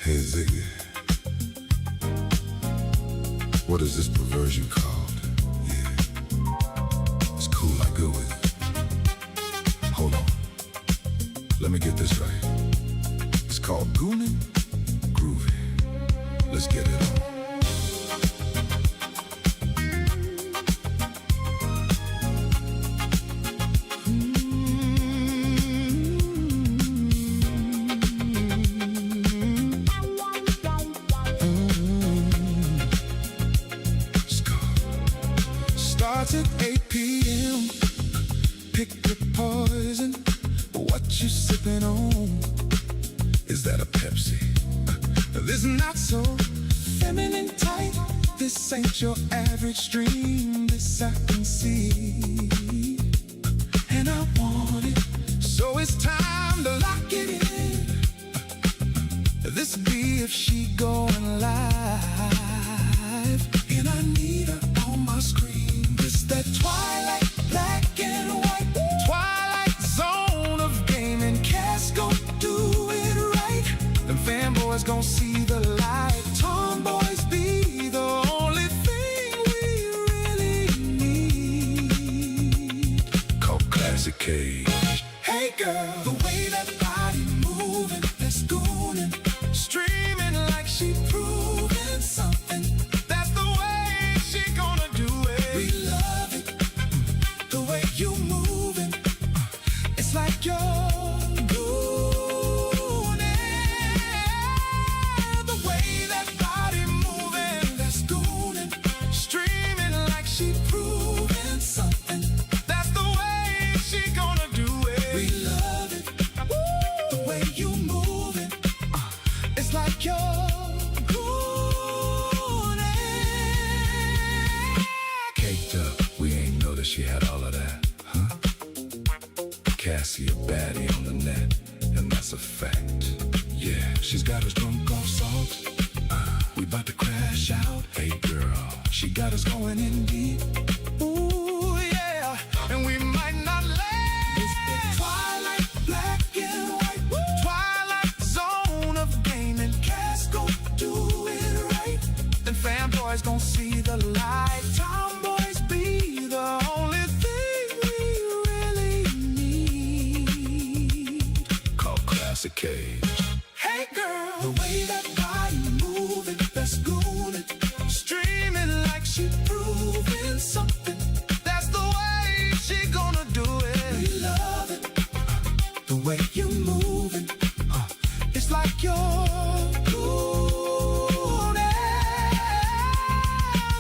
Hey Ziggy, what is this perversion called? Yeah, it's cool, I go with it. Hold on, let me get this right. It's called Goon and Groovy. Let's get it on. Starts at 8 p.m. Pick your poison. What you sipping on? Is that a Pepsi? This not so feminine type. This ain't your average stream. This I can see, and I want it. So it's time to lock it in. This be if she going live, and I need her on my screen. It's that twilight, black and white, twilight zone of gaming. Cats gon' do it right. Them fanboys gon' see the light. Tomboys be the only thing we really need. Called Classic Cage. Hey girl, the way that body moving, that's goonin', streaming like she proving something. That's the way she gonna do it. We love it, the way you moving. It's like you're goonin'. The way that body moving, that's goonin', streaming like she proving something. That's the way she gonna do it. We love it, the way you moving. It's like you're caked up, we ain't know that she had all of that, huh? Cassie a baddie on the net, and that's a fact. Yeah, she's got us drunk off salt. We bout to crash out. Hey girl, she got us going in deep. Ooh yeah, and we might not last. It's the twilight, black and white, twilight zone of gaming. Cats gon' do it right. Then fanboys gon' see the light. Tomboys be the only thing we really need. Called Classic Cage. Hey girl, the way that body moving, that's goonin', streaming like she proving something. That's the way she gonna do it. We love it, the way you moving. It's like you're goonin'.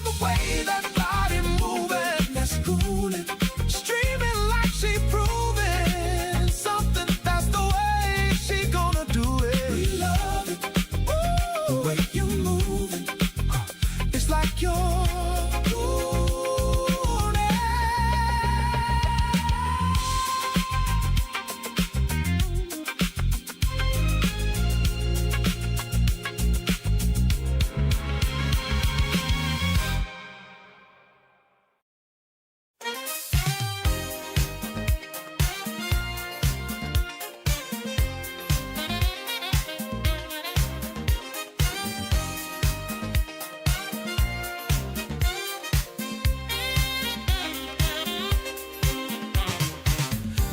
The way that body moving, that's goonin', streaming like she proving something. That's the way she gonna do it. We love it, the way you moving. It's like you're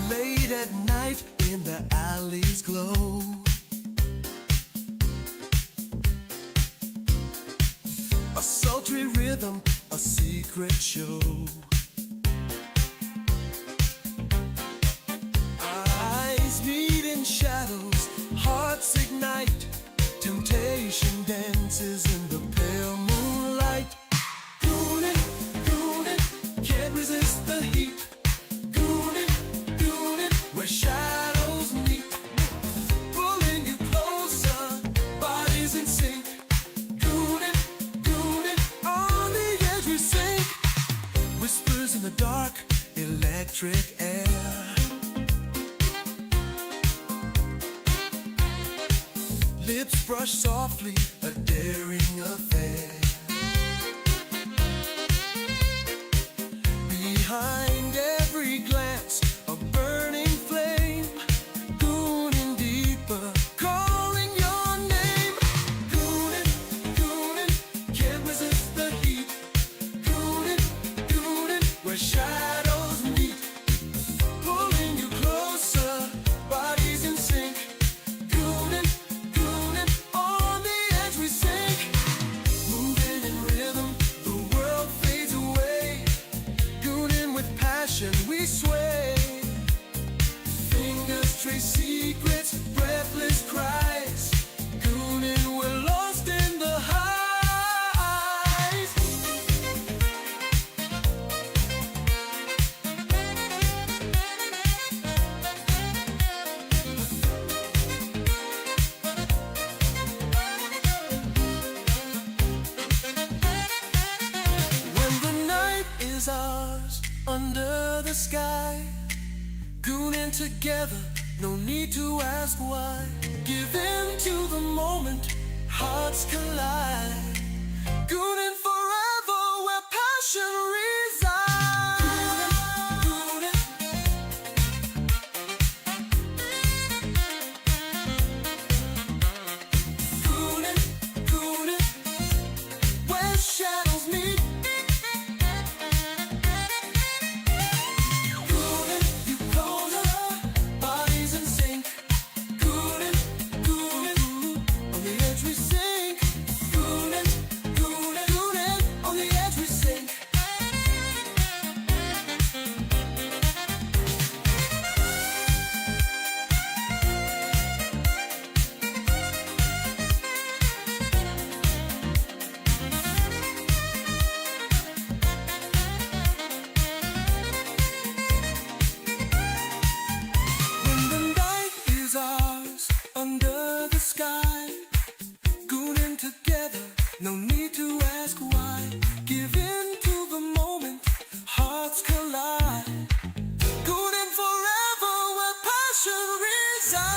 Late at night in the alleys glow. A sultry rhythm, a secret show. Eyes meet in shadows, hearts ignite. Temptation dances in the pale moonlight. Goonin', goonin', can't resist the heat. Goonin', goonin', where shadows meet. Pulling you closer, bodies in sync. Goonin', goonin', on the edge we sink. Whispers in the dark, electric air. Lips brush softly, a daring affair. Behind every glance, a burning flame. Gooning deeper, calling your name. the sky. Gooning together, no need to ask why. Give in to the moment, hearts collide. Gooning forever where passion resides. Gooning, gooning, gooning, where shadows meet. Under the sky, gooning together, no need to ask why. Give in to the moment, hearts collide. Gooning forever where passion resides.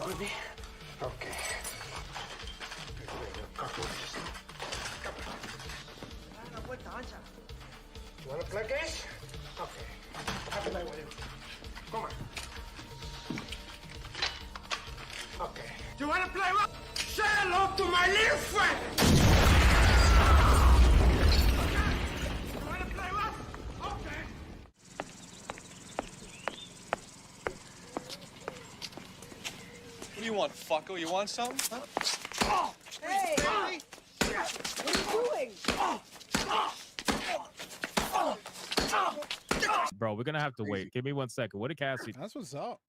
with me? Okay. You want to play games? Okay. I'll play with you. Come on. Okay. You want to play what? Say hello to my little friend! You want to play what? Okay. What do you want, fucko? You want something? Huh? Oh, hey! What are you doing? Bro, we're gonna have to wait. Give me 1 second. What did Cassie? That's what's up.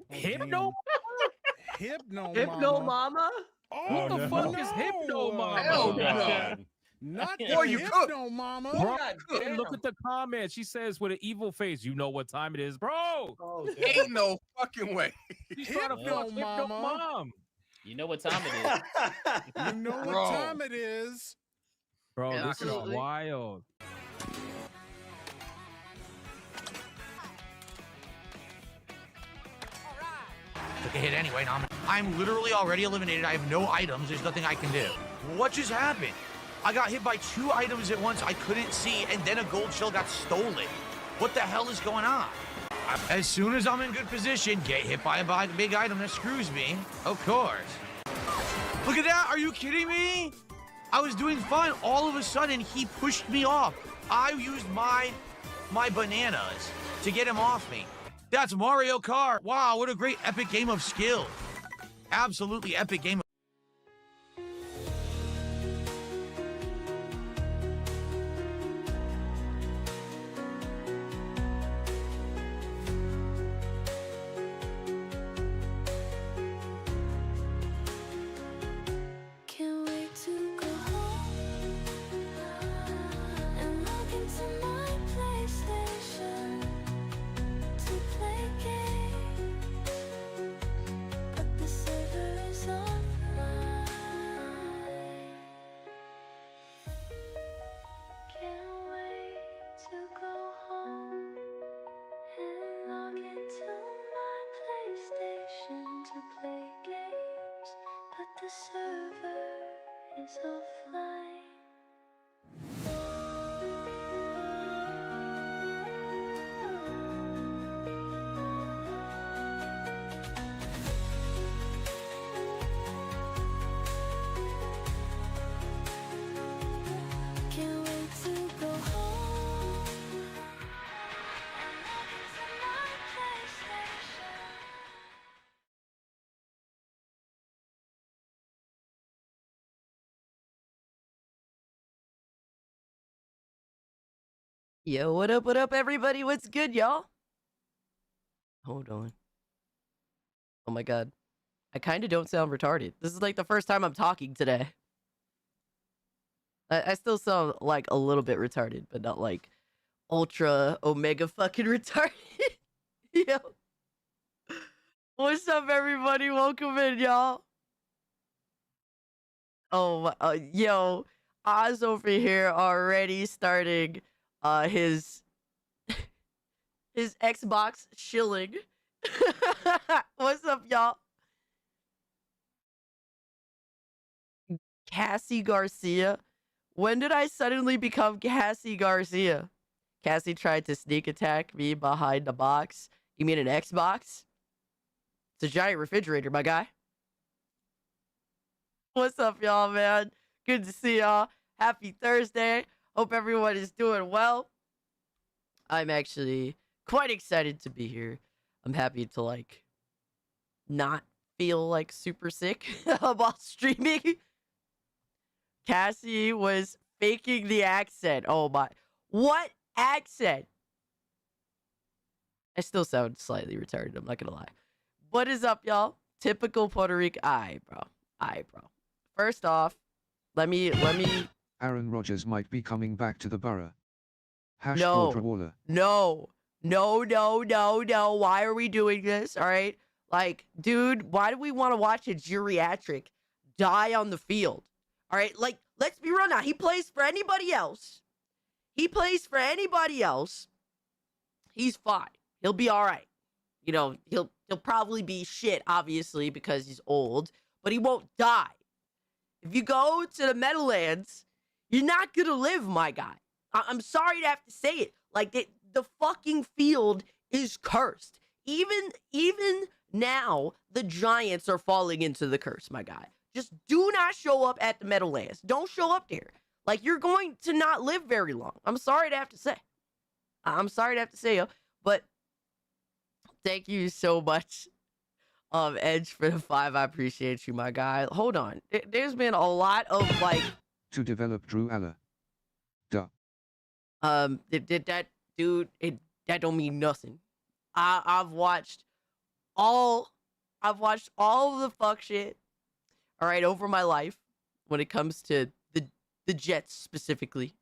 Hypno? Hypno Mama? What the fuck is Hypno Mama? Hell no. Not Boy, you Hypno Mama. Bro, look at the comment. She says with an evil face, you know what time it is, bro. Oh, Ain't no fucking way. She's trying to fuck Hypno Mom. You know what time it is. You know what time it is. Bro, Yeah, this is wild. Took a hit anyway. Now I'm literally already eliminated. I have no items. There's nothing I can do. What just happened? I got hit by 2 items at once I couldn't see, and then a gold shell got stolen. What the hell is going on? As soon as I'm in good position, get hit by a big item that screws me. Of course. Look at that. Are you kidding me? I was doing fine. All of a sudden, he pushed me off. I used my bananas to get him off me. That's Mario Kart. Wow, what a great epic game of skill. Absolutely epic game. Can't wait to go home and log into my PlayStation to play games, but the server is offline. Can't wait to go home and log into my PlayStation to play games, but the server is offline. Can't wait to go home and log into my PlayStation. Yo, what up, everybody? What's good, y'all? Hold on. Oh my god. I kind of don't sound retarded. This is like the first time I'm talking today. I still sound like a little bit retarded, but not like ultra omega fucking retarded. Yo. What's up, everybody? Welcome in, y'all. Oh, yo. Oz over here already starting his Xbox shilling. What's up, y'all? Cassie Garcia. When did I suddenly become Cassie Garcia? Cassie tried to sneak attack me behind the box. You mean an Xbox? It's a giant refrigerator, my guy. What's up, y'all, man? Good to see y'all. Happy Thursday. Hope everyone is doing well. I'm actually quite excited to be here. I'm happy to, like, not feel, like, super sick while streaming. Cassie was faking the accent. Oh, my. What accent? I still sound slightly retarded. I'm not going to lie. What is up, y'all? Typical Puerto Rican. Bro. First off, let me... Aaron Rodgers might be coming back to the borough. No. Waller. No. Why are we doing this? All right. Like, dude, why do we want to watch a geriatric die on the field? All right. Like, let's be real now. He plays for anybody else. He's fine. He'll be all right. You know, he'll probably be shit, obviously, because he's old, but he won't die. If you go to the Meadowlands, you're not gonna live, my guy. I'm sorry to have to say it. Like, the fucking field is cursed. Even now, the Giants are falling into the curse, my guy. Just do not show up at the Meadowlands. Don't show up there. Like, you're going to not live very long. I'm sorry to have to say. Yo. But thank you so much, Edge, for the 5. I appreciate you, my guy. Hold on. There's been a lot of, like... To develop Drew Aller. Duh. That dude, that don't mean nothing. I've watched all of the fuck shit, all right, over my life when it comes to the Jets specifically.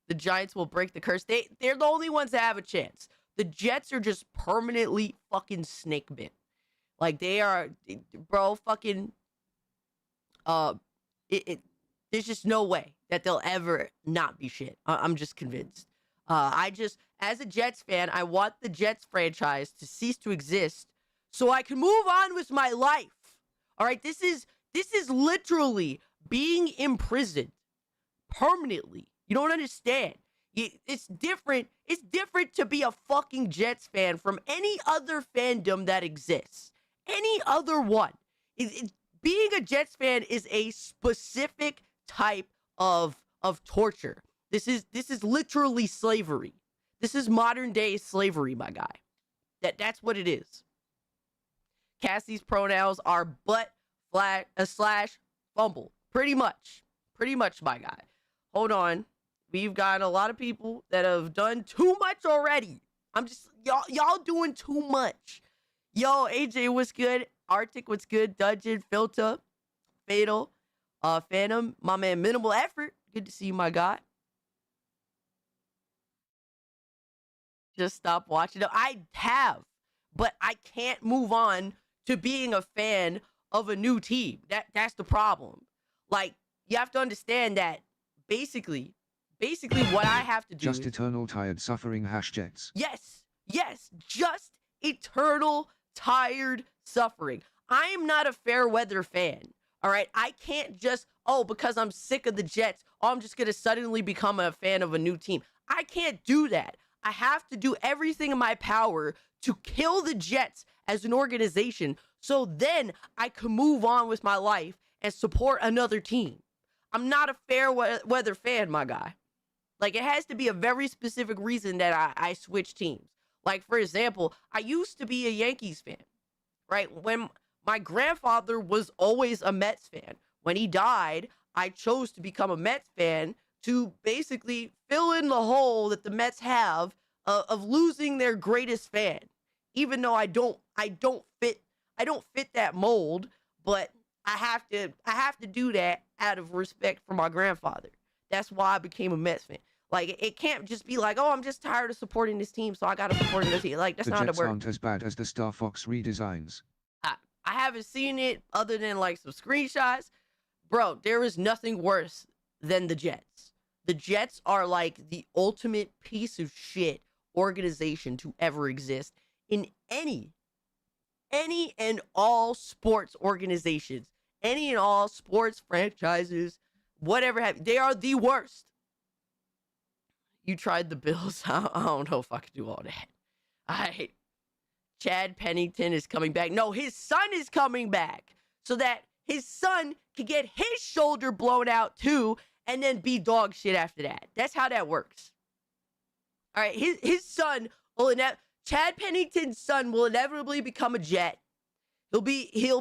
The Giants will break the curse. They're the only ones that have a chance. The Jets are just permanently fucking snake bit. Like, they are, bro, fucking, there's just no way that they'll ever not be shit. I'm just convinced. As a Jets fan, I want the Jets franchise to cease to exist so I can move on with my life. All right, this is literally being imprisoned permanently. You don't understand. It's different. It's different to be a fucking Jets fan from any other fandom that exists. Any other one. Being a Jets fan is a specific type of torture. This is literally slavery. This is modern day slavery, my guy. That's what it is. Cassie's pronouns are butt slash fumble. Pretty much, my guy. Hold on. We've got a lot of people that have done too much already. I'm just, y'all doing too much. Yo, AJ, what's good? Arctic, what's good? Dungeon, Filter, Fatal, Phantom, my man, Minimal Effort. Good to see you, my guy. Just stop watching it. I have, but I can't move on to being a fan of a new team. That's the problem. Like, you have to understand that basically what I have to do Just eternal tired suffering #Jets. Yes, just eternal tired suffering. I am not a fair weather fan. All right, I can't just, because I'm sick of the Jets, I'm just gonna suddenly become a fan of a new team. I can't do that. I have to do everything in my power to kill the Jets as an organization so then I can move on with my life and support another team. I'm not a fair weather fan, my guy. Like, it has to be a very specific reason that I switch teams. Like, for example, I used to be a Yankees fan, right? When my grandfather was always a Mets fan. When he died, I chose to become a Mets fan to basically fill in the hole that the Mets have of losing their greatest fan. Even though I don't fit that mold, but I have to do that out of respect for my grandfather. That's why I became a Mets fan. Like, it can't just be like, I'm just tired of supporting this team, so I gotta support this team. Like, that's the not how it Jets works. aren't as bad as the Star Fox redesigns. I haven't seen it other than like some screenshots. Bro, there is nothing worse than the Jets. The Jets are like the ultimate piece of shit organization to ever exist in any and all sports organizations, any and all sports franchises, whatever have. They are the worst. You tried the Bills. I don't know if I could do all that. Chad Pennington is coming back. No, his son is coming back so that his son can get his shoulder blown out too and then be dog shit after that. That's how that works. All right, his son will Chad Pennington's son will inevitably become a Jet. He'll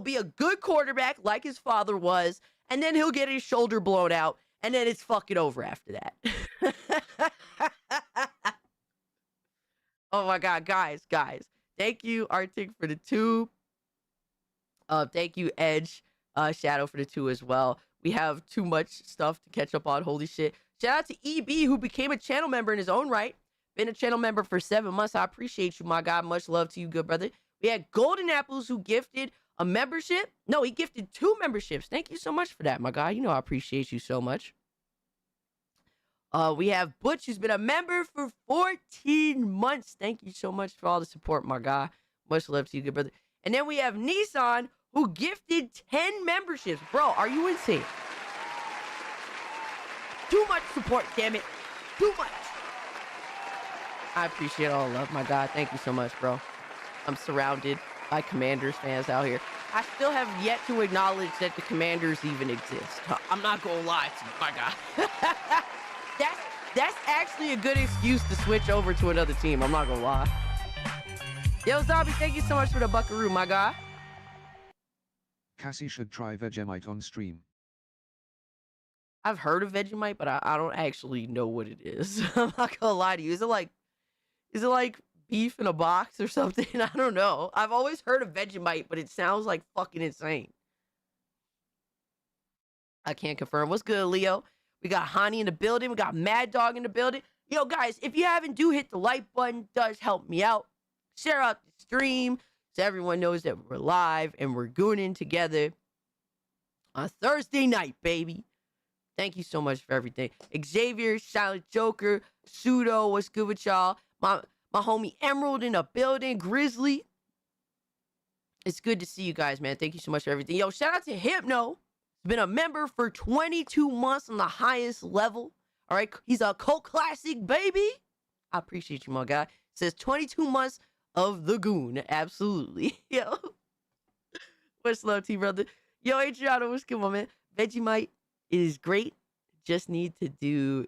be a good quarterback like his father was, and then he'll get his shoulder blown out, and then it's fucking over after that. Oh my God, guys. Thank you, Arctic, for the 2. Thank you, Edge, Shadow, for the 2 as well. We have too much stuff to catch up on. Holy shit. Shout out to EB, who became a channel member in his own right. Been a channel member for 7 months. I appreciate you, my God. Much love to you, good brother. We had Golden Apples, who gifted a membership. No, he gifted 2 memberships. Thank you so much for that, my guy. You know I appreciate you so much. We have Butch, who's been a member for 14 months. Thank you so much for all the support, my guy. Much love to you, good brother. And then we have Nissan, who gifted 10 memberships. Bro, are you insane? Too much support, damn it. Too much. I appreciate all the love, my God. Thank you so much, bro. I'm surrounded by Commanders fans out here. I still have yet to acknowledge that the Commanders even exist. I'm not gonna lie to you, my God. That's actually a good excuse to switch over to another team. I'm not gonna lie. Yo, Zombie, thank you so much for the buckaroo, my guy. Cassie should try Vegemite on stream. I've heard of Vegemite, but I don't actually know what it is. I'm not gonna lie to you. Is it like beef in a box or something? I don't know. I've always heard of Vegemite, but it sounds like fucking insane. I can't confirm. What's good, Leo? We got Hani in the building. We got Mad Dog in the building. Yo, guys, if you haven't, do hit the like button. Does help me out. Share out the stream so everyone knows that we're live and we're gooning together on Thursday night, baby. Thank you so much for everything. Xavier, Silent Joker, Pseudo, what's good with y'all? My homie Emerald in the building, Grizzly. It's good to see you guys, man. Thank you so much for everything. Yo, shout out to Hypno. He's been a member for 22 months on the highest level. All right, he's a cult classic, baby. I appreciate you, my guy. Says 22 months of the Goon. Absolutely. Yo. Much love to you, brother. Yo, Adriano, what's good, my man? Vegemite is great. Just need to do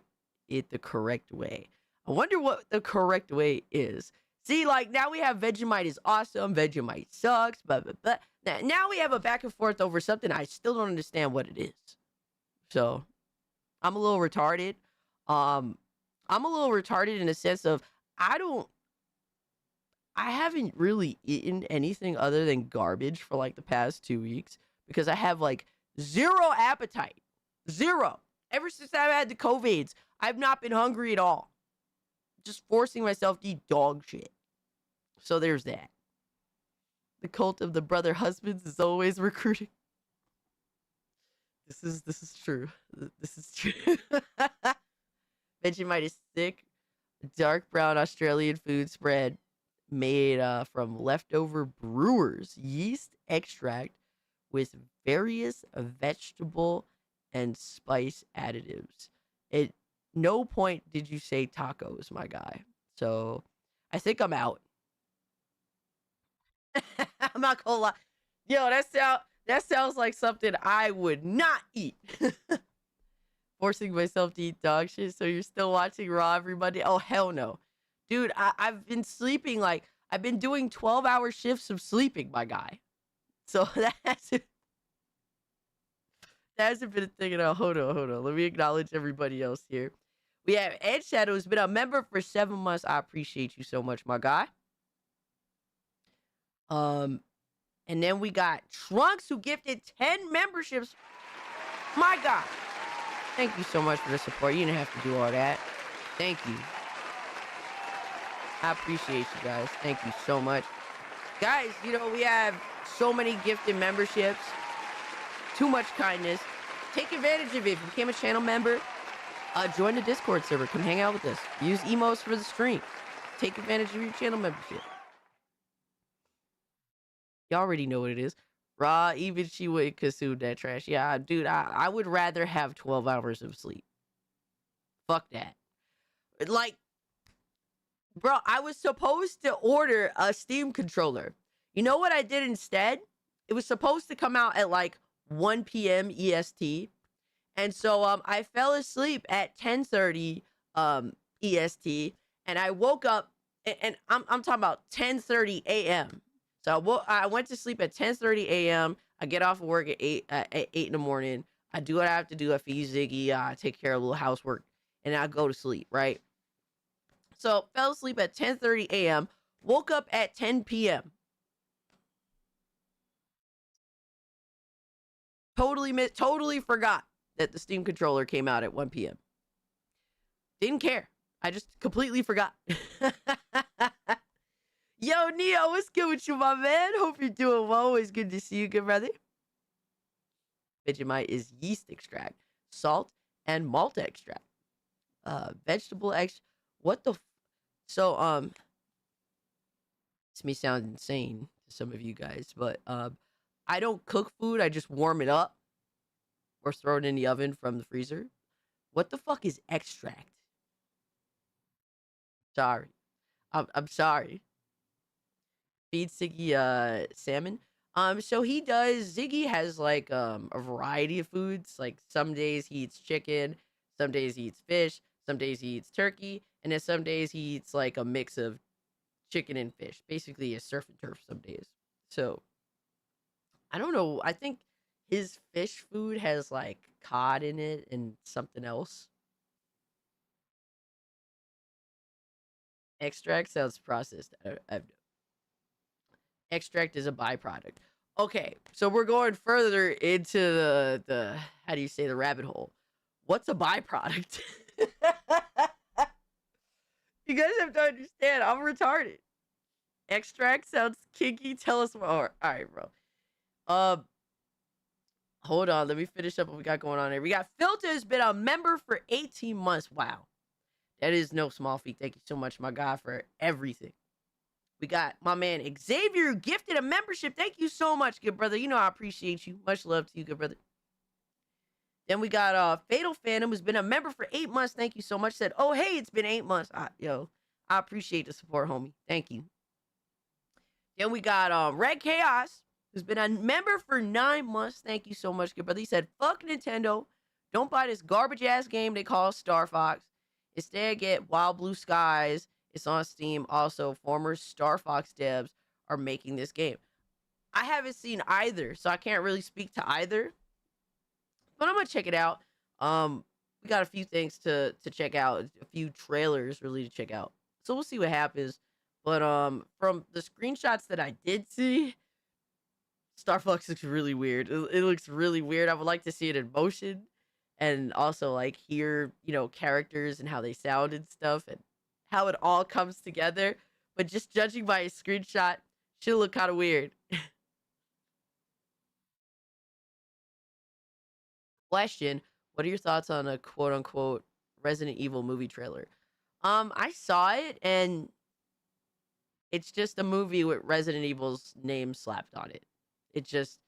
it the correct way. I wonder what the correct way is. See, like, now we have Vegemite is awesome, Vegemite sucks, blah, blah, blah. Now we have a back and forth over something I still don't understand what it is. So, I'm a little retarded. I'm a little retarded in the sense of I haven't really eaten anything other than garbage for like the past 2 weeks because I have like zero appetite. Zero. Ever since I had the COVIDs, I've not been hungry at all. Just forcing myself to eat dog shit. So there's that. The cult of the brother husbands is always recruiting. This is true. This is true. Vegemite is thick, dark brown Australian food spread made from leftover brewers' yeast extract with various vegetable and spice additives. At no point did you say tacos, my guy. So I think I'm out. I'm not gonna lie. Yo, that sounds like something I would not eat. Forcing myself to eat dog shit. So you're still watching Raw, everybody? Oh, hell no. Dude, I've been sleeping I've been doing 12-hour shifts of sleeping, my guy. So that hasn't been a thing at all. Hold on. Let me acknowledge everybody else here. We have Ed Shadow, who's been a member for 7 months. I appreciate you so much, my guy. And then we got Trunks, who gifted 10 memberships. My God. Thank you so much for the support. You didn't have to do all that. Thank you. I appreciate you guys. Thank you so much. Guys, you know, we have so many gifted memberships. Too much kindness. Take advantage of it. If you became a channel member, join the Discord server. Come hang out with us. Use emotes for the stream. Take advantage of your channel membership. You already know what it is. Raw, even she would consume that trash. Yeah, dude, I would rather have 12 hours of sleep. Fuck that. Like, bro, I was supposed to order a Steam controller. You know what I did instead? It was supposed to come out at like 1 p.m. EST. And so I fell asleep at 10:30 EST. And I woke up, and I'm talking about 10:30 a.m. So I went to sleep at 10:30 a.m. I get off of work at 8 in the morning. I do what I have to do. I feed Ziggy. I take care of a little housework. And I go to sleep, right? So fell asleep at 10:30 a.m. Woke up at 10 p.m. Totally forgot that the Steam controller came out at 1 p.m. Didn't care. I just completely forgot. Yo, Neo, what's good with you, my man? Hope you're doing well. Always good to see you, good brother. Vegemite is yeast extract, salt, and malt extract. vegetable what the so this may sound insane to some of you guys, but I don't cook food, I just warm it up or throw it in the oven from the freezer. What the fuck is extract? Sorry. I'm sorry. Feed Ziggy salmon. So Ziggy has like a variety of foods. Like some days he eats chicken, some days he eats fish, some days he eats turkey, and then some days he eats like a mix of chicken and fish. Basically a surf and turf some days. So I don't know. I think his fish food has like cod in it and something else. Extract sounds processed. Extract is a byproduct. Okay, so we're going further into the how do you say, the rabbit hole. What's a byproduct? You guys have to understand, I'm retarded. Extract sounds kinky. Tell us more. All right, bro. Hold on. Let me finish up what we got going on here. We got Filter has been a member for 18 months. Wow. That is no small feat. Thank you so much, my guy, for everything. We got my man Xavier gifted a membership. Thank you so much, good brother. You know I appreciate you. Much love to you, good brother. Then we got Fatal Phantom, who's been a member for 8 months. Thank you so much. Said, oh, hey, it's been 8 months. I appreciate the support, homie. Thank you. Then we got Red Chaos, who's been a member for 9 months. Thank you so much, good brother. He said, fuck Nintendo. Don't buy this garbage-ass game they call Star Fox. Instead, get Wild Blue Skies. It's on Steam. Also, former Star Fox devs are making this game. I haven't seen either, so I can't really speak to either. But I'm going to check it out. We got a few things to check out. A few trailers really to check out. So we'll see what happens. But from the screenshots that I did see, Star Fox looks really weird. It looks really weird. I would like to see it in motion. And also, like, hear, characters and how they sound and stuff. And how it all comes together. But just judging by a screenshot, should look kind of weird. Question, what are your thoughts on a quote-unquote Resident Evil movie trailer? I saw it, and it's just a movie with Resident Evil's name slapped on it. It just,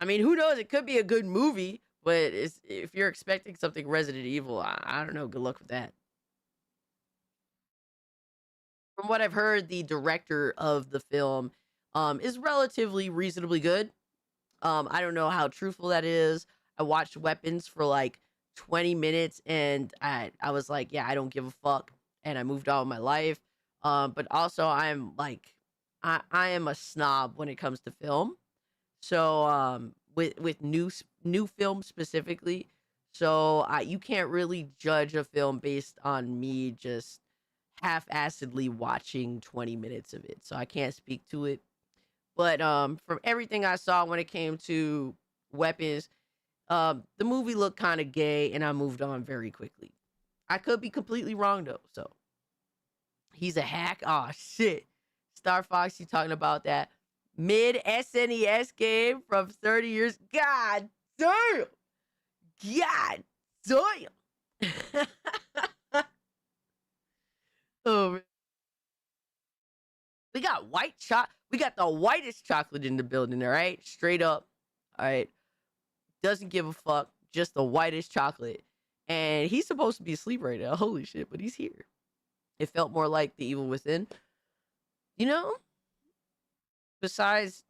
who knows? It could be a good movie, but if you're expecting something Resident Evil, I don't know. Good luck with that. From what I've heard, the director of the film is relatively reasonably good. I don't know how truthful that is. I watched Weapons for like 20 minutes, and I was like, yeah, I don't give a fuck, and I moved on with my life. But also, I'm like, I am a snob when it comes to film. So with new films specifically, so you can't really judge a film based on me just half-assedly watching 20 minutes of it. So I can't speak to it. But from everything I saw when it came to Weapons, the movie looked kind of gay, and I moved on very quickly. I could be completely wrong though. So he's a hack. Oh shit, Star Fox, you talking about that mid SNES game from 30 years? God damn. God damn. Oh, man. We got we got the whitest chocolate in the building, all right? Straight up. All right. Doesn't give a fuck. Just the whitest chocolate. And he's supposed to be asleep right now. Holy shit, but he's here. It felt more like The Evil Within. Besides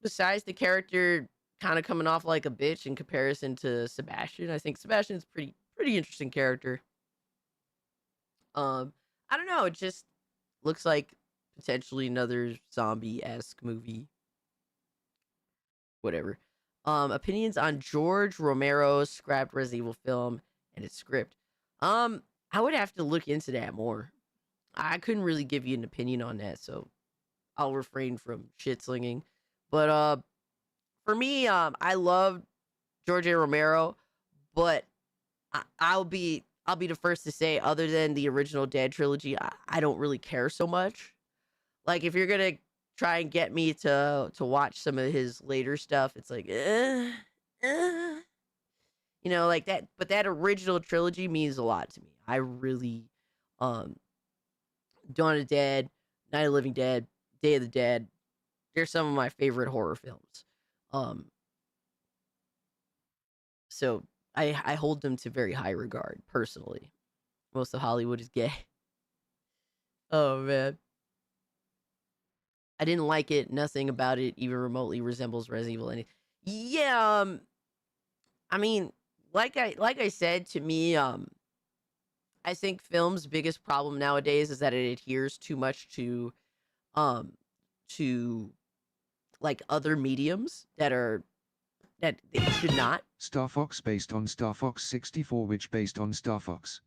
the character kind of coming off like a bitch in comparison to Sebastian, I think Sebastian's pretty interesting character. I don't know, it just looks like potentially another zombie-esque movie. Whatever. Opinions on George Romero's scrapped Resident Evil film and its script. I would have to look into that more. I couldn't really give you an opinion on that, so I'll refrain from shit slinging. But for me, I love George A. Romero, but I'll be the first to say, other than the original Dead trilogy, I don't really care so much. Like, if you're gonna try and get me to watch some of his later stuff, it's like, like that. But that original trilogy means a lot to me. I really, Dawn of the Dead, Night of the Living Dead, Day of the Dead, they're some of my favorite horror films. So I hold them to very high regard personally. Most of Hollywood is gay. Oh man. I didn't like it. Nothing about it even remotely resembles Resident Evil. Yeah, I mean, like I said, to me, I think film's biggest problem nowadays is that it adheres too much um to like other mediums that it should not. Star Fox based on Star Fox 64, which based on Star Fox.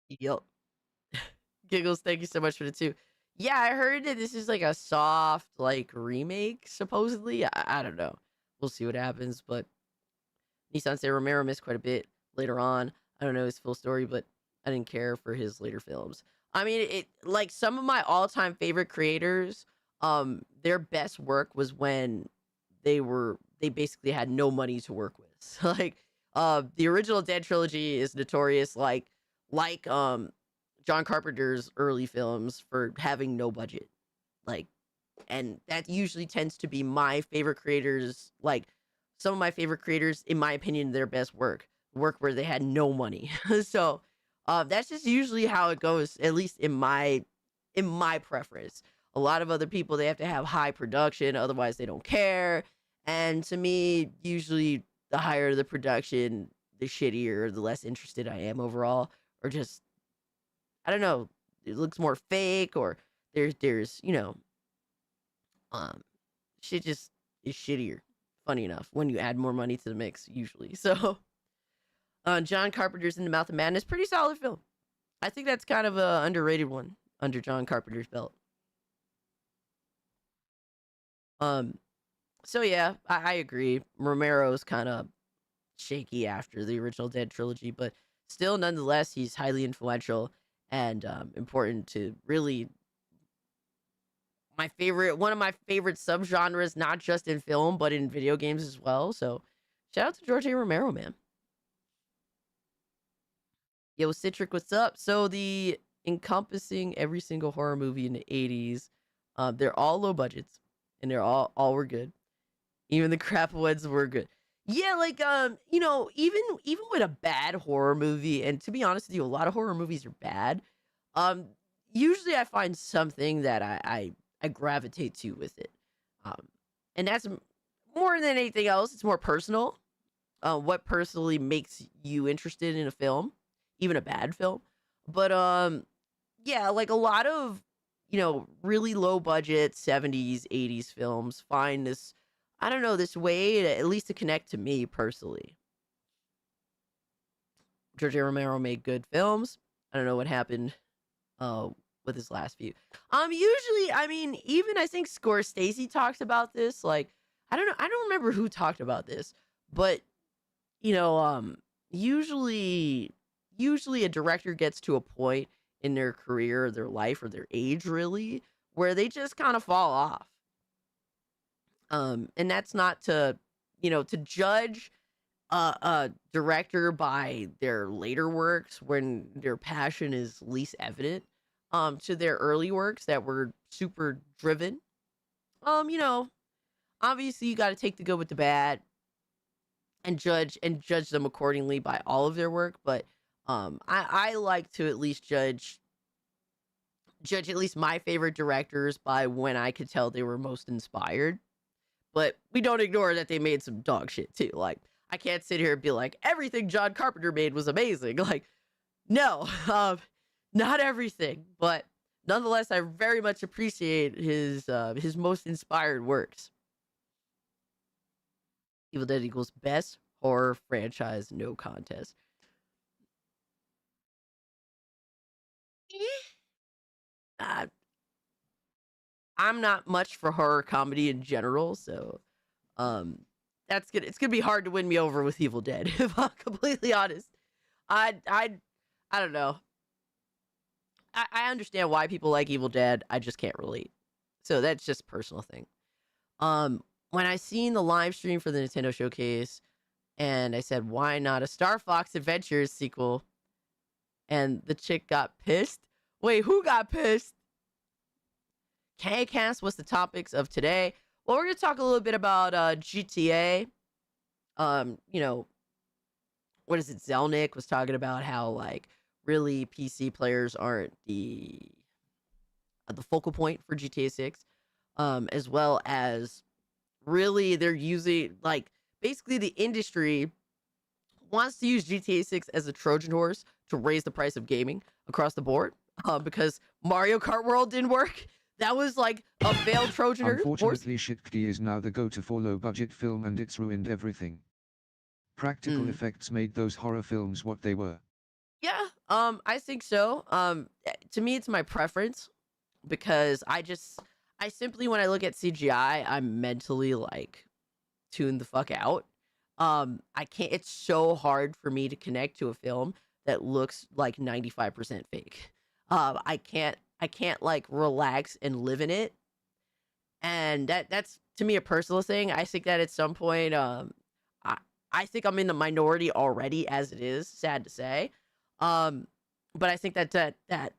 Yep. Giggles, thank you so much for the 2. Yeah, I heard that this is like a soft like remake, supposedly. I don't know. We'll see what happens, but Nissan said Romero missed quite a bit later on. I don't know his full story, but I didn't care for his later films. I mean, it like some of my all-time favorite creators, their best work was when they basically had no money to work with. Like the original Dead trilogy is notorious like John Carpenter's early films for having no budget. Like, and that usually tends to be my favorite creators, like some of my favorite creators, in my opinion, their best work where they had no money. So that's just usually how it goes, at least in my preference. A lot of other people, they have to have high production, otherwise they don't care. And to me, usually the higher the production, the shittier, the less interested I am overall. Or just, I don't know, it looks more fake, or there's shit just is shittier. Funny enough, when you add more money to the mix, usually. So, John Carpenter's In the Mouth of Madness, pretty solid film. I think that's kind of a underrated one under John Carpenter's belt. So yeah, I agree. Romero's kind of shaky after the original Dead trilogy, but still, nonetheless, he's highly influential and important to really one of my favorite subgenres, not just in film, but in video games as well. So shout out to George A. Romero, man. Yo, Citric, what's up? So the encompassing every single horror movie in the 80s, they're all low budgets, and they're all were good. Even the crap ones were good. Yeah, like even with a bad horror movie, and to be honest with you, a lot of horror movies are bad. Usually I find something that I gravitate to with it. And that's more than anything else, it's more personal. What personally makes you interested in a film, even a bad film. But yeah, like a lot of really low budget 70s, 80s films find this, I don't know, this way to, at least to connect to me personally. George A. Romero made good films. I don't know what happened with his last few. Usually, I mean, even I think Scorsese talks about this. Like, I don't know, I don't remember who talked about this, but usually a director gets to a point in their career, or their life, or their age, really, where they just kind of fall off. And that's not to judge a director by their later works when their passion is least evident, to their early works that were super driven. Obviously you got to take the good with the bad and judge them accordingly by all of their work, but I like to at least judge at least my favorite directors by when I could tell they were most inspired. But we don't ignore that they made some dog shit too. Like, I can't sit here and be like, everything John Carpenter made was amazing. Like, no, not everything. But nonetheless, I very much appreciate his most inspired works. Evil Dead equals best horror franchise, no contest. I'm not much for horror comedy in general, so it's gonna be hard to win me over with Evil Dead, if I'm completely honest. I don't know. I understand why people like Evil Dead. I just can't relate. So that's just a personal thing. When I seen the live stream for the Nintendo Showcase, and I said, why not a Star Fox Adventures sequel? and the chick got pissed. Wait, who got pissed? K-Cast, what's the topics of today? Well, we're going to talk a little bit about GTA. You know, what is it? Zelnick was talking about how, like, really PC players aren't the focal point for GTA 6, as well as really they're using, like, basically the industry wants to use GTA 6 as a Trojan horse to raise the price of gaming across the board, because Mario Kart World didn't work. That was like a failed Trojan horse. Unfortunately, Shitki is now the go-to for low-budget film, and it's ruined everything. Practical effects made those horror films what they were. Yeah, I think so. To me, it's my preference, because I simply, when I look at CGI, I'm mentally like tuned the fuck out. I can't. It's so hard for me to connect to a film that looks like 95% fake. I can't like relax and live in it, and that's to me a personal thing. I think that at some point, I think I'm in the minority already as it is. Sad to say. But I think that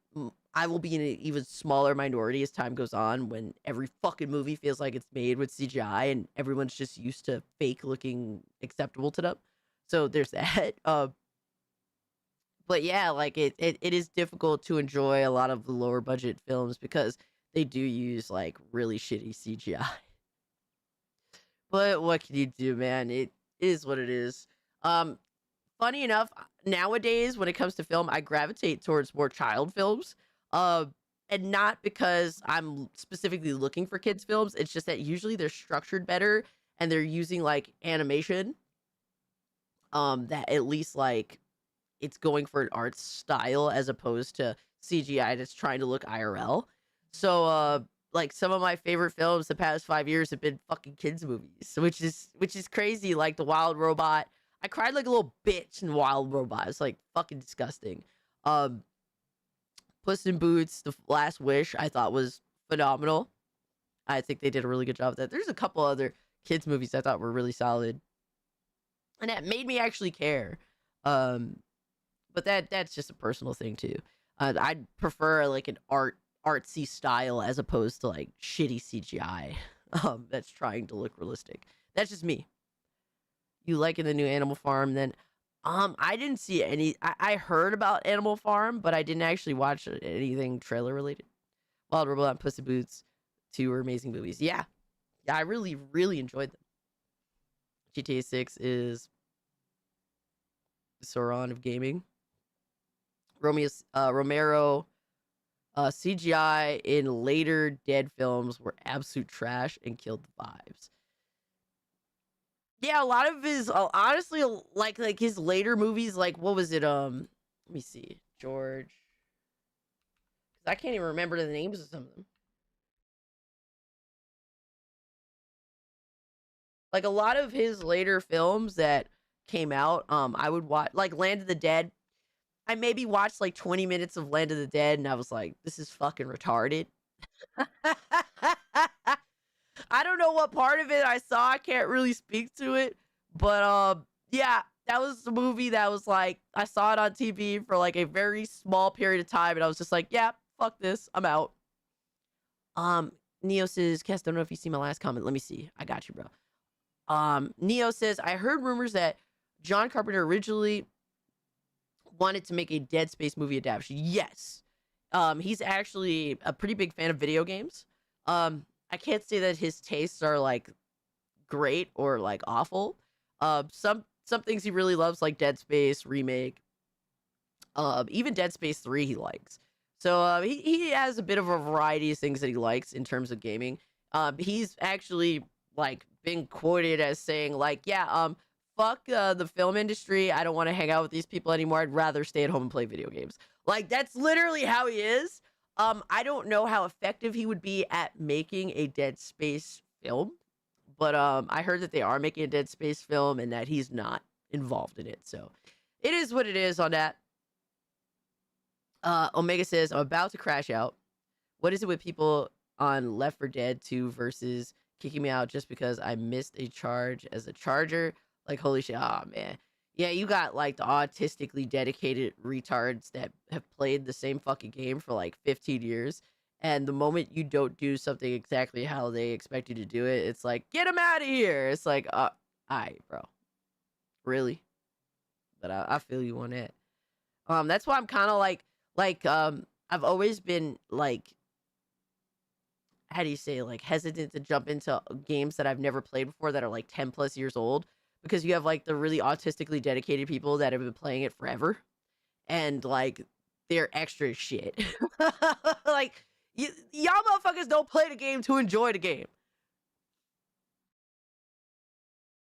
I will be in an even smaller minority as time goes on, when every fucking movie feels like it's made with CGI and everyone's just used to fake looking acceptable to them. So there's that. But yeah, like it is difficult to enjoy a lot of the lower budget films because they do use like really shitty CGI. But what can you do, man? It is what it is. Funny enough, nowadays when it comes to film, I gravitate towards more child films. And not because I'm specifically looking for kids films. It's just that usually they're structured better and they're using like animation. That at least like it's going for an art style as opposed to CGI that's trying to look IRL. So like some of my favorite films the past 5 years have been fucking kids movies, which is crazy. Like The Wild Robot. I cried like a little bitch in Wild Robot. It's like fucking disgusting. Puss in Boots, The Last Wish, I thought was phenomenal. I think they did a really good job with that. There's a couple other kids movies I thought were really solid, and that made me actually care. But that's just a personal thing too. I'd prefer like an artsy style as opposed to like shitty CGI that's trying to look realistic. That's just me. You liking the new Animal Farm then? I didn't see any. I heard about Animal Farm, but I didn't actually watch anything trailer related. Wild Robot and Puss in Boots, 2 were amazing movies. Yeah, I really, really enjoyed them. GTA 6 is the Sauron of gaming. Romero CGI in later Dead films were absolute trash and killed the vibes. Yeah, a lot of his honestly like his later movies, like what was it? Let me see, George. I can't even remember the names of some of them. Like a lot of his later films that came out, I would watch like Land of the Dead. I maybe watched like 20 minutes of Land of the Dead and I was like, this is fucking retarded. I don't know what part of it I saw. I can't really speak to it. But yeah, that was the movie that was like, I saw it on TV for like a very small period of time and I was just like, yeah, fuck this. I'm out. Neo says, Kes, don't know if you see my last comment. Let me see. I got you, bro. Neo says, I heard rumors that John Carpenter originally wanted to make a Dead Space movie adaptation. Yes. He's actually a pretty big fan of video games. I can't say that his tastes are like great or like awful. Some things he really loves, like Dead Space remake. Even Dead Space 3 he likes. So he has a bit of a variety of things that he likes in terms of gaming. He's actually like been quoted as saying like, yeah, fuck the film industry. I don't want to hang out with these people anymore. I'd rather stay at home and play video games. Like that's literally how he is. I don't know how effective he would be at making a Dead Space film, but I heard that they are making a Dead Space film and that he's not involved in it. So it is what it is on that. Omega says, I'm about to crash out. What is it with people on Left 4 Dead 2 versus kicking me out just because I missed a charge as a charger? Like, holy shit. Oh, man. Yeah, you got like the autistically dedicated retards that have played the same fucking game for like 15 years. And the moment you don't do something exactly how they expect you to do it, it's like, get them out of here. It's like, all right, bro. Really? But I feel you on that. That's why I'm kind of I've always been like, how do you say, like hesitant to jump into games that I've never played before that are like 10 plus years old, because you have like the really autistically dedicated people that have been playing it forever, and like they're extra shit. Like y'all motherfuckers don't play the game to enjoy the game.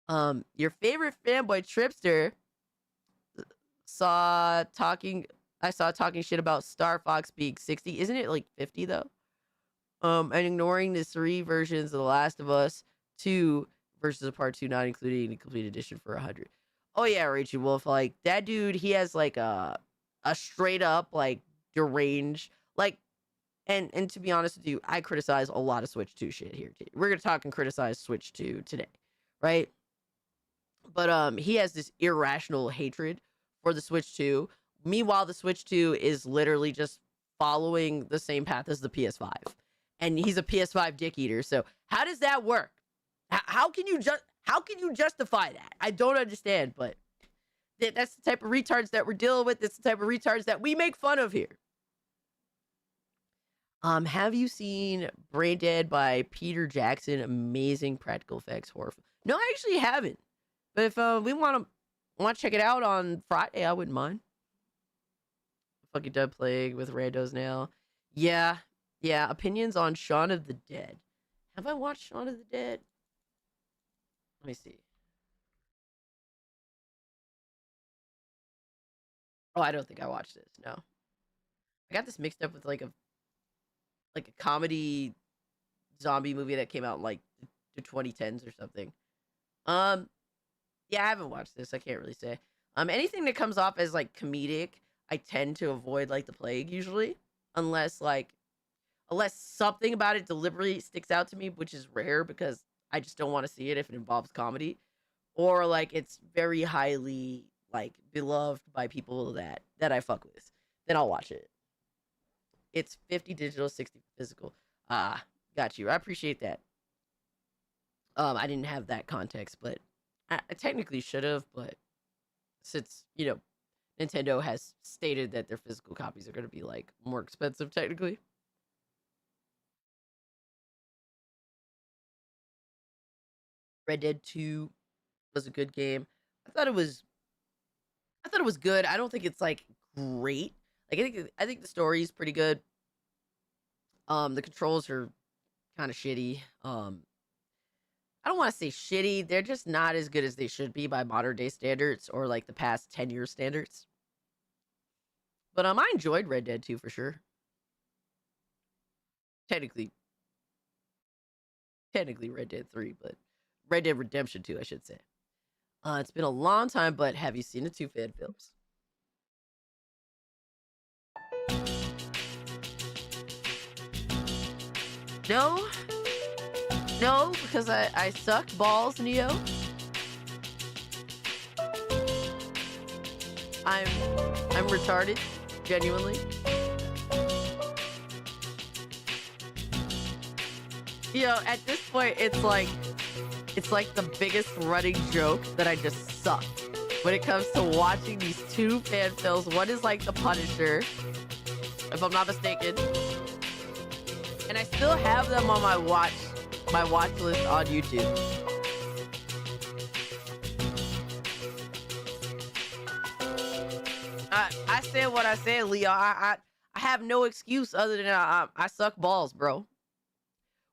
Your favorite fanboy Tripster I saw talking shit about Star Fox being 60. Isn't it like 50 though? And ignoring the 3 versions of The Last of Us 2 versus a part 2 not including the complete edition for 100. Oh yeah, Rachel Wolf, like that dude, he has like a straight up like deranged, like, and to be honest with you, I criticize a lot of Switch 2 shit here too. We're gonna talk and criticize Switch 2 today, right? But he has this irrational hatred for the Switch 2. Meanwhile, the Switch 2 is literally just following the same path as the PS5. And he's a PS5 dick eater. So how does that work? How can you justify that? I don't understand, but that's the type of retards that we're dealing with. That's the type of retards that we make fun of here. Have you seen Brain Dead by Peter Jackson? Amazing practical effects horror. No, I actually haven't. But if we want to check it out on Friday, I wouldn't mind. Fucking Dead Plague with randos now. Yeah. Opinions on Shaun of the Dead. Have I watched Shaun of the Dead? Let me see. Oh, I don't think I watched this. No. I got this mixed up with like a comedy zombie movie that came out in like the 2010s or something. Yeah, I haven't watched this. I can't really say. Anything that comes off as like comedic, I tend to avoid like The Plague usually, unless something about it deliberately sticks out to me, which is rare because I just don't want to see it if it involves comedy, or like it's very highly like beloved by people that I fuck with. Then I'll watch it. It's 50 digital, 60 physical. Got you. I appreciate that. I didn't have that context, but I technically should have, but since, Nintendo has stated that their physical copies are going to be, like, more expensive, technically. Red Dead 2 was a good game. I thought it was good. I don't think it's, like, great. Like, I think the story is pretty good. The controls are kind of shitty. I don't want to say shitty. They're just not as good as they should be by modern day standards or like the past 10 year standards. But I enjoyed Red Dead 2 for sure. Technically Red Dead 3, but Red Dead Redemption 2, I should say. It's been a long time, but have you seen the 2 fan films? No, because I suck balls, Neo. I'm retarded, genuinely. At this point, it's like the biggest running joke that I just suck when it comes to watching these 2 fan films. One is like The Punisher, if I'm not mistaken, and I still have them on my watch list on YouTube. I said what I said, Leo. I have no excuse other than I suck balls, bro.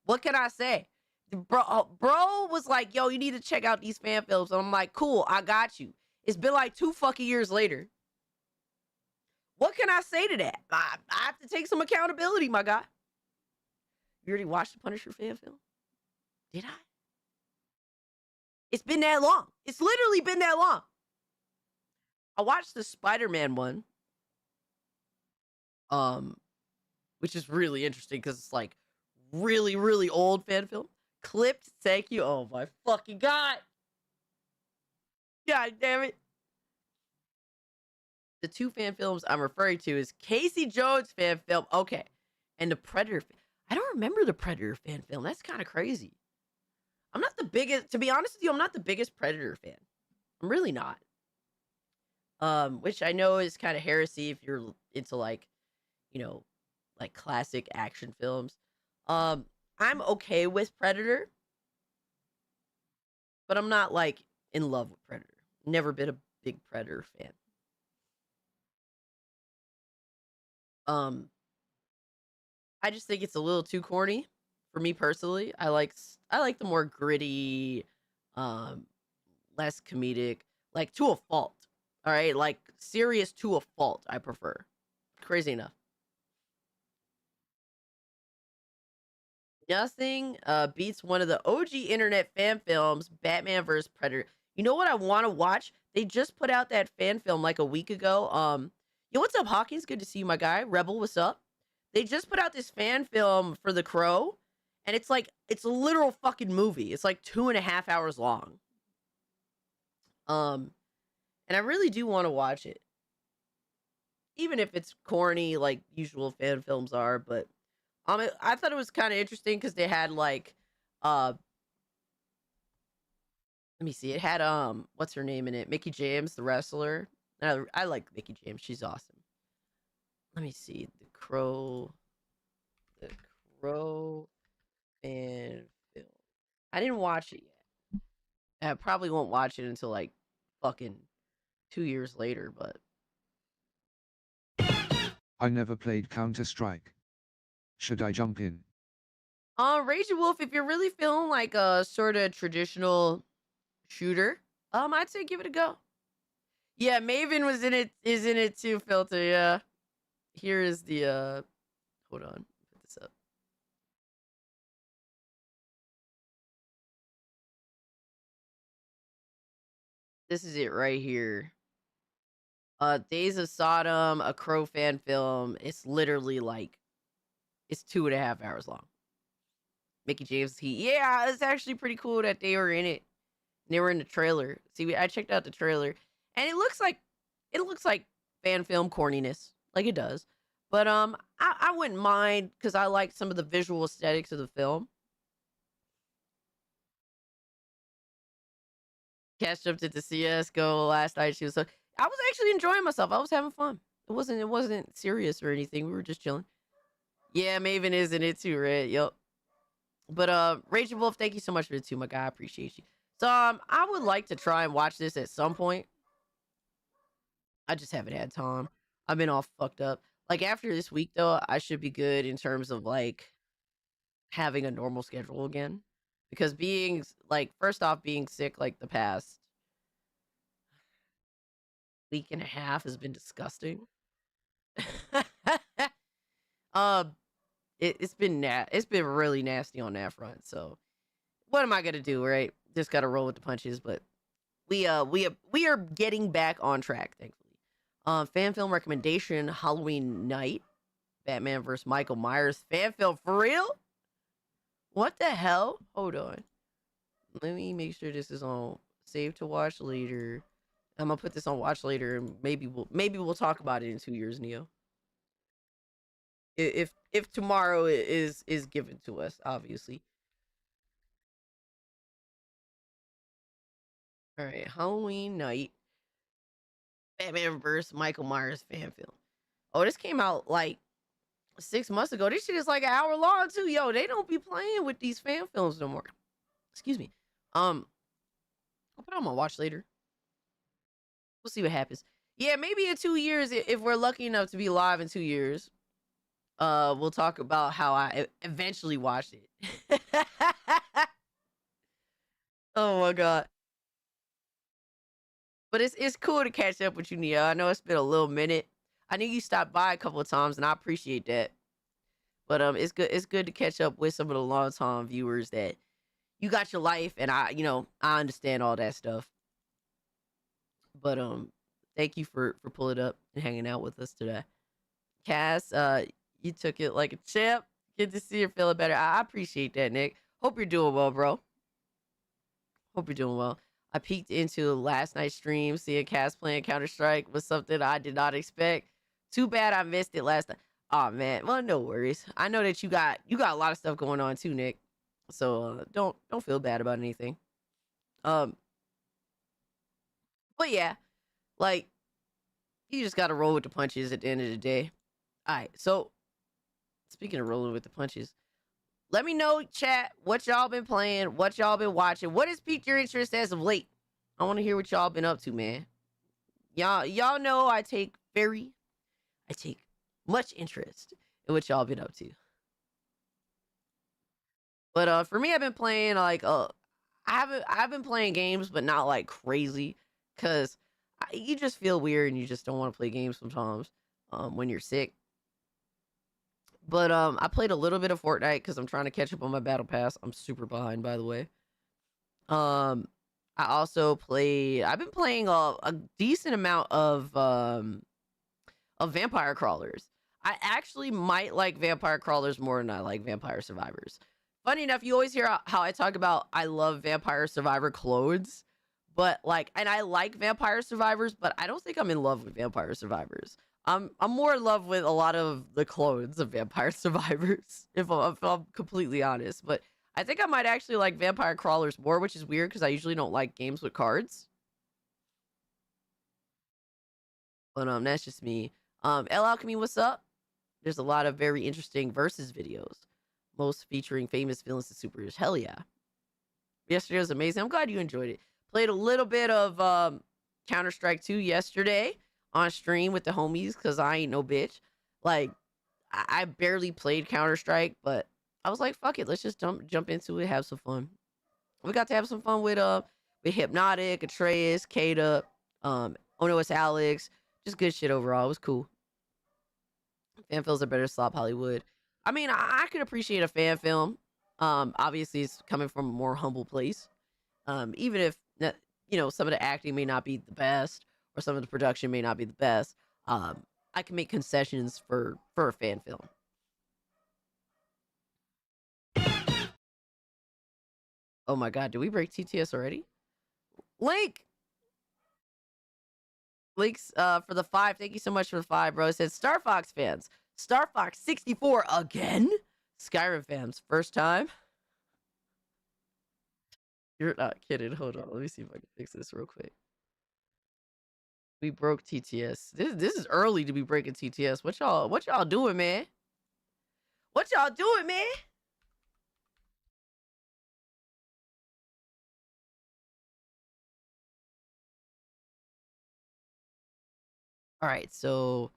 What can I say? Bro was like, yo, you need to check out these fan films. And I'm like, cool, I got you. It's been like 2 fucking years later. What can I say to that? I have to take some accountability, my guy. You already watched the Punisher fan film? Did I? It's been that long. It's literally been that long. I watched the Spider-Man one. Which is really interesting because it's like really, really old fan film. Clipped, thank you. Oh my fucking God. God damn it. The two fan films I'm referring to is Casey Jones fan film. Okay. And the Predator. I don't remember the Predator fan film. That's kind of crazy. I'm not the biggest, to be honest with you, I'm not the biggest Predator fan. I'm really not. Which I know is kind of heresy if you're into like, you know, like classic action films. I'm okay with Predator, but I'm not like in love with Predator. Never been a big Predator fan. I just think it's a little too corny for me personally. I like the more gritty, less comedic, like to a fault. All right, like serious to a fault. I prefer. Crazy enough. Nothing beats one of the OG internet fan films, Batman vs. Predator. You know what I want to watch? They just put out that fan film like a week ago. Yo, what's up, Hawkins? Good to see you, my guy. Rebel, what's up? They just put out this fan film for The Crow, and it's like, it's a literal fucking movie. It's like 2.5 hours long. And I really do want to watch it. Even if it's corny, like usual fan films are, but I thought it was kind of interesting because they had like, let me see, it had what's her name in it? Mickey James, the wrestler. I like Mickey James. She's awesome. Let me see, The Crow fan film. I didn't watch it yet. I probably won't watch it until like fucking 2 years later, but I never played Counter-Strike. Should I jump in? Rage and Wolf, if you're really feeling like a sort of traditional shooter, I'd say give it a go. Yeah, Maven is in it too, Filter, yeah. Here is the hold on, put this up. This is it right here. Days of Sodom, a Crow fan film. It's literally like, it's 2.5 hours long. Mickey James, yeah, it's actually pretty cool that they were in it. They were in the trailer. See, I checked out the trailer, and it looks like fan film corniness, like it does. But I wouldn't mind because I like some of the visual aesthetics of the film. Cash jumped into CS:GO last night. I was actually enjoying myself. I was having fun. It wasn't serious or anything. We were just chilling. Yeah, Maven is in it too, right? Yup. But Rachel Wolf, thank you so much for the 2, my guy. I appreciate you. So I would like to try and watch this at some point. I just haven't had time. I've been all fucked up. Like after this week though, I should be good in terms of like having a normal schedule again. Because being like, first off, being sick like the past week and a half has been disgusting. It's been really nasty on that front. So what am I gonna do, right? Just gotta roll with the punches. But we are getting back on track, thankfully. Fan film recommendation: Halloween Night, Batman vs. Michael Myers fan film for real. What the hell? Hold on. Let me make sure this is on save to watch later. I'm gonna put this on watch later, and maybe we'll talk about it in 2 years, Neo. If tomorrow is given to us, obviously. All right, Halloween Night, Batman vs. Michael Myers fan film. Oh, this came out like 6 months ago. This shit is like an hour long too. Yo, they don't be playing with these fan films no more. Excuse me. I'll put it on my watch later. We'll see what happens. Yeah, maybe in 2 years, if we're lucky enough to be live in 2 years, we'll talk about how I eventually watched it. Oh my god. But it's cool to catch up with you, Nia. I know it's been a little minute. I knew you stopped by a couple of times, and I appreciate that. But it's good to catch up with some of the long time viewers that you got your life, and I understand all that stuff. But thank you for pulling up and hanging out with us today. Cass, you took it like a champ. Good to see you feeling better. I appreciate that, Nick. Hope you're doing well, bro. Hope you're doing well. I peeked into last night's stream, seeing Cass playing Counter-Strike was something I did not expect. Too bad I missed it last night. Oh man, well, no worries. I know that you got a lot of stuff going on too, Nick. So don't feel bad about anything. But yeah, like you just gotta roll with the punches at the end of the day. All right, so speaking of rolling with the punches, let me know, chat, what y'all been playing, what y'all been watching, what has piqued your interest as of late. I want to hear what y'all been up to, man. Y'all know I take much interest in what y'all been up to. But for me, I've been playing like I've been playing games, but not like crazy, cause you just feel weird and you just don't want to play games sometimes when you're sick. But I played a little bit of Fortnite because I'm trying to catch up on my battle pass. I'm super behind, by the way. I also I've been playing a decent amount of Vampire Crawlers. I actually might like Vampire Crawlers more than I like Vampire Survivors. Funny enough, you always hear how I talk about I love Vampire Survivor clothes, but like, and I like Vampire Survivors, but I don't think I'm in love with Vampire Survivors. I'm more in love with a lot of the clones of Vampire Survivors, if I'm completely honest. But I think I might actually like Vampire Crawlers more, which is weird because I usually don't like games with cards. But that's just me. L Alchemy, what's up? There's a lot of very interesting versus videos, most featuring famous villains and supers. Hell yeah! Yesterday was amazing. I'm glad you enjoyed it. Played a little bit of Counter-Strike 2 yesterday on stream with the homies because I ain't no bitch. Like, I barely played Counter-Strike, but I was like, fuck it, let's just jump into it, have some fun. We got to have some fun with Hypnotic, Atreus, Kata, Oh No, It's Alex. Just good shit overall. It was cool. Fan films are better SLOP Hollywood. I mean, I could appreciate a fan film. Obviously, it's coming from a more humble place. Even if, some of the acting may not be the best, or some of the production may not be the best, I can make concessions for a fan film. Oh my god, did we break TTS already? Links for the 5. Thank you so much for the 5, bro. It says Star Fox fans. Star Fox 64 again? Skyrim fans, first time? You're not kidding. Hold on. Let me see if I can fix this real quick. We broke TTS. This is early to be breaking TTS. What y'all doing, man? What y'all doing, man? All right, so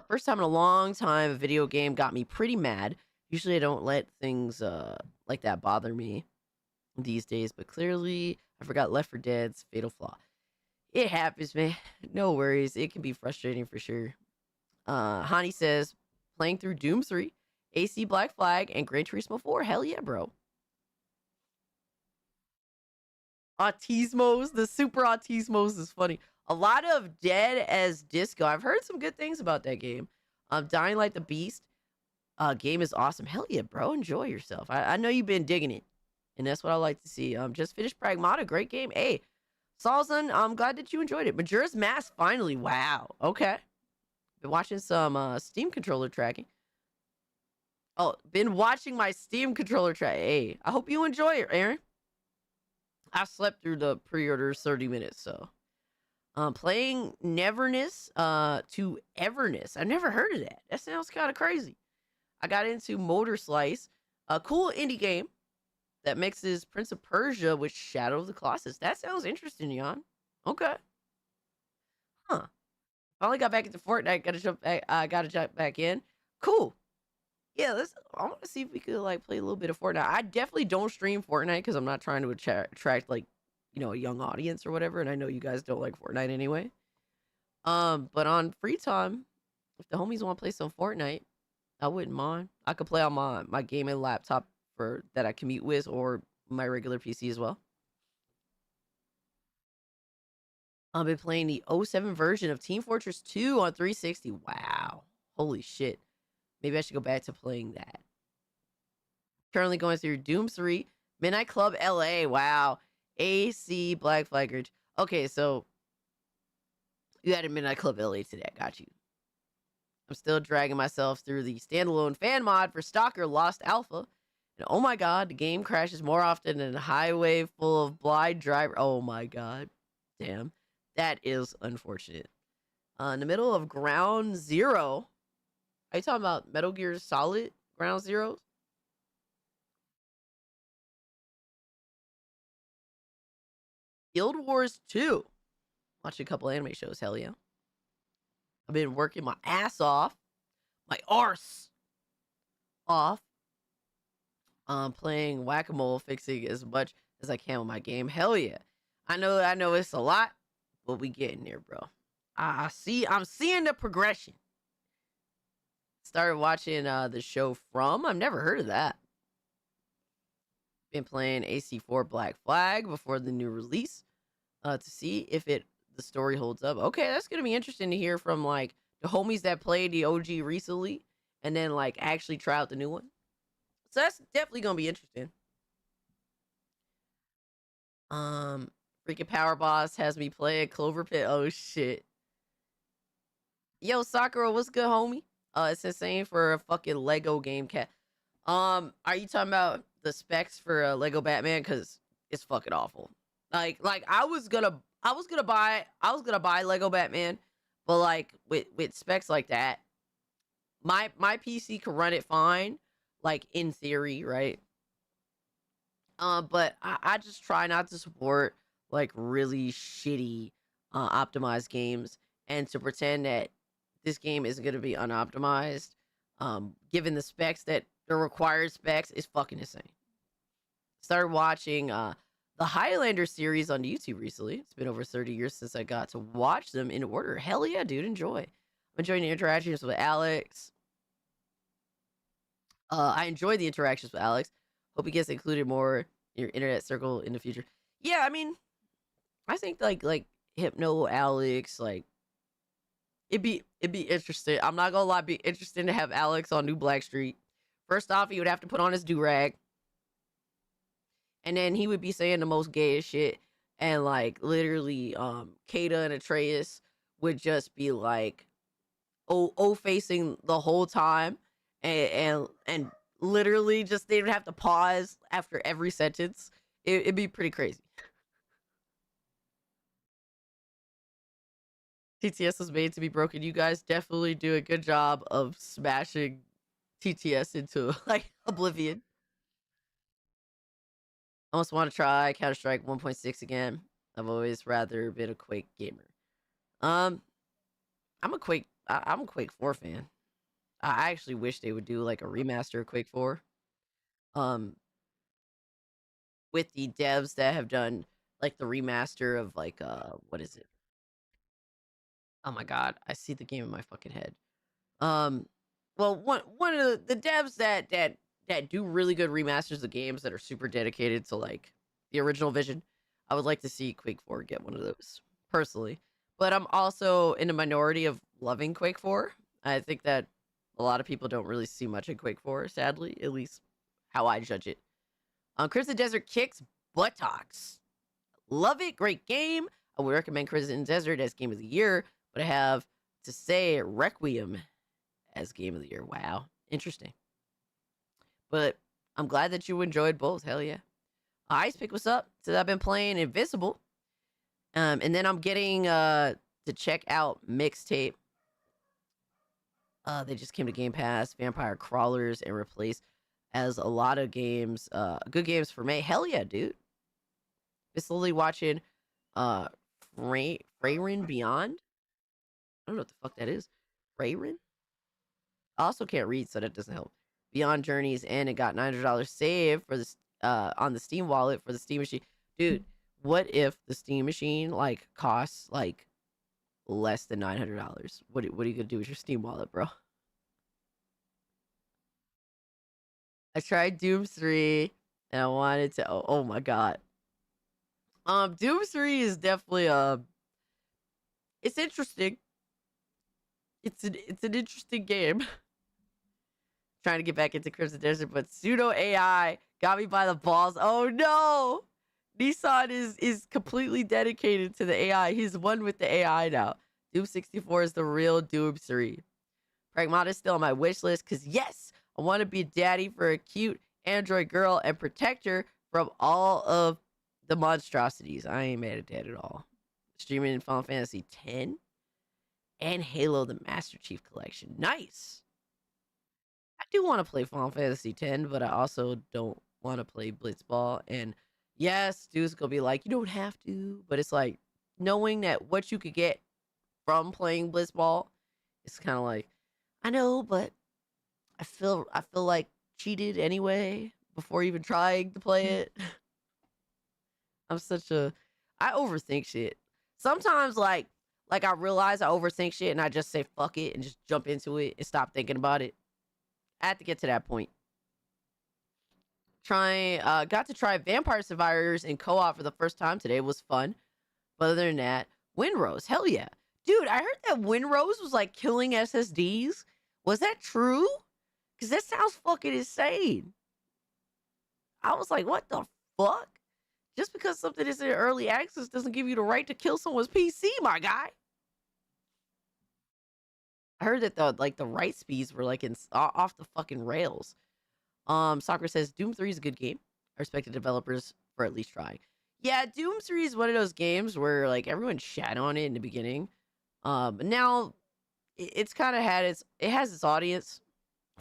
first time in a long time a video game got me pretty mad. Usually I don't let things like that bother me these days, but clearly I forgot Left 4 Dead's fatal flaw. It happens, man. No worries. It can be frustrating for sure. Hani says playing through Doom 3, AC Black Flag, and Gran Turismo 4. Hell yeah, bro. Autismos, the Super Autismos is funny. A lot of Dead as Disco. I've heard some good things about that game. Dying Like the Beast. Game is awesome. Hell yeah, bro. Enjoy yourself. I know you've been digging it. And that's what I like to see. Just finished Pragmata. Great game. Hey, Salzan, I'm glad that you enjoyed it. Majora's Mask, finally. Wow. Okay. Been watching some Steam controller tracking. Oh, been watching my Steam controller track. Hey, I hope you enjoy it, Aaron. I slept through the pre-orders 30 minutes, so. Playing Neverness to Everness. I've never heard of that. That sounds kind of crazy. I got into Motor Slice, a cool indie game that mixes Prince of Persia with Shadow of the Colossus. That sounds interesting, Jan. Okay. Huh. Finally got back into Fortnite. Gotta jump back in. Cool. Yeah, I want to see if we could like play a little bit of Fortnite. I definitely don't stream Fortnite because I'm not trying to attract like, a young audience or whatever. And I know you guys don't like Fortnite anyway. But on free time, if the homies want to play some Fortnite, I wouldn't mind. I could play on my gaming laptop that I commute with, or my regular PC as well. I've been playing the 07 version of Team Fortress 2 on 360. Wow. Holy shit. Maybe I should go back to playing that. Currently going through Doom 3, Midnight Club LA. Wow. AC Black Flag. Okay, so you added Midnight Club LA today. I got you. I'm still dragging myself through the standalone fan mod for Stalker Lost Alpha. And oh my god, the game crashes more often than a highway full of blind driver. Oh my god. Damn. That is unfortunate. In the middle of Ground Zero. Are you talking about Metal Gear Solid Ground Zeroes? Guild Wars 2. Watch a couple anime shows, hell yeah. I've been working my ass off. My arse off. Playing whack-a-mole, fixing as much as I can with my game. Hell yeah. I know it's a lot, but we getting there, bro. I'm seeing the progression. Started watching the show From. I've never heard of that. Been playing AC4 Black Flag before the new release to see if the story holds up. Okay, that's gonna be interesting to hear from like the homies that played the OG recently and then like actually try out the new one. So that's definitely gonna be interesting. Freaking Power Boss has me playing Clover Pit. Oh shit. Yo, Sakura, what's good, homie? It's insane for a fucking Lego game cat. Are you talking about the specs for Lego Batman? Cause it's fucking awful. Like I was gonna buy Lego Batman, but like with specs like that, my PC could run it fine, like in theory, right? But I just try not to support like really shitty optimized games, and to pretend that this game isn't gonna be unoptimized, given the specs that the required specs, is fucking insane. Started watching the Highlander series on YouTube recently. It's been over 30 years since I got to watch them in order. Hell yeah, dude, enjoy. I'm enjoying the interactions with Alex. I enjoy the interactions with Alex. Hope he gets included more in your internet circle in the future. Yeah, I mean, I think like Hypno Alex, like it'd be interesting. I'm not gonna lie, it'd be interesting to have Alex on New Blackstreet. First off, he would have to put on his do-rag. And then he would be saying the most gayest shit. And like literally, Kata and Atreus would just be like facing the whole time. And literally just they would have to pause after every sentence. It'd be pretty crazy. TTS was made to be broken. You guys definitely do a good job of smashing TTS into like oblivion. I almost want to try Counter-Strike 1.6 again. I've always rather been a Quake gamer. I'm a Quake 4 fan. I actually wish they would do like a remaster of Quake 4. With the devs that have done like the remaster of like what is it? Oh my god, I see the game in my fucking head. Well, one of the devs that do really good remasters of games that are super dedicated to like the original vision. I would like to see Quake 4 get one of those personally, but I'm also in a minority of loving Quake 4. I think that a lot of people don't really see much in Quake 4, sadly, at least how I judge it. Crimson Desert kicks buttocks. Love it, great game. I would recommend Crimson Desert as game of the year, but I have to say Requiem as game of the year. Wow, interesting. But I'm glad that you enjoyed both. Hell yeah. Ice Pick, what's up? So I've been playing Invisible. And then I'm getting to check out Mixtape. They just came to Game Pass, Vampire Crawlers, and replaced as a lot of games, good games for me. Hell yeah, dude. Been slowly watching Freyrin Beyond. I don't know what the fuck that is. Freyrin? I also can't read, so that doesn't help. Beyond Journeys, and it got $900 saved for this on the Steam wallet for the Steam machine. Dude, what if the Steam machine like costs like less than $900? What are you gonna do with your Steam wallet, bro? I tried Doom 3 and I wanted to oh my god. Doom 3 is definitely it's interesting. It's an interesting game. trying to get back into Crimson Desert, but pseudo AI got me by the balls. Oh no! Nissan is completely dedicated to the AI. He's one with the AI now. Doom 64 is the real Doom 3. Pragmata is still on my wish list because yes, I want to be a daddy for a cute android girl and protect her from all of the monstrosities. I ain't mad at that at all. Streaming in Final Fantasy X and Halo the Master Chief Collection. Nice. I do want to play Final Fantasy X, but I also don't want to play Blitzball. And yes, dude's gonna be like, you don't have to, but it's like knowing that what you could get from playing Blitzball, it's kind of like, I know, but I feel like cheated anyway before even trying to play it. I overthink shit. Sometimes like I realize I overthink shit and I just say fuck it and just jump into it and stop thinking about it. I have to get to that point. Got to try Vampire Survivors in co-op for the first time today. It was fun. But other than that, Windrose, hell yeah. Dude, I heard that Windrose was like killing SSDs. Was that true? Because that sounds fucking insane. I was like, what the fuck? Just because something is in early access doesn't give you the right to kill someone's PC, my guy. I heard that the write speeds were like off the fucking rails. Soccer says Doom 3 is a good game. I respect the developers for at least trying. Yeah, Doom 3 is one of those games where like everyone shat on it in the beginning. But now it's kind of it has its audience,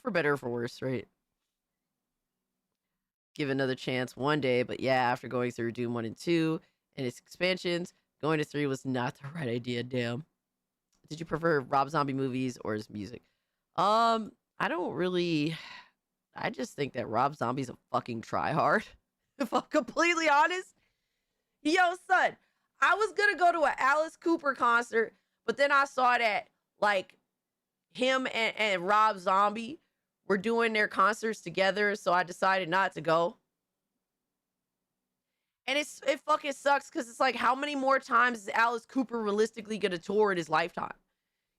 for better or for worse, right? Give another chance one day, but yeah, after going through Doom 1 and 2 and its expansions, going to 3 was not the right idea, damn. Did you prefer Rob Zombie movies or his music? I just think that Rob Zombie's a fucking tryhard. If I'm completely honest. Yo, son, I was gonna go to an Alice Cooper concert, but then I saw that like him and Rob Zombie were doing their concerts together, so I decided not to go. And it fucking sucks because it's like, how many more times is Alice Cooper realistically gonna tour in his lifetime?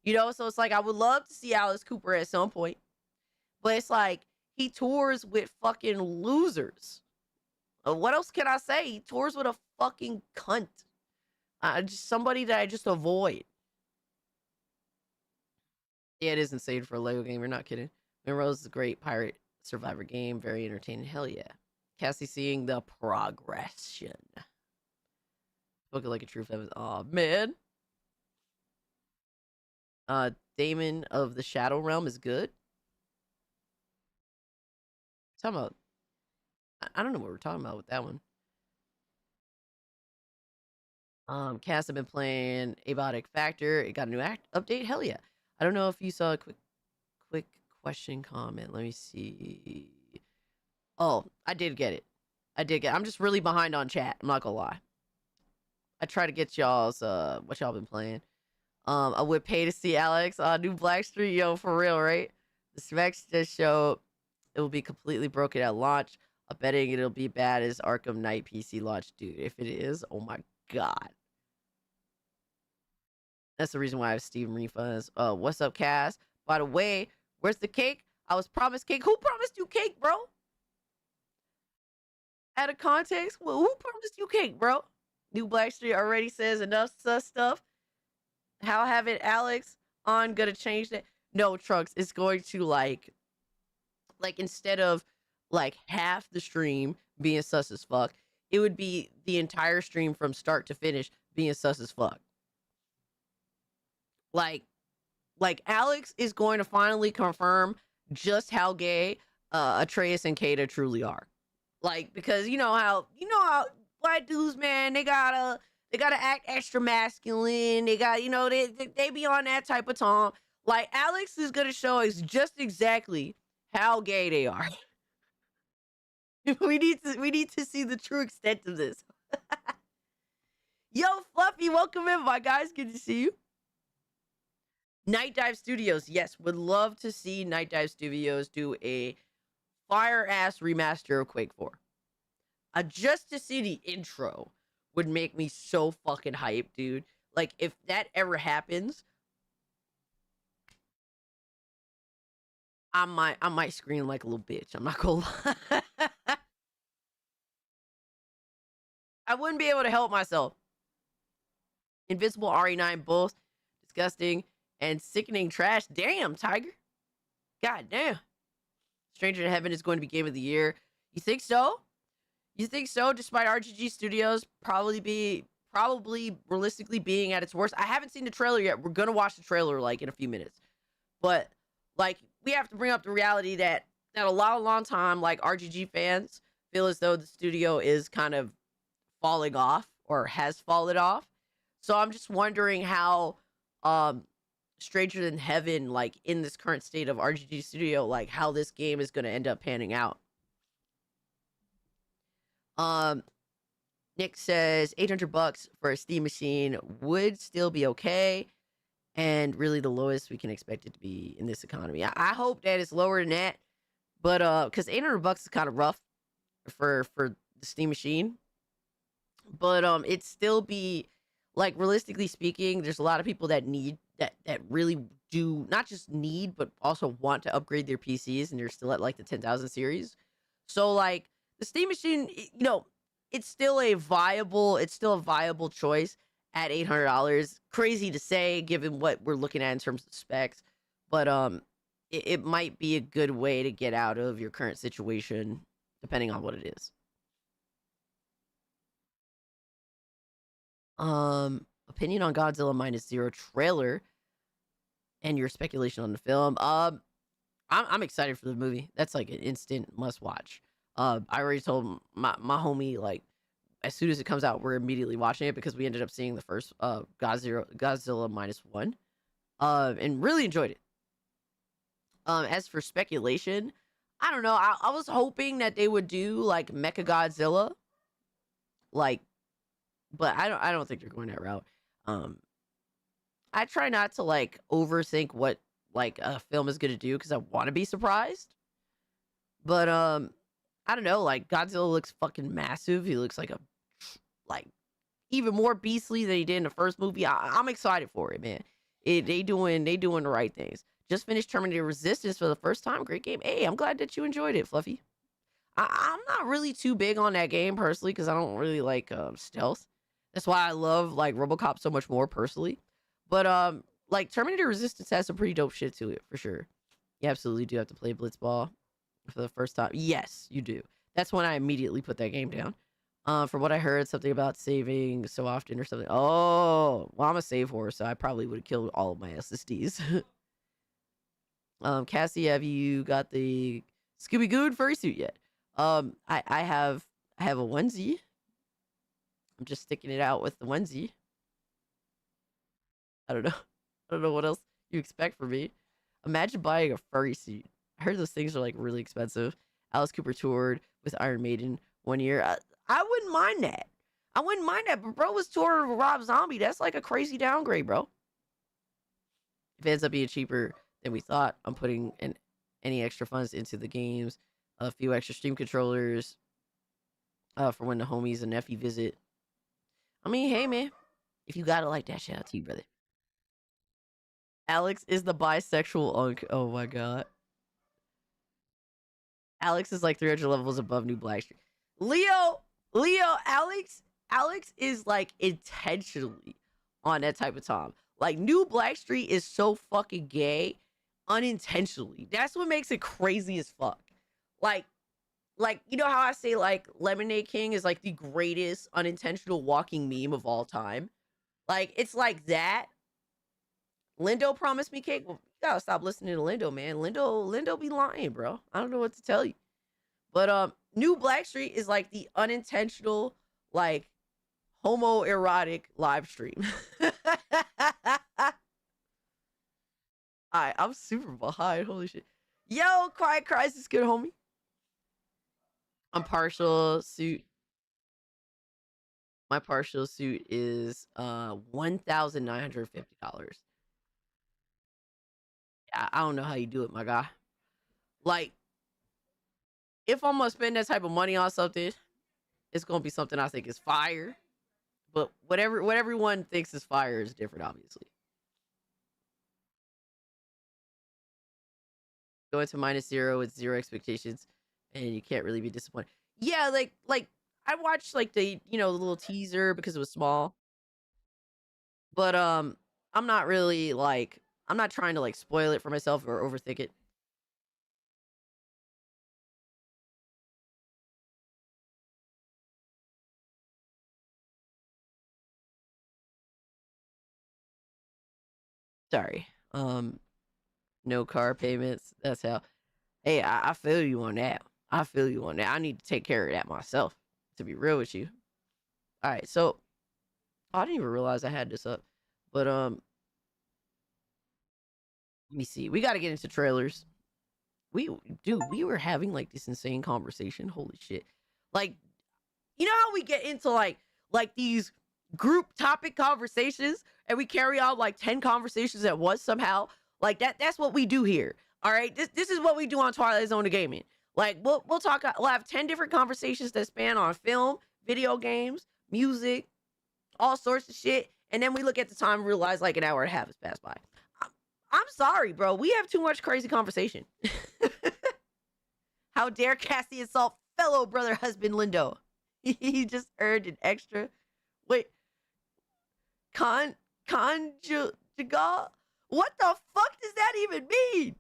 You know, so it's like, I would love to see Alice Cooper at some point, but it's like, he tours with fucking losers. What else can I say? He tours with a fucking cunt. Just somebody that I just avoid. Yeah, it is insane for a Lego game. You're not kidding. Monroe's is a great pirate survivor game. Very entertaining. Hell yeah. Cassie seeing the progression. Spoken like a true feminist. Oh man. Damon of the Shadow Realm is good. Talking about, I don't know what we're talking about with that one. Cass have been playing Abiotic Factor. It got a new update. Hell yeah. I don't know if you saw a quick question comment. Let me see. Oh, I did get it. I'm just really behind on chat. I'm not gonna lie. I try to get y'all's what y'all been playing. I would pay to see Alex on New Blackstreet. Yo, for real, right? The specs just showed it will be completely broken at launch. I'm betting it'll be bad as Arkham Knight PC launch, dude. If it is, oh my god. That's the reason why I have Steam refunds. What's up, Cass? By the way, where's the cake? I was promised cake. Who promised you cake, bro? Out of context, well, who promised you cake, bro? New Blackstreet already says enough sus stuff. How having Alex on gonna change that? No, Trunks, it's going to like instead of like half the stream being sus as fuck, it would be the entire stream from start to finish being sus as fuck. Like Alex is going to finally confirm just how gay Atreus and Kata truly are. Like, because you know how black dudes, man, they gotta act extra masculine. They got, they be on that type of time. Like, Alex is gonna show us just exactly how gay they are. we need to see the true extent of this. Yo, Fluffy, welcome in, my guys. Good to see you. Night Dive Studios, yes, would love to see Night Dive Studios do a fire ass remaster of Quake 4. Just to see the intro would make me so fucking hyped, dude. Like, if that ever happens, I might scream like a little bitch. I'm not gonna lie. I wouldn't be able to help myself. Invincible RE9, both disgusting and sickening trash. Damn, Tiger. God damn. Stranger in Heaven is going to be game of the year. You think so? You think so? Despite RGG Studios probably realistically being at its worst. I haven't seen the trailer yet. We're gonna watch the trailer like in a few minutes. But like we have to bring up the reality that a long time like RGG fans feel as though the studio is kind of falling off or has fallen off. So I'm just wondering how Stranger Than Heaven, like in this current state of RGG Studio, like how this game is gonna end up panning out. Nick says $800 for a Steam machine would still be okay, and really the lowest we can expect it to be in this economy. I hope that it's lower than that, but because $800 is kind of rough for the Steam machine, but it'd still be like realistically speaking, there's a lot of people that need that really do not just need but also want to upgrade their PCs, and they're still at like the 10,000 series. So like the Steam machine, you know, it's still a viable choice at $800. Crazy to say given what we're looking at in terms of specs, but it might be a good way to get out of your current situation depending on what it is. Opinion on Godzilla -0 trailer and your speculation on the film. I'm excited for the movie. That's like an instant must watch. I already told my homie, like, as soon as it comes out, we're immediately watching it because we ended up seeing the first Godzilla -1, and really enjoyed it. As for speculation, I don't know. I was hoping that they would do like Mecha Godzilla, like, but I don't think they're going that route. I try not to like overthink what like a film is gonna do because I want to be surprised. But I don't know. Like Godzilla looks fucking massive. He looks like even more beastly than he did in the first movie. I'm excited for it, man. They doing the right things. Just finished Terminator Resistance for the first time. Great game. Hey, I'm glad that you enjoyed it, Fluffy. I'm not really too big on that game personally because I don't really like stealth. That's why I love like RoboCop so much more personally. But like Terminator Resistance has some pretty dope shit to it for sure. You absolutely do have to play Blitzball for the first time. Yes, you do. That's when I immediately put that game down. From what I heard, something about saving so often or something. Oh, well, I'm a save whore, so I probably would have killed all of my SSDs. Cassie, have you got the Scooby Goon fursuit yet? I have a onesie. I'm just sticking it out with the onesie. I don't know what else you expect from me. Imagine buying a furry suit. I heard those things are like really expensive. Alice Cooper toured with Iron Maiden one year. I wouldn't mind that. I wouldn't mind that, but bro was touring with Rob Zombie. That's like a crazy downgrade, bro. If it ends up being cheaper than we thought, I'm putting any extra funds into the games. A few extra Steam controllers for when the homies and nephew visit. I mean, hey, man. If you got it like that, shout out to you, brother. Alex is the bisexual unk. Oh, my God. Alex is like 300 levels above New Blackstreet. Leo, Alex is like intentionally on that type of time. Like New Blackstreet is so fucking gay unintentionally. That's what makes it crazy as fuck. Like you know how I say like Lemonade King is like the greatest unintentional walking meme of all time? Like it's like that. Lindo promised me cake. Well, you gotta stop listening to Lindo, man. Lindo be lying, bro. I don't know what to tell you. But New Blackstreet is like the unintentional, like homoerotic live stream. Alright, I'm super behind. Holy shit. Yo, Quiet Crisis, good homie. I'm partial suit. My partial suit is $1,950. I don't know how you do it, my guy. Like, if I'm gonna spend that type of money on something, it's gonna be something I think is fire. But what everyone thinks is fire is different, obviously. Go into -0 with 0 expectations, and you can't really be disappointed. Yeah, like I watched like the the little teaser because it was small, but I'm not really like I'm not trying to like spoil it for myself or overthink it. Sorry. No car payments. That's how. Hey, I feel you on that. I feel you on that. I need to take care of that myself. To be real with you. All right, so I didn't even realize I had this up, but let me see. We got to get into trailers. We were having like this insane conversation. Holy shit! Like, you know how we get into like these group topic conversations, and we carry out like 10 conversations at once somehow. Like that's what we do here. All right, this is what we do on Twilight Zone of Gaming. Like we'll talk. We'll have 10 different conversations that span on film, video games, music, all sorts of shit. And then we look at the time and realize like an hour and a half has passed by. I'm sorry, bro. We have too much crazy conversation. How dare Cassie insult fellow brother husband Lindo? He just earned an extra. Wait. Conjugal? What the fuck does that even mean?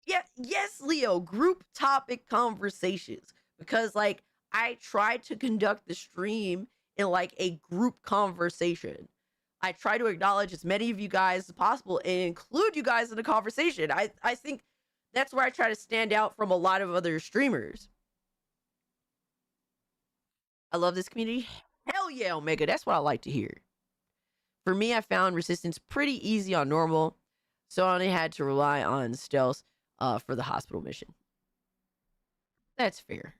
Yeah, yes, Leo. Group topic conversations. Because like I tried to conduct the stream in like a group conversation. I try to acknowledge as many of you guys as possible and include you guys in the conversation. I think that's where I try to stand out from a lot of other streamers. I love this community. Hell yeah, Omega. That's what I like to hear. For me, I found resistance pretty easy on normal, so I only had to rely on stealth for the hospital mission. That's fair.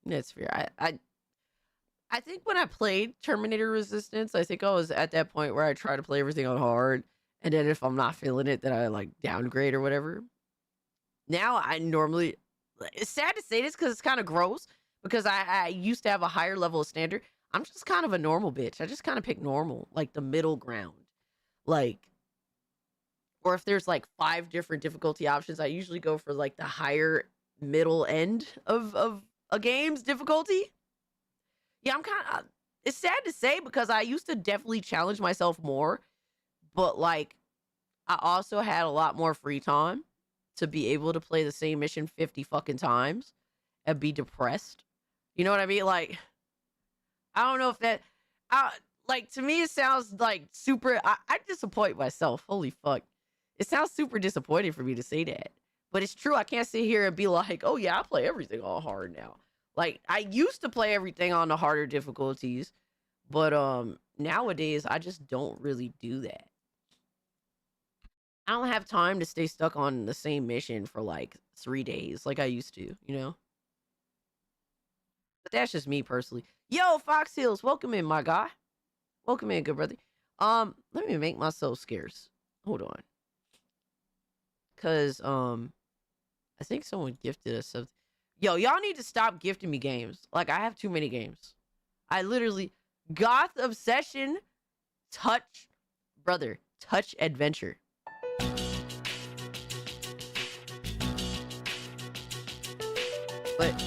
That's fair. I think when I played Terminator Resistance, I think I was at that point where I try to play everything on hard, and then if I'm not feeling it, then I like downgrade or whatever. Now I normally, it's sad to say this because it's kind of gross, because I used to have a higher level of standard. I'm just kind of a normal bitch. I just kind of pick normal, like the middle ground. Like, or if there's like 5 different difficulty options, I usually go for like the higher middle end of a game's difficulty. Yeah, I'm kind of, it's sad to say because I used to definitely challenge myself more, but like I also had a lot more free time to be able to play the same mission 50 fucking times and be depressed. You know what I mean? Like, I don't know if that, like to me it sounds like super, I disappoint myself. Holy fuck. It sounds super disappointing for me to say that, but it's true. I can't sit here and be like, oh yeah, I play everything all hard now. Like, I used to play everything on the harder difficulties, but nowadays I just don't really do that. I don't have time to stay stuck on the same mission for like 3 days like I used to, you know? But that's just me personally. Yo, Fox Hills, welcome in, my guy. Welcome in, good brother. Let me make myself scarce. Hold on. Cause I think someone gifted us something. Yo, y'all need to stop gifting me games. Like, I have too many games. I literally... Goth Obsession, Touch... Brother, Touch Adventure.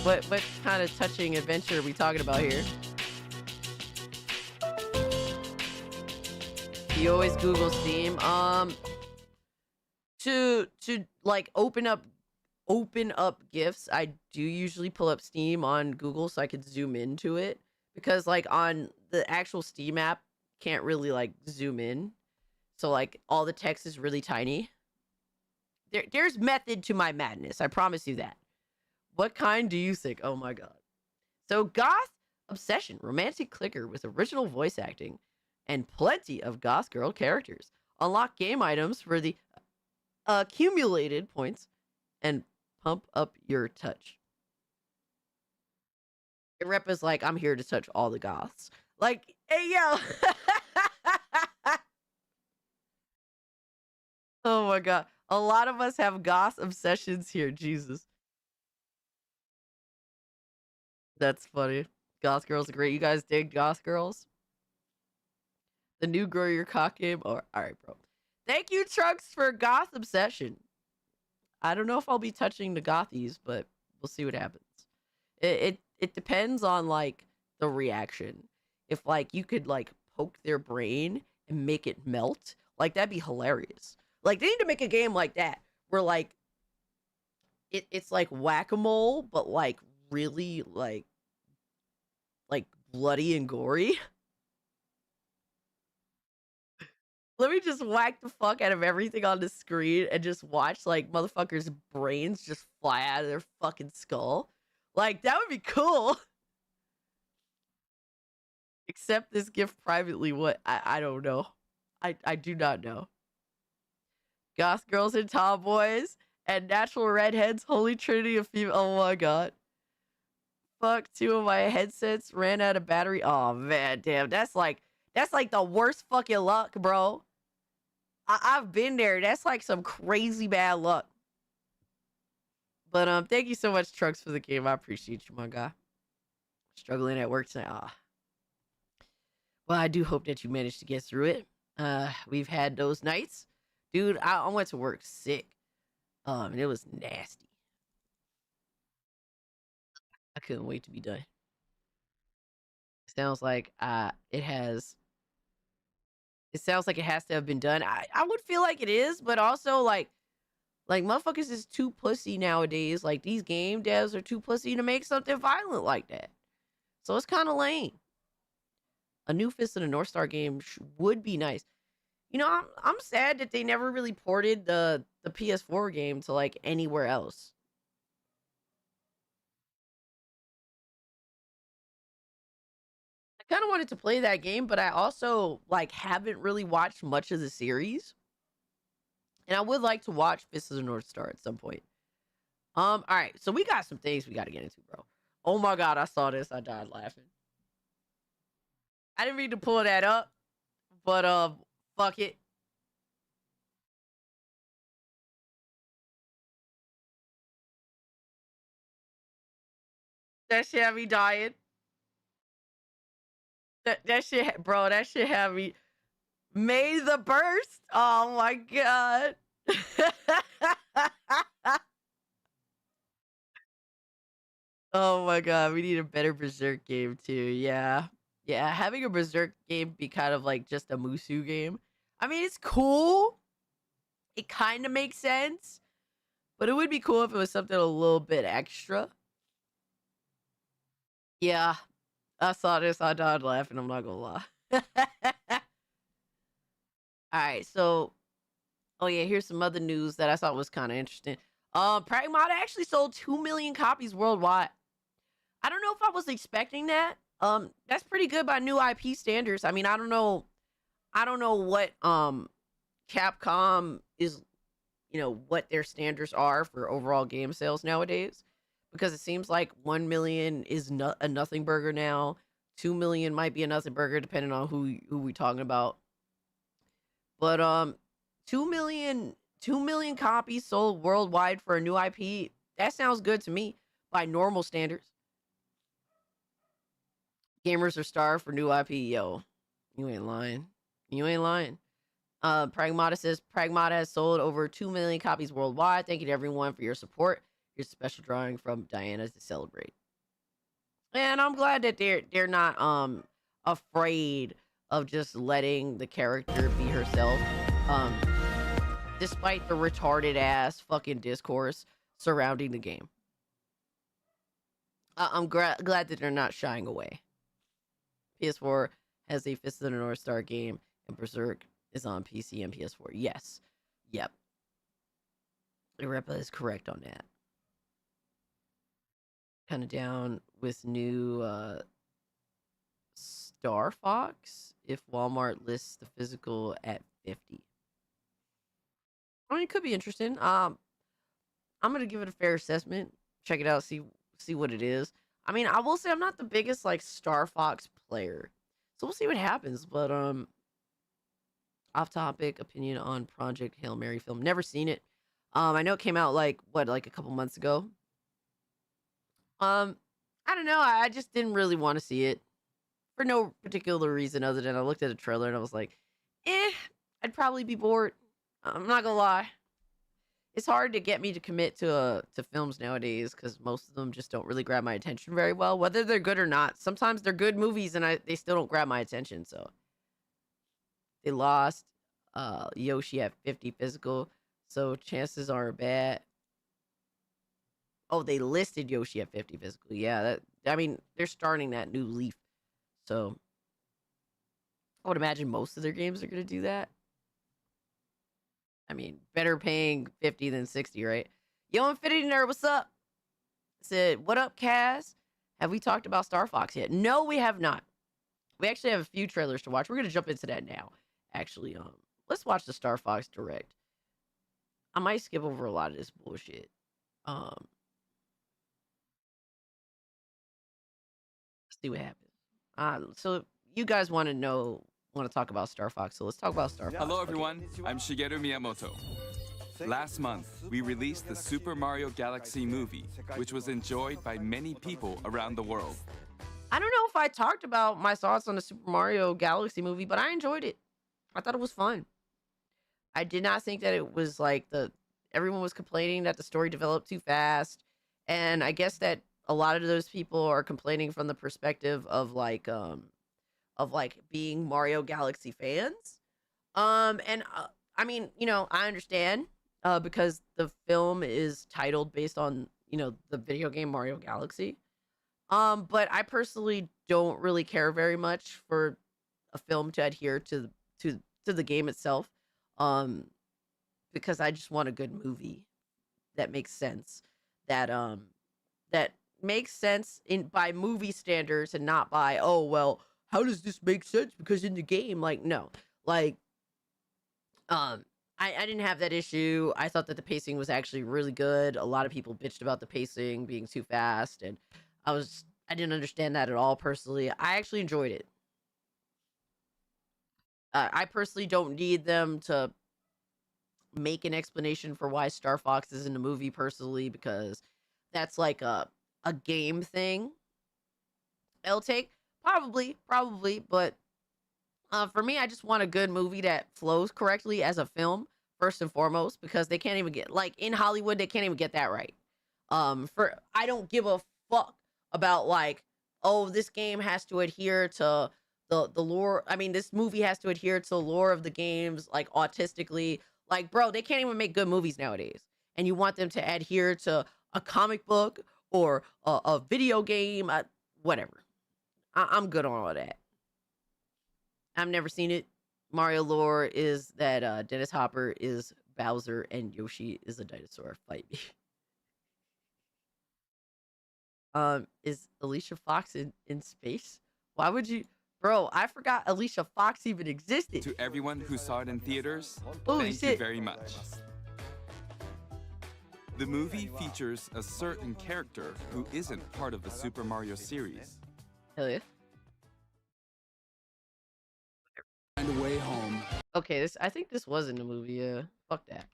What kind of touching adventure are we talking about here? You always Google Steam. To like open up gifts, I do usually pull up Steam on Google so I could zoom into it, because like on the actual Steam app can't really like zoom in, so like all the text is really tiny. There's method to my madness, I promise you that. What kind do you think? Oh my god. So Goth Obsession, romantic clicker with original voice acting and plenty of goth girl characters. Unlock game items for the accumulated points and pump up your touch. Rep is like, I'm here to touch all the goths. Like, hey, yo. Oh my god. A lot of us have goth obsessions here. Jesus. That's funny. Goth girls are great. You guys dig goth girls? The new Grow Your Cock game? Oh, all right, bro. Thank you, Trunks, for Goth Obsession. I don't know if I'll be touching the Gothies, but we'll see what happens. It depends on like the reaction. If like you could like poke their brain and make it melt, like that'd be hilarious. Like they need to make a game like that where like it's like whack-a-mole, but like really like bloody and gory. Let me just whack the fuck out of everything on the screen and just watch like motherfuckers' brains just fly out of their fucking skull. Like that would be cool. Accept this gift privately. What? I don't know. I do not know. Goth girls and tomboys and natural redheads. Holy trinity of female. Oh my god. Fuck, 2 of my headsets ran out of battery. Oh man, damn. That's like the worst fucking luck, bro. I've been there. That's like some crazy bad luck. But thank you so much, Trucks, for the game. I appreciate you, my guy. Struggling at work tonight. Ah. Well, I do hope that you managed to get through it. We've had those nights. Dude, I went to work sick. And it was nasty. I couldn't wait to be done. Sounds like it sounds like it has to have been done. I would feel like it is, but also like motherfuckers is too pussy nowadays. Like these game devs are too pussy to make something violent like that. So it's kind of lame. A new Fist of the North Star game would be nice. You know, I'm sad that they never really ported the PS4 game to like anywhere else. I kind of wanted to play that game, but I also like haven't really watched much of the series. And I would like to watch Fist of the North Star at some point. All right, so we got some things we got to get into, bro. Oh my god, I saw this. I died laughing. I didn't mean to pull that up, but fuck it. That shit had me dying. That shit, bro, that shit had me. May the burst. Oh my god. Oh my god, we need a better Berserk game too. Yeah. Yeah, having a Berserk game be kind of like just a Musu game. I mean, it's cool. It kind of makes sense. But it would be cool if it was something a little bit extra. Yeah. I saw this. I died laughing. I'm not gonna lie. Alright, so... Oh yeah, here's some other news that I thought was kind of interesting. Pragmata actually sold 2 million copies worldwide. I don't know if I was expecting that. That's pretty good by new IP standards. I mean, I don't know what Capcom is, you know, what their standards are for overall game sales nowadays, because it seems like 1 million is a nothing burger now. 2 million might be a nothing burger depending on who we talking about. But 2 million copies sold worldwide for a new IP. That sounds good to me by normal standards. Gamers are starved for new IP. Yo, you ain't lying. You ain't lying. Pragmata says Pragmata has sold over 2 million copies worldwide. Thank you to everyone for your support. Here's a special drawing from Diana to celebrate. And I'm glad that they're not afraid of just letting the character be herself. Despite the retarded ass fucking discourse surrounding the game. I'm glad that they're not shying away. PS4 has a Fist of the North Star game, and Berserk is on PC and PS4. Yes. Yep. Repa is correct on that. Kind of down with new Star Fox if Walmart lists the physical at 50. I mean, it could be interesting. I'm gonna give it a fair assessment. Check it out. See what it is. I mean, I will say I'm not the biggest like Star Fox player, so we'll see what happens. But off topic opinion on Project Hail Mary film. Never seen it. I know it came out like a couple months ago. I don't know. I just didn't really want to see it for no particular reason other than I looked at a trailer and I was like, I'd probably be bored. I'm not gonna lie. It's hard to get me to commit to films nowadays because most of them just don't really grab my attention very well, whether they're good or not. Sometimes they're good movies and they still don't grab my attention. So they lost Yoshi at 50 physical, so chances are bad. Oh, they listed Yoshi at 50 physical. Yeah, I mean, they're starting that new leaf. So I would imagine most of their games are going to do that. I mean, better paying 50 than 60, right? Yo, Infinity Nerd, what's up? Said, what up, Kaz? Have we talked about Star Fox yet? No, we have not. We actually have a few trailers to watch. We're going to jump into that now. Actually, let's watch the Star Fox Direct. I might skip over a lot of this bullshit. Let's see what happens. So you guys want to talk about Star Fox, so let's talk about Star Fox. Hello everyone, I'm Shigeru Miyamoto. Last month, we released the Super Mario Galaxy movie, which was enjoyed by many people around the world. I don't know if I talked about my thoughts on the Super Mario Galaxy movie, but I enjoyed it. I thought it was fun. I did not think that it was like everyone was complaining that the story developed too fast. And I guess that a lot of those people are complaining from the perspective of being Mario Galaxy fans. I mean, I understand because the film is titled based on, the video game Mario Galaxy. But I personally don't really care very much for a film to adhere to the game itself. Because I just want a good movie that makes sense. That makes sense by movie standards and not by, oh, well, how does this make sense? Because in the game, no. I didn't have that issue. I thought that the pacing was actually really good. A lot of people bitched about the pacing being too fast, and I didn't understand that at all personally. I actually enjoyed it. I personally don't need them to make an explanation for why Star Fox is in the movie personally, because that's like a game thing. It'll take probably, but for me, I just want a good movie that flows correctly as a film first and foremost, because they can't even get, in Hollywood, they can't even get that right. I don't give a fuck about oh, this game has to adhere to the lore. I mean, this movie has to adhere to the lore of the games, autistically. Bro, they can't even make good movies nowadays. And you want them to adhere to a comic book or a video game, whatever. I'm good on all that. I've never seen it. Mario lore is that Dennis Hopper is Bowser and Yoshi is a dinosaur. Fight me. Is Alicia Fox in space? Why would you... Bro, I forgot Alicia Fox even existed. To everyone who saw it in theaters, Holy thank shit. you very much. The movie features a certain character who isn't part of the Super Mario series. Hell yeah. Find a way home. Okay, I think this was in the movie. Fuck that.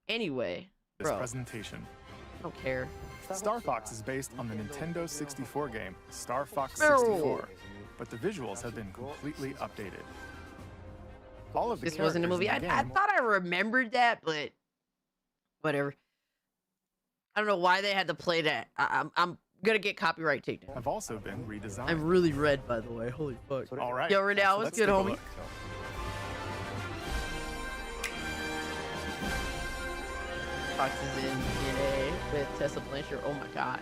Anyway, This bro, presentation. I don't care. Star Fox is based on the Nintendo 64 game Star Fox No. 64, but the visuals have been completely updated. All of the This wasn't a movie. characters I in the game thought I remembered that, but whatever. I don't know why they had to play that. I'm gonna get copyright taken. have also been redesigned. I'm really red, by the way. Holy fuck. All right. Yo, Renell, so what's let's good, take a homie? look. Fox is in DNA with Tessa Blanchard. Oh my god.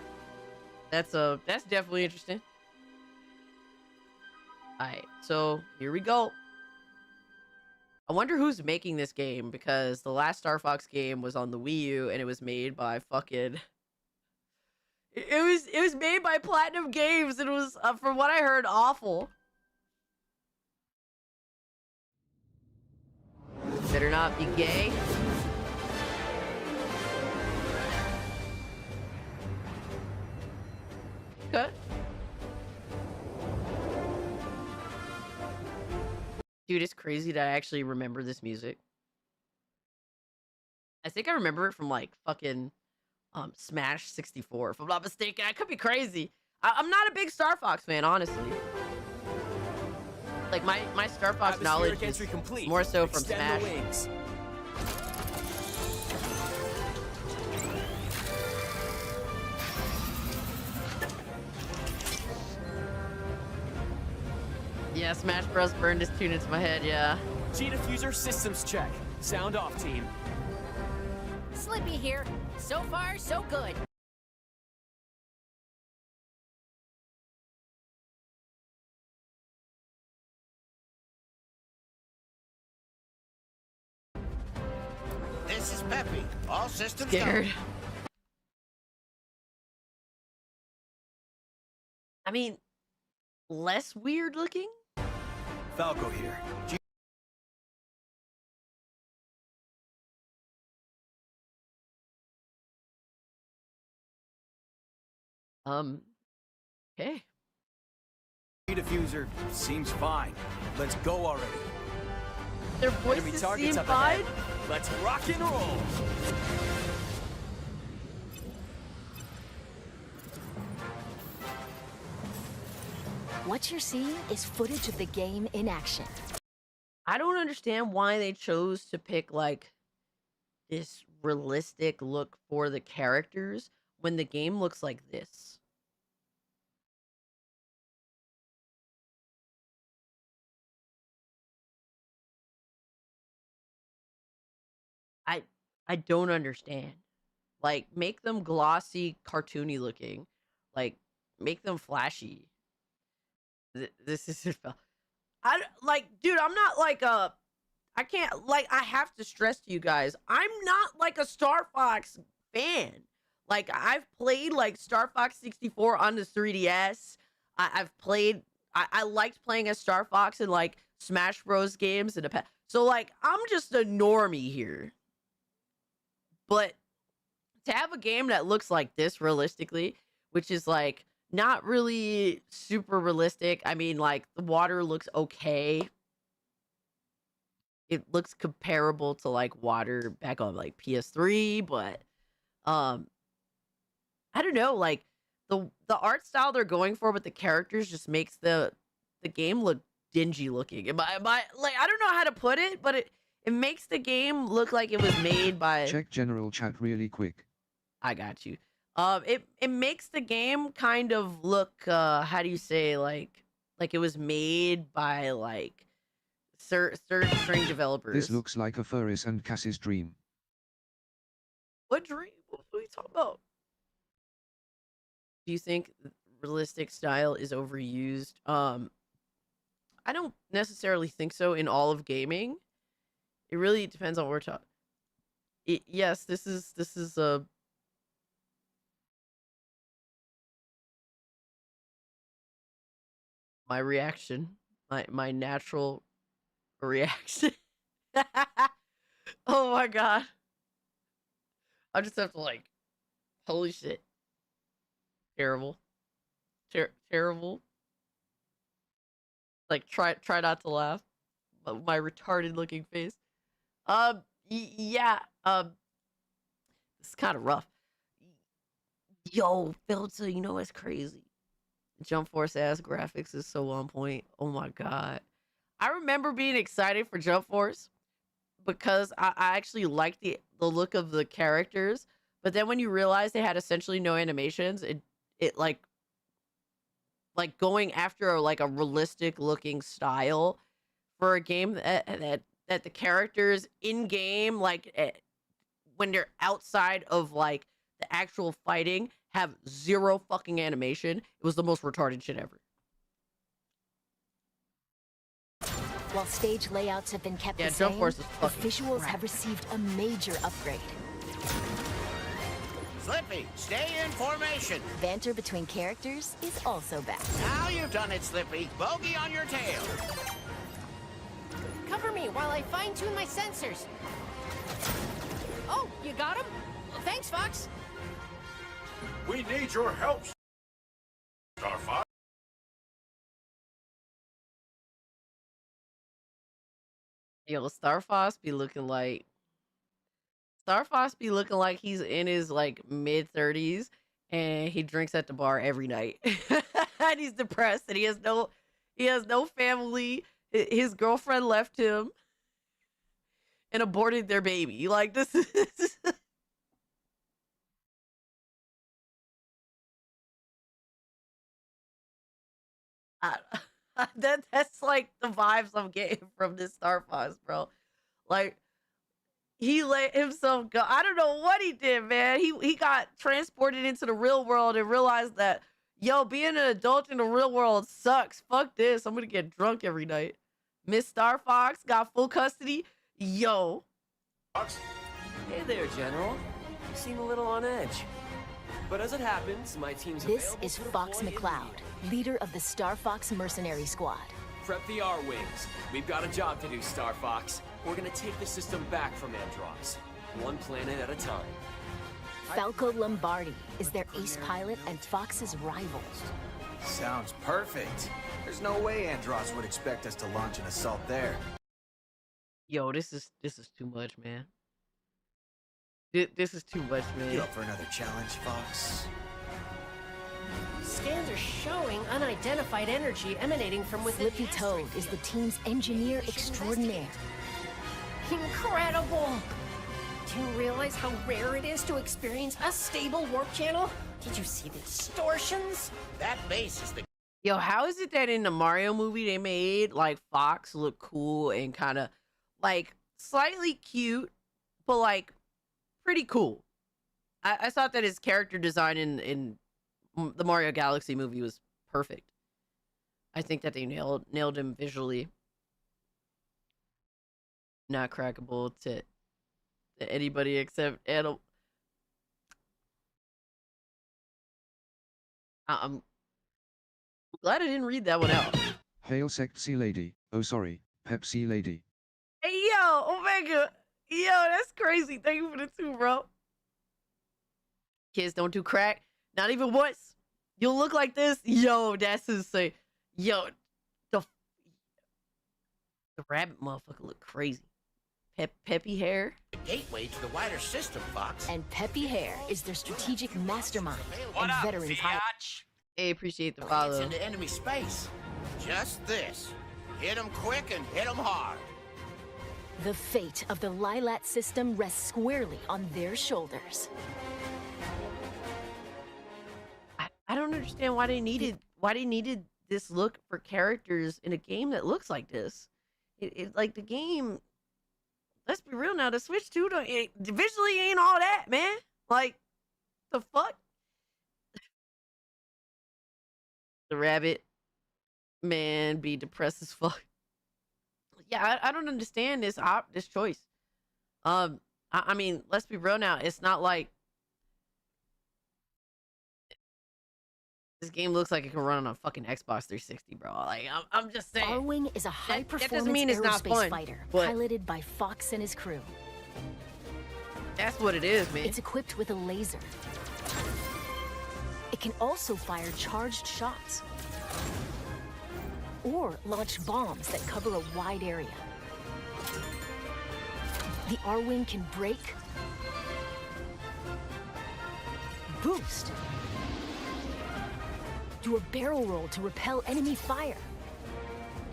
That's definitely interesting. Alright, so here we go. I wonder who's making this game, because the last Star Fox game was on the Wii U and it was made by fucking... It was made by Platinum Games and it was, from what I heard, awful. Better not be gay. Okay. Dude, it's crazy that I actually remember this music. I think I remember it from fucking Smash 64, if I'm not mistaken. I could be crazy. I'm not a big Star Fox fan, honestly. My Star Fox knowledge is more so from Smash. Yeah, Smash Bros. Burned his tune into my head, yeah. G-Diffuser systems check. Sound off, team. Slippy here. So far, so good. This is Peppy. All systems Scared. go. I mean, less weird looking? Falco here. Okay. G-Diffuser seems fine. Let's go already. Their Enemy voices targets seem up fine? ahead. Let's rock and roll. What you're seeing is footage of the game in action. I don't understand why they chose to pick, like, this realistic look for the characters when the game looks like this. I don't understand. Like, make them glossy, cartoony looking. Like, make them flashy. This is dude, I'm not like a I can't, like, I have to stress to you guys, I'm not like a Star Fox fan. Like, I've played like Star Fox 64 on the 3DS. I liked playing as Star Fox in like Smash Bros games in the past. So like, I'm just a normie here. But to have a game that looks like this realistically, which is like not really super realistic. I mean, like, the water looks okay. It looks comparable to like water back on like PS3, but I don't know, like the art style they're going for with the characters just makes the game look dingy looking. Am I like, I don't know how to put it, but it makes the game look like it was made by Check general chat really quick. I got you. It makes the game kind of look how do you say, like it was made by like certain string developers. This looks like a Furris and Cass's dream. What dream? What are you talking about? Do you think realistic style is overused? I don't necessarily think so in all of gaming. It really depends on what we're talking. Yes, this is a my reaction, my natural reaction. Oh my god. I just have to like, holy shit. Terrible. Terrible. Like, try not to laugh. My retarded looking face. Yeah. It's kind of rough. Yo, Filter, you know what's crazy? Jump Force ass graphics is so on point. Oh my god. I remember being excited for Jump Force because I actually liked the look of the characters, but then when you realize they had essentially no animations, it like going after like a realistic looking style for a game that the characters in game, like when they're outside of like the actual fighting, have zero fucking animation. It was the most retarded shit ever. While stage layouts have been kept Yeah, the Jump same, Force is the fucking visuals crap. have received a major upgrade. Slippy, stay in formation. Banter between characters is also back. Now you've done it, Slippy. Bogey on your tail. Cover me while I fine-tune my sensors. Oh, you got him? Thanks, Fox. We need your help, Starfox. Yo, Star Fox be looking like he's in his like mid 30s and he drinks at the bar every night. And he's depressed and he has no family. His girlfriend left him and aborted their baby. Like, this is That's like the vibes I'm getting from this Star Fox, bro. Like he let himself go. I don't know what he did, man. He got transported into the real world and realized that, yo, being an adult in the real world sucks. Fuck this. I'm gonna get drunk every night. Miss Star Fox got full custody. Yo. Hey there, General. You seem a little on edge. But as it happens, my team's This available is to Fox deploy McCloud, leader of the Star Fox Mercenary Squad. Prep the R-Wings. We've got a job to do, Star Fox. We're gonna take the system back from Andross, one planet at a time. Falco Lombardi is their ace pilot and Fox's rival. Sounds perfect. There's no way Andross would expect us to launch an assault there. Yo, this is too much, man. This is too much, man. You up for another challenge, Fox? Scans are showing unidentified energy emanating from within. Flippy Toad is the team's engineer extraordinaire. Incredible! Do you realize how rare it is to experience a stable warp channel? Did you see the distortions? That base is the Yo, how is it that in the Mario movie they made like Fox look cool and kind of like slightly cute, but like pretty cool? I thought that his character design in the Mario Galaxy movie was perfect. I think that they nailed him visually. Not crackable to anybody except Adam. I'm glad I didn't read that one out. Hail Sexy Lady. Oh, sorry, Pepsi Lady. Hey, yo, Omega. Yo, that's crazy. Thank you for the 2, bro. Kids don't do crack. Not even once. You'll look like this. Yo, that's insane. Yo, the rabbit motherfucker look crazy. Peppy hair. The gateway to the wider system, Fox. And Peppy Hare is their strategic mastermind and veteran pilot. Hey, appreciate the It's follow. into enemy space. Just this. Hit them quick and hit them hard. The fate of the Lilat system rests squarely on their shoulders. I don't understand why they needed this look for characters in a game that looks like this. It like the game. Let's be real now. The Switch 2 visually ain't all that, man. Like the fuck. The rabbit man be depressed as fuck. Yeah, I don't understand this choice. I mean, let's be real now. It's not like this game looks like it can run on a fucking Xbox 360, bro. Like, I'm just saying. R-Wing is a high-performance doesn't mean it's not aerospace fun, fighter but piloted by Fox and his crew. That's what it is, man. It's equipped with a laser. It can also fire charged shots or launch bombs that cover a wide area. The R-Wing can brake, boost, do a barrel roll to repel enemy fire,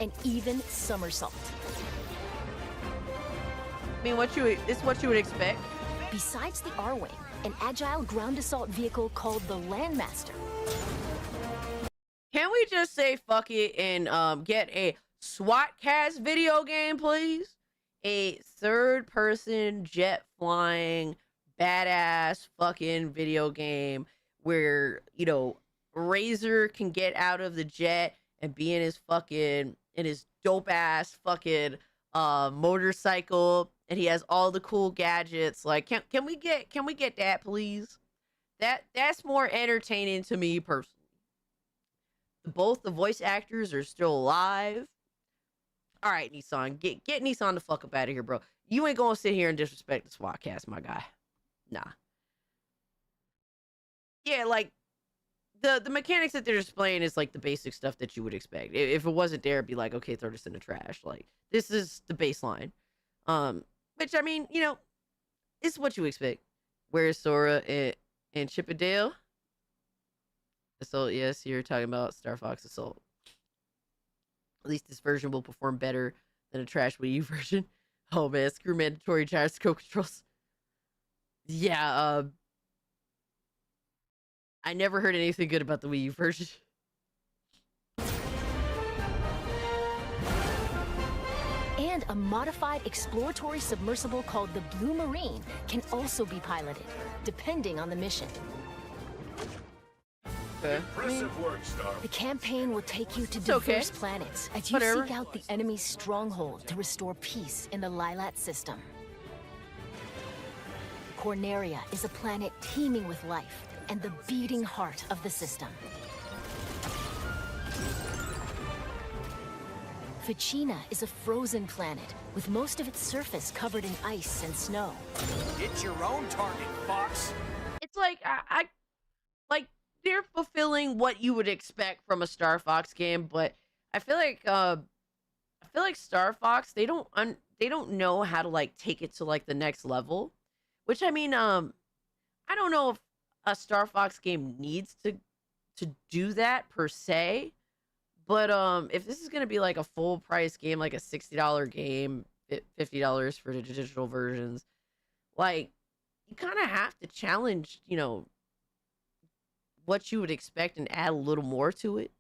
and even somersault. I mean, it's what you would expect. Besides the R-Wing, an agile ground assault vehicle called the Landmaster. Can we just say fuck it and get a SWAT cast video game, please? A third-person jet flying badass fucking video game where, you know, Razor can get out of the jet and be in his dope ass fucking motorcycle, and he has all the cool gadgets. Like, can we get that, please? That's more entertaining to me personally. Both the voice actors are still alive. All right, Nissan, get Nissan the fuck up out of here, bro. You ain't gonna sit here and disrespect the SWAT cast, my guy. Nah. Yeah, like the mechanics that they're displaying is like the basic stuff that you would expect. If it wasn't there, it'd be like, okay, throw this in the trash. Like, this is the baseline. Which, I mean, you know, it's what you expect. Where's Sora and Chip and Dale? Assault, yes, you're talking about Star Fox Assault. At least this version will perform better than a trash Wii U version. Oh man, screw mandatory gyroscope controls. Yeah, I never heard anything good about the Wii U version. And a modified exploratory submersible called the Blue Marine can also be piloted, depending on the mission. Okay. The campaign will take you to It's okay. diverse planets as you Whatever. seek out the enemy's stronghold to restore peace in the Lilat system. Corneria is a planet teeming with life and the beating heart of the system. Ficina is a frozen planet with most of its surface covered in ice and snow. It's your own target, Fox. It's like I like they're fulfilling what you would expect from a Star Fox game, but I feel like Star Fox they don't know how to like take it to like the next level. Which I mean, I don't know if a Star Fox game needs to do that per se. But if this is gonna be like a full price game, like a $60 game, $50 for the digital versions, like you kind of have to challenge, what you would expect and add a little more to it.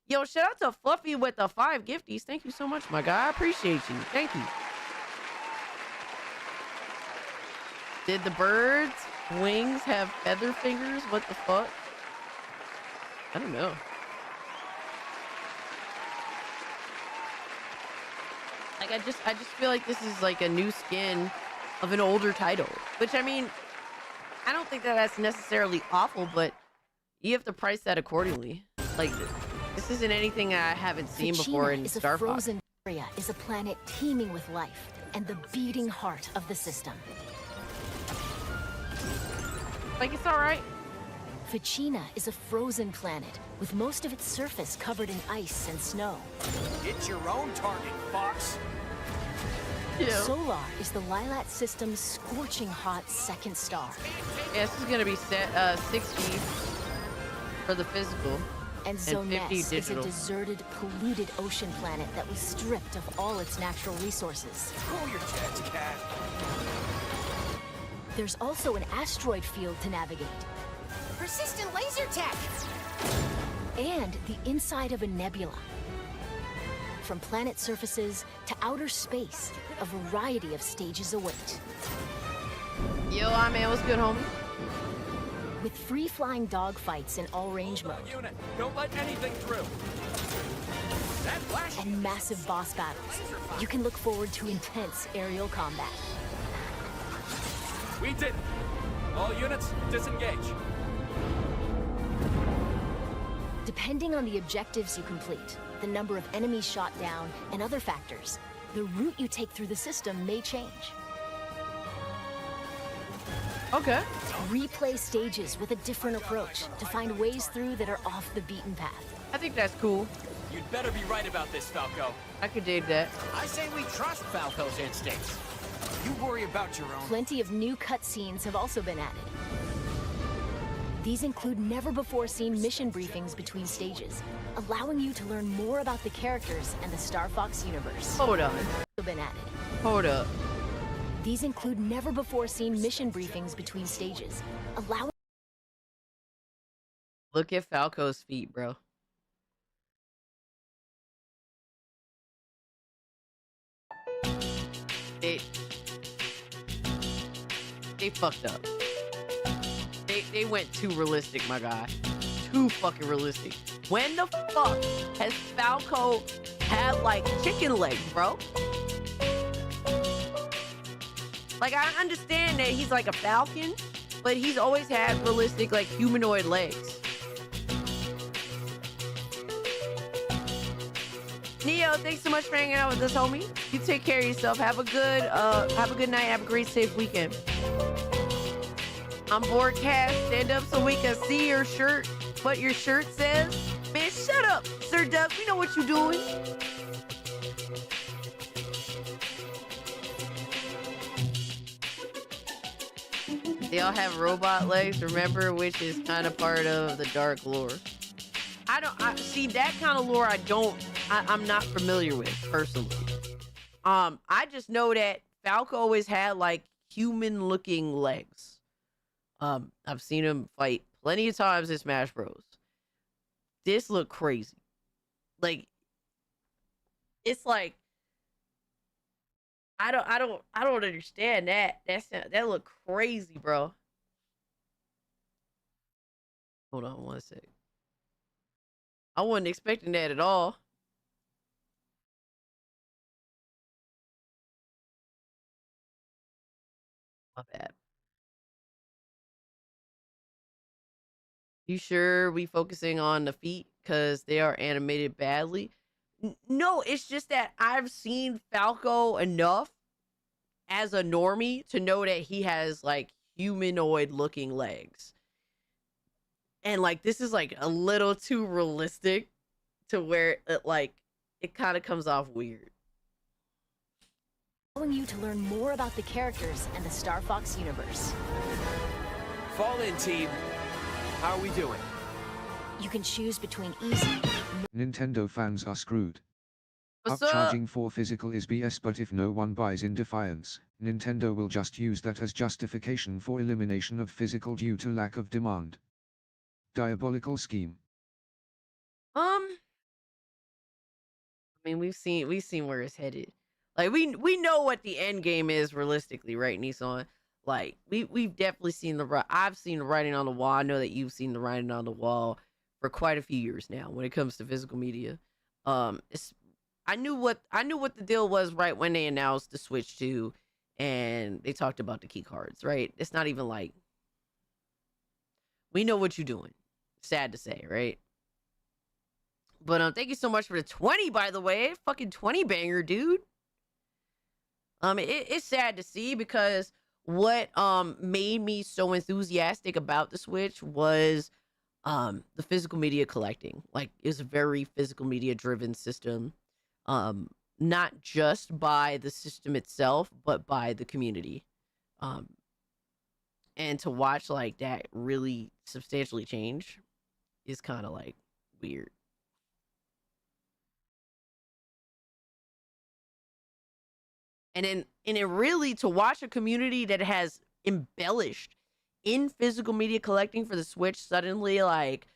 Yo, shout out to Fluffy with the 5 gifties. Thank you so much, my guy. I appreciate you. Thank you. Did the birds' wings have feather fingers? What the fuck? I don't know. Like I just feel like this is like a new skin of an older title, which I mean, I don't think that that's necessarily awful, but you have to price that accordingly. Like this isn't anything I haven't seen before in Star Fox. Frozen area is a planet teeming with life and the beating heart of the system. Like it's all right. Ficina is a frozen planet with most of its surface covered in ice and snow. It's your own target, Fox. Yeah. Solar is the Lilat system's scorching hot second star. Yeah, this is gonna be set 60 for the physical And 50 Zoness is a digital. deserted, polluted ocean planet that was stripped of all its natural resources. Cool your jets, Cat. There's also an asteroid field to navigate. Persistent laser tech! And the inside of a nebula. From planet surfaces to outer space, a variety of stages await. Yo, man, what's good, homie? With free-flying dogfights in all-range mode. Unit, don't let anything through. That flash And massive boss battles. You can look forward to intense aerial combat. We did it. All units, disengage. Depending on the objectives you complete, the number of enemies shot down, and other factors, the route you take through the system may change. Okay. Replay stages with a different approach to find ways through that are off the beaten path. I think that's cool. You'd better be right about this, Falco. I could dig that. I say we trust Falco's instincts. You worry about your own. Plenty of new cutscenes have also been added. These include never-before-seen mission briefings between stages, allowing you to learn more about the characters and the Star Fox universe. Hold on. Also been added. Hold up. These include never-before-seen mission briefings between stages, allowing... Look at Falco's feet, bro. They fucked up. They went too realistic, my guy. Too fucking realistic. When the fuck has Falco had like chicken legs, bro? Like I understand that he's like a falcon, but he's always had realistic like humanoid legs. Neo, thanks so much for hanging out with us, homie. You take care of yourself. Have a good night. Have a great, safe weekend. I'm bored, Cass. Stand up so we can see your shirt. What your shirt says. Man, shut up, Sir Duck. We know what you're doing. They all have robot legs, remember, which is kind of part of the dark lore. I see that kind of lore. I'm not familiar with personally. I just know that Falco always had like human-looking legs. I've seen him fight plenty of times in Smash Bros. This look crazy. Like, it's like I don't understand that. That look crazy, bro. Hold on one sec. I wasn't expecting that at all. My bad. You sure we focusing on the feet because they are animated badly? No, it's just that I've seen Falco enough as a normie to know that he has like humanoid looking legs. And like this is like a little too realistic to where it kind of comes off weird. Allowing you to learn more about the characters and the Star Fox universe. Fall in, team. How are we doing? You can choose between easy. Nintendo fans are screwed. What's Upcharging for physical is BS, but if no one buys in defiance, Nintendo will just use that as justification for elimination of physical due to lack of demand. Diabolical scheme. I mean, we've seen where it's headed. Like we know what the end game is realistically, right, Nissan? Like we've definitely seen I've seen the writing on the wall. I know that you've seen the writing on the wall for quite a few years now when it comes to physical media. I knew what the deal was right when they announced the Switch 2 and they talked about the key cards, right? It's not even like we know what you're doing. Sad to say, right? But thank you so much for the 20, by the way. Fucking 20 banger, dude. It's sad to see because what made me so enthusiastic about the Switch was the physical media collecting. Like it's a very physical media driven system. Not just by the system itself, but by the community. And to watch like that really substantially change is kind of like weird. And then really to watch a community that has embellished in physical media collecting for the Switch suddenly like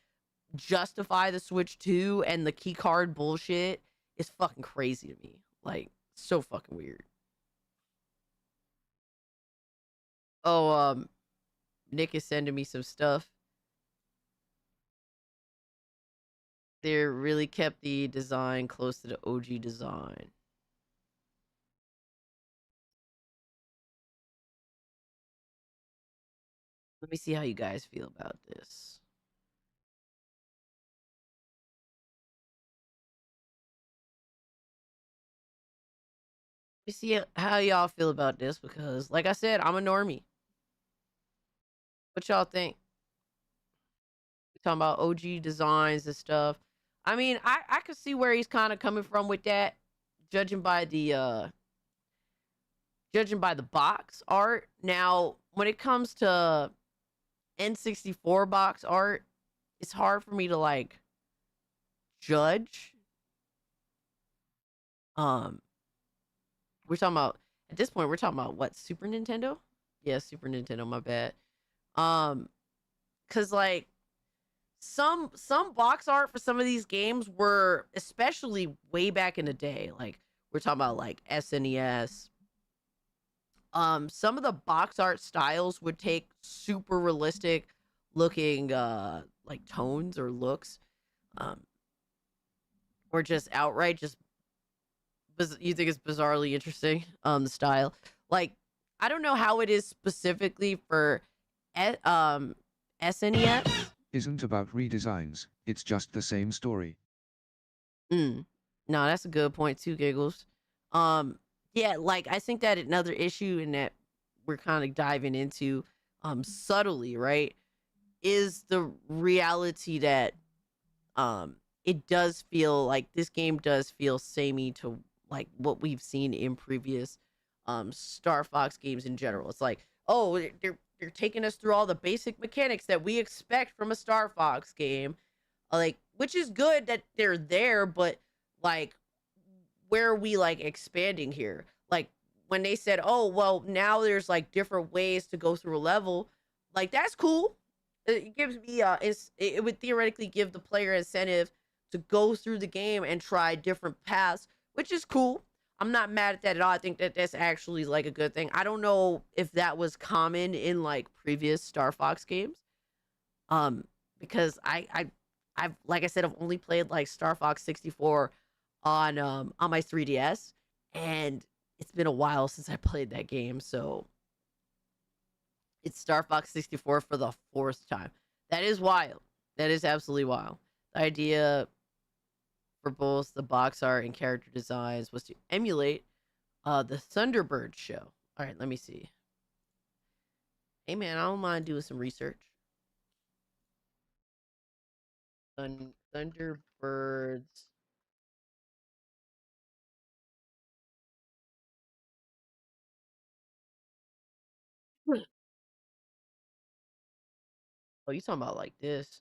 justify the Switch 2 and the key card bullshit is fucking crazy to me. Like so fucking weird. Oh, Nick is sending me some stuff. They really kept the design close to the OG design. Let me see how you guys feel about this. Let me see how y'all feel about this because, like I said, I'm a normie. What y'all think? We're talking about OG designs and stuff. I mean, I could see where he's kind of coming from with that, judging by the box art. Now, when it comes to N64 box art, it's hard for me to like judge. We're talking about at this point we're talking about what, Super Nintendo? Yeah, Super Nintendo, my bad. Cuz like some box art for some of these games were, especially way back in the day, like we're talking about like SNES. Some of the box art styles would take super realistic looking like tones or looks, or just outright just you think it's bizarrely interesting, the style. Like I don't know how it is specifically for SNES. Isn't about redesigns, it's just the same story. No, that's a good point too, Giggles. Yeah, like I think that another issue in that we're kind of diving into subtly, right, is the reality that it does feel like this game does feel samey to like what we've seen in previous Star Fox games in general. It's like, oh, they're taking us through all the basic mechanics that we expect from a Star Fox game, like, which is good that they're there, but like, where are we like expanding here? Like when they said, oh, well, now there's like different ways to go through a level, like that's cool. It gives me it would theoretically give the player incentive to go through the game and try different paths, which is cool. I'm not mad at that at all. I think that that's actually like a good thing. I don't know if that was common in like previous Star Fox games. Because I've like I said, I've only played like Star Fox 64 on my 3DS, and it's been a while since I played that game, so it's Star Fox 64 for the 4th time. That is wild. That is absolutely wild. The idea for both the box art and character designs was to emulate the Thunderbird show. All right, let me see. Hey man, I don't mind doing some research. Thunderbirds. Oh, you talking about like this?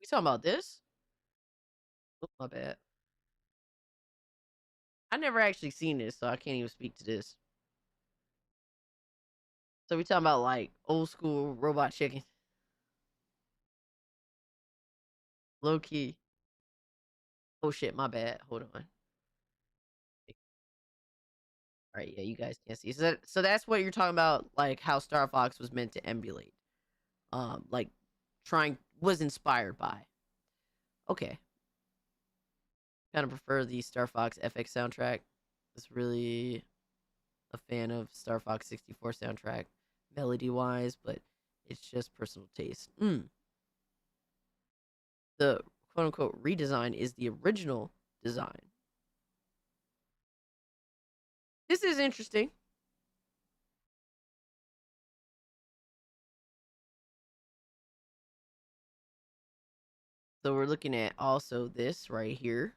You talking about this? Oh, my bad. I never actually seen this, so I can't even speak to this. So we talking about like old school Robot Chicken. Low key. Oh shit, my bad. Hold on. All right, yeah, you guys can't see. So that's what you're talking about, like how Star Fox was meant to emulate. Like was inspired by. Okay. Kind of prefer the Star Fox FX soundtrack. Was really a fan of Star Fox 64 soundtrack, melody wise, but it's just personal taste. The quote unquote redesign is the original design. This is interesting. So we're looking at also this right here.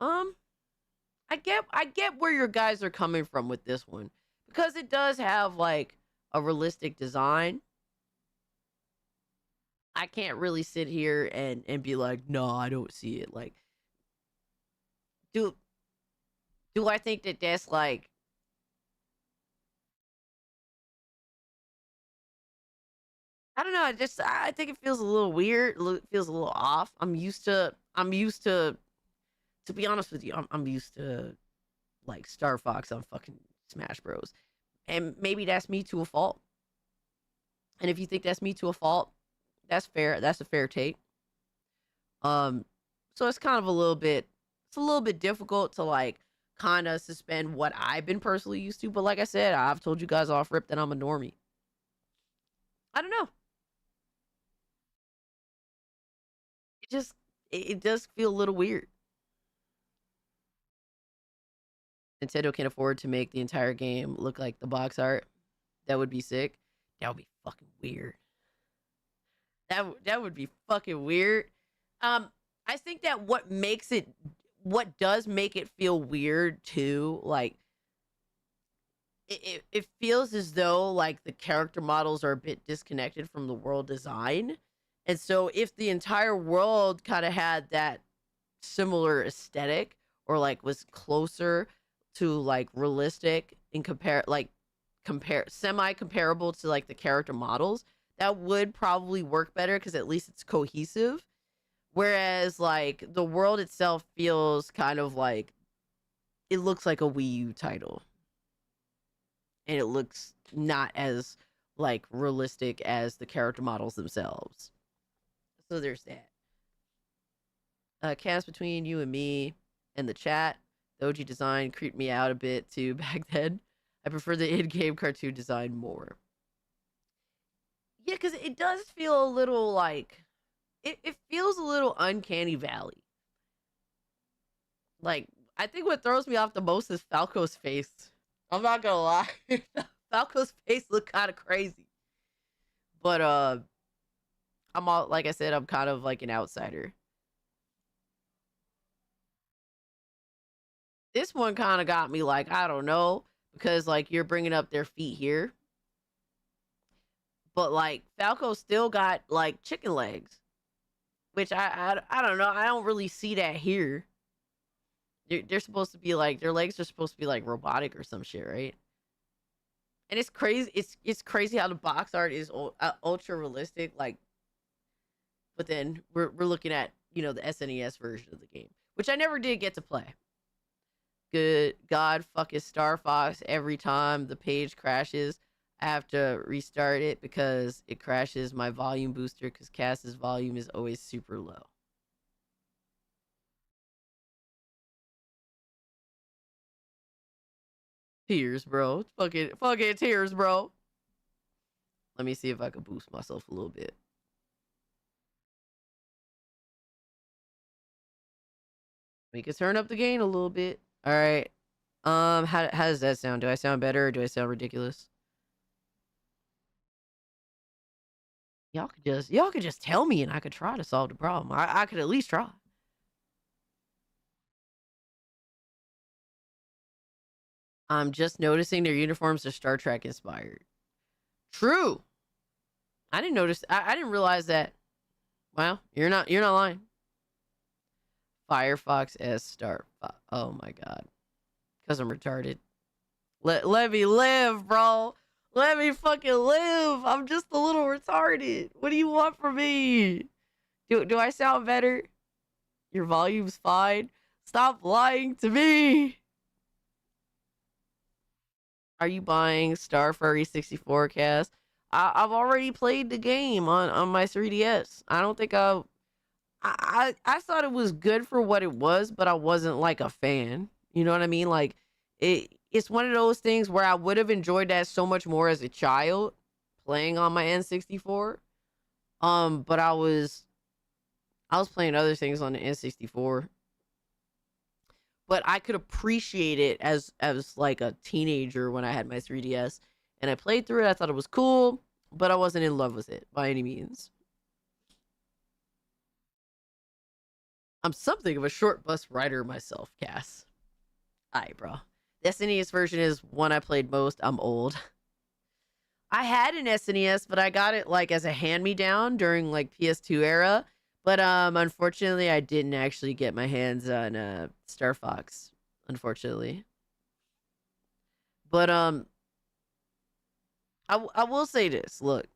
I get where your guys are coming from with this one, because it does have like a realistic design. I can't really sit here and be like, no, I don't see it. Like, do I think that that's like, I don't know. I think it feels a little weird. It feels a little off. I'm used to be honest with you, I'm used to like Star Fox on fucking Smash Bros. And maybe that's me to a fault. And if you think that's me to a fault, that's fair. That's a fair take. So it's kind of a little bit difficult to like kind of suspend what I've been personally used to. But like I said, I've told you guys off rip that I'm a normie. I don't know. It does feel a little weird. Nintendo can afford to make the entire game look like the box art. That would be sick. That would be fucking weird. That would be fucking weird. I think that what does make it feel weird too, like it feels as though like the character models are a bit disconnected from the world design. And so if the entire world kind of had that similar aesthetic, or like was closer to like realistic and semi comparable to like the character models, that would probably work better, because at least it's cohesive. Whereas like the world itself feels kind of like it looks like a Wii U title, and it looks not as like realistic as the character models themselves. So there's that. Cast between you and me and the chat, the OG design creeped me out a bit too back then. I prefer the in-game cartoon design more. Yeah, because it does feel a little like it feels a little uncanny valley. Like, I think what throws me off the most is Falco's face. I'm not gonna lie. Falco's face looked kind of crazy. But I'm all, like I said, I'm kind of like an outsider. This one kind of got me like, I don't know, because like you're bringing up their feet here. But like Falco still got like chicken legs, which I don't know. I don't really see that here. They're supposed to be like, their legs are supposed to be like robotic or some shit, right? And it's crazy. It's crazy how the box art is ultra realistic. Like, but then we're looking at, you know, the SNES version of the game, which I never did get to play. Good God, fucking Star Fox. Every time the page crashes, I have to restart it because it crashes my volume booster because Cass's volume is always super low. Tears, bro. Fucking tears, bro. Let me see if I can boost myself a little bit. We can turn up the gain a little bit. All right. How does that sound? Do I sound better or do I sound ridiculous? Y'all could just tell me and I could try to solve the problem. I could at least try. I'm just noticing their uniforms are Star Trek inspired. True. I didn't notice. I didn't realize that. Wow, you're not lying. Firefox S Star. Oh my God. Because I'm retarded. Let me live, bro. Let me fucking live. I'm just a little retarded. What do you want from me? Do I sound better? Your volume's fine. Stop lying to me. Are you buying Star Furry 64 Cast? I've already played the game on my 3DS. I don't think I thought it was good for what it was, but I wasn't like a fan. You know what I mean? Like it's one of those things where I would have enjoyed that so much more as a child playing on my N64. But I was playing other things on the N64. But I could appreciate it as like a teenager when I had my 3DS. And I played through it. I thought it was cool, but I wasn't in love with it by any means. I'm something of a short bus rider myself, Cass. Alright, bro. The SNES version is one I played most. I'm old. I had an SNES, but I got it like as a hand-me-down during like PS2 era. But unfortunately, I didn't actually get my hands on Star Fox, unfortunately. But I will say this. Look,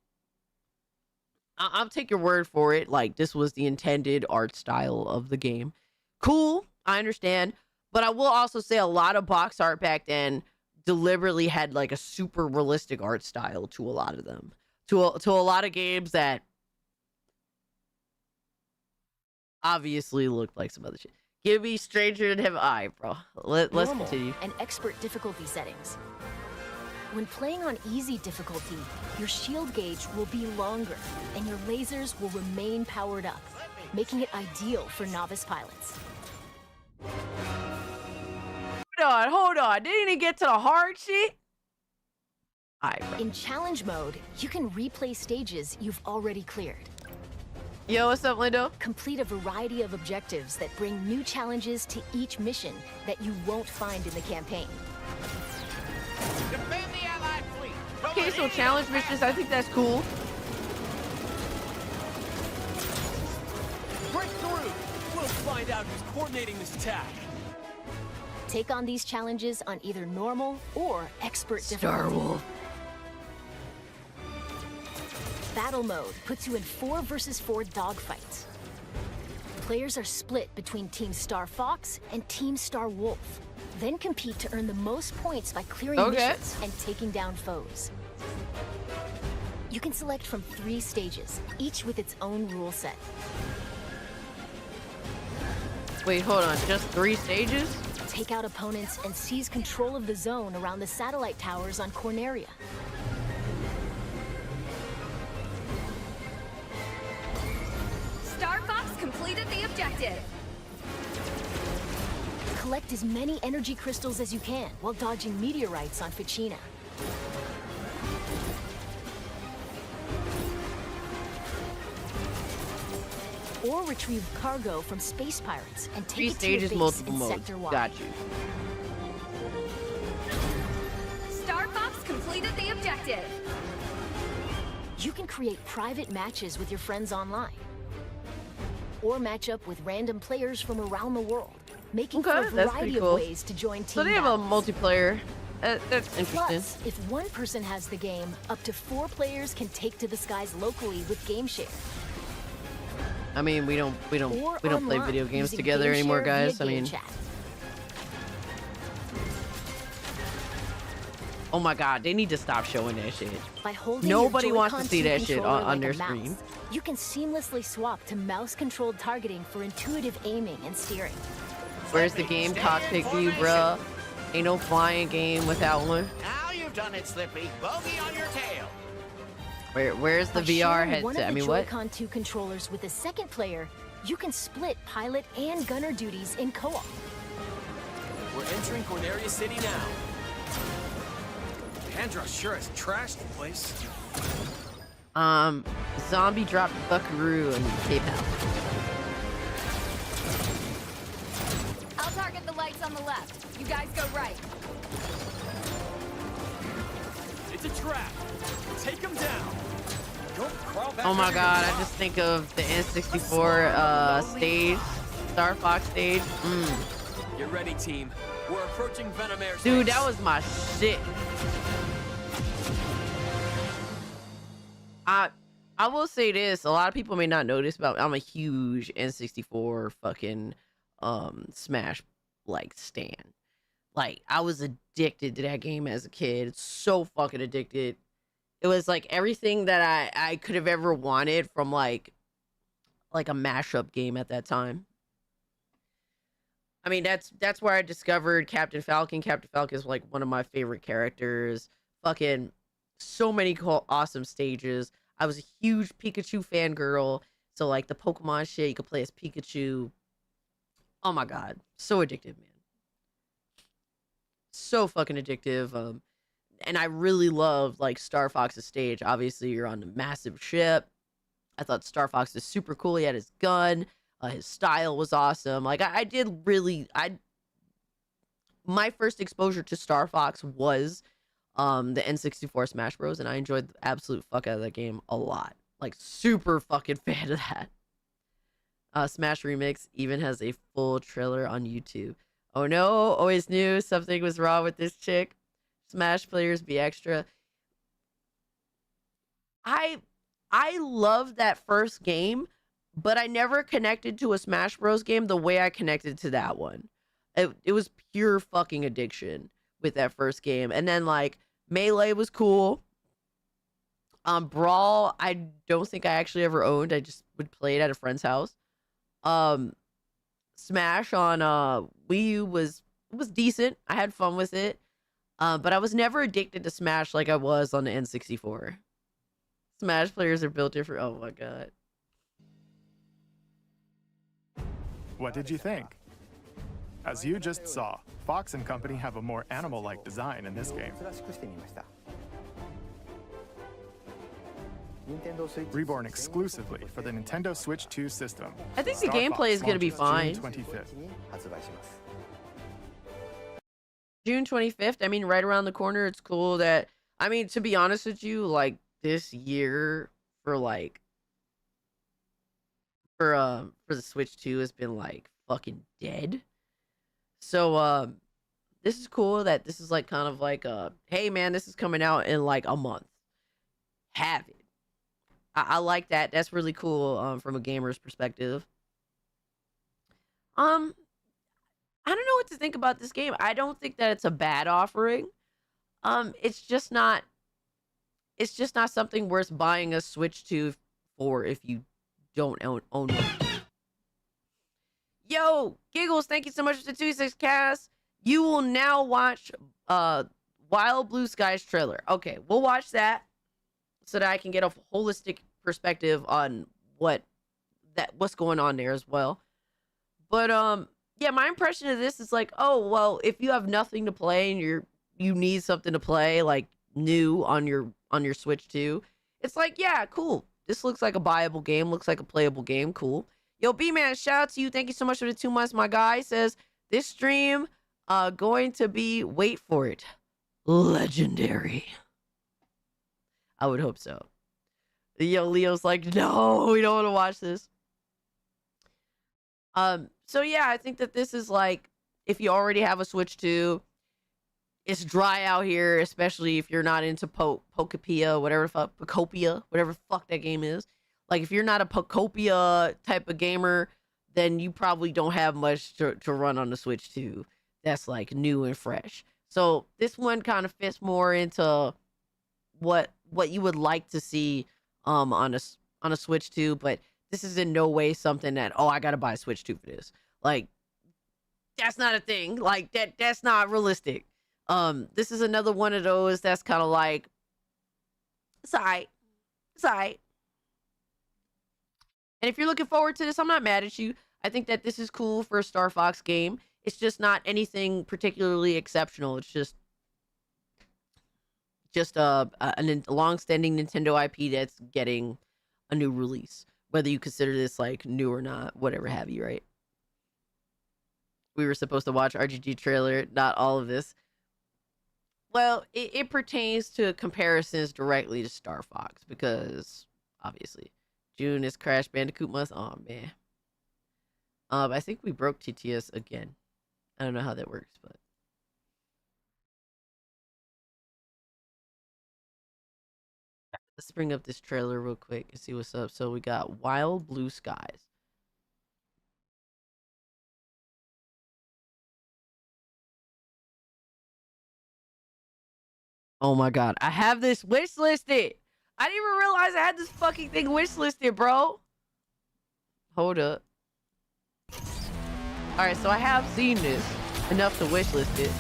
I'll take your word for it. Like, this was the intended art style of the game. Cool, I understand. But I will also say a lot of box art back then deliberately had like a super realistic art style to a lot of them. To a lot of games that obviously looked like some other shit. Give me Stranger Than Have I, bro. Let's continue. And expert difficulty settings. When playing on easy difficulty, your shield gauge will be longer, and your lasers will remain powered up, making it ideal for novice pilots. Hold on. Didn't even get to the hard shit? In challenge mode, you can replay stages you've already cleared. Yo, what's up, Lindo? Complete a variety of objectives that bring new challenges to each mission that you won't find in the campaign. Defend the Allied fleet. Okay, so challenge missions, I think that's cool. Break through! We'll find out who's coordinating this attack. Take on these challenges on either normal or expert Star difficulty. Wolf. Battle mode puts you in 4 versus 4 dogfights. Players are split between Team Star Fox and Team Star Wolf. Then compete to earn the most points by clearing missions and taking down foes. You can select from 3 stages, each with its own rule set. Wait, hold on. Just 3 stages? Take out opponents and seize control of the zone around the satellite towers on Corneria. Star Fox completed the objective. Collect as many energy crystals as you can while dodging meteorites on Ficina. Or retrieve cargo from space pirates and take 3 it to stages, your base multiple in modes. Sector Y. Got you. Star Fox completed the objective. You can create private matches with your friends online. Or match up with random players from around the world, making for a variety of ways to join team So they have a multiplayer. That's interesting. Plus, if one person has the game, up to 4 players can take to the skies locally with Game Share. I mean, we don't play video games using together game anymore, share via guys. I game mean, chat. oh my god, they need to stop showing that shit. By holding Nobody your wants to Joy-Con see 2 that shit controller on like their a mouse, screen. You can seamlessly swap to mouse-controlled targeting for intuitive aiming and steering. Where's the game cockpit view, bruh? Ain't no flying game without one. Now you've done it, Slippy. Bogey on your tail. Where's the By VR sharing one of headset? I the mean, what? Joy-Con 2 controllers with a second player, you can split pilot and gunner duties in co-op. We're entering Corneria City now. Andros sure has trashed the place. Zombie dropped Buckaroo and PayPal. I'll target the lights on the left. You guys go right. It's a trap. Take him down. Don't crawl back. Oh my god, I just think of the N64 stage, Star Fox stage. Get ready, team. We're approaching Venom Airspace. Dude, that was my shit. I will say this, a lot of people may not notice, but I'm a huge N64 fucking Smash like stan. Like, I was addicted to that game as a kid. So fucking addicted. It was like everything that I could have ever wanted from like a mashup game at that time. I mean, that's where I discovered Captain Falcon. Captain Falcon is like one of my favorite characters. Fucking so many cool, awesome stages. I was a huge Pikachu fangirl. So like the Pokemon shit, you could play as Pikachu. Oh my god, so addictive, man. So fucking addictive. And I really loved like Star Fox's stage. Obviously, you're on a massive ship. I thought Star Fox is super cool. He had his gun. His style was awesome. Like my first exposure to Star Fox was the N64 Smash Bros. And I enjoyed the absolute fuck out of that game a lot. Like, super fucking fan of that. Smash Remix even has a full trailer on YouTube. Oh no, always knew something was wrong with this chick. Smash players be extra. I loved that first game, but I never connected to a Smash Bros. Game the way I connected to that one. It was pure fucking addiction with that first game. And then like Melee was cool. Brawl, I don't think I actually ever owned. I just would play it at a friend's house. Smash on Wii U was decent. I had fun with it. But I was never addicted to Smash like I was on the N64. Smash players are built different. Oh my god. What did you think? As you just saw, Fox and Company have a more animal-like design in this game. Reborn exclusively for the Nintendo Switch 2 system. I think the Star gameplay Fox is going to be launches fine. June 25th. June 25th. I mean, right around the corner. It's cool that, I mean, to be honest with you, like this year for the Switch 2 has been like fucking dead. So this is cool that this is like kind of like hey man, this is coming out in like a month. Have it. I like that. That's really cool from a gamer's perspective. I don't know what to think about this game. I don't think that it's a bad offering. It's just not something worth buying a Switch 2 for if you don't own one. Yo, Giggles, thank you so much for the 26 cast. You will now watch Wild Blue Skies trailer. Okay, we'll watch that so that I can get a holistic perspective on what's going on there as well. But yeah, my impression of this is like, oh well, if you have nothing to play and you need something to play like new on your Switch 2, it's like, yeah, cool. This looks like a buyable game, looks like a playable game, cool. Yo, B-Man, shout out to you. Thank you so much for the 2 months. My guy says this stream going to be, wait for it, legendary. I would hope so. Yo, Leo's like, no, we don't want to watch this. So yeah, I think that this is like, if you already have a Switch 2, it's dry out here, especially if you're not into Pokopia, whatever fuck, Pokopia, whatever fuck that game is. Like, if you're not a Pocopia type of gamer, then you probably don't have much to run on the Switch 2 that's like new and fresh. So this one kind of fits more into what you would like to see on a Switch 2, but this is in no way something that, oh, I gotta buy a Switch 2 for this. Like, that's not a thing. Like, that's not realistic. This is another one of those that's kind of like, it's alright. It's alright. And if you're looking forward to this, I'm not mad at you. I think that this is cool for a Star Fox game. It's just not anything particularly exceptional. It's just a long-standing Nintendo IP that's getting a new release. Whether you consider this like new or not, whatever have you, right? We were supposed to watch RGG trailer, not all of this. Well, it pertains to comparisons directly to Star Fox because obviously June is Crash Bandicoot month. Oh man. I think we broke TTS again. I don't know how that works, but let's bring up this trailer real quick and see what's up. So we got Wild Blue Skies. Oh my god, I have this wish listed. I didn't even realize I had this fucking thing wish listed, bro. Hold up. Alright, so I have seen this enough to wish list it.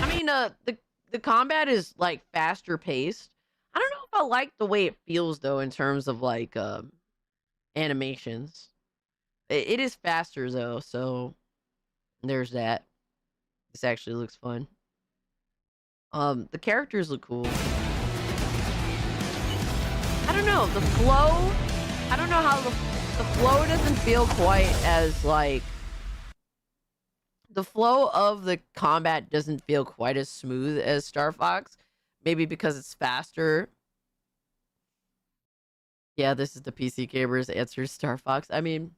I mean, the combat is like faster paced. I don't know if I like the way it feels though in terms of like animations. It is faster though, so there's that. This actually looks fun. The characters look cool. I don't know, the flow, I don't know how the flow doesn't feel quite as like, the flow of the combat doesn't feel quite as smooth as Star Fox. Maybe because it's faster. Yeah, this is the PC Gamers answer Star Fox. I mean,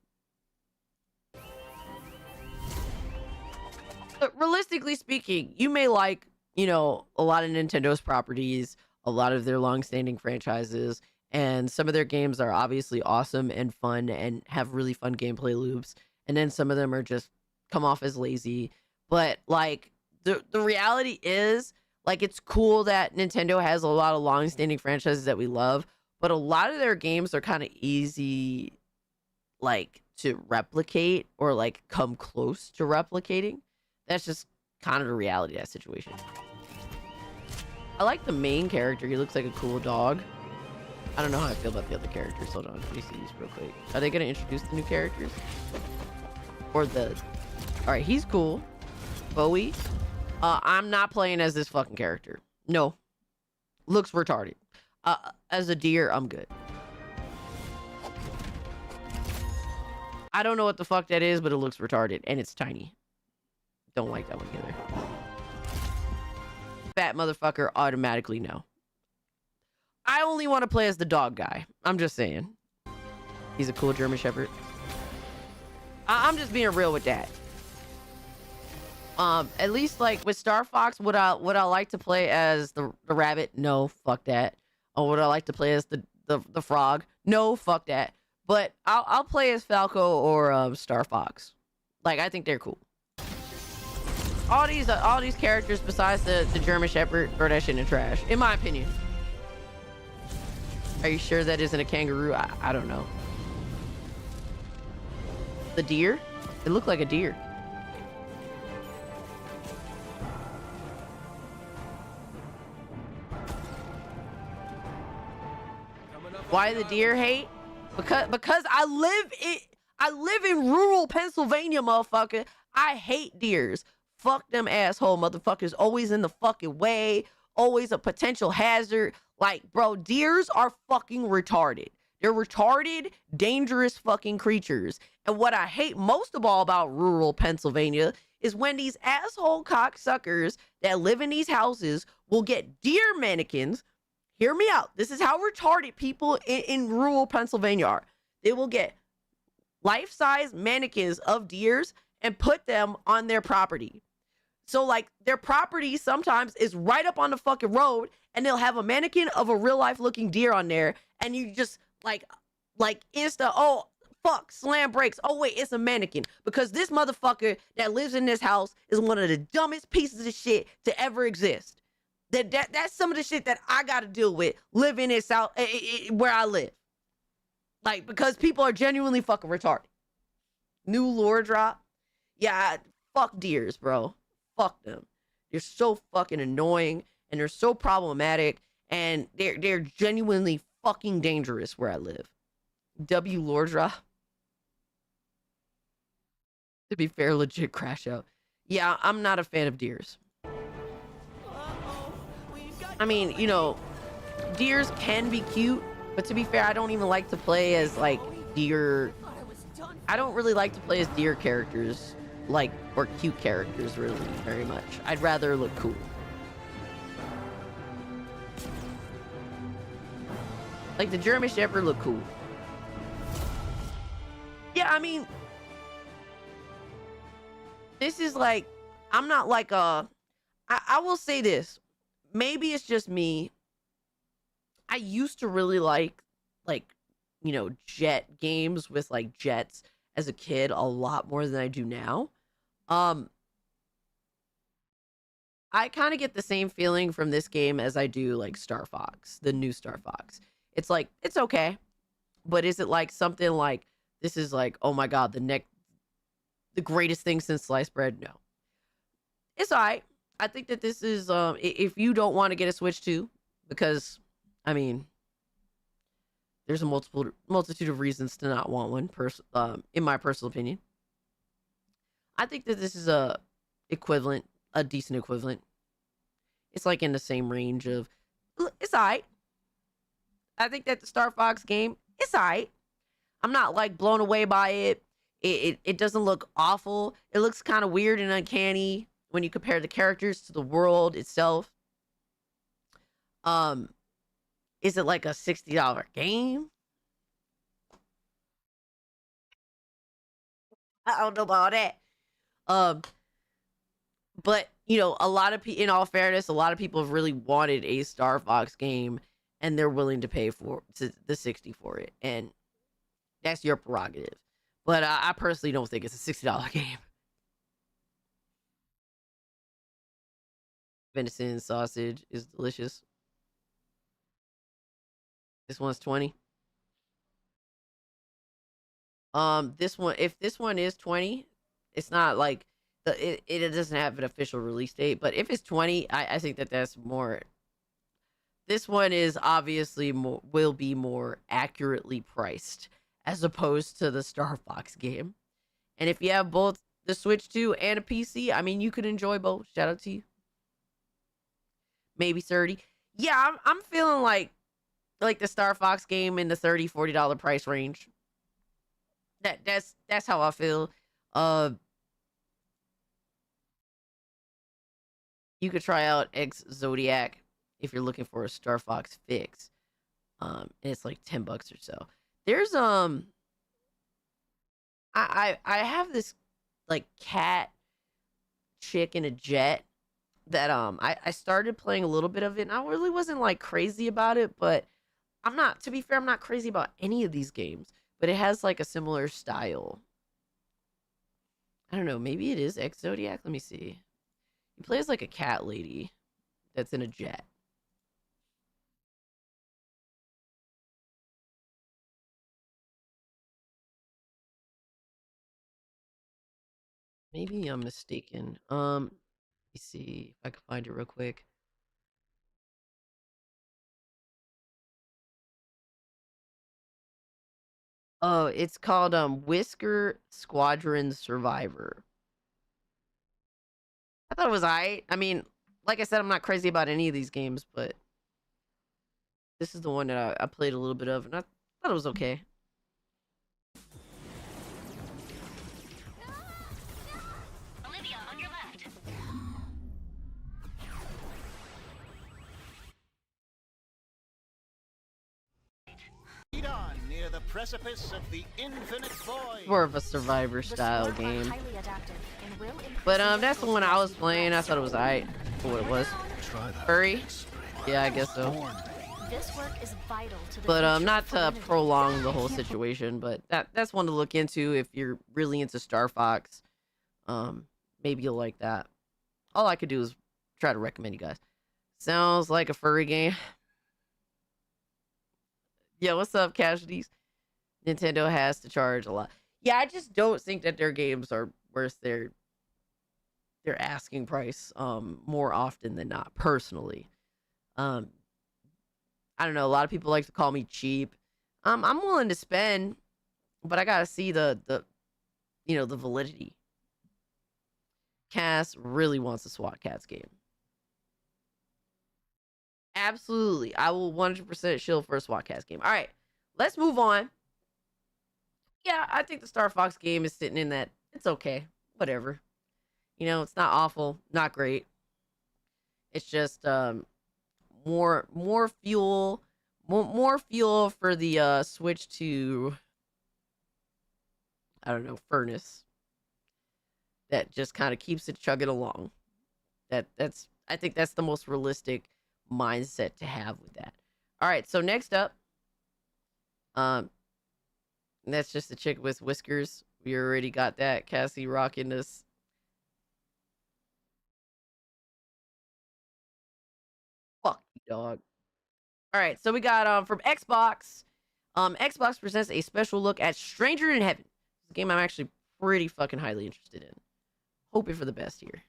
but realistically speaking, you may like, you know, a lot of Nintendo's properties, a lot of their long-standing franchises, and some of their games are obviously awesome and fun and have really fun gameplay loops. And then some of them are just come off as lazy. But like the reality is, like, it's cool that Nintendo has a lot of long-standing franchises that we love, but a lot of their games are kind of easy, like, to replicate or, like, come close to replicating. That's just kind of the reality of that situation. I like the main character. He looks like a cool dog. I don't know how I feel about the other characters. Hold on. Let me see these real quick. Are they going to introduce the new characters? Or the... Alright, he's cool. Bowie. I'm not playing as this fucking character. No. Looks retarded. As a deer, I'm good. I don't know what the fuck that is, but it looks retarded. And it's tiny. Don't like that one either. Fat motherfucker, automatically no. I only want to play as the dog guy. I'm just saying. He's a cool German Shepherd. I'm just being real with that. At least like with Star Fox, would I like to play as the rabbit? No, fuck that. Or would I like to play as the frog? No, fuck that. But I'll play as Falco or Star Fox. Like, I think they're cool. All these characters besides the German Shepherd throw that shit in the trash, in my opinion. Are you sure that isn't a kangaroo? I don't know. The deer? It looked like a deer. Why the deer hate? Because I live in rural Pennsylvania, motherfucker. I hate deers. Fuck them asshole motherfuckers. Always in the fucking way. Always a potential hazard. Like, bro, deers are fucking retarded. They're retarded, dangerous fucking creatures. And what I hate most of all about rural Pennsylvania is when these asshole cocksuckers that live in these houses will get deer mannequins. Hear me out. This is how retarded people in rural Pennsylvania are. They will get life-size mannequins of deers and put them on their property. So, like, their property sometimes is right up on the fucking road, and they'll have a mannequin of a real-life looking deer on there, and you just, like insta, oh, fuck, slam brakes. Oh, wait, it's a mannequin. Because this motherfucker that lives in this house is one of the dumbest pieces of shit to ever exist. That's some of the shit that I got to deal with living in South, where I live. Like, because people are genuinely fucking retarded. New lore drop. Yeah, fuck deers, bro. Fuck them. They're so fucking annoying, and they're so problematic, and they're genuinely fucking dangerous where I live. W lore drop. To be fair, legit Crashout. Yeah, I'm not a fan of deers. I mean, you know, deers can be cute, but to be fair, I don't even like to play as, like, deer. I don't really like to play as deer characters, like, or cute characters, really, very much. I'd rather look cool. Like, the German Shepherd look cool. Yeah, I mean, this is like, I'm not like I will say this. Maybe it's just me. I used to really like, you know, jet games with, like, jets as a kid a lot more than I do now. I kind of get the same feeling from this game as I do, like, Star Fox, the new Star Fox. It's like, it's okay. But is it like something like, this is like, oh my God, the greatest thing since sliced bread? No. It's all right. I think that this is, if you don't want to get a Switch 2, because, I mean, there's a multitude of reasons to not want one, in my personal opinion. I think that this is a decent equivalent. It's like in the same range of, it's all right. I think that the Star Fox game, it's all right. I'm not, like, blown away by it. It doesn't look awful. It looks kind of weird and uncanny when you compare the characters to the world itself. Is it like a $60 game? I don't know about that. But, you know, a lot of people, in all fairness, a lot of people have really wanted a Star Fox game, and they're willing to pay for the 60 for it, and that's your prerogative. But I personally don't think it's a $60 game. Venison sausage is delicious. This one's 20. This one, if this one is 20, it's not like it doesn't have an official release date. But if it's 20, I think that that's more. This one is obviously will be more accurately priced as opposed to the Star Fox game. And if you have both the Switch 2 and a PC, I mean, you could enjoy both. Shout out to you. Maybe 30. Yeah, I'm feeling like the Star Fox game in the $30, $40 price range. That's how I feel. You could try out X Zodiac if you're looking for a Star Fox fix. And it's like $10 or so. There's I have this, like, cat chick in a jet that I started playing a little bit of it, and I really wasn't, like, crazy about it, but to be fair, I'm not crazy about any of these games, but it has, like, a similar style. I don't know, maybe it is X Zodiac. Let me see. He plays like a cat lady that's in a jet. Maybe I'm mistaken. Let me see if I can find it real quick. Oh, it's called Whisker Squadron Survivor. I thought it was alright. I mean, like I said, I'm not crazy about any of these games, but this is the one that I played a little bit of, and I thought it was okay. Olivia, near the precipice of the infinite void. More of a survivor style game. But that's the one I was playing. I thought it was alright for what it was. Furry? Yeah, I guess so. This work is vital to the But not to prolong the whole situation, but that's one to look into if you're really into Star Fox. Maybe you'll like that. All I could do is try to recommend you guys. Sounds like a furry game. Yeah, what's up, casualties? Nintendo has to charge a lot. Yeah, I just don't think that their games are worth their asking price more often than not, personally. I don't know, a lot of people like to call me cheap. I'm willing to spend, but I gotta see the validity. Cass really wants a SWAT Cats game. Absolutely. I will 100% shield for a SWAT Cats game. All right, let's move on. Yeah, I think the Star Fox game is sitting in that. It's okay. Whatever. It's not awful, not great. It's just more fuel for the switch to, I don't know, furnace. That just kind of keeps it chugging along. I think that's the most realistic mindset to have with that. All right, so next up, that's just a chick with whiskers. We already got that. Cassie rocking this. Fuck you, dog. All right, so we got from Xbox. Xbox presents a special look at Stranger in Heaven. It's a game I'm actually pretty fucking highly interested in. Hoping for the best here.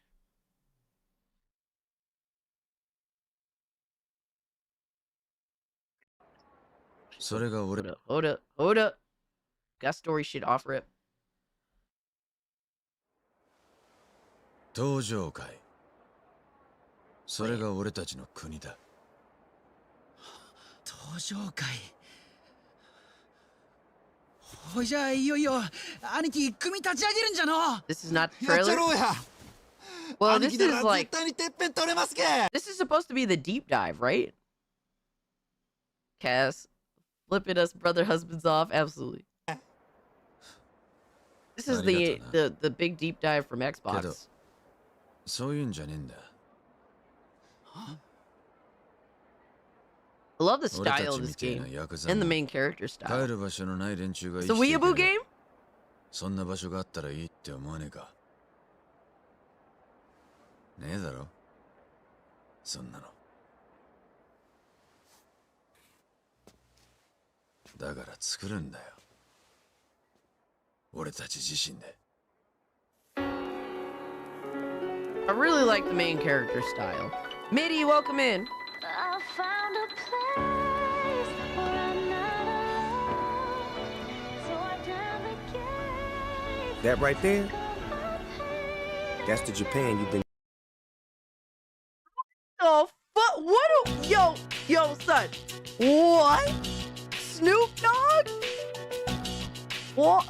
Hold up. Got story shit off rip. Trojan. それが俺たちの国だ。登場会。ほいじゃあいよいよ兄貴組立ち上げるんじゃの。 This is not the trailer. Well, this is like this is supposed to be the deep dive, right? Cass, flipping us brother husbands off, absolutely. This is the big deep dive from Xbox. そういうんじゃねえんだ。 I love the style of this game and the main character style. It's a weeaboo game? そんな場所があったらいいって思わねえか。ねえだろ。そんなの。だから作るんだよ。俺たち自身で。 I really like the main character style. Mitty, welcome in. I found a place where I'm not alone, so I turn the gates. That right there, that's the Japan you've been. Oh fuck! What? Yo, son. What? Snoop Dogg? What?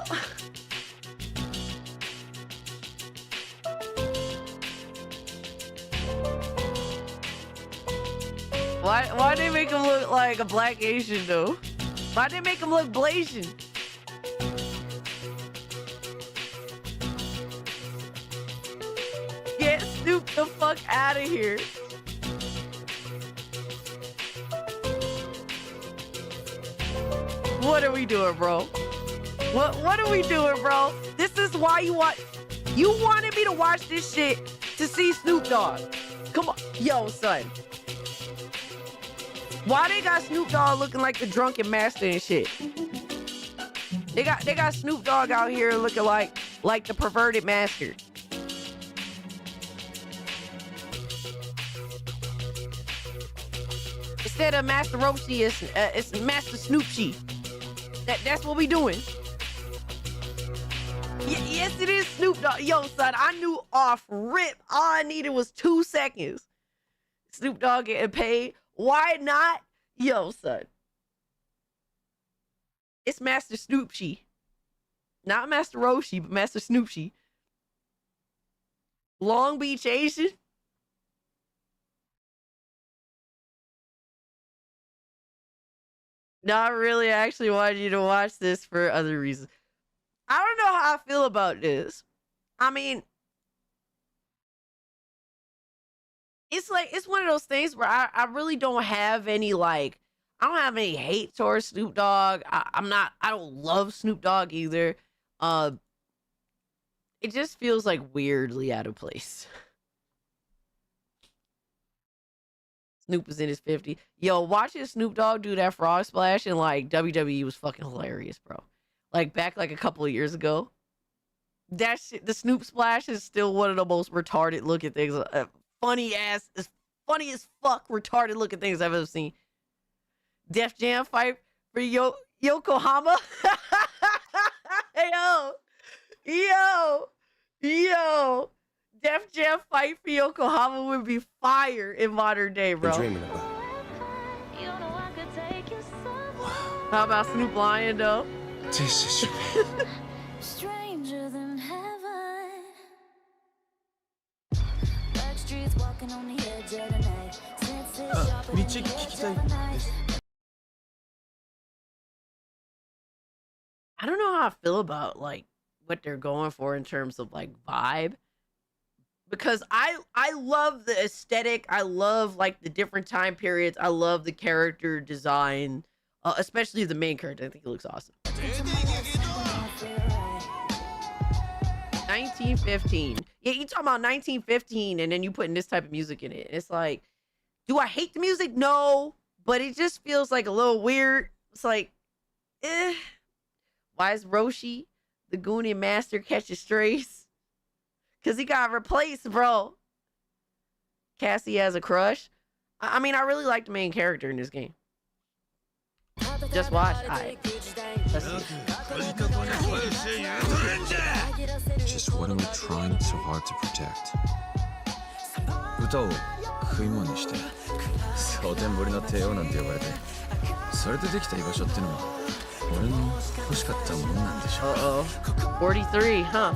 Why they make him look like a black Asian though? Why they make him look Blasian? Get Snoop the fuck out of here. What are we doing, bro? What are we doing, bro? This is why you wanted me to watch this shit to see Snoop Dogg. Come on. Yo, son. Why they got Snoop Dogg looking like the drunken master and shit? They got Snoop Dogg out here looking like the perverted master. Instead of Master Roshi, it's Master Snoopsy. That's what we doing. Yes, it is Snoop Dogg. Yo, son, I knew off rip. All I needed was 2 seconds. Snoop Dogg getting paid. Why not? Yo, son. It's Master Snoopsy. Not Master Roshi, but Master Snoopsy. Long Beach Asian. Not really. I actually wanted you to watch this for other reasons. I don't know how I feel about this. I mean, it's like, it's one of those things where I really don't have any, like, I don't have any hate towards Snoop Dogg. I don't love Snoop Dogg either. It just feels like weirdly out of place. Snoop was in his 50s. Yo, watching Snoop Dogg do that frog splash in like WWE was fucking hilarious, bro. Like back like a couple of years ago. That shit, the Snoop splash is still one of the most retarded looking things. Funny as fuck retarded looking things I've ever seen. Def Jam fight for Yokohama. Yo. Def Jam fight for Yokohama would be fire in modern day, bro. Dreaming about. How about Snoop Lion though? This is Stranger than heaven. Back streets walking on the edge of the night. Senses sharper than the edge of a knife. I don't know how I feel about like what they're going for in terms of like vibe. Because I love the aesthetic. I love like the different time periods. I love the character design, especially the main character. I think he looks awesome. 1915. Yeah, you talking about 1915 and then you putting this type of music in it. It's like, do I hate the music? No, but it just feels like a little weird. It's like, why is Roshi, the Goon and Master, catching strays? Because he got replaced, bro. Cassie has a crush. I mean, I really like the main character in this game. Just watch. Let's see. Just what are we trying so hard to protect? 歌を食い物にして蒼天堀の帝王なんて呼ばれてそれでできた居場所ってのは俺の欲しかったものなんでしょう。43, huh?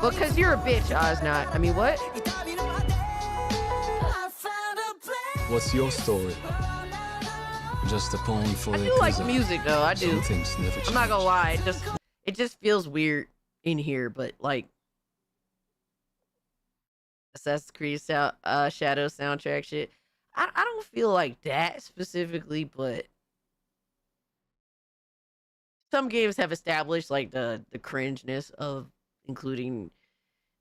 Well, because you're a bitch, Oznot. I mean, what? What's your story? Just a poem for I do like the music, though. I do. Some things never change. I'm not gonna lie. It just feels weird in here, but like Assassin's Creed Shadow soundtrack shit. I don't feel like that specifically, but some games have established like the cringeness of including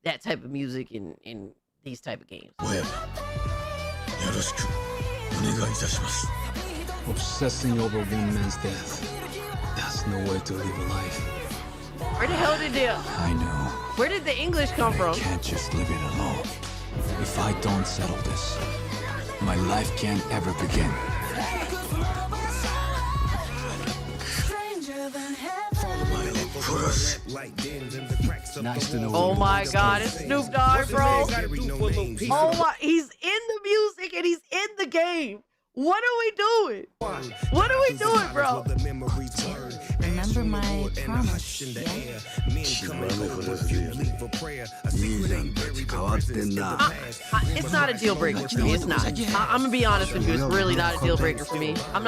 that type of music in these type of games. Obsessing over one man's death. That's no way to live a life. Where the hell did I know. Where did the English come from? I can't just live it alone. If I don't settle this, my life can't ever begin. Nice to know. Oh my God, it's Snoop Dogg, bro. Oh my, he's in the music and he's in the game. What are we doing? What are we doing, bro? Remember my promise, yeah? It's not a deal breaker for me. It's not. I'm gonna be honest with you. It's really not a deal breaker for me. I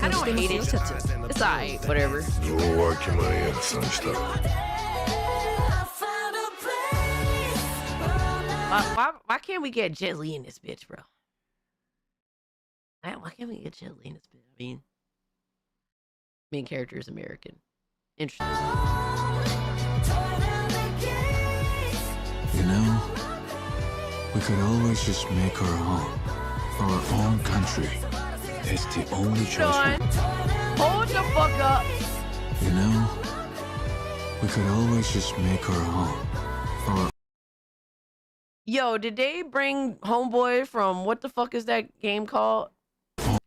don't hate it. It's alright. Whatever. Why can't we get Jet Li in this bitch, bro? Why can't we get Jet Li in this bitch? I mean, main character is American. Interesting. You know, we could always just make our home, our own country. It's the only choice. Hold the fuck up. You know, we could always just make our home, our. Yo, did they bring Homeboy from what the fuck is that game called? What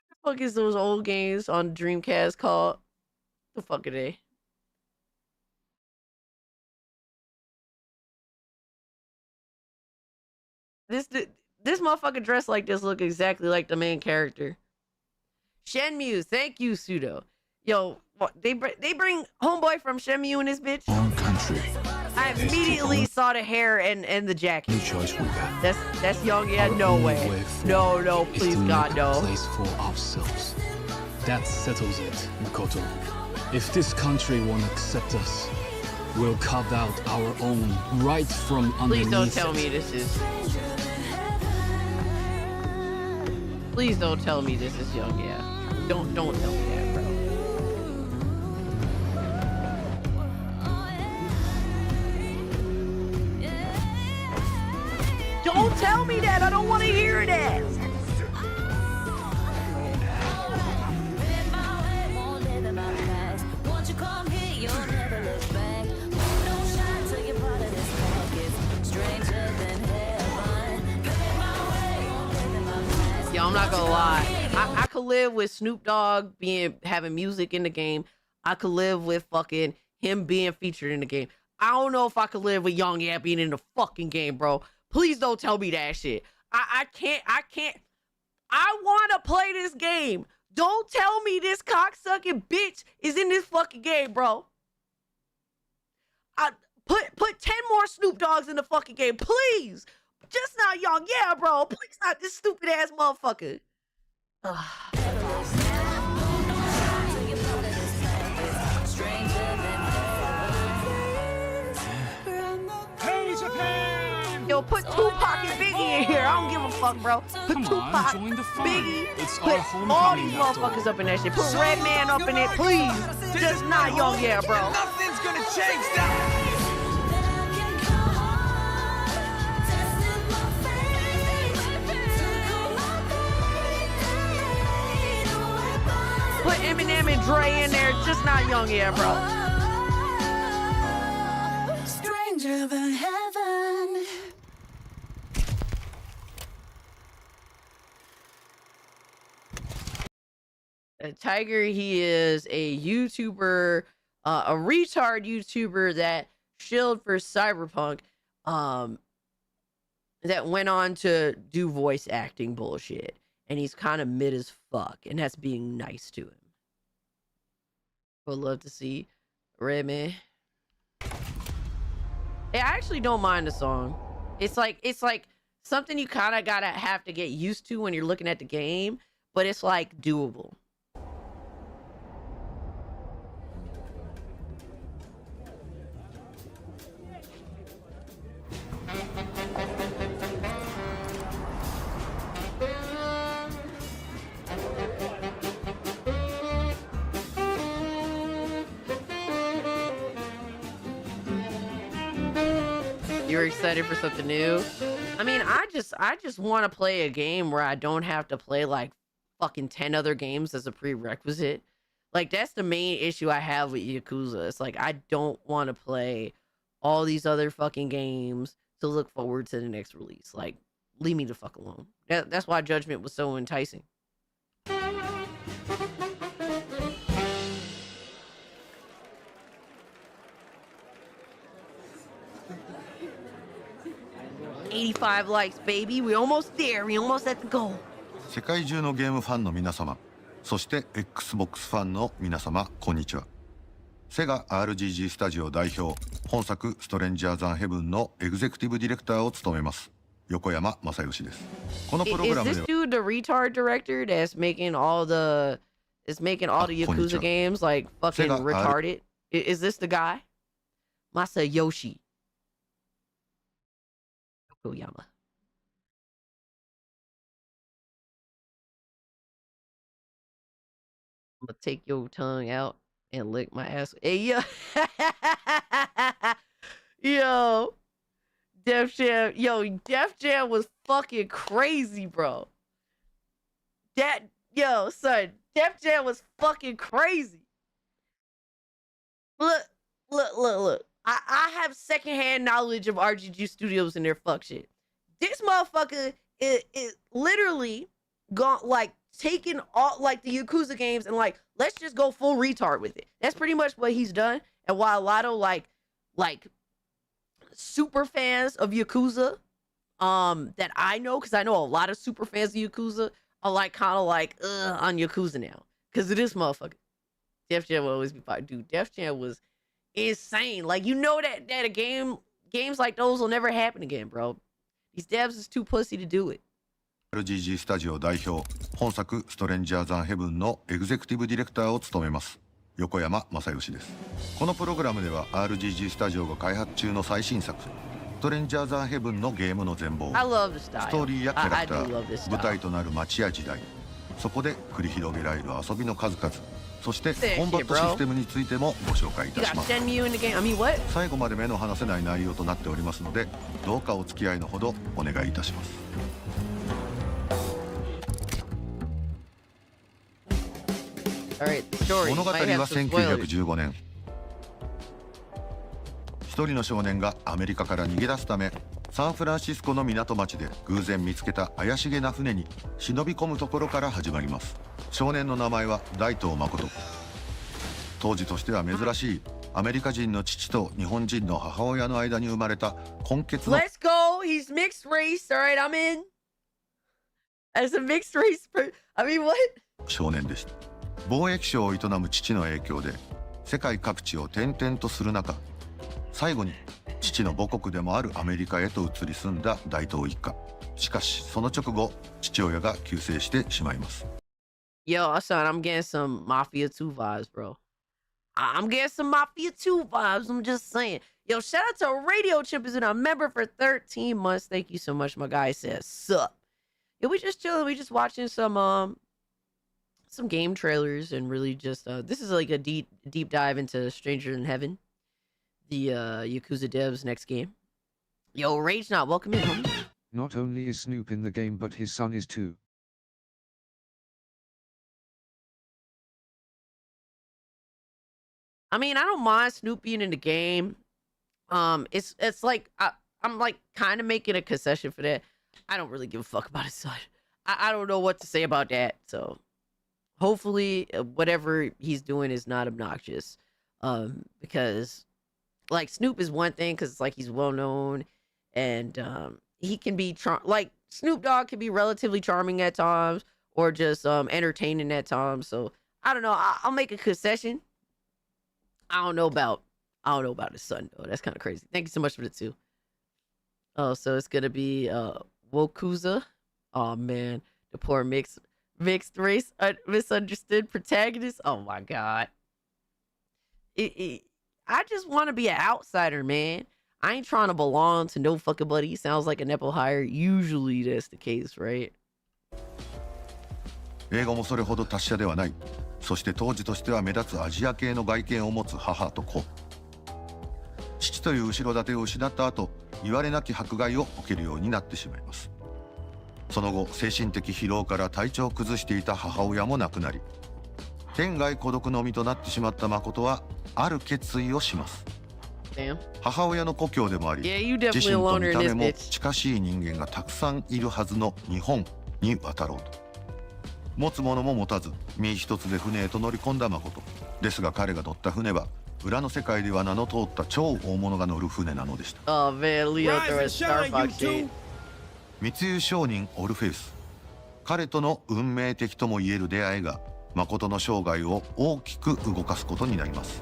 the fuck is those old games on Dreamcast called? The fuck are they? This motherfucker dressed like this look exactly like the main character. Shenmue, thank you, Pseudo. Yo, they bring Homeboy from Shenmue in this bitch? Own country. I immediately saw the hair and the jacket. New choice we got. That's young, yeah. No way. No, please God, no. A place for ourselves. That settles it, Makoto. If this country won't accept us, we'll carve out our own right from underneath. Please don't tell me this is. Please don't tell me this is young, yeah. Don't tell me that, bro. Don't tell me that. I don't want to hear that. Yo, I'm not gonna lie. I could live with Snoop Dogg having music in the game. I could live with fucking him being featured in the game. I don't know if I could live with Young Yeah being in the fucking game, bro. Please don't tell me that shit. I can't. I want to play this game. Don't tell me this cocksucking bitch is in this fucking game, bro. Put 10 more Snoop Dogs in the fucking game, please. Just not Young Yeah, bro. Please not this stupid ass motherfucker. Hey, Japan! Yo, put Tupac and Biggie in here. I don't give a fuck, bro. Put Tupac, join the fun. Biggie, It's put our all homecoming these after all. motherfuckers up in that shit. Put Redman up in it, please. Just not Young Yeah, bro. Nothing's gonna change that. Put Eminem and Dre in there, just not Young Yeah, bro. Stranger than heaven. Tiger, he is a YouTuber, a retard YouTuber that shilled for Cyberpunk, that went on to do voice acting bullshit. And he's kind of mid as fuck, and that's being nice to him. Would love to see Redman. Hey, I actually don't mind the song. It's like something you kind of have to get used to when you're looking at the game, but it's like doable. You're excited for something new? I mean, I just want to play a game where I don't have to play like fucking 10 other games as a prerequisite. Like, that's the main issue I have with Yakuza. It's like, I don't want to play all these other fucking games to look forward to the next release. Like, leave me the fuck alone. That's why Judgment was so enticing. $85 likes, baby. We almost there. We almost at the goal. 世界中のゲームファンの皆様、そして Xbox ファンの皆様、こんにちは。セガ RGG スタジオ代表、本作ストレンジャーズ・アンヘブンのエグゼクティブディレクターを務めます。横山正義です。このプログラムで Is this dude the retard director that's making all the Yakuza games like fucking retarded? Is this the guy? Masayoshi Yokoyama. I'm gonna take your tongue out and lick my ass. Hey, yo. Yo. Def Jam was fucking crazy, bro. Def Jam was fucking crazy. Look. I have secondhand knowledge of RGG Studios and their fuck shit. This motherfucker is literally gone, like, taking all, like, the Yakuza games and, like, let's just go full retard with it. That's pretty much what he's done. And while a lot of, like, super fans of Yakuza, that I know, because I know a lot of super fans of Yakuza are, like, kind of, like, on Yakuza now. Because of this motherfucker. Def Jam will always be fine. Dude, Def Jam was insane. Like, you know that games like those will never happen again, bro. These devs is too pussy to do it. RGG スタジオ代表、本作ストレンジャーザンヘブンのエグゼクティブディレクターを務めます横山正義です。このプログラムでは RGG スタジオが開発中の最新作ストレンジャーザンヘブンのゲームの全貌、ストーリーやキャラクター、舞台となる街や時代、そこで繰り広げられる遊びの数々、そしてコンバットシステムについてもご紹介いたします。最後まで目の離せない内容となっておりますので、どうかお付き合いのほどお願いいたします。物語は1915年、一人の少年がアメリカから逃げ出すためサンフランシスコの港町で偶然見つけた怪しげな船に忍び込むところから始まります。少年の名前は大東誠。当時としては珍しいアメリカ人の父と日本人の母親の間に生まれた混血の Let's go! He's mixed race. Alright, I'm in. As a mixed race I mean, what? 少年でした。貿易商を営む父の影響で世界各地を転々とする中、最後に父の母国でもあるアメリカへと移り住んだ大東一家。しかしその直後、父親が急逝してしまいます。Yo, son, I'm getting some Mafia 2 vibes, bro. I'm getting some Mafia 2 vibes. I'm just saying. Yo, shout out to Radio Chip is a member for 13 months. Thank you so much. My guy says, sup. Yo, we just chilling. We just watching some game trailers and really just this is like a deep dive into Stranger in Heaven, the Yakuza devs next game. Yo, Rage Not, welcome in, homie. Not only is Snoop in the game, but his son is too. I mean, I don't mind Snoop being in the game. It's like I'm like kind of making a concession for that. I don't really give a fuck about his son. I don't know what to say about that. So hopefully whatever he's doing is not obnoxious. Because like Snoop is one thing because it's like he's well known and he can be like Snoop Dogg can be relatively charming at times or just entertaining at times. So I don't know. I'll make a concession. I don't know about his son though. That's kind of crazy. Thank you so much for the 2. Oh, so it's gonna be Wokuza. Oh man, the poor mixed race misunderstood protagonist. Oh my god. I just want to be an outsider, man. I ain't trying to belong to no fucking buddy. Sounds like a Nepo hire. Usually that's the case, right? 英語もそれほど達者ではない。そして当時としては目立つアジア系の外見を持つ母と子。父という後ろ盾を失った後、言われなき迫害を受けるようになってしまいます。その後、精神的疲労から体調を崩していた母親も亡くなり、天涯孤独の身となってしまった誠はある決意をします。母親の故郷でもあり、自身と見た目も近しい人間がたくさんいるはずの日本に渡ろうと。持つものも持たず身一つで船へと乗り込んだ誠ですが、彼が乗った船は裏の世界では名の通った超大物が乗る船なのでした。密輸商人オルフェウス、彼との運命的ともいえる出会いが誠の生涯を大きく動かすことになります。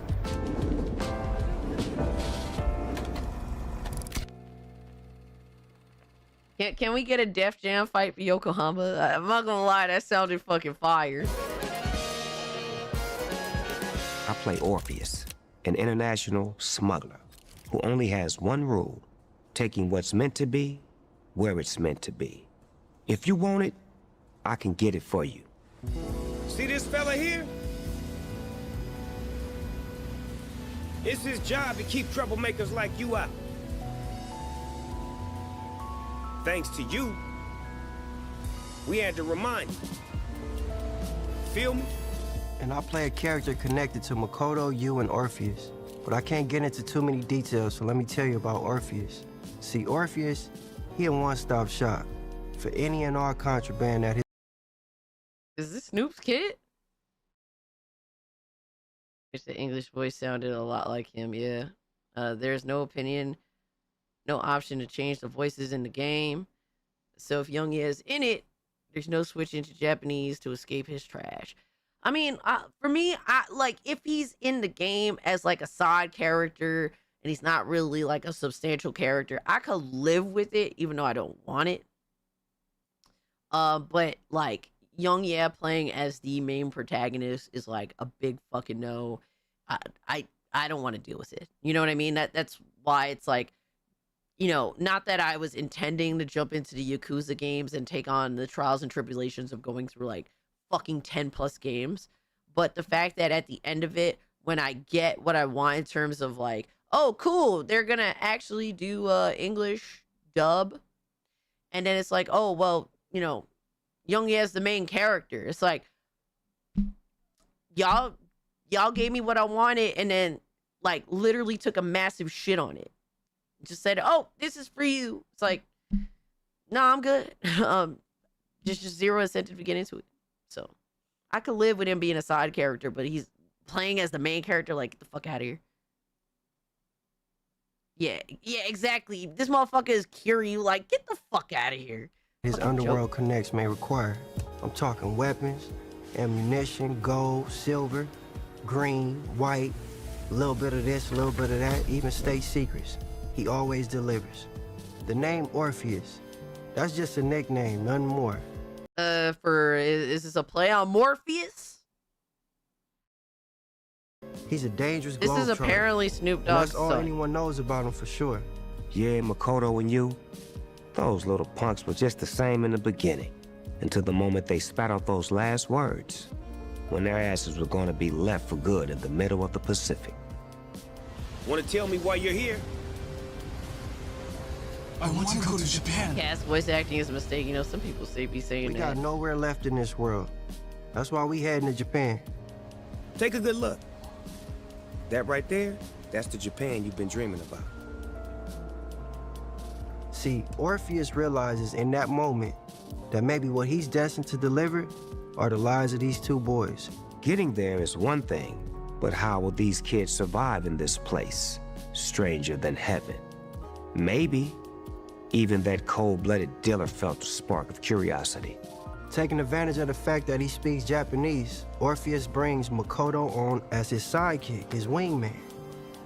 Can we get a Def Jam fight for Yokohama? I'm not gonna lie, that sounded fucking fire. I play Orpheus, an international smuggler who only has one rule: taking what's meant to be where it's meant to be. If you want it, I can get it for you. See this fella here? It's his job to keep troublemakers like you out. Thanks to you, we had to remind you. Feel me? And I play a character connected to Makoto, you, and Orpheus. But I can't get into too many details, so let me tell you about Orpheus. See, Orpheus, he a one-stop shop for any and all contraband that his... Is this Snoop's kid? The English voice sounded a lot like him, yeah. There's no opinion, no option to change the voices in the game. So if Young is in it, there's no switching to Japanese to escape his trash. I mean, for me, like if he's in the game as like a side character and he's not really like a substantial character, I could live with it, even though I don't want it. But like Young Yeah playing as the main protagonist is like a big fucking no. I don't want to deal with it. You know what I mean? That's why it's like, you know, not that I was intending to jump into the Yakuza games and take on the trials and tribulations of going through like fucking 10 plus games, but the fact that at the end of it, when I get what I want in terms of like, oh cool, they're gonna actually do English dub, and then it's like, oh well, you know, Young Ye's the main character. It's like y'all gave me what I wanted and then like literally took a massive shit on it. Just said, oh, this is for you. It's like, no, I'm good. Just zero incentive to get into it. So I could live with him being a side character, but he's playing as the main character. Like, get the fuck out of here. Yeah, exactly. This motherfucker is Kiryu. Like, get the fuck out of here. His underworld connects may require. I'm talking weapons, ammunition, gold, silver, green, white, a little bit of this, a little bit of that, even state secrets. He always delivers. The name Orpheus, that's just a nickname, nothing more. Is this a play on Morpheus? He's a dangerous This is globetrotter. apparently Snoop Dogg's That's all son. anyone knows about him for sure. Yeah, Makoto and you, those little punks were just the same in the beginning, until the moment they spat out those last words, when their asses were going to be left for good in the middle of the Pacific. Want to tell me why you're here? I want to go to Japan. Cast voice acting is a mistake. You know, some people be saying We that. got nowhere left in this world. That's why we heading to Japan. Take a good look. That right there, that's the Japan you've been dreaming about. See, Orpheus realizes in that moment that maybe what he's destined to deliver are the lives of these two boys. Getting there is one thing, but how will these kids survive in this place, stranger than heaven? Maybe even that cold-blooded dealer felt a spark of curiosity. Taking advantage of the fact that he speaks Japanese, Orpheus brings Makoto on as his sidekick, his wingman.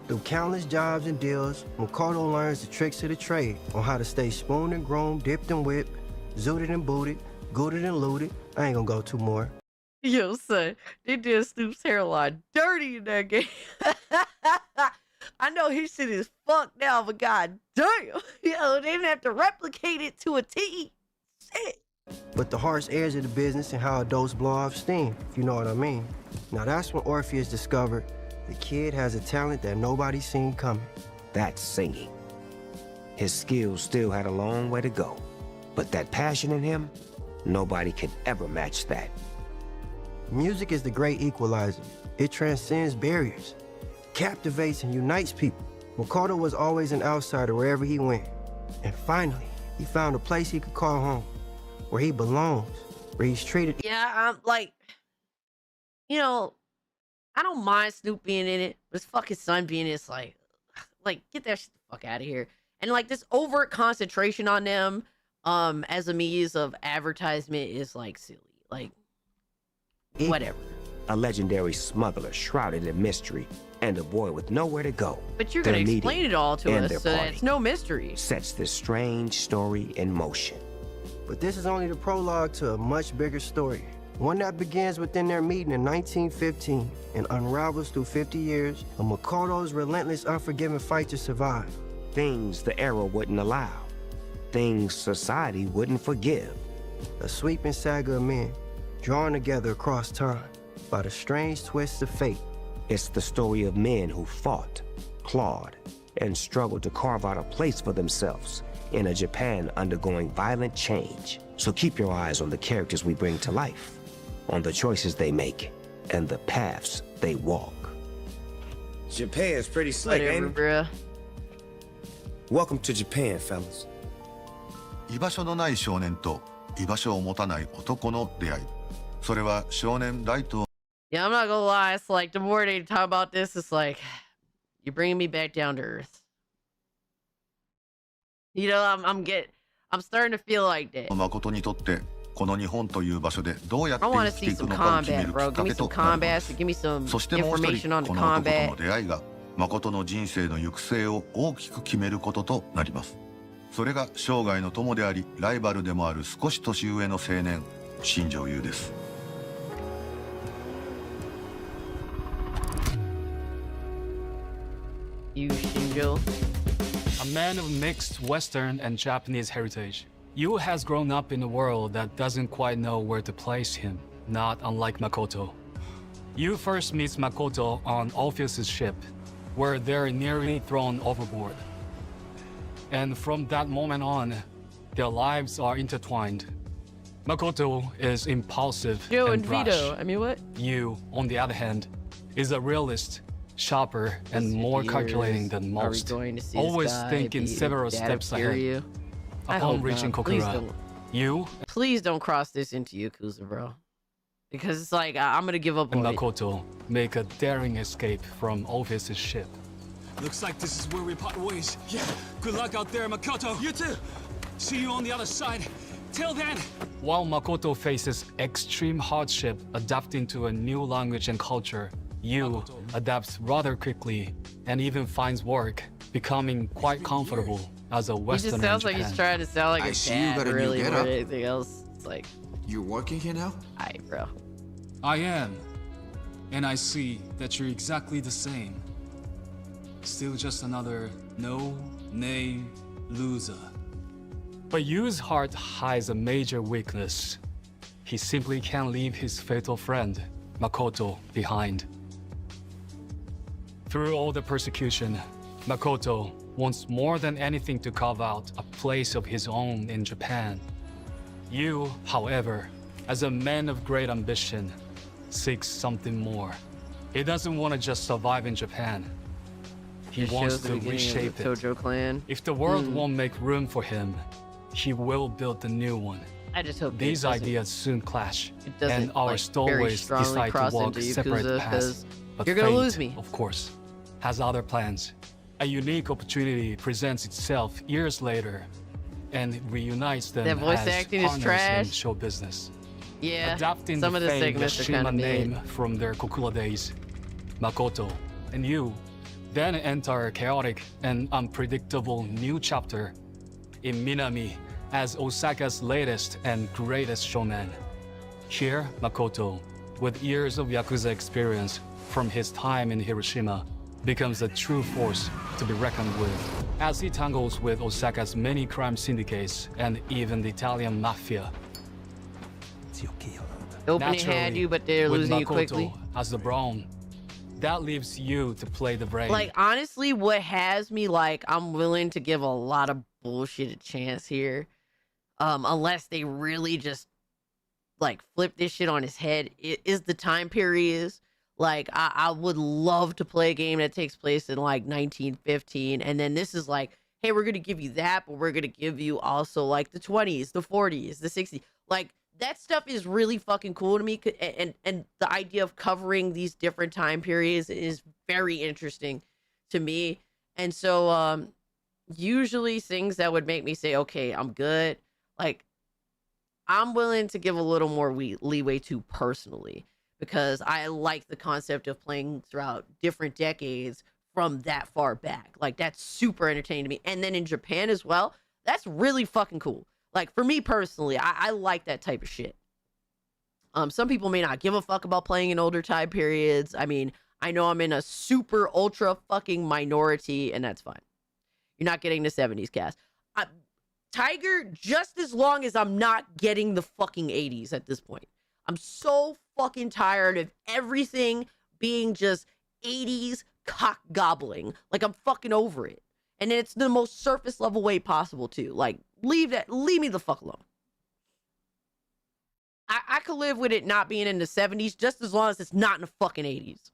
Through countless jobs and deals, Makoto learns the tricks of the trade on how to stay spooned and groomed, dipped and whipped, zooted and booted, gooted and looted. I ain't gonna go two more. Yo, son, they did Snoop's hairline dirty in that game. I know his shit is fucked now, but god damn, yo, they didn't have to replicate it to a T. Shit. But the harsh airs of the business and how adults blow off steam, if you know what I mean. Now that's when Orpheus discovered the kid has a talent that nobody's seen coming. That's singing. His skills still had a long way to go, but that passion in him, nobody could ever match that. Music is the great equalizer. It transcends barriers, captivates and unites people. Makoto was always an outsider wherever he went. And finally, he found a place he could call home, where he belongs, where he's treated. Yeah, I'm like, you know, I don't mind Snoop being in it, but his fucking son being in it's like get that shit the fuck out of here. And like this overt concentration on them, as a means of advertisement is like silly. Like, whatever. A legendary smuggler shrouded in mystery, and a boy with nowhere to go. But you're gonna Their explain meeting it all to and us, their so that party it's no mystery. sets this strange story in motion. But this is only the prologue to a much bigger story. One that begins within their meeting in 1915 and unravels through 50 years of Makoto's relentless, unforgiving fight to survive. Things the era wouldn't allow. Things society wouldn't forgive. A sweeping saga of men drawn together across time by the strange twists of fate. It's the story of men who fought, clawed, and struggled to carve out a place for themselves in a Japan undergoing violent change. So keep your eyes on the characters we bring to life, on the choices they make, and the paths they walk. Japan's pretty slick, ain't it? Bruh. Welcome to Japan, fellas. 居場所のない少年と居場所を持たない男の出会い。それは少年ライトを Yeah, I'm not gonna lie. It's like the more they talk about this, it's like you're bringing me back down to earth. You know, I'm starting to feel like that. 誠にとってこの日本という場所でどうやって I 生 want き to て see いく some のかを決め combat, るき bro. っか Give me け some となる combat. Give me some そしてもう一 information 人 on the この男と combat. の出会いが誠の人生の行く末を大きく決めることとなります。それが生涯の友でありライバルでもある少し年上の青年新庄優です。You, Shinjo. A man of mixed Western and Japanese heritage, Yu has grown up in a world that doesn't quite know where to place him, not unlike Makoto. Yu first meets Makoto on Orpheus's ship, where they're nearly thrown overboard. And from that moment on, their lives are intertwined. Makoto is impulsive and brash. Vito. I mean, what? Yu, on the other hand, is a realist, sharper, and more calculating than most. Always thinking several steps ahead. Upon reaching Kokura, Yu Please don't cross this into Yakuza, bro. Because it's like, I'm gonna give up and on it. Makoto make a daring escape from Orpheus's ship. Looks like this is where we part ways. Yeah. Good luck out there, Makoto. You too. See you on the other side. Till then. While Makoto faces extreme hardship adapting to a new language and culture, Yu adapts rather quickly and even finds work, becoming quite comfortable as a He Westerner just sounds in like he's Japan. trying to sound like I a see you dad, got a new really, more getup. than anything else. It's like, You're working here now? Aight, bro. I am. And I see that you're exactly the same. Still just another no-name loser. But Yu's heart hides a major weakness. He simply can't leave his fatal friend, Makoto, behind. Through all the persecution, Makoto wants more than anything to carve out a place of his own in Japan. Yu, however, as a man of great ambition, seeks something more. He doesn't want to just survive in Japan. He It wants shows the to beginning of reshape the it. Tojo clan. If the world won't make room for him, he will build a new one. I just hope These it doesn't- ideas soon clash, it doesn't, and our like, very stowaways strongly decide cross to walk into separate Yakuza, paths. 'cause But you're gonna fate, lose me. of course, has other plans. A unique opportunity presents itself years later, and reunites them That voice as acting is partners trash. in show business. Yeah, Adapting some the of the famed segments are Yashima kind of name from their Kokura days, Makoto and Yu then enter a chaotic and unpredictable new chapter in Minami as Osaka's latest and greatest showman. Here, Makoto, with years of Yakuza experience from his time in Hiroshima, becomes a true force to be reckoned with as he tangles with Osaka's many crime syndicates and even the Italian mafia. Opening had you, but they're with losing you Makoto quickly. as the brawn, that leaves you to play the brain. Like, honestly, what has me, like, I'm willing to give a lot of bullshit a chance here. Unless they really just, like, flip this shit on his head, is the time periods. Like, I would love to play a game that takes place in, like, 1915. And then this is like, hey, we're going to give you that, but we're going to give you also, like, the 20s, the 40s, the 60s. Like, that stuff is really fucking cool to me. And the idea of covering these different time periods is very interesting to me. And so, usually things that would make me say, okay, I'm good. Like, I'm willing to give a little more leeway to personally, because I like the concept of playing throughout different decades from that far back. Like, that's super entertaining to me. And then in Japan as well, that's really fucking cool. Like, for me personally, I like that type of shit. Some people may not give a fuck about playing in older time periods. I mean, I know I'm in a super ultra fucking minority, and that's fine. You're not getting the 70s cast. Tiger, just as long as I'm not getting the fucking 80s at this point. I'm so fucking tired of everything being just 80s cock gobbling. Like, I'm fucking over it. And it's the most surface level way possible too. Like, leave me the fuck alone. I could live with it not being in the 70s just as long as it's not in the fucking 80s.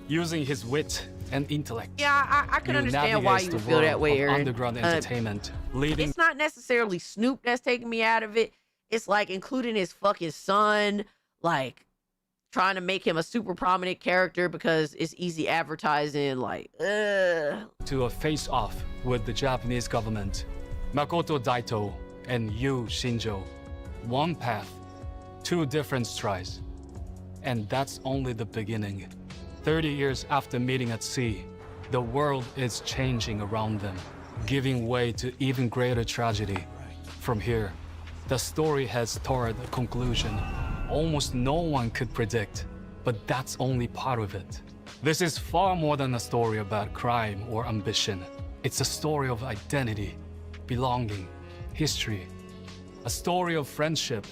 Using his wit and intellect. Yeah, I can Yu understand why navigates you the would feel that world way, of Aaron. underground entertainment, leading It's not necessarily Snoop that's taking me out of it. It's like including his fucking son, like trying to make him a super prominent character because it's easy advertising, like, to a face-off with the Japanese government. Makoto Daito and Yu Shinjo one path, two different strides. And that's only the beginning. 30 years after meeting at sea, the world is changing around them, giving way to even greater tragedy. From here, the story heads toward a conclusion almost no one could predict, but that's only part of it. This is far more than a story about crime or ambition. It's a story of identity, belonging, history. A story of friendship,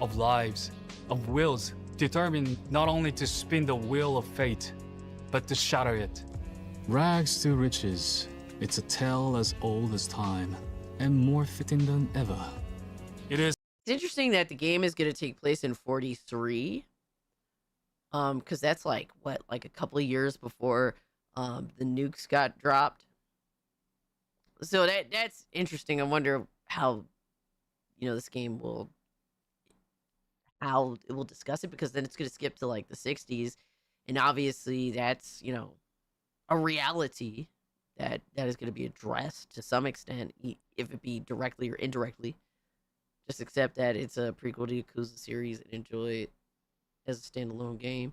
of lives, of wills determined not only to spin the wheel of fate, but to shatter it. Rags to riches. It's a tale as old as time, and more fitting than ever. It is. It's interesting that the game is going to take place in 43. Because that's like, what, like a couple of years before the nukes got dropped. So that's interesting. I wonder how, this game will, how it will discuss it, because then it's going to skip to like the 60s. And obviously that's, a reality that is going to be addressed to some extent, if it be directly or indirectly. Just accept that it's a prequel to Yakuza series and enjoy it as a standalone game.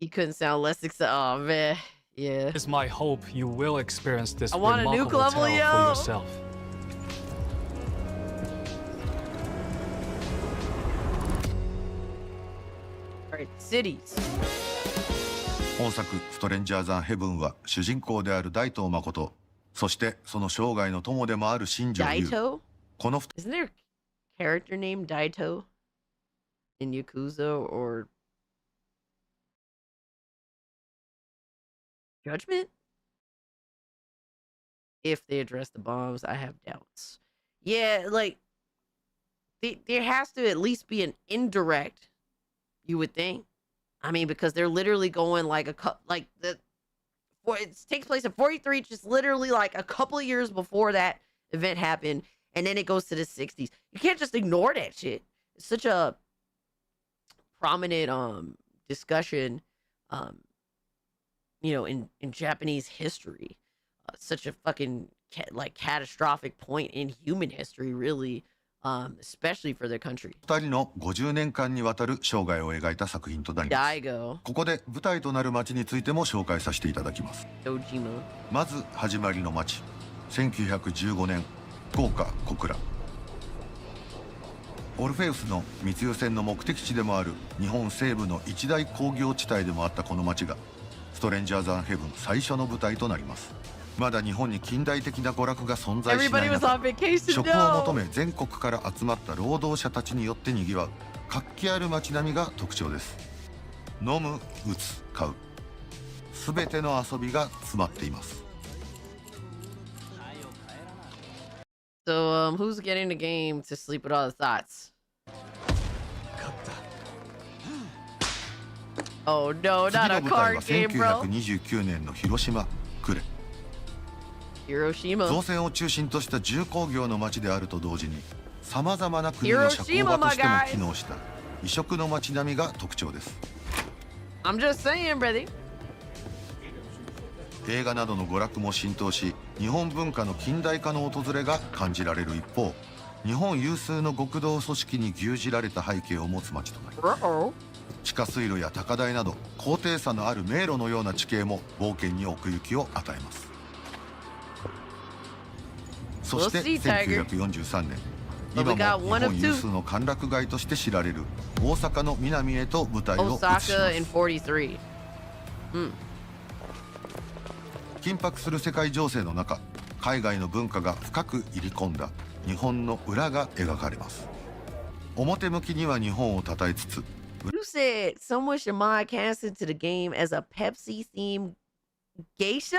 You couldn't sound less excited. Oh man, yeah. It's my hope you will experience this I want a nuke remarkable level, tale yo. for yourself. Alright, cities. 本作「ストレンジャーザンヘブン」は主人公である大東誠、そしてその生涯の友でもある新庄優。 Daito? この Isn't there a character named Daito in Yakuza or Judgment? If they address the bombs, I have doubts. Yeah, like there has to at least be an indirect, you would think. I mean, because they're literally going like it takes place in 43, just literally like a couple of years before that event happened, and then it goes to the 60s. You can't just ignore that shit. It's such a prominent discussion in Japanese history. Such a fucking catastrophic point in human history, really, especially for their country. 2人の50年間にわたる生涯を描いた作品となります。 Daigo. ここで舞台となる町についても紹介させていただきます。 Dojima. まず始まりの町、1915年福岡小倉。オルフェウスの密輸船の目的地でもある日本西部の一大工業地帯でもあったこの町がストレンジャーザンヘブン最初の舞台となります。まだ日本に近代的な娯楽が存在しない中、職を求め全国から集まった労働者たちによって賑わう活気ある街並みが特徴です。飲む、打つ、買う、すべての遊びが詰まっています。 So, who's getting the game to sleep with all the thoughts? Oh no, 次 not の a 舞台 card は game, bro. 1929年の広島呉。 Hiroshima. 造船を中心とした重工業の町であると同時に、さまざまな国の社交場としても機能した異色の街並みが特徴です。 I'm just saying, brother. 映画などの娯楽も浸透し、日本文化の近代化の訪れが感じられる一方、日本有数の極道組織に牛耳られた背景を持つ町となります。地下水路や高台など高低差のある迷路のような地形も冒険に奥行きを与えます。そして1943年、今も日本有数の歓楽街として知られる大阪の南へと舞台を移します。 Osaka in 43. 緊迫する世界情勢の中、海外の文化が深く入り込んだ日本の裏が描かれます。表向きには日本を称えつつ、 You said someone should mod Kansas to the game as a Pepsi-themed geisha?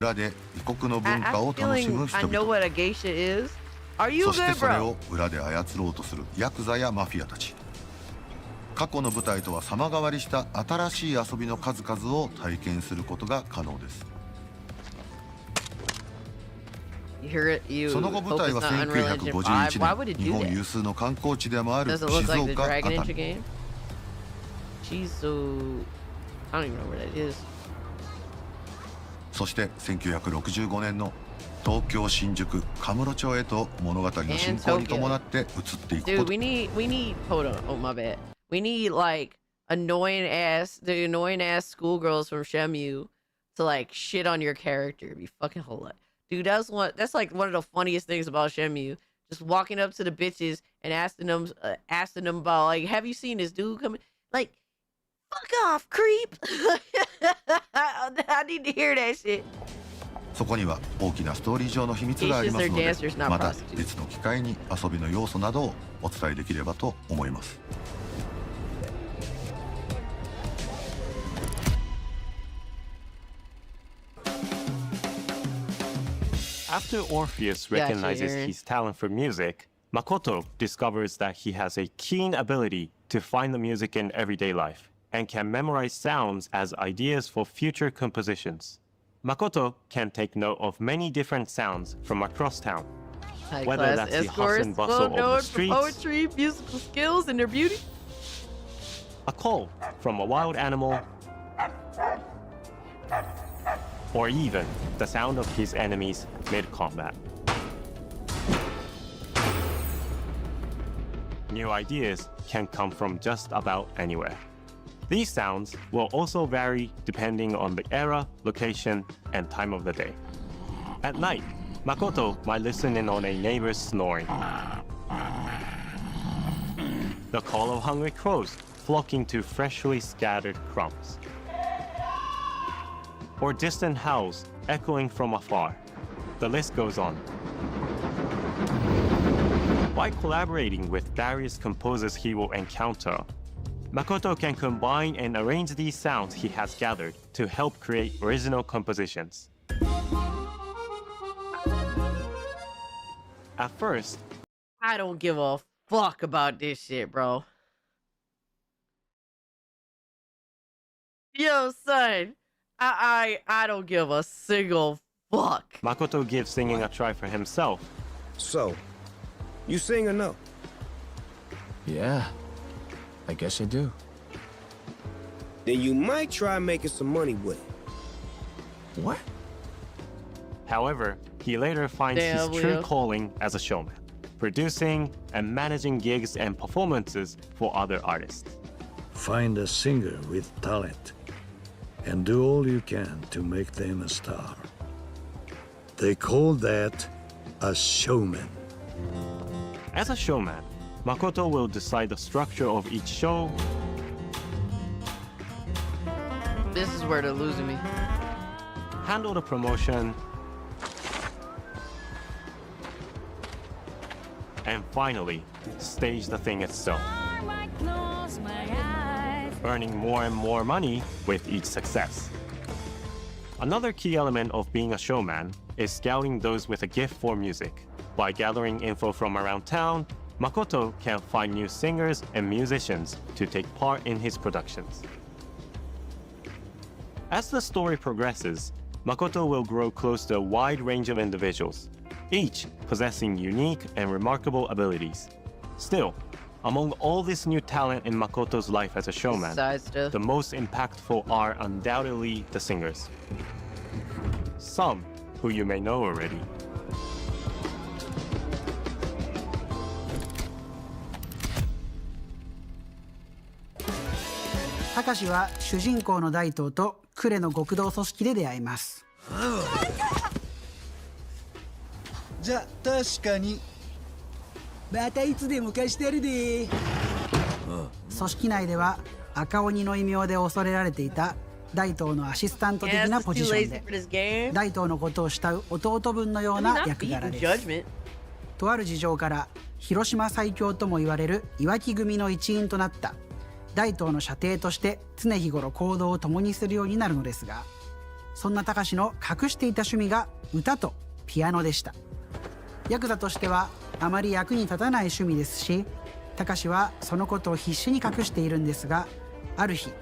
裏で異国の文化を楽しむ人 I know 々、 what a geisha is. Are you そして good, それ bro? を裏で操ろうとするヤクザやマフィアたち。過去の舞台とは様変わりした新しい遊びの数々を体験することが可能です。 You hear it? You その後舞台 focus は on Unreal Engine 5. Why would 1951 it 年、日 do 本 that? 有数の観光地でもある Does 静 it look like the 岡 Dragon 熱 Ninja 海。 game? She's so... I don't even know where that is. そして1965年の東京新宿カムロ町へと物語の進行に伴って移っていくこと Dude, we need hold on, oh my bad. We need like the annoying ass schoolgirls from Shemu to like shit on your character. It'd be fucking hilarious. Dude, that's like one of the funniest things about Shemu. Just walking up to the bitches and asking them about like, have you seen this dude coming? Like, fuck off, creep. I need to hear that shit. そこには大きなストーリー上の秘密がありますので、また別の機会に遊びの要素などをお伝えできればと思います。After Orpheus recognizes his talent for music, Makoto discovers that he has a keen ability to find the music in everyday life and can memorize sounds as ideas for future compositions. Makoto can take note of many different sounds from across town, whether that's the hustle and bustle of the streets, poetry, musical skills, and their beauty, a call from a wild animal, or even the sound of his enemies mid-combat. New ideas can come from just about anywhere. These sounds will also vary depending on the era, location, and time of the day. At night, Makoto might listen in on a neighbor's snoring, the call of hungry crows flocking to freshly scattered crumbs, or distant howls echoing from afar. The list goes on. By collaborating with various composers he will encounter, Makoto can combine and arrange these sounds he has gathered to help create original compositions. At first, I don't give a fuck about this shit, bro. Yo, son, I don't give a single fuck. Makoto gives singing a try for himself. So, you sing or no? Yeah, I guess I do. Then you might try making some money with it. What? However, he later finds his true calling as a showman, producing and managing gigs and performances for other artists. Find a singer with talent and do all you can to make them a star. They call that a showman. As a showman, Makoto will decide the structure of each show. This is where they're losing me. Handle the promotion, and finally, stage the thing itself, earning more and more money with each success. Another key element of being a showman is scouting those with a gift for music. By gathering info from around town, Makoto can find new singers and musicians to take part in his productions. As the story progresses, Makoto will grow close to a wide range of individuals, each possessing unique and remarkable abilities. Still, among all this new talent in Makoto's life as a showman, the most impactful are undoubtedly the singers. Some who you may know already. たかしは主人公の大東と呉の極道組織で出会います。じゃ確かにまたいつでも貸してやるで。組織内では赤鬼の異名で恐れられていた大東のアシスタント的なポジションで、大東のことを慕う弟分のような役柄です。とある事情から広島最強とも言われる岩木組の一員となった大東の舎弟として常日頃行動を共にするようになるのですが、そんな高志の隠していた趣味が歌とピアノでした。ヤクザとしてはあまり役に立たない趣味ですし、高志はそのことを必死に隠しているんですが、ある日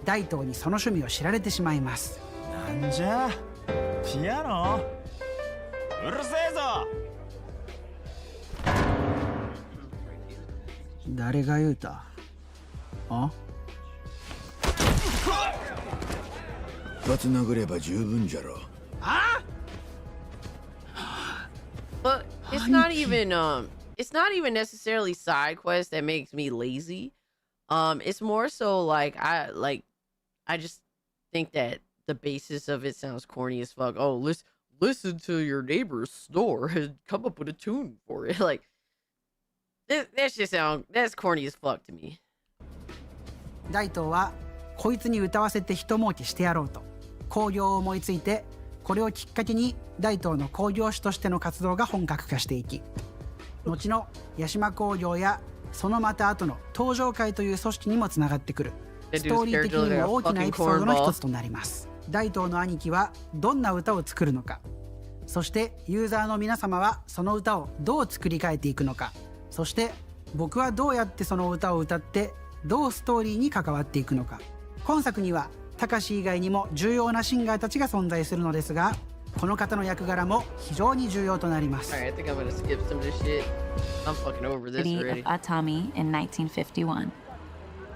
大東にその趣味を知られてしまいます。なんじゃピアノうるせえぞ。誰が言うた？あ？一発殴れば十分じゃろ。あ？ it's not even necessarily side quest that makes me lazy. It's more so like I just think that the basis of it sounds corny as fuck. Oh, listen to your neighbor's snore and come up with a tune for it. Like that's corny as fuck to me. 大東はこいつに歌わせて一儲けしてやろうと興行を思いついて、これをきっかけに大東の興行師としての活動が本格化していき、後の八島興行やそのまた後の登場会という組織にもつながってくるストーリー的にも大きなエピソードの一つとなります。大東の兄貴はどんな歌を作るのか、そしてユーザーの皆様はその歌をどう作り変えていくのか、そして僕はどうやってその歌を歌ってどうストーリーに関わっていくのか。今作にはたかし以外にも重要なシンガーたちが存在するのですが、この方の役柄も非常に重要となります。Alright, I think I'm gonna skip some of this shit. I'm fucking over this already. City of Atami in 1951.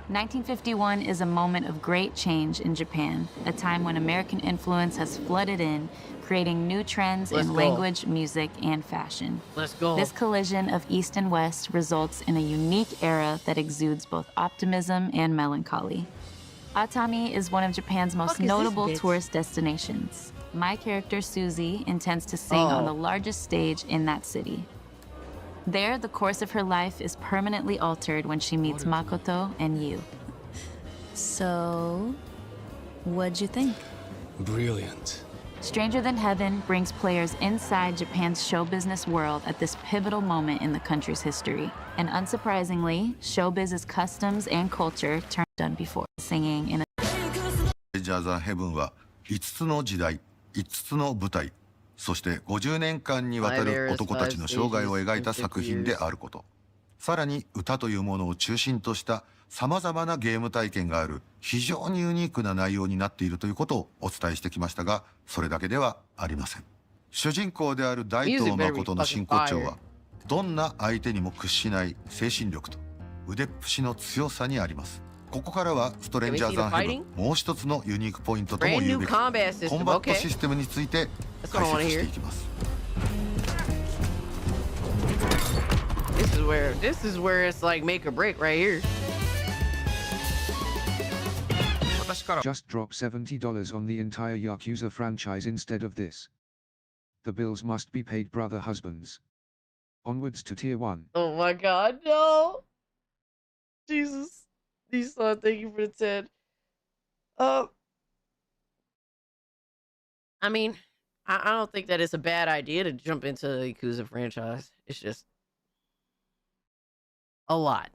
1951 is a moment of great change in Japan, a time when American influence has flooded in, creating new trends in language, music, and fashion. Let's go. This collision of East and West results in a unique era that exudes both optimism and melancholy. Atami is one of Japan's most notable tourist destinations. My character, Susie, intends to sing on the largest stage in that city. There, the course of her life is permanently altered when she meets Makoto and Yu. So, what'd you think? Brilliant. Stranger Than Heaven brings players inside Japan's show business world at this pivotal moment in the country's history. And unsurprisingly, showbiz's customs and culture turned done before. Singing in a... Stranger Than Heaven は5つの時代、5つの舞台、そして50年間にわたる男たちの生涯を描いた作品であること。さらに歌というものを中心としたさまざまなゲーム体験がある非常にユニークな内容になっているということをお伝えしてきましたが、それだけではありません。主人公である大東誠の真骨頂はどんな相手にも屈しない精神力と腕っぷしの強さにあります。ここからはストレンジャーザンヘブンもう一つのユニークポイントとも言うべきコンバットシステムについて解説していきます。This is where it's like make or break right here. Just drop $70 on the entire Yakuza franchise instead of this. The bills must be paid, brother husbands. Onwards to tier 1. Oh my god, no! Jesus. Nissan, thank you for the 10. I mean, I don't think that it's a bad idea to jump into the Yakuza franchise. It's just a lot.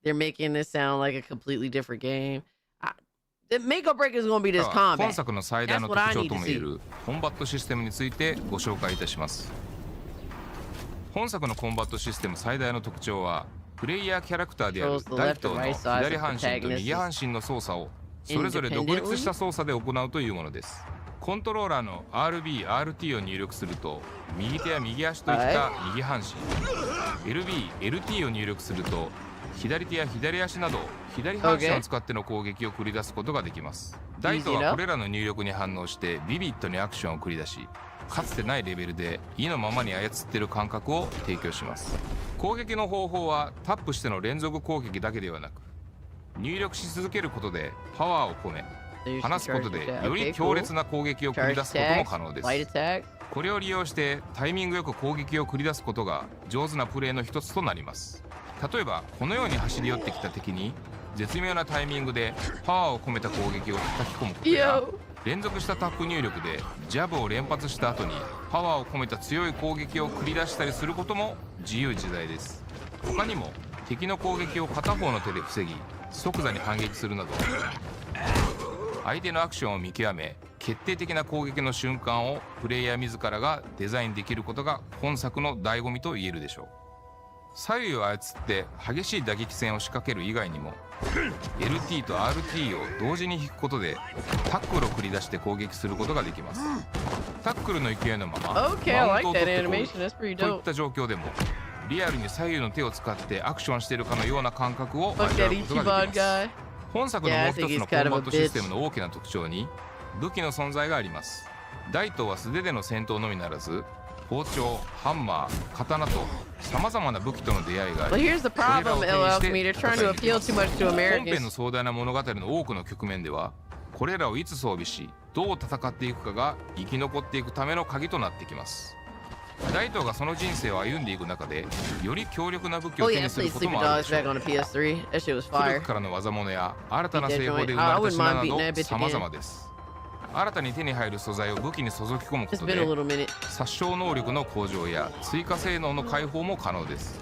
They're making this sound like a completely different game. The make or break is going to be this combat. 本作の最大の特徴ともいえるコンバットシステムについてご紹介いたします。本作のコンバットシステム最大の特徴は、プレイヤーキャラクターである大東の左半身と右半身の操作をそれぞれ独立した操作で行うというものです。コントローラーの RB、RT を入力すると右手や右足といった右半身、LB、LT を入力すると左手や左足など左半身を使っての攻撃を繰り出すことができます。大東はこれらの入力に反応してビビッドにアクションを繰り出し、かつてないレベルで意のままに操っている感覚を提供します。攻撃の方法はタップしての連続攻撃だけではなく、入力し続けることでパワーを込め、離すことでより強烈な攻撃を繰り出すことも可能です。これを利用してタイミングよく攻撃を繰り出すことが上手なプレーの一つとなります。例えばこのように走り寄ってきた敵に絶妙なタイミングでパワーを込めた攻撃を叩き込むことや、連続したタップ入力でジャブを連発した後にパワーを込めた強い攻撃を繰り出したりすることも自由自在です。他にも敵の攻撃を片方の手で防ぎ即座に反撃するなど、相手のアクションを見極め決定的な攻撃の瞬間をプレイヤー自らがデザインできることが本作の醍醐味と言えるでしょう。左右を操って激しい打撃戦を仕掛ける以外にも LT と RT を同時に引くことでタックルを繰り出して攻撃することができます。タックルの勢いのままマウントを取ってこいといった状況でもリアルに左右の手を使ってアクションしているかのような感覚を味わうことができます。本作のもう一つのコンバットシステムの大きな特徴に武器の存在があります。大東は素手での戦闘のみならず包丁、ハンマー、刀とさまざまな武器との出会いがあ But り、 here's the これら problem, を手に LL して Community. They're trying 戦 to いに行き appeal ます too much to 本編 Americans. の壮大な物語の多くの局面では、これらをいつ装備し、どう戦っていくかが生き残っていくための鍵となってきます。大東がその人生を歩んでいく中で、より強力な武器 Oh を手 yeah, I にする played ことも Sleepy ある Dogs でしょ back on う。 the PS3. That shit was 古 fire. くからの技物や新たな製法で生 I まれた wouldn't 品 mind な beating ど that bitch 様 again. 々です。新たに手に入る素材を武器に注ぎ込むこ It's と been で a little minute. 殺傷能力の向上や追加性能の解放も可能です。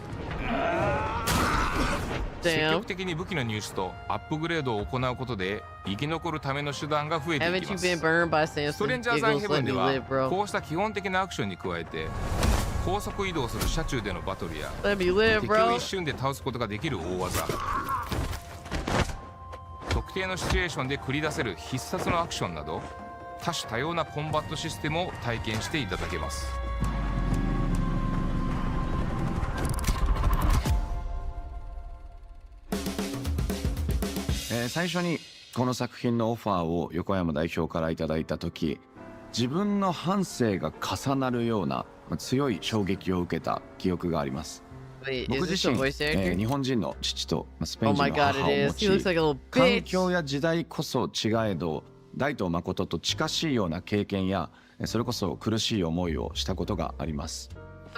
積極的に武器の入手とアップグレードを行うことで生き残るための手段が増えてい Haven't き you ます。 been burned by ストレ Samson? ンジャーズ・アン Giggles, ヘブ let ンで me は live, bro. こうした基本的なアクションに加えて高速移動する車中でのバトルや Let me live, 敵を bro. 一瞬で倒すことができる大技、特定のシチュエーションで繰り出せる必殺のアクションなど多種多様なコンバットシステムを体験していただけます。最初にこの作品のオファーを横山代表からいただいた時、自分の半生が重なるような強い衝撃を受けた記憶があります。 Wait, 僕 is 自 this a 身、 voice actor? 日本人の父とスペイ Oh ン人 my の god, 母を it 持 is. ち He looks like a little 環 bitch. 境や時代こそ違えど大東誠と近しいような経験やそれこそ苦しい思いをしたことがあります。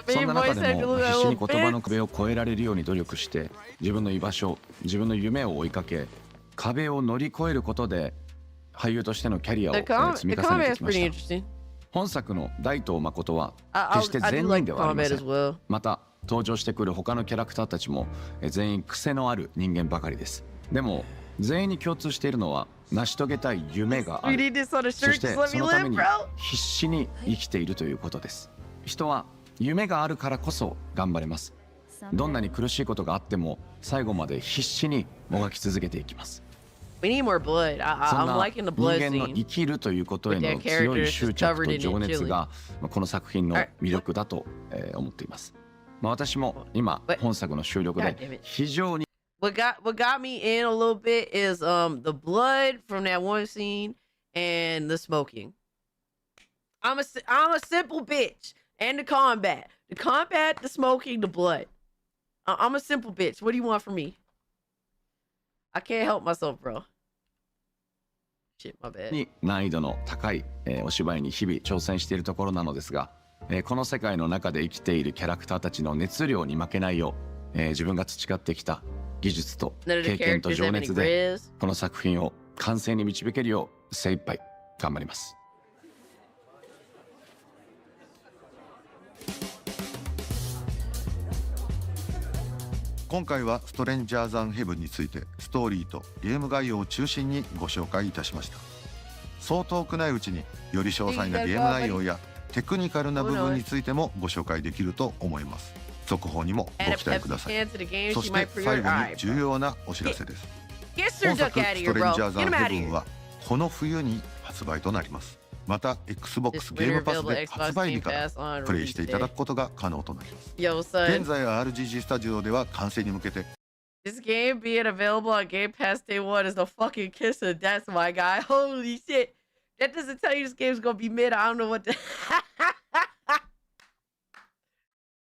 そんな中でも必死に言葉の壁を越えられるように努力して自分の居場所、自分の夢を追いかけ壁を乗り越えることで俳優としてのキャリアを積み重ねてきました。本作の大東誠は決して善人ではありません。また登場してくる他のキャラクターたちも全員癖のある人間ばかりです。でも全員に共通しているのは成し遂げたい夢がある。そしてそのために必死に生きているということです。人は夢があるからこそ頑張れます。どんなに苦しいことがあっても最後まで必死にもがき続けていきます。We need more blood. そん I'm な liking the 人 blood 間の scene. 生きるということへの強い執着と情熱がこの作品の魅力だと思っています。私も今本作の収録で非常に What got me in a little bit is the blood from that one scene and the smoking. I'm a simple bitch. And the combat, the smoking, the blood. I'm a simple bitch. What do you want from me? I can't help myself, bro. Shit, my bad. 難易度の高いお芝居に日々挑戦しているところなのですが、この世界の中で生きているキャラクターたちの熱量に負けないよう、自分が培ってきた技術と経験と情熱でこの作品を完成に導けるよう精一杯頑張ります。今回はストレンジャーズ・アンヘブンについてストーリーとゲーム概要を中心にご紹介いたしました。そう遠くないうちにより詳細なゲーム内容やテクニカルな部分についてもご紹介できると思います。続報にもご期待ください。そして最後に重要なお知らせです。本作ストレンジャーズ・アンヘブンはこの冬に発売となります。また Xbox ゲームパスで発売日からプレイしていただくことが可能となります。現在 RGG スタジオでは完成に向けて This game being available on Game Pass Day 1 is the fucking kiss of death, my guy. Holy shit. That doesn't tell you this game's gonna be mid. I don't know what the...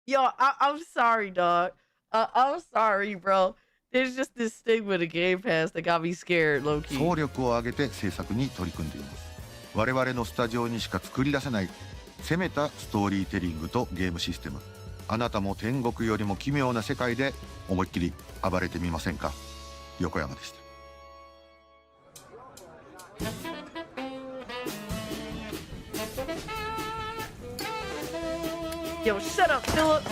Yo, I'm sorry, dog. I'm sorry, bro. There's just this thing with a Game Pass that got me scared, low-key. 総力を挙げて制作に取り組んでいます。我々のスタジオにしか作り出せない攻めたストーリーテリングとゲームシステム。あなたも天国よりも奇妙な世界で思いっきり暴れてみませんか。横山でした。Yo, shut up, Philip.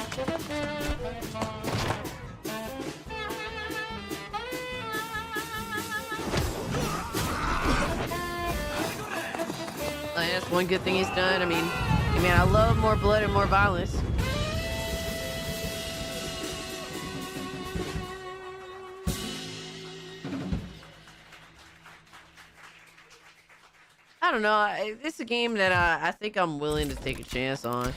That's one good thing he's done. I mean, I love more blood and more violence. I don't know. It's a game that I think I'm willing to take a chance on.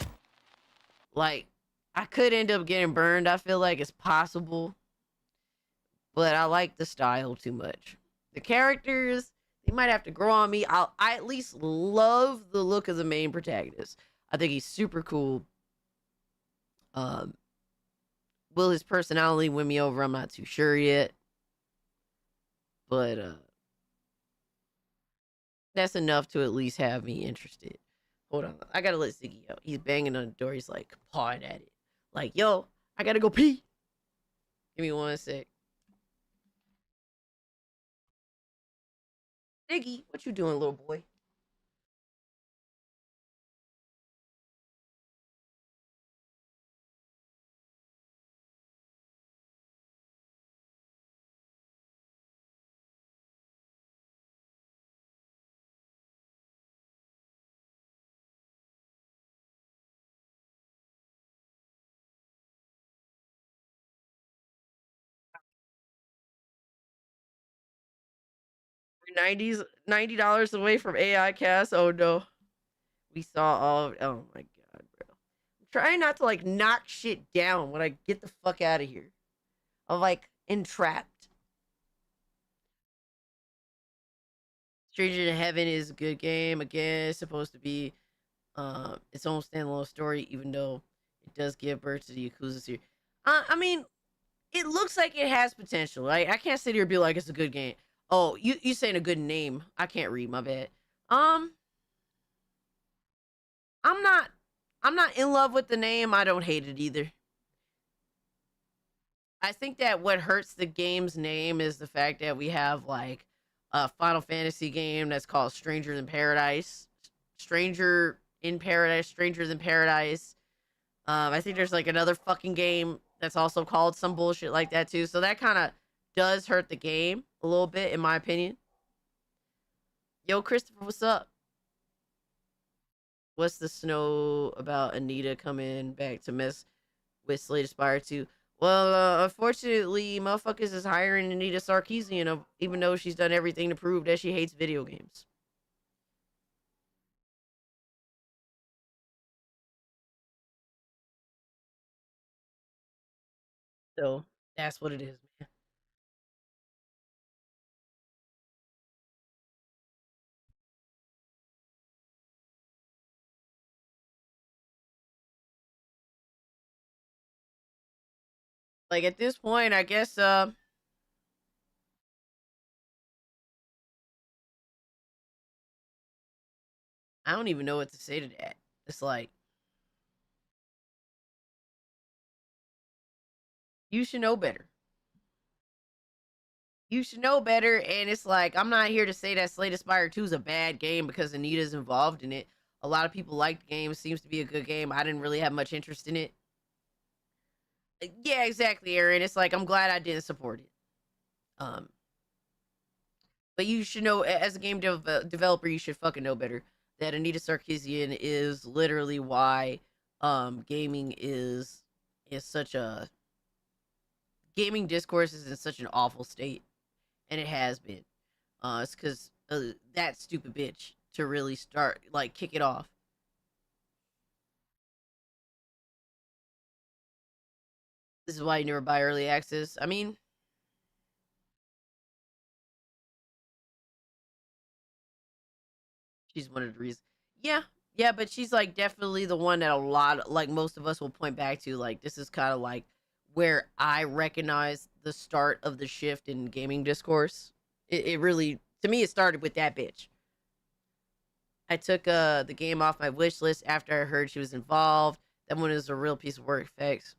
Like, I could end up getting burned. I feel like it's possible. But I like the style too much. The characters, they might have to grow on me. I at least love the look of the main protagonist. I think he's super cool. Will his personality win me over? I'm not too sure yet. But that's enough to at least have me interested. Hold on. I gotta let Ziggy out. He's banging on the door. He's like pawing at it. Like, yo, I gotta go pee. Give me 1 sec. Ziggy, what you doing, little boy? $90 away from AI cast. Oh no. We saw all oh my god, bro. I'm trying not to like knock shit down when I get the fuck out of here. I'm like entrapped. Stranger in Heaven is a good game. Again, it's supposed to be its own standalone story, even though it does give birth to the Yakuza series. I mean, it looks like it has potential. Right? I can't sit here and be like it's a good game. Oh, you saying a good name? I can't read. My bad. I'm not in love with the name. I don't hate it either. I think that what hurts the game's name is the fact that we have like a Final Fantasy game that's called Strangers in Paradise. Strangers in Paradise. I think there's like another fucking game that's also called some bullshit like that too. So that kind of does hurt the game a little bit, in my opinion. Yo, Christopher, what's up? What's the snow about Anita coming back to mess with Slade Aspire 2? Well, unfortunately, motherfuckers is hiring Anita Sarkeesian, even though she's done everything to prove that she hates video games. So, that's what it is, man. Like, at this point, I guess, I don't even know what to say to that. It's like, you should know better. You should know better, and it's like, I'm not here to say that Slade Aspire 2 is a bad game because Anita's involved in it. A lot of people like the game. It seems to be a good game. I didn't really have much interest in it. Yeah, exactly, Aaron. It's like, I'm glad I didn't support it. But you should know, as a game developer, you should fucking know better that Anita Sarkeesian is literally why gaming is such a gaming discourse is in such an awful state, and it has been. It's because that stupid bitch to really start like kick it off. This is why you never buy early access. I mean, she's one of the reasons. Yeah, but she's like definitely the one that a lot, like most of us will point back to. Like, this is kind of like where I recognize the start of the shift in gaming discourse. It really, to me, it started with that bitch. I took the game off my wish list after I heard she was involved. That one is a real piece of work. Facts.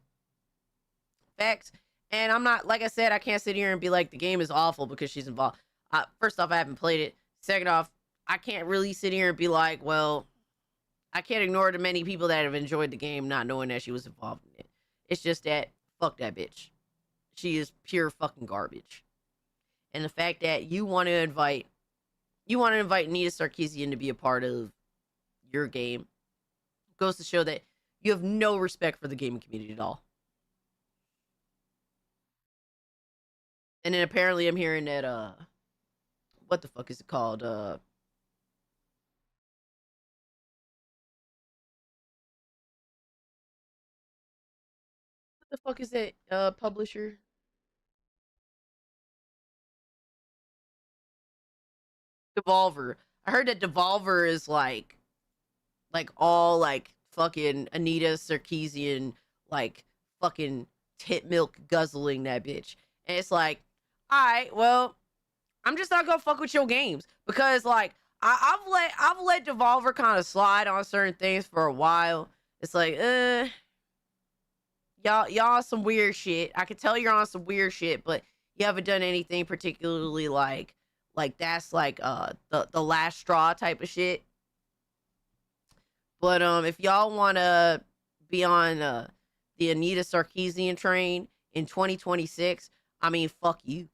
And I'm not, like I said, I can't sit here and be like the game is awful because she's involved. First off, I haven't played it. Second off, I can't really sit here and be like, well, I can't ignore the many people that have enjoyed the game not knowing that she was involved in it. It's just that, fuck that bitch. She is pure fucking garbage. And the fact that you want to invite Anita Sarkeesian to be a part of your game goes to show that you have no respect for the gaming community at all. And then apparently I'm hearing that, what the fuck is it called? What the fuck is that, publisher? Devolver. I heard that Devolver is like all like fucking Anita Sarkeesian like fucking tit milk guzzling that bitch. And it's like, all right, well, I'm just not gonna fuck with your games because like I've let Devolver kind of slide on certain things for a while. It's like, y'all on some weird shit. I can tell you're on some weird shit, but you haven't done anything particularly like that's like the last straw type of shit. But if y'all want to be on the Anita Sarkeesian train in 2026, I mean, fuck you.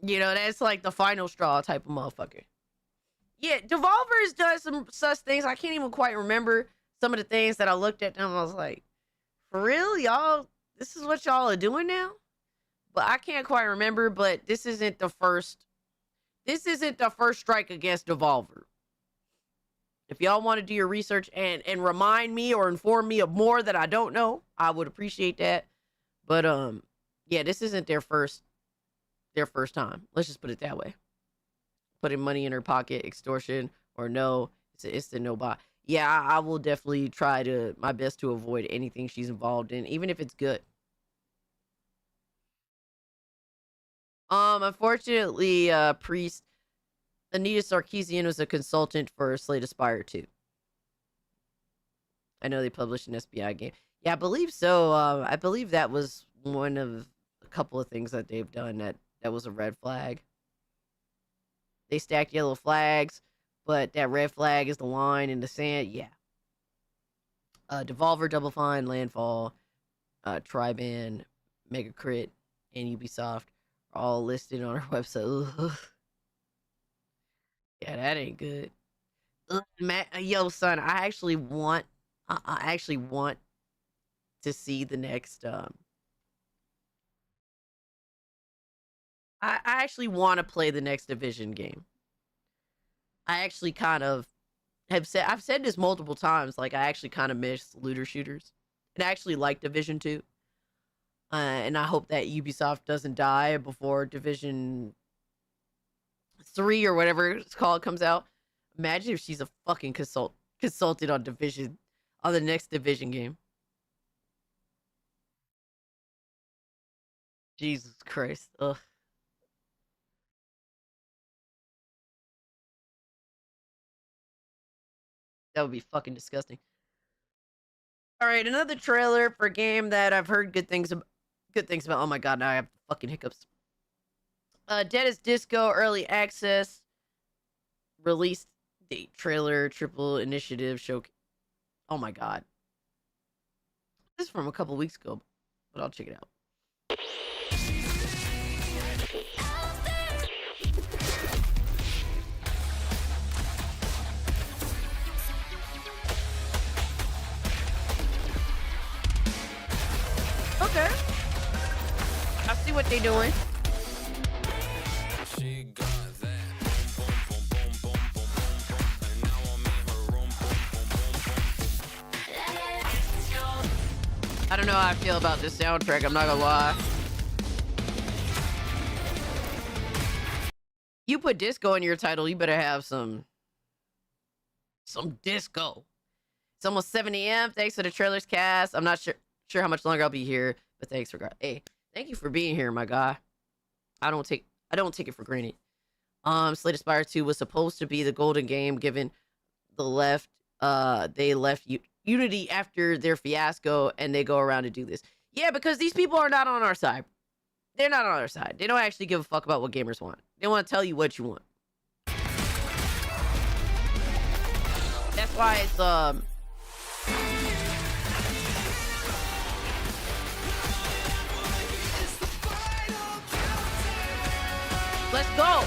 You know, that's like the final straw type of motherfucker. Yeah, Devolver's done some such things. I can't even quite remember some of the things that I looked at them. I was like, for real, y'all, this is what y'all are doing now? But I can't quite remember, but this isn't the first strike against Devolver. If y'all want to do your research and remind me or inform me of more that I don't know, I would appreciate that. But yeah, this isn't their first time. Let's just put it that way. Putting money in her pocket, extortion, or no, it's a no buy. Yeah, I will definitely try my best to avoid anything she's involved in, even if it's good. Unfortunately, Priest, Anita Sarkeesian was a consultant for Slay the Spire 2. I know they published an SBI game. Yeah, I believe so. I believe that was one of a couple of things that they've done that was a red flag. They stacked yellow flags, but that red flag is the line in the sand. Yeah. Devolver, Double Fine, Landfall, Triban, Mega Crit, and Ubisoft are all listed on our website. Ugh. Yeah, that ain't good. Yo, son, I actually want to see the next. I actually want to play the next Division game. I actually kind of I've said this multiple times. Like, I actually kind of miss looter shooters, and I actually like Division 2. And I hope that Ubisoft doesn't die before Division 3 or whatever it's called comes out. Imagine if she's a fucking consultant on the next Division game. Jesus Christ. Ugh. That would be fucking disgusting. All right, another trailer for a game that I've heard good things about. Oh my god, now I have fucking hiccups. Dead is Disco Early Access release date trailer triple initiative show. Oh my god, this is from a couple weeks ago, but I'll check it out. Okay, I see what they're doing. I don't know how I feel about this soundtrack, I'm not gonna lie. You put disco in your title, you better have some disco. It's almost 7 a.m. Thanks for the trailers cast. I'm not sure how much longer I'll be here, but thanks for hey, thank you for being here, my guy. I don't take it for granted. Slay the Spire 2 was supposed to be the golden game, given the left they left Unity after their fiasco, and they go around to do this. Yeah, because these people are not on our side. They're not on our side. They don't actually give a fuck about what gamers want. They want to tell you what you want. That's why it's let's go.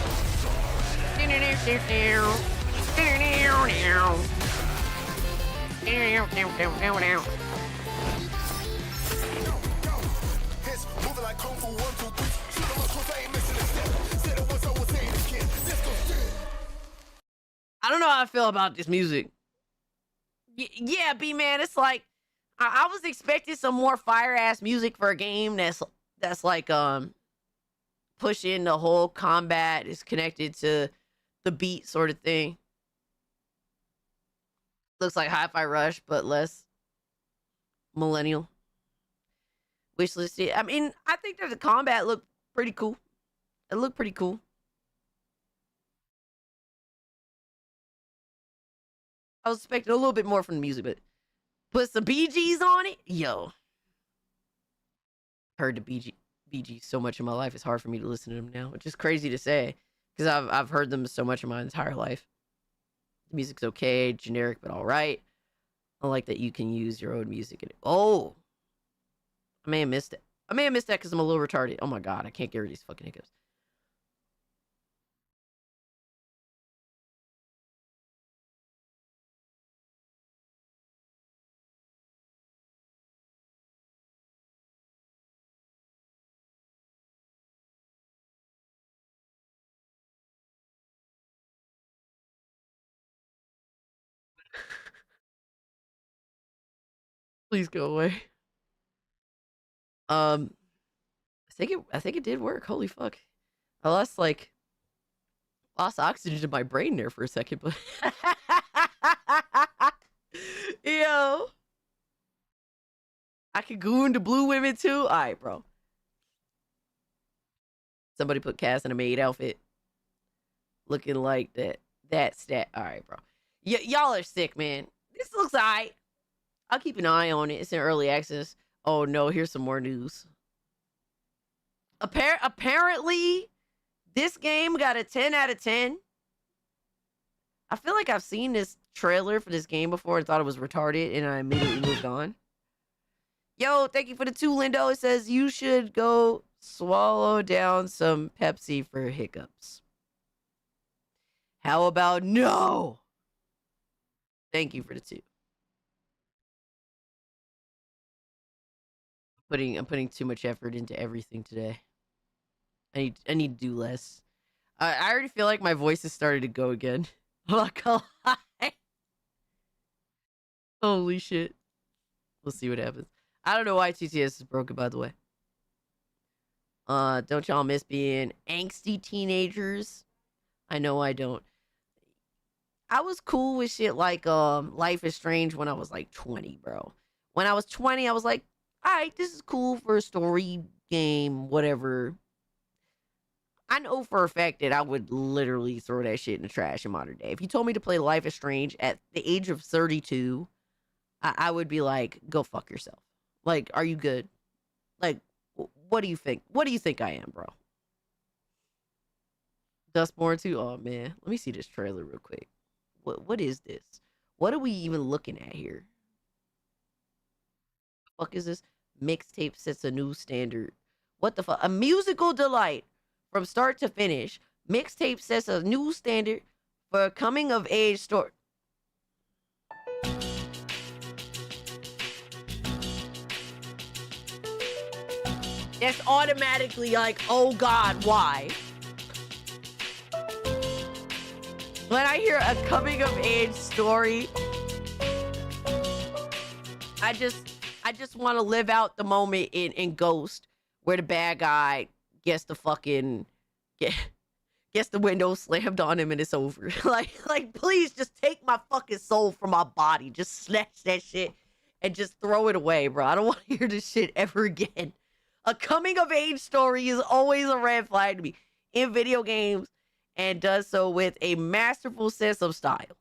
I don't know how I feel about this music. Yeah, B-Man, it's like I was expecting some more fire ass music for a game that's like pushing the whole combat is connected to the beat sort of thing. Looks like Hi-Fi Rush, but less millennial. wishlist it. I mean, I think that the combat looked pretty cool. It looked pretty cool. I was expecting a little bit more from the music, but put some BGs on it, yo. Heard the BGs so much in my life, it's hard for me to listen to them now, which is crazy to say because I've heard them so much in my entire life. The music's okay, generic, but all right. I like that you can use your own music in it. Oh, I may have missed it. I may have missed that because I'm a little retarded. Oh my god, I can't get rid of these fucking hiccups. Please go away. I think it did work. Holy fuck. I lost oxygen in my brain there for a second, but yo. I could goon to blue women too. Alright, bro. Somebody put Cass in a maid outfit. Looking like that stat. Alright, bro. Y'all are sick, man. This looks alright. I'll keep an eye on it. It's in early access. Oh no, here's some more news. Apparently, this game got a 10 out of 10. I feel like I've seen this trailer for this game before and thought it was retarded, and I immediately moved on. Yo, thank you for the 2, Lindo. It says you should go swallow down some Pepsi for hiccups. How about no? Thank you for the 2. I'm putting too much effort into everything today. I need to do less. I already feel like my voice has started to go again. I'm not gonna lie. Holy shit. We'll see what happens. I don't know why TTS is broken, by the way. Don't y'all miss being angsty teenagers? I know I don't. I was cool with shit like Life is Strange when I was like 20, bro. When I was 20, I was like, alright, this is cool for a story game, whatever. I know for a fact that I would literally throw that shit in the trash in modern day. If you told me to play Life is Strange at the age of 32, I would be like, go fuck yourself. Like, are you good? Like, what do you think? What do you think I am, bro? Dustborn 2? Oh, man. Let me see this trailer real quick. What is this? What are we even looking at here? What the fuck is this? Mixtape sets a new standard. What the fuck? A musical delight from start to finish. Mixtape sets a new standard for a coming of age story. That's automatically like, oh god, why? When I hear a coming of age story, I just want to live out the moment in Ghost where the bad guy gets the window slammed on him and it's over. like please just take my fucking soul from my body. Just snatch that shit and just throw it away, bro. I don't want to hear this shit ever again. A coming of age story is always a red flag to me in video games and does so with a masterful sense of style.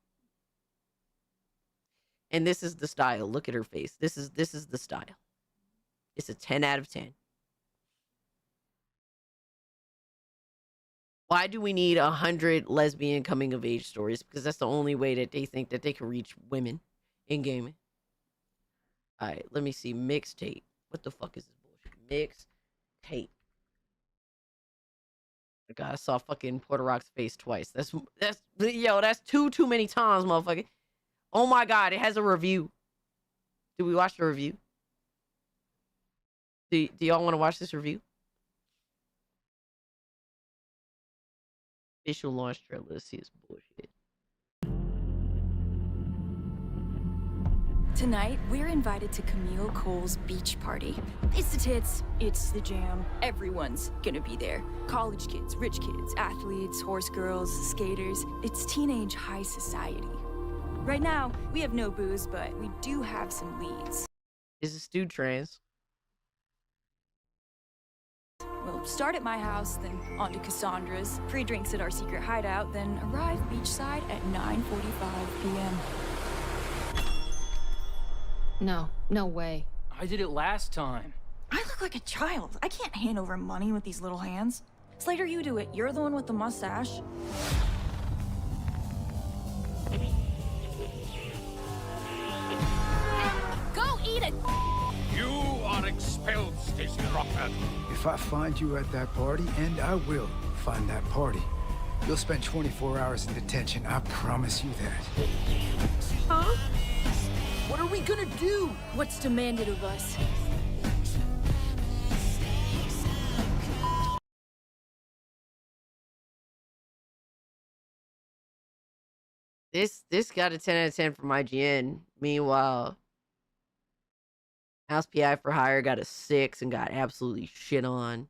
And this is the style. Look at her face. This is the style. It's a 10 out of 10. Why do we need 100 lesbian coming of age stories? Because that's the only way that they think that they can reach women in gaming. All right, let me see. Mixtape. What the fuck is this bullshit? Mixtape. God, I saw fucking Porter Rock's face twice. That's too many times, motherfucker. Oh my god, it has a review. Did we watch the review? Do y'all want to watch this review? Official launch trailer. Let's see this bullshit. Tonight, we're invited to Camille Cole's beach party. It's the tits, it's the jam. Everyone's gonna be there. College kids, rich kids, athletes, horse girls, skaters. It's teenage high society. Right now, we have no booze, but we do have some leads. Is this dude trans? So start at my house, then on to Cassandra's, free drinks at our secret hideout, then arrive beachside at 9:45 p.m. No way. I did it last time. I look like a child. I can't hand over money with these little hands. Slater, you do it. You're the one with the mustache. Go eat it! You are expelled, Stacy Rockford. If I find you at that party, and I will find that party, you'll spend 24 hours in detention. I promise you that. Huh? What are we gonna do? What's demanded of us? This got a 10 out of 10 from IGN. Meanwhile, House PI for Hire got a 6 and got absolutely shit on.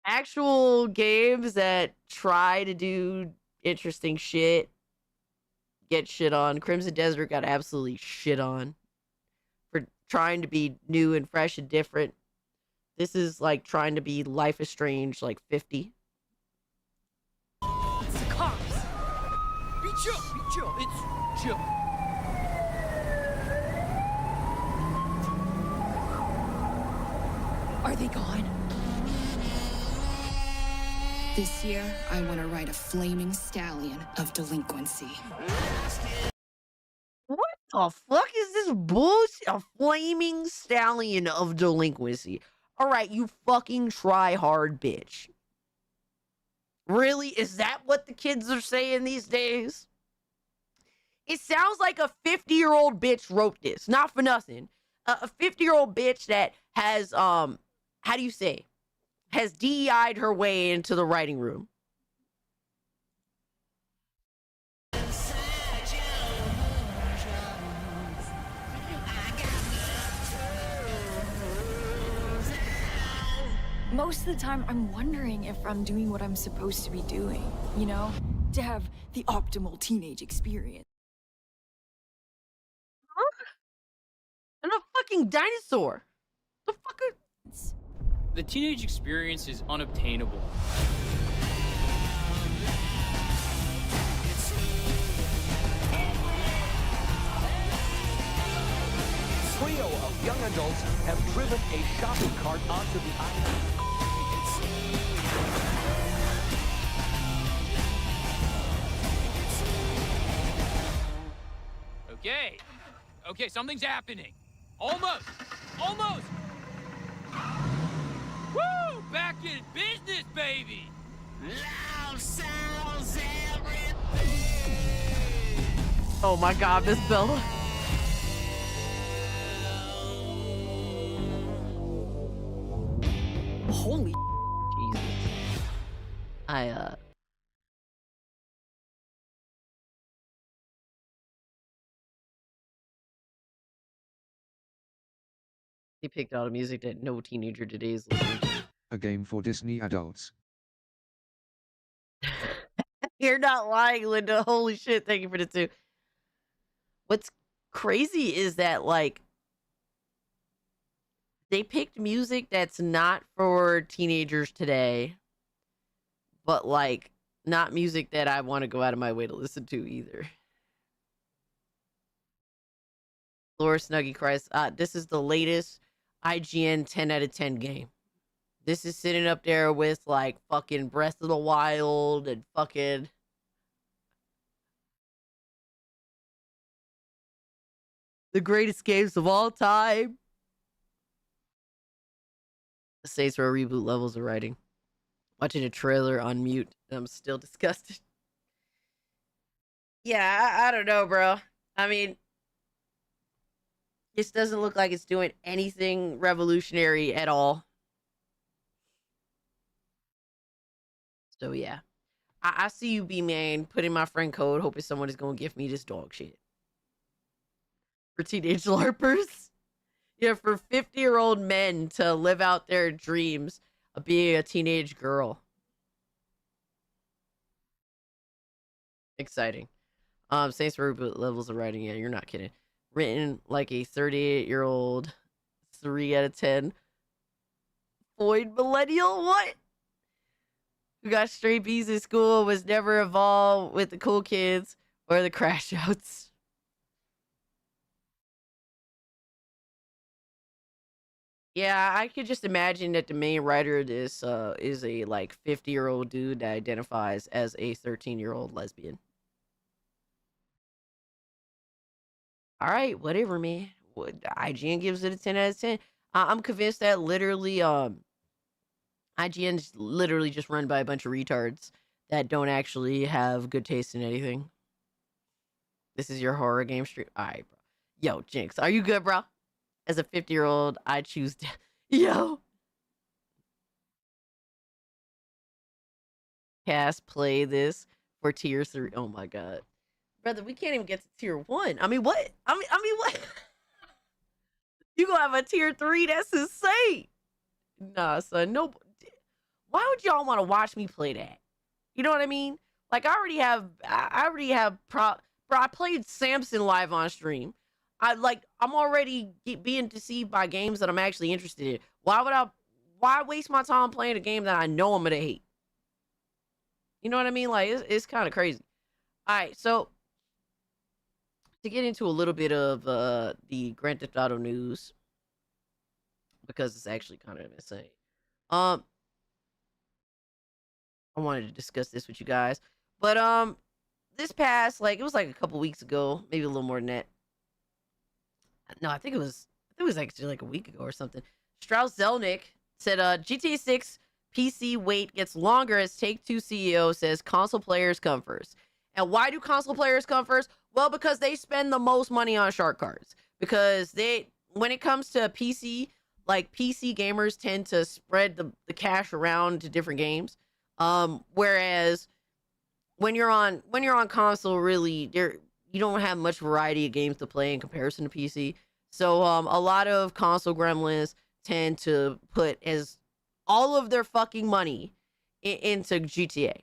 Actual games that try to do interesting shit get shit on. Crimson Desert got absolutely shit on for trying to be new and fresh and different. This is like trying to be Life is Strange like 50. It's the cops. Be chill. It's chill. Are they gone? This year, I want to ride a flaming stallion of delinquency. What the fuck is this bullshit? A flaming stallion of delinquency. All right, you fucking try hard bitch. Really? Is that what the kids are saying these days? It sounds like a 50-year-old bitch wrote this. Not for nothing. A 50-year-old bitch that has, how do you say? Has DEI'd her way into the writing room. Most of the time, I'm wondering if I'm doing what I'm supposed to be doing, you know? To have the optimal teenage experience. Huh? And a fucking dinosaur. The fuck are... The teenage experience is unobtainable. Trio of young adults have driven a shopping cart onto the island. Okay, something's happening. Almost. Woo! Back in business, baby! Loud sounds everything! Oh my god, Miss Bella. Holy Jesus. He picked out a music that no teenager today is listening to. A game for Disney adults. You're not lying, Linda. Holy shit. Thank you for the 2. What's crazy is that, like, they picked music that's not for teenagers today, but, like, not music that I want to go out of my way to listen to either. Laura Snuggy cries, this is the latest IGN 10 out of 10 game. This is sitting up there with, like, fucking Breath of the Wild and fucking... the greatest games of all time. The Saints Row reboot levels of writing. Watching a trailer on mute. I'm still disgusted. Yeah, I don't know, bro. I mean... this doesn't look like it's doing anything revolutionary at all. So, yeah. I see you, B-Man, putting my friend code, hoping someone is going to give me this dog shit. For teenage LARPers? Yeah, for 50-year-old men to live out their dreams of being a teenage girl. Exciting. Saints Row reboot levels of writing. Yeah, you're not kidding. Written like a 38-year-old 3 out of 10. Void millennial, what? Who got straight B's in school, was never involved with the cool kids or the Crashouts. Yeah, I could just imagine that the main writer of this is a like 50-year-old dude that identifies as a 13-year-old lesbian. All right, whatever, man. IGN gives it a 10 out of 10. I'm convinced that literally IGN's literally just run by a bunch of retards that don't actually have good taste in anything. This is your horror game stream. All right, bro. Yo, Jinx, are you good, bro? As a 50-year-old, I choose death. Yo. Cast play this for tier 3. Oh my god. Brother, we can't even get to tier 1. I mean, what? I mean, what? You gonna have a tier 3? That's insane. Nah, son, no. Why would y'all want to watch me play that? You know what I mean? Like, I already have bro, I played Samson live on stream. I'm already being deceived by games that I'm actually interested in. Why waste my time playing a game that I know I'm gonna hate? You know what I mean? Like, it's kind of crazy. All right, so to get into a little bit of the Grand Theft Auto news, because it's actually kind of insane. I wanted to discuss this with you guys, but this past, like, it was like a couple weeks ago, maybe a little more than that. No, I think it was actually like a week ago or something. Strauss Zelnick said GTA 6 PC wait gets longer as Take-Two CEO says console players come first. And why do console players come first? Well, because they spend the most money on shark cards. Because when it comes to PC, like, PC gamers tend to spread the cash around to different games. Whereas when you're on console, really, you don't have much variety of games to play in comparison to PC. So a lot of console gremlins tend to put all of their fucking money into GTA.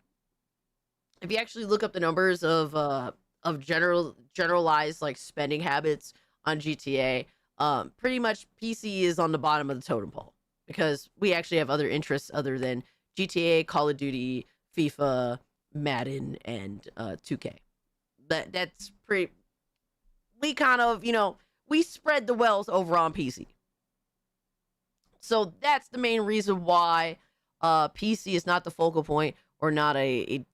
If you actually look up the numbers of generalized like spending habits on GTA, pretty much PC is on the bottom of the totem pole because we actually have other interests other than GTA, Call of Duty, FIFA, Madden, and 2K. That's pretty. We kind of, we spread the wealth over on PC. So that's the main reason why PC is not the focal point, or not it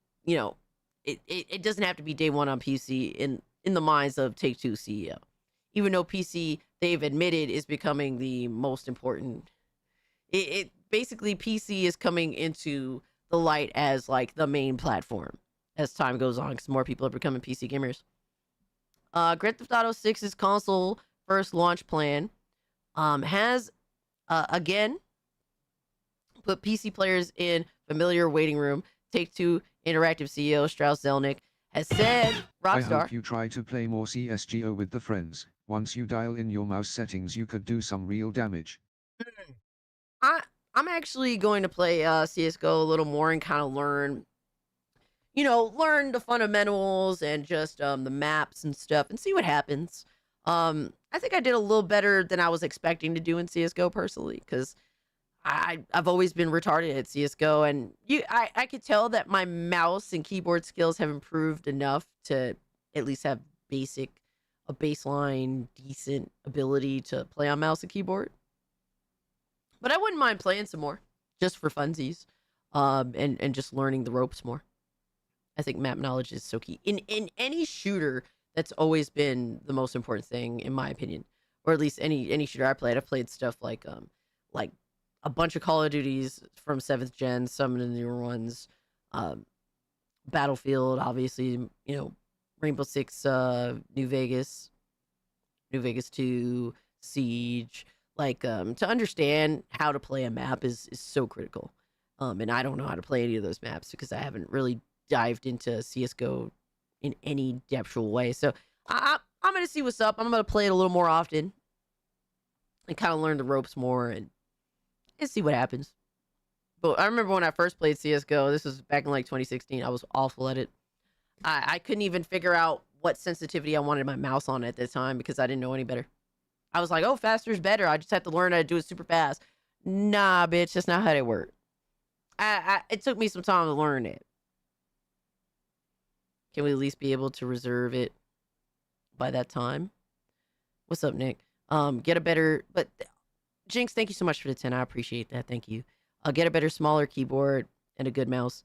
doesn't have to be day one on PC in the minds of Take-Two CEO. Even though PC, they've admitted, is becoming the most important. It basically, PC is coming into the light as like the main platform as time goes on, because more people are becoming PC gamers. Grand Theft Auto 6's console first launch plan has again put PC players in familiar waiting room. Take-Two Interactive CEO Strauss Zelnick has said Rockstar. I hope you try to play more CSGO with the friends. Once you dial in your mouse settings, you could do some real damage. I'm actually going to play CSGO a little more and kind of learn the fundamentals and just the maps and stuff and see what happens. I think I did a little better than I was expecting to do in CSGO personally, because I've always been retarded at CSGO, and I could tell that my mouse and keyboard skills have improved enough to at least have a baseline decent ability to play on mouse and keyboard. But I wouldn't mind playing some more, just for funsies, and just learning the ropes more. I think map knowledge is so key. In any shooter, that's always been the most important thing, in my opinion. Or at least any shooter I played. I've played stuff like a bunch of Call of Duties from 7th gen, some of the newer ones. Battlefield, obviously, Rainbow Six, New Vegas 2, Siege. To understand how to play a map is so critical. And I don't know how to play any of those maps because I haven't really dived into CSGO in any depthful way. So I'm going to see what's up. I'm going to play it a little more often and kind of learn the ropes more and see what happens. But I remember when I first played CSGO, this was back in 2016, I was awful at it. I couldn't even figure out what sensitivity I wanted my mouse on at the time because I didn't know any better. I was like, oh, faster is better. I just have to learn how to do it super fast. Nah, bitch, that's not how they work. It took me some time to learn it. Can we at least be able to reserve it by that time? What's up, Nick? Get a better, but Jinx, thank you so much for the 10. I appreciate that. Thank you. Get a better, smaller keyboard and a good mouse,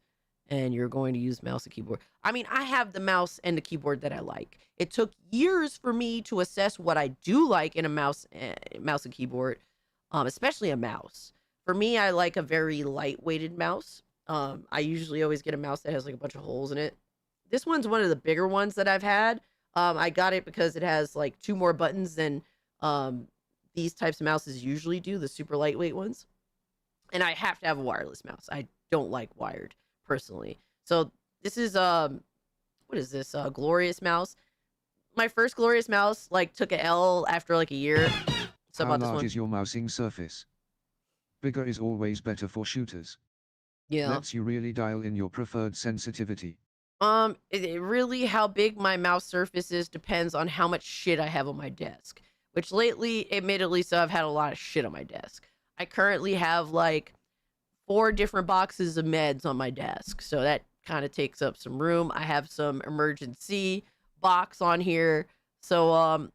and you're going to use mouse and keyboard. I mean, I have the mouse and the keyboard that I like. It took years for me to assess what I do like in a mouse and keyboard, especially a mouse. For me, I like a very lightweighted mouse. I usually always get a mouse that has like a bunch of holes in it. This one's one of the bigger ones that I've had. I got it because it has like 2 more buttons than these types of mouses usually do, the super lightweight ones. And I have to have a wireless mouse. I don't like wired personally. So this is what is this? Glorious mouse. My first Glorious mouse like took a L after like a year. So how large is your mousing surface? Bigger is always better for shooters. Yeah. Lets you really dial in your preferred sensitivity. It really, how big my mouse surface is depends on how much shit I have on my desk. Which lately, admittedly, so I've had a lot of shit on my desk. I currently have like 4 different boxes of meds on my desk. So that kind of takes up some room. I have some emergency box on here. So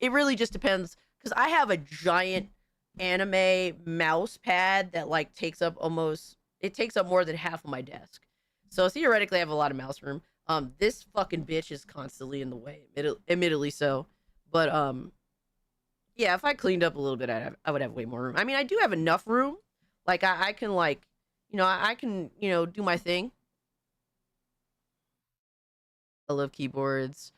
it really just depends. Because I have a giant anime mouse pad that like takes up more than half of my desk. So theoretically, I have a lot of mouse room. This fucking bitch is constantly in the way, admittedly so. But yeah, if I cleaned up a little bit, I would have way more room. I mean, I do have enough room. Like I can like, I can, do my thing. I love keyboards,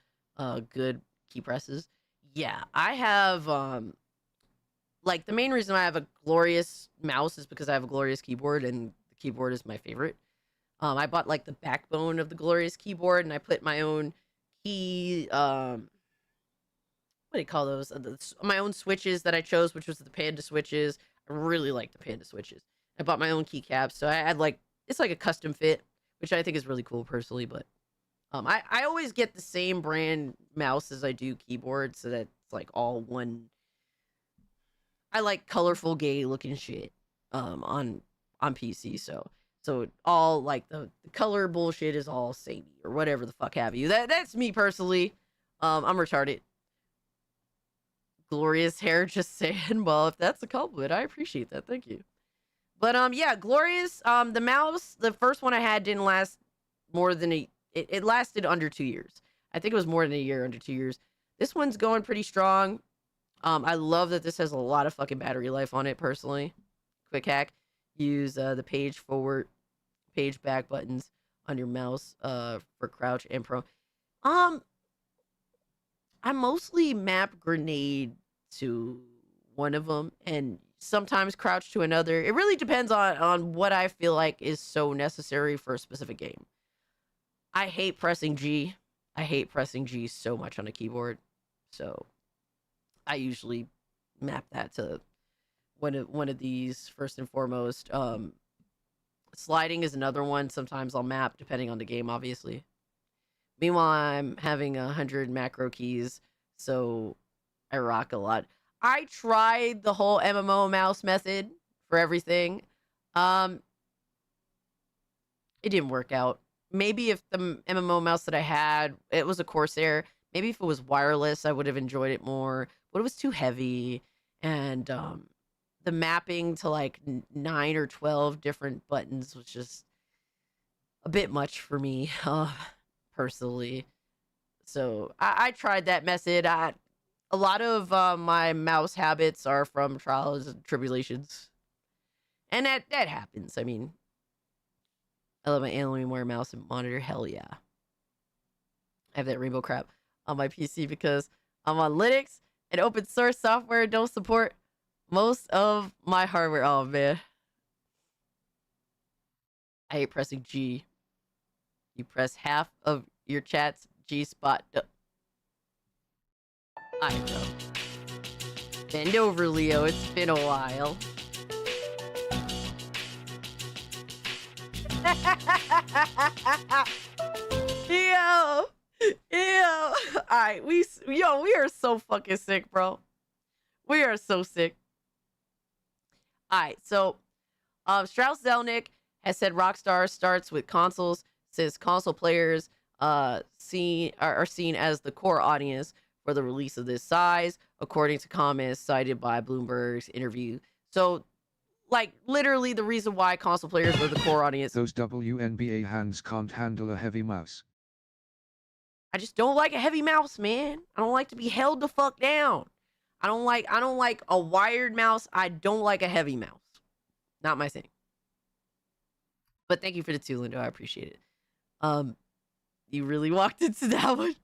good key presses. Yeah, I have like the main reason I have a Glorious mouse is because I have a Glorious keyboard, and the keyboard is my favorite. I bought like the backbone of the Glorious keyboard, and I put my own key, what do you call those? My own switches that I chose, which was the Panda switches. I really like the Panda switches. I bought my own keycaps, so I had like, it's like a custom fit, which I think is really cool personally, but I always get the same brand mouse as I do keyboard, so that it's like all one. I like colorful, gay looking shit on PC, so all like the color bullshit is all samey or whatever the fuck have you. That's me personally. I'm retarded. Glorious hair, just saying. Well, if that's a compliment, I appreciate that. Thank you. But yeah, Glorious. The mouse, the first one I had didn't last more than it lasted under 2 years. I think it was more than a year, under 2 years. This one's going pretty strong. I love that this has a lot of fucking battery life on it, personally. Quick hack. Use the page forward, page back buttons on your mouse for crouch and pro. I mostly map grenade to one of them and sometimes crouch to another. It really depends on what I feel like is so necessary for a specific game. I hate pressing G. I hate pressing G so much on a keyboard. So I usually map that to one of these first and foremost. Sliding is another one. Sometimes I'll map depending on the game, obviously. Meanwhile, I'm having 100 macro keys, so I rock a lot. I tried the whole MMO mouse method for everything. It didn't work out. Maybe if the MMO mouse that I had, it was a Corsair, maybe if it was wireless, I would have enjoyed it more. But it was too heavy, and the mapping to like 9 or 12 different buttons was just a bit much for me. Personally. So I tried that method. A lot of my mouse habits are from trials and tribulations. And that happens. I mean, I love my Alienware mouse and monitor. Hell yeah. I have that rainbow crap on my PC because I'm on Linux and open source software don't support most of my hardware. Oh, man. I hate pressing G. You press half of your chat's G spot. I know. Bend over, Leo. It's been a while. Yo. Alright, we are so fucking sick, bro. We are so sick. All right, so Strauss Zelnick has said Rockstar starts with consoles since console players are seen as the core audience for the release of this size, according to comments cited by Bloomberg's interview. So, like, literally the reason why console players are the core audience. Those WNBA hands can't handle a heavy mouse. I just don't like a heavy mouse, man. I don't like to be held the fuck down. I don't like a wired mouse. I don't like a heavy mouse. Not my thing. But thank you for the 2, Lindo. I appreciate it. You really walked into that one.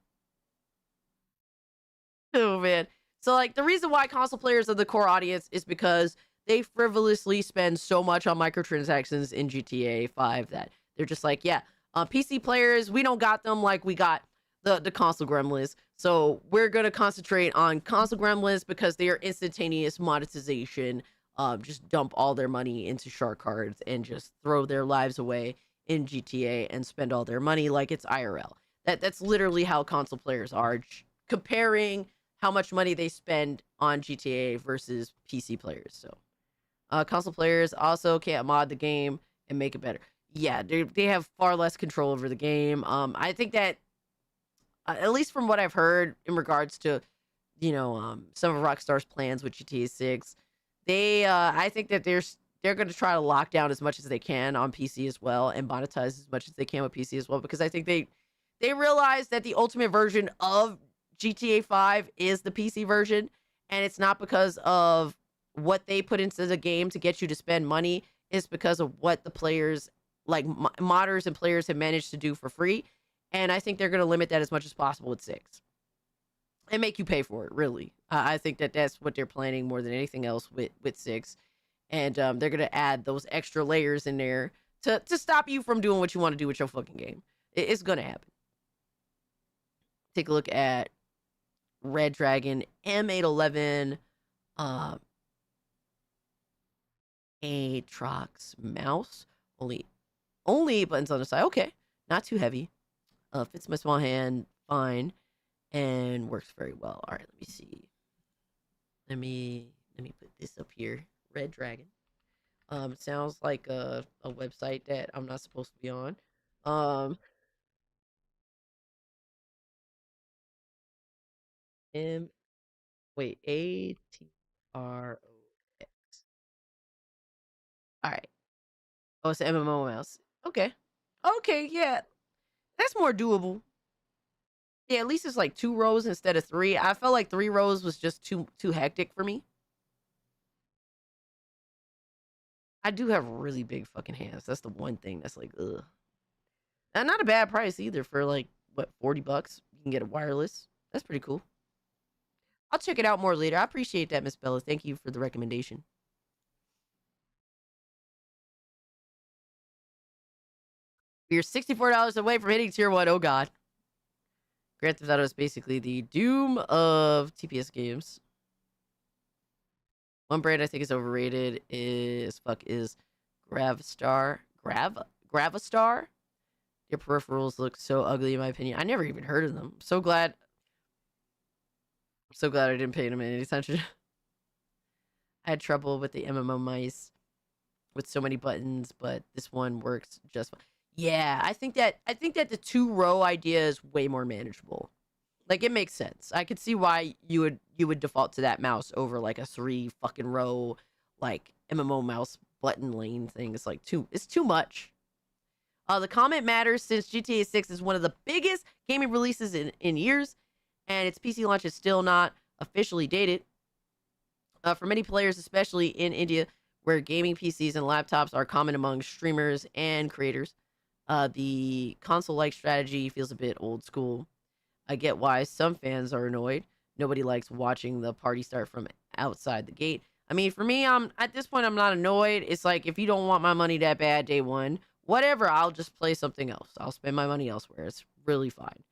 Oh man. So like the reason why console players are the core audience is because they frivolously spend so much on microtransactions in GTA 5 that they're just like, yeah, PC players, we don't got them like we got the console gremlins. So we're going to concentrate on console gremlins because they are instantaneous monetization. Just dump all their money into shark cards and just throw their lives away in GTA and spend all their money like it's IRL. That's literally how console players are. Comparing how much money they spend on GTA versus PC players. So console players also can't mod the game and make it better. Yeah, they have far less control over the game. I think that at least from what I've heard in regards to, you know, some of Rockstar's plans with GTA 6, I think that they're going to try to lock down as much as they can on PC as well and monetize as much as they can with PC as well, because I think they realize that the ultimate version of GTA 5 is the PC version, and it's not because of what they put into the game to get you to spend money. It's because of what the players, like modders and players, have managed to do for free. And I think they're going to limit that as much as possible with 6 and make you pay for it, really. I think that that's what they're planning more than anything else with 6. And they're going to add those extra layers in there to stop you from doing what you want to do with your fucking game. It's going to happen. Take a look at Red Dragon M811 Aatrox mouse. Only buttons on the side. Okay, not too heavy. Fits my small hand fine and works very well. All right, let me see. Let me put this up here. Red Dragon. It sounds like a website that I'm not supposed to be on. ATROX. All right. Oh, it's an MMO mouse. Okay. Okay, yeah. That's more doable. Yeah, at least it's like 2 rows instead of 3. I felt like 3 rows was just too hectic for me. I do have really big fucking hands. That's the one thing that's like, ugh. And not a bad price either for like, what, $40? You can get a wireless. That's pretty cool. I'll check it out more later. I appreciate that, Miss Bella. Thank you for the recommendation. You're $64 away from hitting tier 1. Oh, God. Grand Theft Auto is basically the Doom of TPS games. One brand I think is overrated is Gravistar. Gravistar? Your peripherals look so ugly, in my opinion. I never even heard of them. I'm so glad I didn't pay them any attention. I had trouble with the MMO mice with so many buttons, but this one works just fine. Yeah, I think that the 2-row idea is way more manageable. Like, it makes sense. I could see why you would default to that mouse over like a 3 fucking row like MMO mouse button lane thing. It's like it's too much. The comment matters since GTA 6 is one of the biggest gaming releases in years, and its PC launch is still not officially dated. For many players, especially in India, where gaming PCs and laptops are common among streamers and creators, the console-like strategy feels a bit old school. I get why some fans are annoyed. Nobody likes watching the party start from outside the gate. I mean, for me, at this point, I'm not annoyed. It's like, if you don't want my money that bad day one, whatever, I'll just play something else. I'll spend my money elsewhere. It's really fine.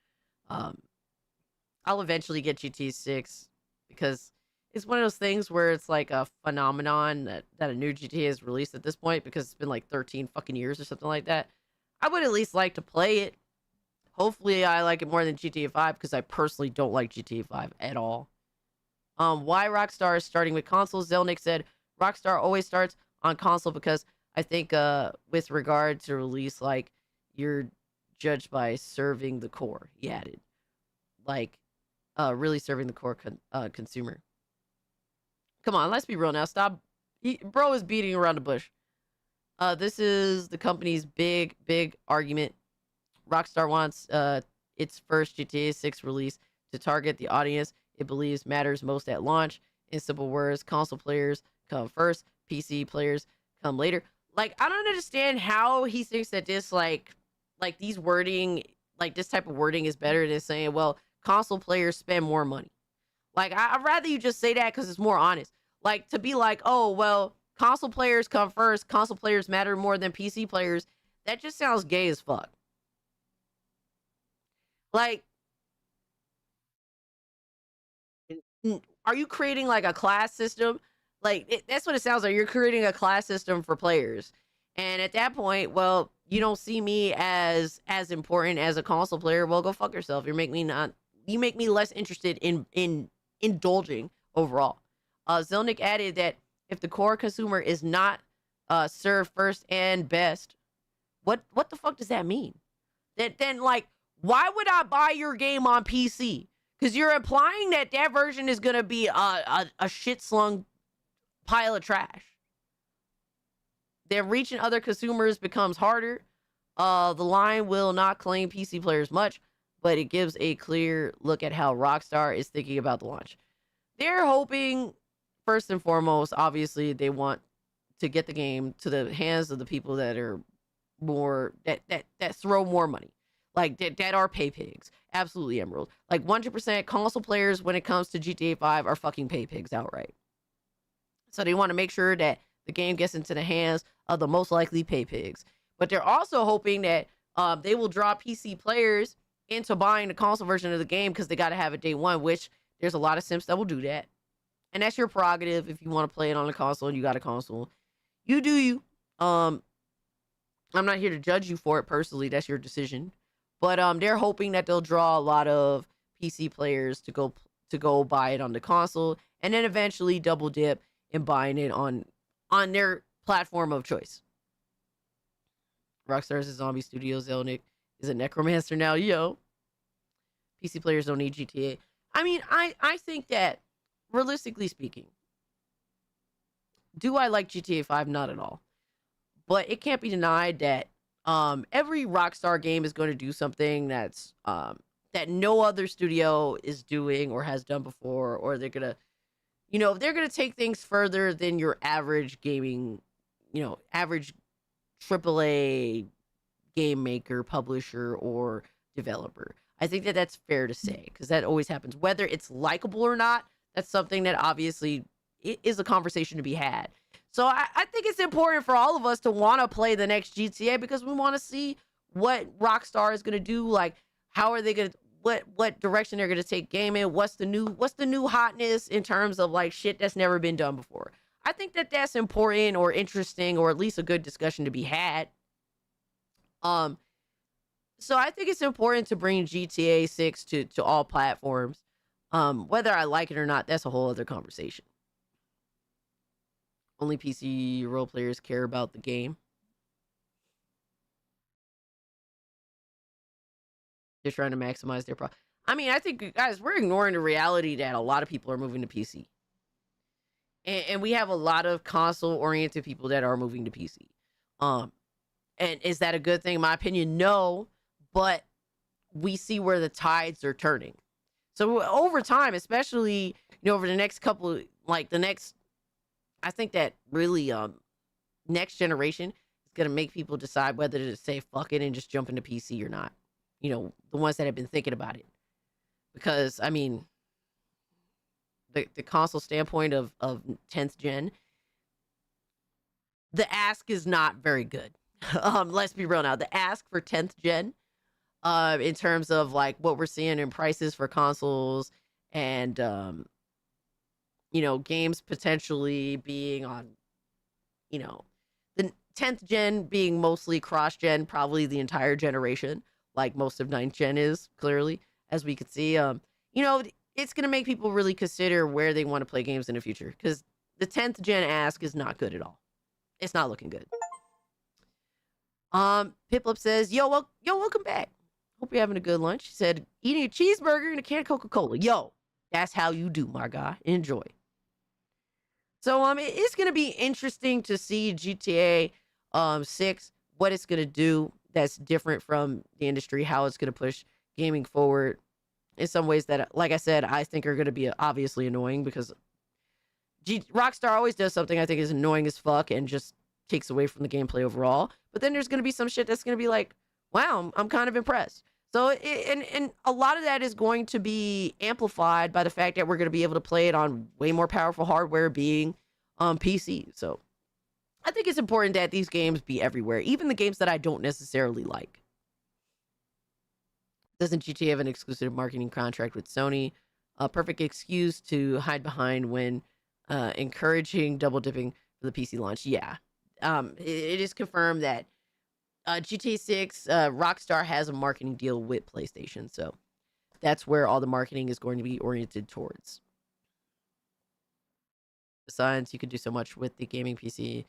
I'll eventually get GTA 6 because it's one of those things where it's like a phenomenon that a new GTA is released at this point, because it's been like 13 fucking years or something like that. I would at least like to play it. Hopefully I like it more than GTA 5, because I personally don't like GTA 5 at all. Why Rockstar is starting with consoles? Zelnick said, Rockstar always starts on console because I think with regard to release, like, you're judged by serving the core, he added. Like, really serving the core consumer. Come on, let's be real now. Stop. Bro is beating around the bush. This is the company's big argument. Rockstar wants its first GTA 6 release to target the audience it believes matters most at launch. In simple words, console players come first, PC players come later. Like, I don't understand how he thinks that this, like these wording, like this type of wording is better than saying, well, console players spend more money. Like, I'd rather you just say that because it's more honest. Like, to be like, oh, well, console players come first, console players matter more than PC players, that just sounds gay as fuck. Like, are you creating like a class system? Like, that's what it sounds like. You're creating a class system for players. And at that point, well, you don't see me as important as a console player. Well, go fuck yourself. You make me less interested in indulging overall. Zelnick added that if the core consumer is not served first and best, what the fuck does that mean? Then like, why would I buy your game on PC? Because you're implying that version is gonna be a shit slung pile of trash. Then reaching other consumers becomes harder. The line will not claim PC players much, but it gives a clear look at how Rockstar is thinking about the launch. They're hoping, first and foremost, obviously, they want to get the game to the hands of the people that are more that throw more money, like that are pay pigs. Absolutely, Emerald. Like 100% console players when it comes to GTA 5 are fucking pay pigs outright. So they want to make sure that the game gets into the hands of the most likely pay pigs. But they're also hoping that they will draw PC players into buying the console version of the game because they got to have it day one, which there's a lot of simps that will do that. And that's your prerogative if you want to play it on a console and you got a console. You do you. I'm not here to judge you for it personally. That's your decision. But they're hoping that they'll draw a lot of PC players to go buy it on the console and then eventually double dip and buying it on their platform of choice. Rockstar is a zombie studio. Zelnick is a necromancer now. Yo. PC players don't need GTA. I mean, I think that, realistically speaking, do I like GTA 5? Not at all. But it can't be denied that every Rockstar game is going to do something that's that no other studio is doing or has done before, or they're gonna, they're gonna take things further than your average gaming, average AAA game maker, publisher, or developer. I think that that's fair to say, because that always happens. Whether it's likable or not, that's something that obviously is a conversation to be had. So I think it's important for all of us to want to play the next GTA because we want to see what Rockstar is going to do. Like, how are they going to, what direction they're going to take gaming? What's the new hotness in terms of like shit that's never been done before? I think that that's important or interesting, or at least a good discussion to be had. So I think it's important to bring GTA 6 to all platforms. Whether I like it or not, that's a whole other conversation. Only PC role players care about the game. They're trying to maximize their profit. I mean, I think, guys, we're ignoring the reality that a lot of people are moving to PC. And we have a lot of console-oriented people that are moving to PC. And is that a good thing? In my opinion, no. But we see where the tides are turning. So over time, especially, over the next couple, I think that really next generation is going to make people decide whether to say fuck it and just jump into PC or not. The ones that have been thinking about it. Because, I mean, the console standpoint of 10th gen, the ask is not very good. Let's be real now. The ask for 10th gen, in terms of like what we're seeing in prices for consoles and, games potentially being on, the 10th gen being mostly cross-gen, probably the entire generation, like most of 9th gen is, clearly, as we could see. it's going to make people really consider where they want to play games in the future, because the 10th gen ask is not good at all. It's not looking good. Piplip says, welcome back. Hope you're having a good lunch. He said, eating a cheeseburger and a can of Coca-Cola. Yo, that's how you do, my guy. Enjoy. So it's going to be interesting to see GTA 6, what it's going to do that's different from the industry, how it's going to push gaming forward in some ways that, like I said, I think are going to be obviously annoying, because Rockstar always does something I think is annoying as fuck and just takes away from the gameplay overall. But then there's going to be some shit that's going to be like, wow, I'm kind of impressed. So, and a lot of that is going to be amplified by the fact that we're going to be able to play it on way more powerful hardware, being PC. So I think it's important that these games be everywhere, even the games that I don't necessarily like. Doesn't GTA have an exclusive marketing contract with Sony? A perfect excuse to hide behind when encouraging double dipping for the PC launch. Yeah. It is confirmed that GTA 6, Rockstar has a marketing deal with PlayStation, so that's where all the marketing is going to be oriented towards. Besides, you could do so much with the gaming PC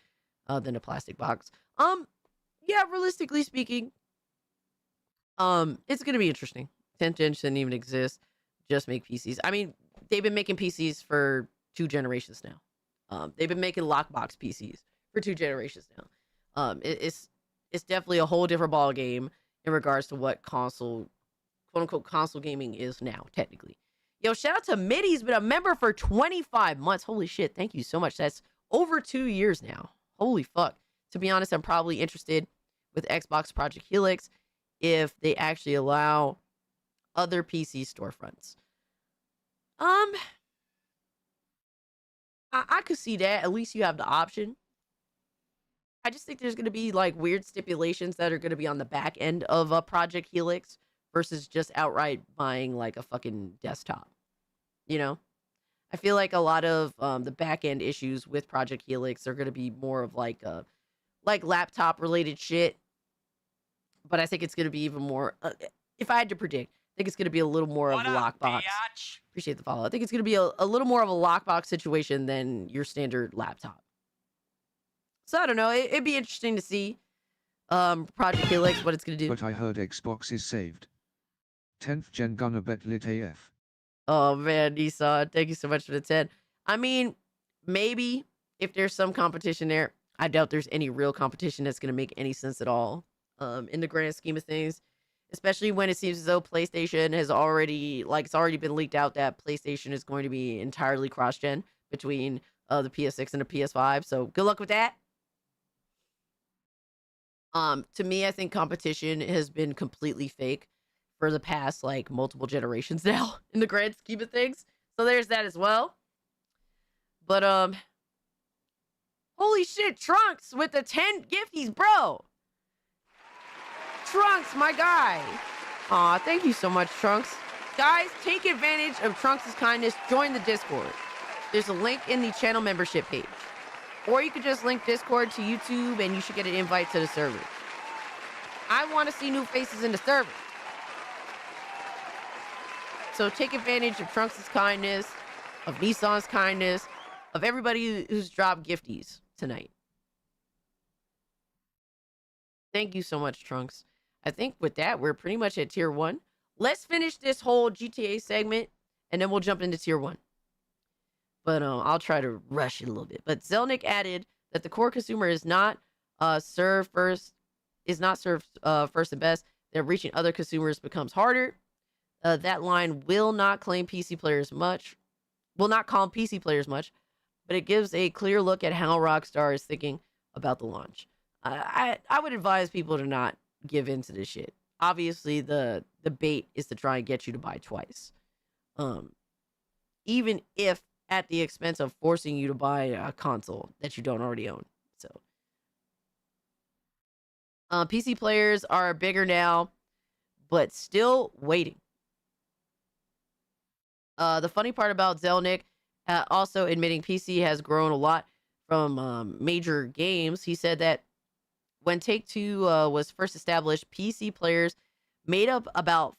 than a plastic box. Yeah, realistically speaking, it's gonna be interesting. 10th gen shouldn't even exist. Just make PCs. I mean, they've been making PCs for 2 generations now. They've been making lockbox PCs for 2 generations now. It's definitely a whole different ball game in regards to what console, quote unquote, console gaming is now, technically. Yo, shout out to Mitty. He's been a member for 25 months. Holy shit. Thank you so much. That's over 2 years now. Holy fuck. To be honest, I'm probably interested with Xbox Project Helix if they actually allow other PC storefronts. I could see that. At least you have the option. I just think there's going to be like weird stipulations that are going to be on the back end of a Project Helix versus just outright buying like a fucking desktop. You know, I feel like a lot of the back end issues with Project Helix are going to be more of like laptop related shit. But I think it's going to be even more, if I had to predict, I think it's going to be a little more of a lockbox. Appreciate the follow. I think it's going to be a little more of a lockbox situation than your standard laptop. So I don't know. It'd be interesting to see Project Helix, what it's going to do. But I heard Xbox is saved. 10th gen gonna bet lit AF. Oh man, Nissan, thank you so much for the 10. I mean, maybe if there's some competition there. I doubt there's any real competition that's going to make any sense at all in the grand scheme of things. Especially when it seems as though PlayStation has already, it's already been leaked out that PlayStation is going to be entirely cross-gen between the PS6 and the PS5. So good luck with that. To me, I think competition has been completely fake for the past, multiple generations now in the grand scheme of things. So there's that as well. But, holy shit, Trunks with the 10 gifties, bro. Trunks, my guy. Aw, thank you so much, Trunks. Guys, take advantage of Trunks' kindness. Join the Discord. There's a link in the channel membership page. Or you could just link Discord to YouTube and you should get an invite to the server. I want to see new faces in the server. So take advantage of Trunks' kindness, of Nissan's kindness, of everybody who's dropped gifties tonight. Thank you so much, Trunks. I think with that, we're pretty much at tier 1. Let's finish this whole GTA segment, and then we'll jump into tier 1. But I'll try to rush it a little bit. But Zelnick added that the core consumer is not served first and best. That reaching other consumers becomes harder. That line will not claim PC players much. Will not calm PC players much, but it gives a clear look at how Rockstar is thinking about the launch. I would advise people to not give into this shit. Obviously, the bait is to try and get you to buy twice. Even if at the expense of forcing you to buy a console that you don't already own. So, PC players are bigger now, but still waiting. The funny part about Zelnick also admitting PC has grown a lot from major games. He said that when Take-Two was first established, PC players made up about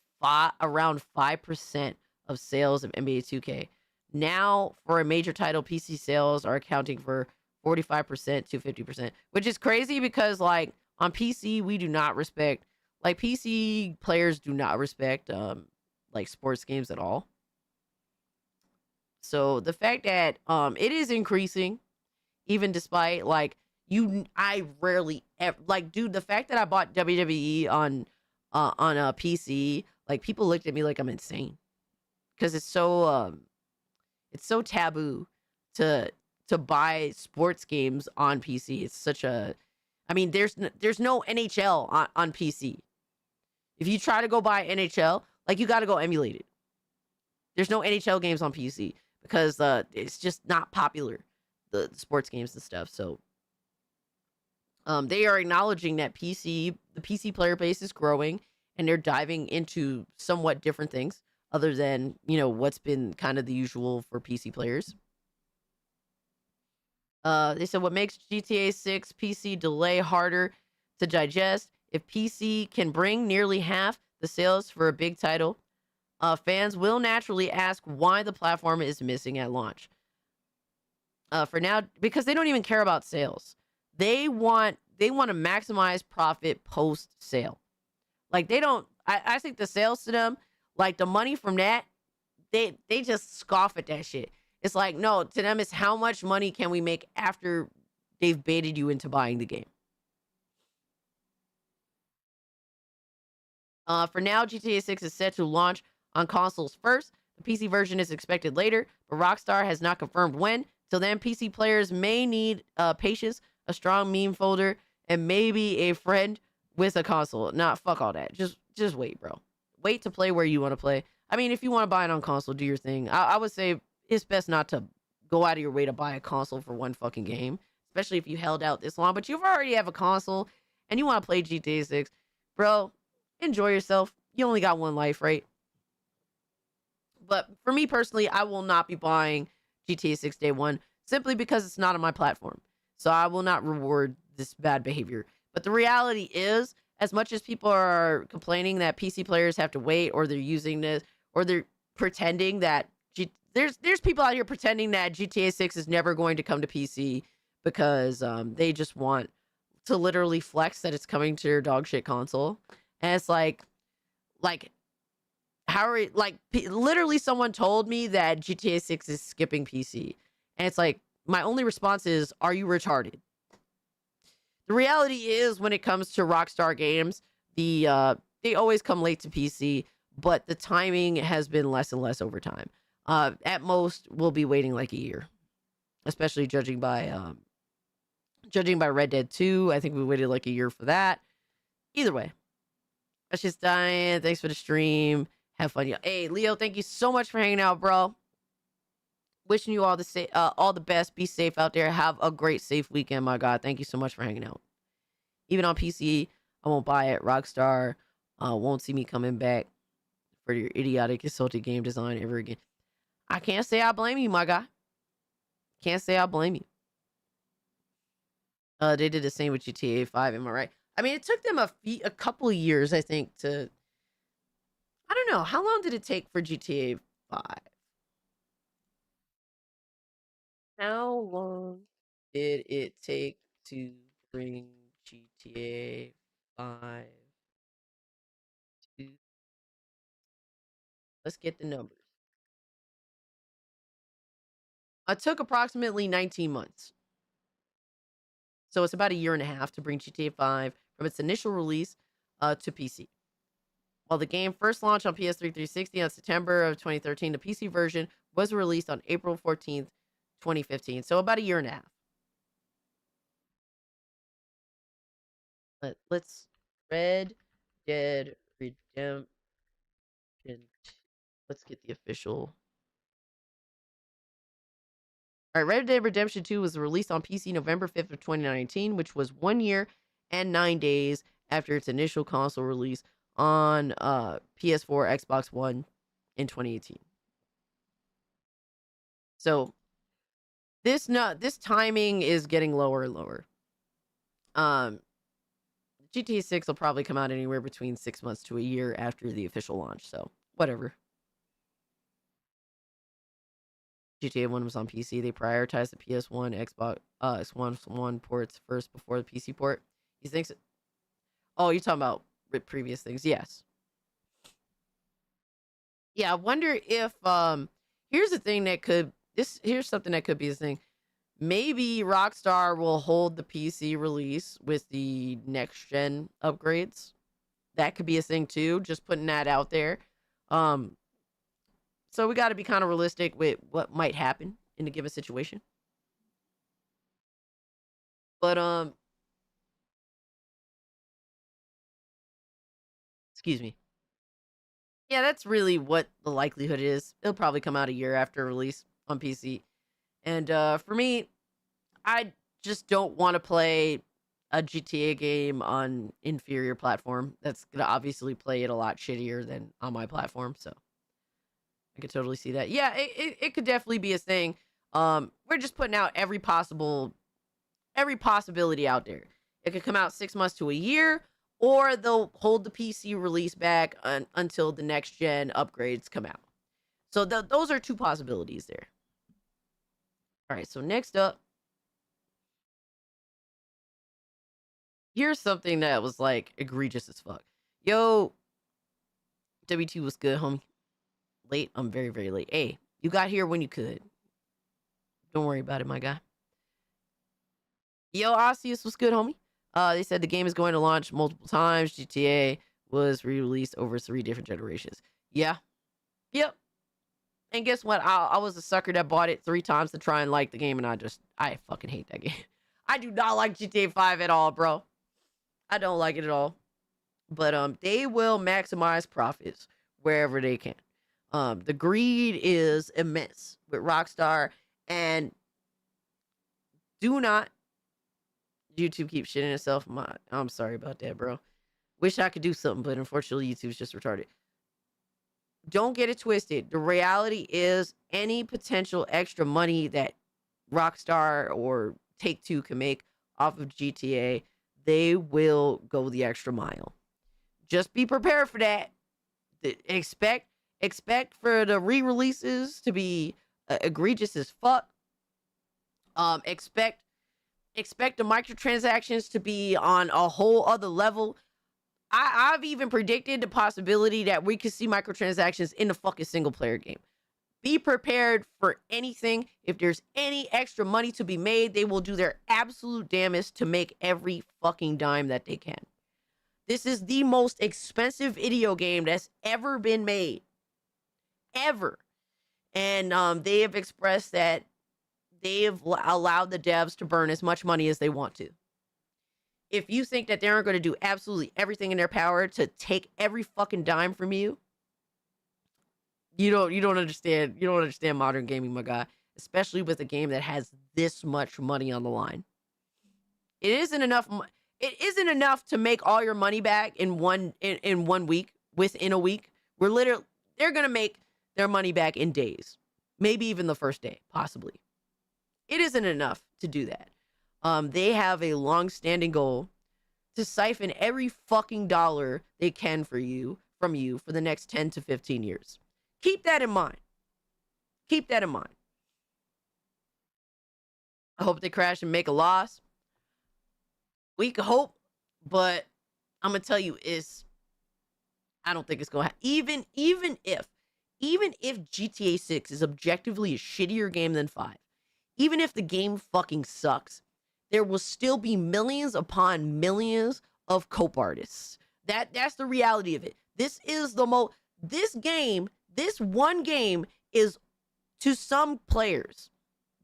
around 5% of sales of NBA 2K. Now, for a major title, PC sales are accounting for 45% to 50%, which is crazy because, like, on PC, we do not respect, like, PC players do not respect, like, sports games at all. So the fact that it is increasing, even despite, like, I rarely ever, like, dude, the fact that I bought WWE on a PC, like, people looked at me like I'm insane because it's so taboo to buy sports games on PC. It's such a, I mean, there's no NHL on PC. If you try to go buy NHL, like, you got to go emulate it. There's no NHL games on PC because it's just not popular, the sports games and stuff. So they are acknowledging that the PC player base is growing, and they're diving into somewhat different things other than, you know, what's been kind of the usual for PC players. They said what makes GTA 6 PC delay harder to digest. If PC can bring nearly half the sales for a big title, fans will naturally ask why the platform is missing at launch. For now, because they don't even care about sales. They want to maximize profit post sale. Like, they don't, I think the sales to them, like, the money from that, they just scoff at that shit. It's like, no, to them, it's how much money can we make after they've baited you into buying the game. For now, GTA 6 is set to launch on consoles first. The PC version is expected later, but Rockstar has not confirmed when. Till then, PC players may need patience, a strong meme folder, and maybe a friend with a console. Nah, fuck all that. Just wait, bro. Wait to play where you want to play. I mean, if you want to buy it on console, do your thing. I would say it's best not to go out of your way to buy a console for one fucking game, especially if you held out this long. But you already have a console and you want to play GTA 6. Bro, enjoy yourself. You only got one life, right? But for me personally, I will not be buying GTA 6 day one simply because it's not on my platform. So I will not reward this bad behavior. But the reality is, as much as people are complaining that PC players have to wait, or they're using this, or they're pretending that there's people out here pretending that GTA 6 is never going to come to PC because they just want to literally flex that it's coming to your dog shit console. And it's like how are literally someone told me that GTA 6 is skipping PC. And it's like, my only response is, are you retarded? The reality is, when it comes to Rockstar games, they always come late to PC, but the timing has been less and less over time. At most, we'll be waiting like a year, especially judging by Red Dead 2. I think we waited like a year for that. Either way, that's just dying. Thanks for the stream. Have fun, y'all. Hey, Leo, thank you so much for hanging out, bro. Wishing you all the best. Be safe out there. Have a great, safe weekend, my God. Thank you so much for hanging out. Even on PC, I won't buy it. Rockstar won't see me coming back for your idiotic, insulting game design ever again. I can't say I blame you, my guy. Can't say I blame you. They did the same with GTA 5, am I right? I mean, it took them a couple of years, I think, to... I don't know. How long did it take for GTA 5? How long did it take to bring GTA 5 to... Let's get the numbers. It took approximately 19 months. So it's about a year and a half to bring GTA 5 from its initial release to PC. While the game first launched on PS3 360 on September of 2013, the PC version was released on April 14th, 2015. So about a year and a half. Let's Red Dead Redemption. Let's get the official. All right, Red Dead Redemption 2 was released on PC November 5th of 2019, which was 1 year and 9 days after its initial console release on PS4, Xbox One in 2018. So this timing is getting lower and lower. GTA 6 will probably come out anywhere between 6 months to a year after the official launch. So whatever. GTA 1 was on PC. They prioritized the PS1, Xbox, X1 ports first before the PC port. He thinks it. Oh, you're talking about previous things. Yes. Yeah, I wonder if here's the thing that could here's something that could be the thing. Maybe Rockstar will hold the PC release with the next gen upgrades. That could be a thing too. Just putting that out there. So we got to be kind of realistic with what might happen in a given situation. But excuse me. Yeah, that's really what the likelihood is. It'll probably come out a year after release on PC. And for me, I just don't want to play a GTA game on inferior platform. That's going to obviously play it a lot shittier than on my platform. So I could totally see that. Yeah, it could definitely be a thing. We're just putting out every possibility out there. It could come out 6 months to a year, or they'll hold the PC release back until the next gen upgrades come out. So those are two possibilities there. All right, so next up, here's something that was like egregious as fuck. Yo, WT was good, homie. Late? I'm very, very late. Hey, you got here when you could. Don't worry about it, my guy. Yo, Osseous was good, homie. They said the game is going to launch multiple times. GTA was re-released over 3 different generations. Yeah. Yep. And guess what? I was a sucker that bought it 3 times to try and like the game, and I fucking hate that game. I do not like GTA 5 at all, bro. I don't like it at all. But they will maximize profits wherever they can. The greed is immense with Rockstar, and do not YouTube keeps shitting itself. I'm sorry about that, bro. Wish I could do something, but unfortunately YouTube's just retarded. Don't get it twisted. The reality is any potential extra money that Rockstar or Take-Two can make off of GTA, they will go the extra mile. Just be prepared for that. Expect for the re-releases to be egregious as fuck. Expect the microtransactions to be on a whole other level. I've even predicted the possibility that we could see microtransactions in the fucking single player game. Be prepared for anything. If there's any extra money to be made, they will do their absolute damnedest to make every fucking dime that they can. This is the most expensive video game that's ever been made. Ever. And they have expressed that they've allowed the devs to burn as much money as they want to. If you think that they're going to do absolutely everything in their power to take every fucking dime from you, you don't understand. You don't understand modern gaming, my guy. Especially with a game that has this much money on the line. It isn't enough. It isn't enough to make all your money back in one week. Within a week, they're gonna make their money back in days, maybe even the first day, possibly. It isn't enough to do that. They have a long-standing goal to siphon every fucking dollar they can from you for the next 10 to 15 years. Keep that in mind. Keep that in mind. I hope they crash and make a loss. We can hope, but I'm gonna tell you, I don't think it's gonna happen. Even if GTA 6 is objectively a shittier game than 5, even if the game fucking sucks, there will still be millions upon millions of cope artists. That's the reality of it. This one game is, to some players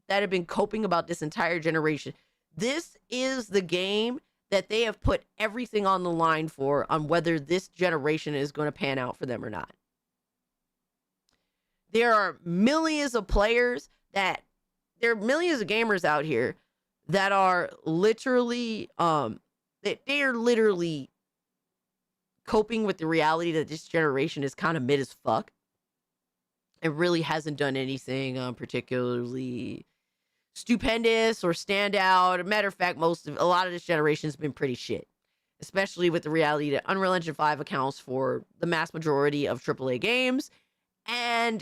that have been coping about this entire generation, this is the game that they have put everything on the line for, on whether this generation is going to pan out for them or not. There are millions of players there are millions of gamers out here that are literally, they are literally coping with the reality that this generation is kind of mid as fuck. It really hasn't done anything particularly stupendous or stand out. As a matter of fact, a lot of this generation has been pretty shit, especially with the reality that Unreal Engine 5 accounts for the mass majority of AAA games, and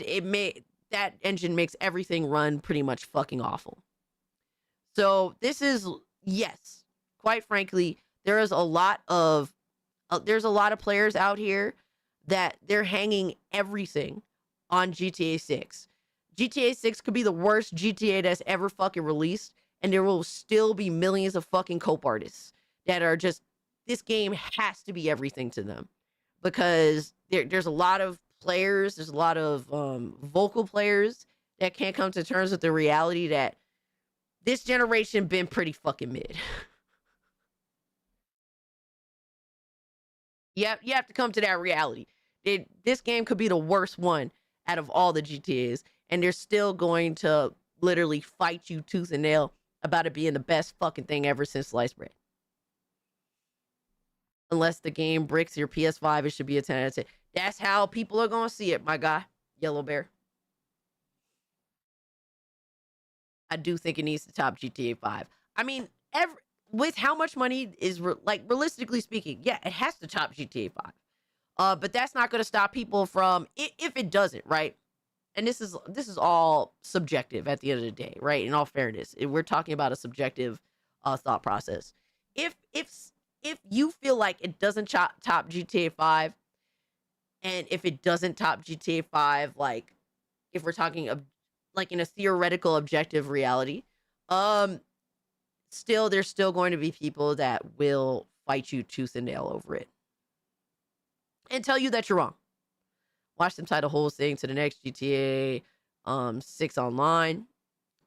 that engine makes everything run pretty much fucking awful. So this is, yes, quite frankly, there's a lot of players out here that they're hanging everything on GTA 6. GTA 6 could be the worst GTA that's ever fucking released, and there will still be millions of fucking cope artists that are just, this game has to be everything to them, because there's a lot of players, there's a lot of vocal players that can't come to terms with the reality that this generation been pretty fucking mid. You have to come to that reality. This game could be the worst one out of all the GTAs, and they're still going to literally fight you tooth and nail about it being the best fucking thing ever since sliced bread. Unless the game bricks your PS5, it should be a 10 out of 10. That's how people are going to see it, my guy. Yellow Bear. I do think it needs to top GTA 5. I mean, with how much money is, realistically speaking, yeah, it has to top GTA 5. But that's not going to stop people from, if it doesn't, right? And this is all subjective at the end of the day, right? In all fairness, we're talking about a subjective thought process. If you feel like it doesn't top GTA 5, and if it doesn't top GTA 5, like if we're talking like in a theoretical objective reality, there's still going to be people that will fight you tooth and nail over it and tell you that you're wrong. Watch them tie the whole thing to the next GTA 6 Online.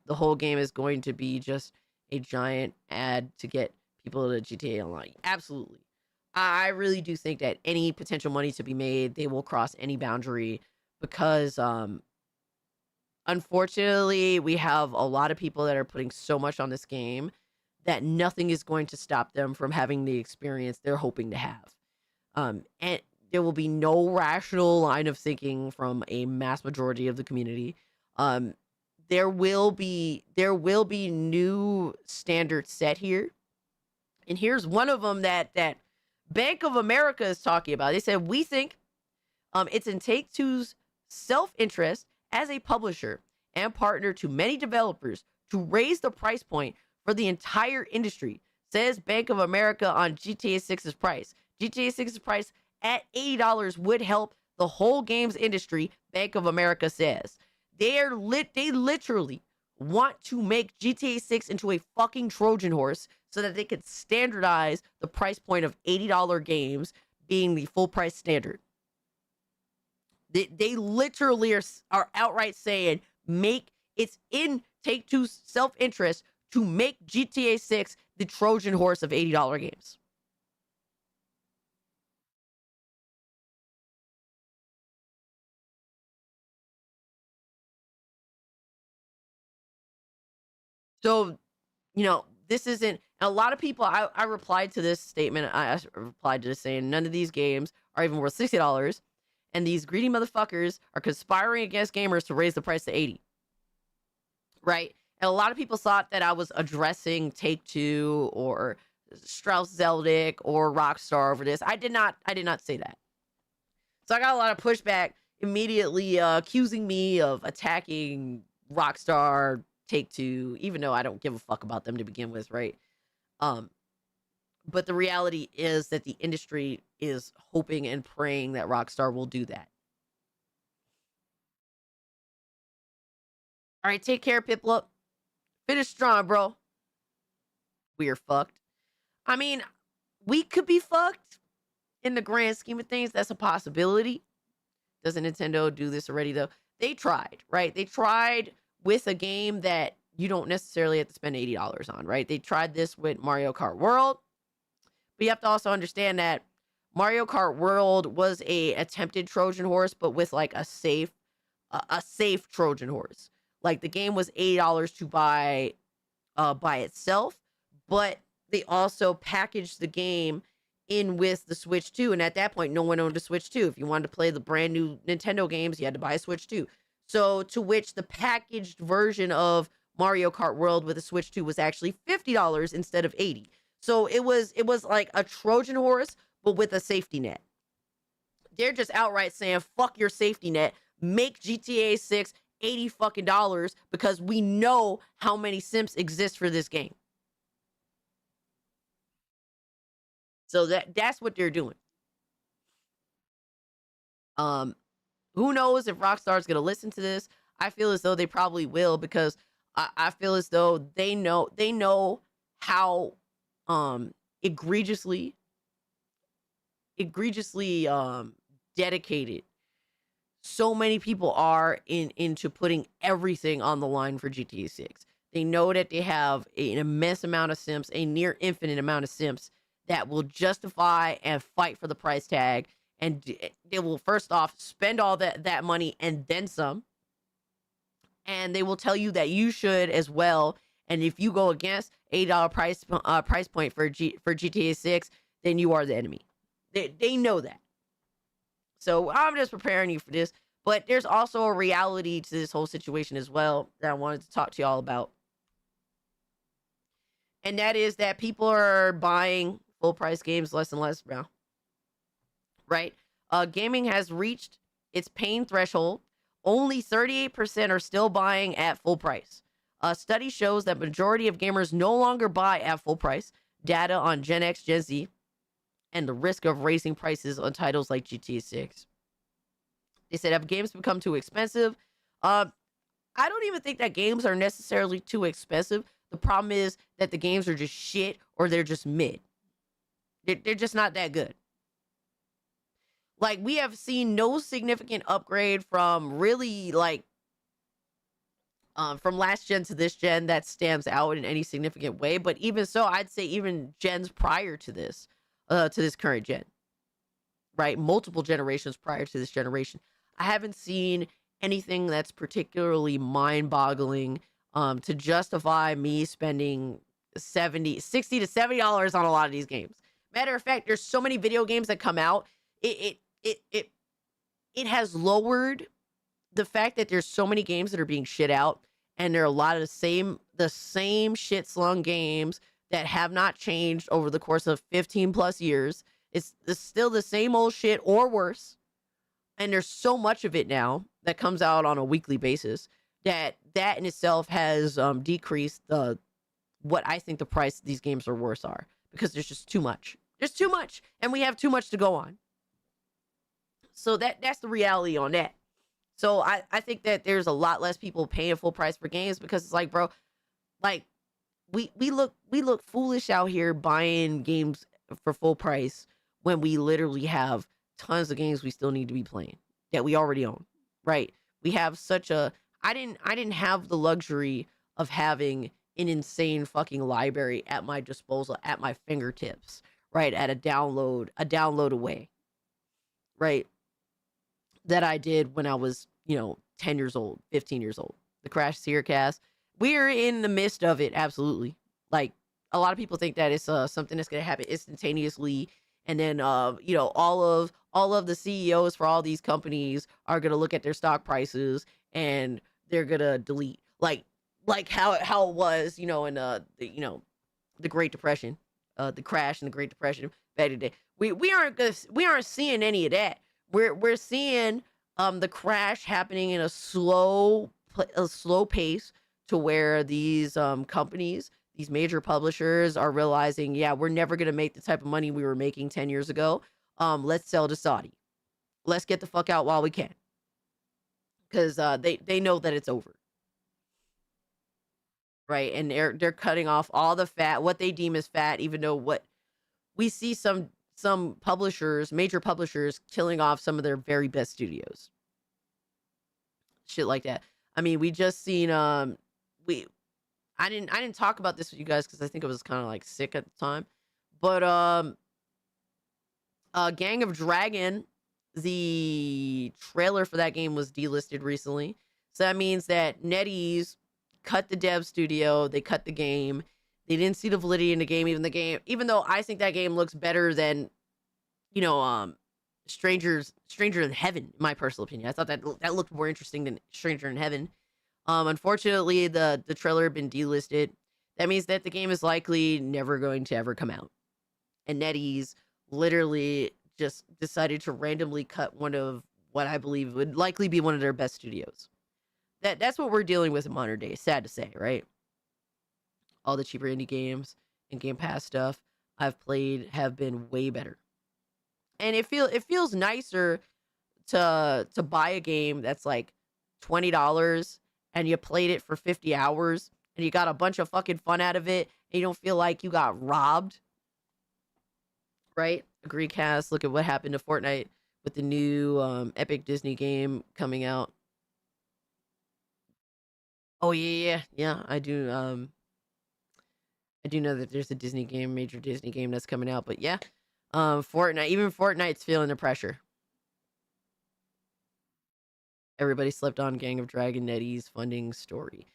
The whole game is going to be just a giant ad to get people to GTA Online. Absolutely. I really do think that any potential money to be made, they will cross any boundary, because unfortunately, we have a lot of people that are putting so much on this game that nothing is going to stop them from having the experience they're hoping to have. And there will be no rational line of thinking from a mass majority of the community. There will be new standards set here. And here's one of them that Bank of America is talking about. They said, we think it's in Take-Two's self-interest as a publisher and partner to many developers to raise the price point for the entire industry, says Bank of America on GTA 6's price. GTA 6's price at $80 would help the whole games industry, Bank of America says. They literally want to make GTA 6 into a fucking Trojan horse so that they could standardize the price point of $80 games being the full price standard. They literally are outright saying, it's in Take-Two's self-interest to make GTA 6 the Trojan horse of $80 games. So, this isn't, a lot of people, I replied to this statement, I replied to this saying, none of these games are even worth $60, and these greedy motherfuckers are conspiring against gamers to raise the price to $80. Right? And a lot of people thought that I was addressing Take-Two or Strauss-Zelnick or Rockstar over this. I did not say that. So I got a lot of pushback immediately accusing me of attacking Rockstar, Take-Two, even though I don't give a fuck about them to begin with, right? But the reality is that the industry is hoping and praying that Rockstar will do that. All right, take care, Piplup. Finish strong, bro. We are fucked. I mean, we could be fucked in the grand scheme of things. That's a possibility. Doesn't Nintendo do this already, though? They tried, right? They tried with a game that you don't necessarily have to spend $80 on, right? They tried this with Mario Kart World. But you have to also understand that Mario Kart World was a attempted Trojan horse, but with like a safe Trojan horse. Like the game was $80 to buy by itself, but they also packaged the game in with the Switch 2. And at that point, no one owned a Switch 2. If you wanted to play the brand new Nintendo games, you had to buy a Switch 2. So to which the packaged version of Mario Kart World with a Switch 2 was actually $50 instead of $80. So it was like a Trojan horse, but with a safety net. They're just outright saying, fuck your safety net. Make GTA 6 $80 fucking dollars because we know how many simps exist for this game. So that's what they're doing. Who knows if Rockstar's gonna listen to this? I feel as though they probably will, because I feel as though they know how egregiously dedicated so many people are into putting everything on the line for GTA 6. They know that they have an immense amount of simps, a near infinite amount of simps that will justify and fight for the price tag, and they will first off spend all that money and then some, and they will tell you that you should as well. And if you go against $8 price point for GTA 6, then you are the enemy. They know that. So I'm just preparing you for this. But there's also a reality to this whole situation as well that I wanted to talk to y'all about. And that is that people are buying full price games less and less now. Right? Gaming has reached its pain threshold. Only 38% are still buying at full price. A study shows that majority of gamers no longer buy at full price. Data on Gen X, Gen Z, and the risk of raising prices on titles like GTA 6. They said, have games become too expensive? I don't even think that games are necessarily too expensive. The problem is that the games are just shit, or they're just mid. They're just not that good. Like, we have seen no significant upgrade from really, like, from last gen to this gen that stands out in any significant way. But even so, I'd say even gens prior to this current gen, right? Multiple generations prior to this generation, I haven't seen anything that's particularly mind-boggling to justify me spending $60 to $70 on a lot of these games. Matter of fact, there's so many video games that come out. It has lowered the fact that there's so many games that are being shit out, and there are a lot of the same shit slung games that have not changed over the course of 15 plus years. It's still the same old shit or worse. And there's so much of it now that comes out on a weekly basis that in itself has decreased what I think the price these games are worth are, because there's just too much. There's too much, and we have too much to go on. So that's the reality on that. So I think that there's a lot less people paying full price for games, because it's like, bro, like we look foolish out here buying games for full price when we literally have tons of games we still need to be playing that we already own, right? We have such a I didn't have the luxury of having an insane fucking library at my disposal, at my fingertips, right? At a download away, right? That I did when I was, 10 years old, 15 years old. The Crash Seercast. We're in the midst of it, absolutely. Like, a lot of people think that it's something that's going to happen instantaneously, and then all of the CEOs for all these companies are going to look at their stock prices and they're going to delete, like how it was, in the Great Depression, the crash and the Great Depression back in the day. We aren't seeing any of that. We're seeing the crash happening in a slow pace, to where these companies, these major publishers, are realizing, yeah, we're never going to make the type of money we were making 10 years ago. Let's sell to Saudi. Let's get the fuck out while we can. Because they know that it's over. Right? And they're cutting off all the fat, what they deem as fat, even though what we see some publishers, major publishers, killing off some of their very best studios. Shit like that. I mean, we just seen I didn't talk about this with you guys because I think I was kind of like sick at the time. But Gang of Dragon, the trailer for that game was delisted recently. So that means that NetEase cut the dev studio, they cut the game. They didn't see the validity in the game, even though I think that game looks better than, Stranger in Heaven, in my personal opinion. I thought that looked more interesting than Stranger in Heaven. Unfortunately, the trailer had been delisted. That means that the game is likely never going to ever come out. And NetEase literally just decided to randomly cut one of what I believe would likely be one of their best studios. that's what we're dealing with in modern day. Sad to say, right? All the cheaper indie games and Game Pass stuff I've played have been way better. And it feels nicer to buy a game that's like $20 and you played it for 50 hours and you got a bunch of fucking fun out of it and you don't feel like you got robbed. Right? Agree, Cass. Look at what happened to Fortnite with the new Epic Disney game coming out. Oh yeah. I do know that there's a major Disney game that's coming out, but yeah. Fortnite's feeling the pressure. Everybody slept on Gang of Dragon NetEase funding story.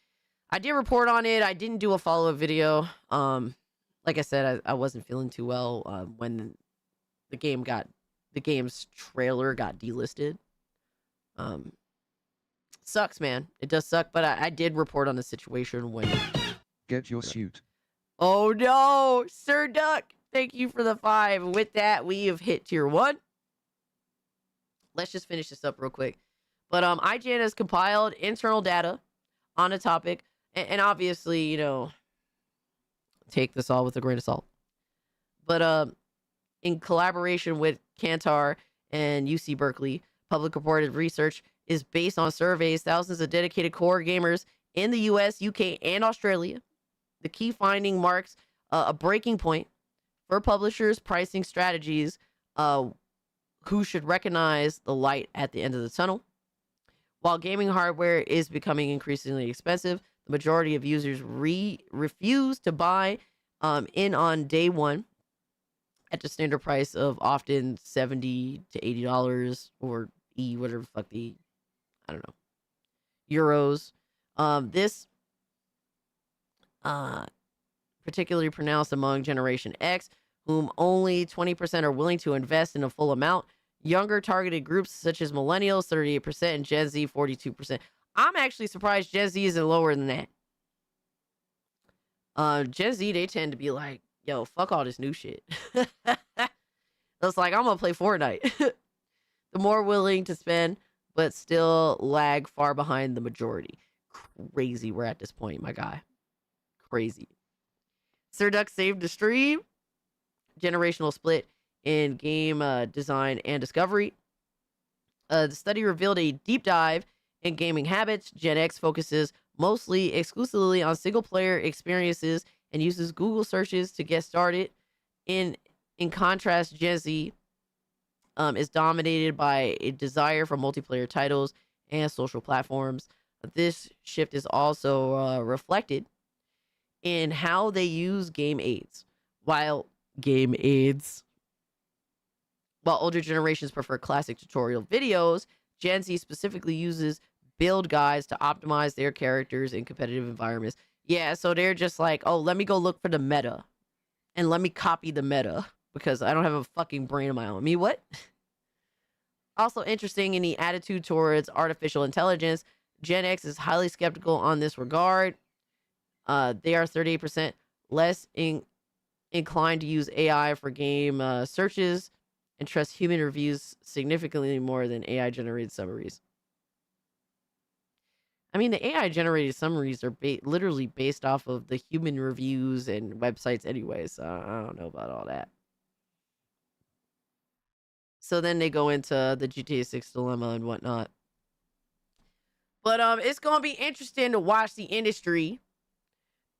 I did report on it. I didn't do a follow-up video. Like I said, I wasn't feeling too well when the game's trailer got delisted. Sucks, man. It does suck, but I did report on the situation when... Get your suit. Oh no, Sir Duck. Thank you for the 5. With that, we have hit tier 1. Let's just finish this up real quick. But IGN has compiled internal data on a topic, and obviously, you know, take this all with a grain of salt. But in collaboration with Kantar and UC Berkeley, public reported research is based on surveys, thousands of dedicated core gamers in the US, UK, and Australia. The key finding marks a breaking point for publishers' pricing strategies who should recognize the light at the end of the tunnel. While gaming hardware is becoming increasingly expensive, the majority of users refuse to buy in on day one at the standard price of often $70 to $80 or whatever the fuck I don't know, euros. This particularly pronounced among Generation X, whom only 20% are willing to invest in a full amount. Younger targeted groups such as millennials, 38%, and Gen Z, 42%. I'm actually surprised Gen Z isn't lower than that. Gen Z, they tend to be like, yo, fuck all this new shit. It's like, I'm gonna play Fortnite. The more willing to spend, but still lag far behind the majority. Crazy we're at this point, my guy. Crazy. Sir Duck saved the stream. Generational split in game design and discovery. The study revealed a deep dive in gaming habits. Gen X focuses mostly exclusively on single player experiences and uses Google searches to get started. In contrast, Gen Z is dominated by a desire for multiplayer titles and social platforms. This shift is also reflected in how they use game aids. While older generations prefer classic tutorial videos, Gen Z specifically uses build guides to optimize their characters in competitive environments. Yeah, so they're just like, oh, let me go look for the meta and let me copy the meta because I don't have a fucking brain of my own. Me, what? Also interesting in the attitude towards artificial intelligence, Gen X is highly skeptical on this regard. They are 38% less inclined to use AI for game searches and trust human reviews significantly more than AI-generated summaries. I mean, the AI-generated summaries are literally based off of the human reviews and websites anyway, so I don't know about all that. So then they go into the GTA 6 dilemma and whatnot. But it's going to be interesting to watch the industry,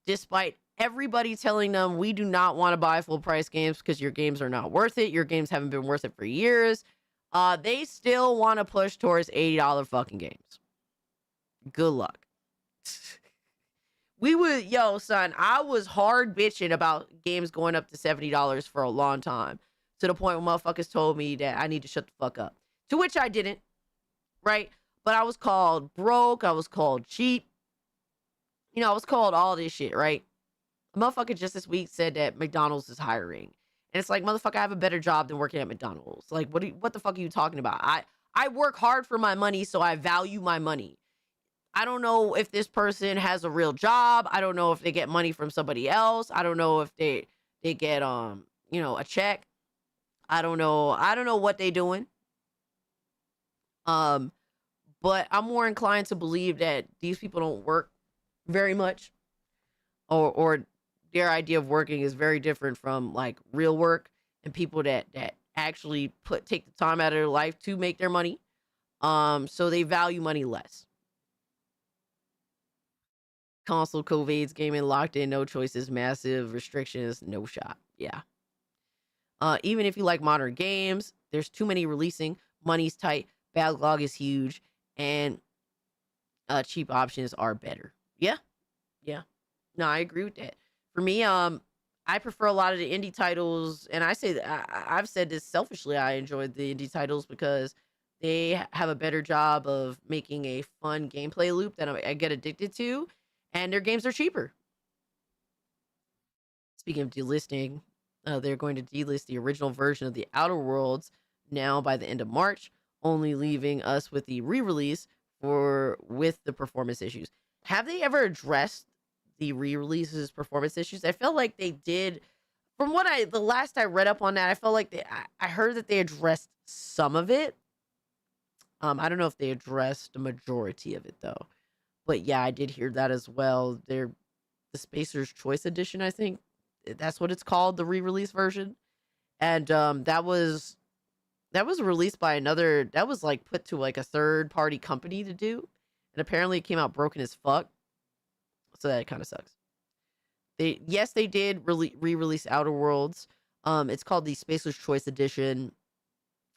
despite everybody telling them we do not want to buy full price games because your games are not worth it. Your games haven't been worth it for years. They still want to push towards $80 fucking games. Good luck. Yo, son, I was hard bitching about games going up to $70 for a long time. To the point where motherfuckers told me that I need to shut the fuck up. To which I didn't. Right? But I was called broke. I was called cheap. You know, I was called all this shit, right? A motherfucker just this week said that McDonald's is hiring. And it's like, motherfucker, I have a better job than working at McDonald's. Like, what the fuck are you talking about? I work hard for my money, so I value my money. I don't know if this person has a real job. I don't know if they get money from somebody else. I don't know if they get a check. I don't know what they doing. But I'm more inclined to believe that these people don't work very much, or their idea of working is very different from like real work and people that actually take the time out of their life to make their money. So they value money less. Console COVID's gaming locked in, no choices, massive restrictions, no shot. Yeah. Even if you like modern games, there's too many releasing, money's tight, backlog is huge, and cheap options are better. Yeah. No, I agree with that. For me, I prefer a lot of the indie titles, and I say that I've said this selfishly. I enjoyed the indie titles because they have a better job of making a fun gameplay loop that I get addicted to, and their games are cheaper. Speaking of delisting, they're going to delist the original version of the Outer Worlds now by the end of March, only leaving us with the re-release with the performance issues. Have they ever addressed the re-releases performance issues? I felt like they did. From the last I read up on that, I felt like I heard that they addressed some of it. I don't know if they addressed the majority of it though. But yeah, I did hear that as well. The Spacer's Choice Edition, I think that's what it's called, the re-release version. And that was released by that was like put to like a third-party company to do. And apparently it came out broken as fuck. So that kind of sucks. They did re-release Outer Worlds. It's called the Spacer's Choice Edition.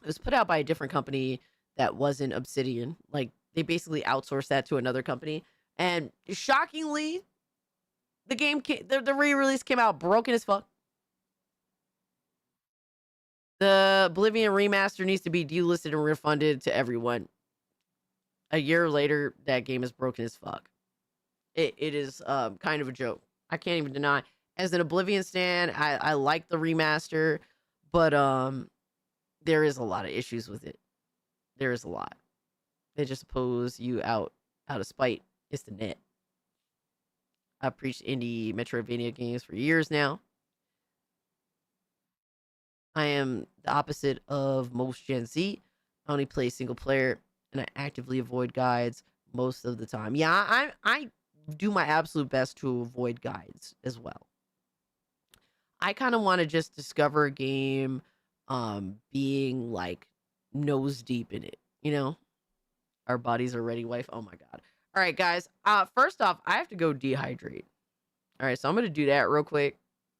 It was put out by a different company that wasn't Obsidian. Like, they basically outsourced that to another company. And shockingly, the re-release came out broken as fuck. The Oblivion remaster needs to be delisted and refunded to everyone. A year later, that game is broken as fuck. It is kind of a joke. I can't even deny. As an Oblivion stan, I like the remaster, but there is a lot of issues with it. There is a lot. They just pose you out of spite. It's the net. I've preached indie Metroidvania games for years now. I am the opposite of most Gen Z. I only play single player, and I actively avoid guides most of the time. Yeah, I do my absolute best to avoid guides as well. I kind of want to just discover a game being like nose deep in it, you know? Our bodies are ready, wife. Oh my god. All right, guys. First off, I have to go dehydrate. All right, so I'm going to do that real quick.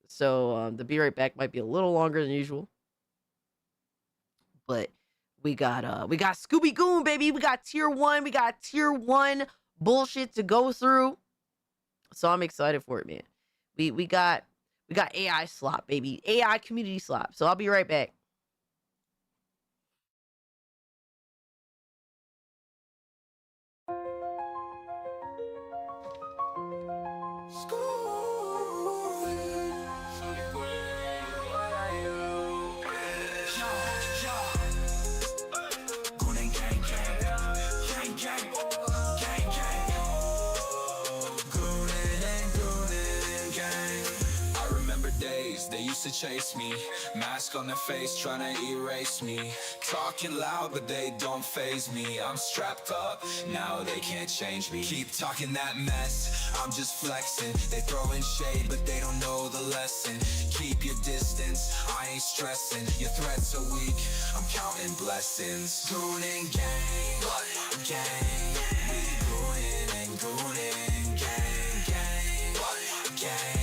So the be right back might be a little longer than usual. But we got Scooby Goon, baby. We got tier 1. We got tier 1 bullshit to go through. So I'm excited for it, man. We got AI SLOP, baby. AI community SLOP. So I'll be right back. To chase me, mask on their face trying to erase me, talking loud but they don't faze me. I'm strapped up, now they can't change me. Keep talking that mess, I'm just flexing. They throwing shade but they don't know the lesson. Keep your distance, I ain't stressing. Your threats are weak, I'm counting blessings. Goon and gang, gang, we gooning and gooning, gang, gang, gang.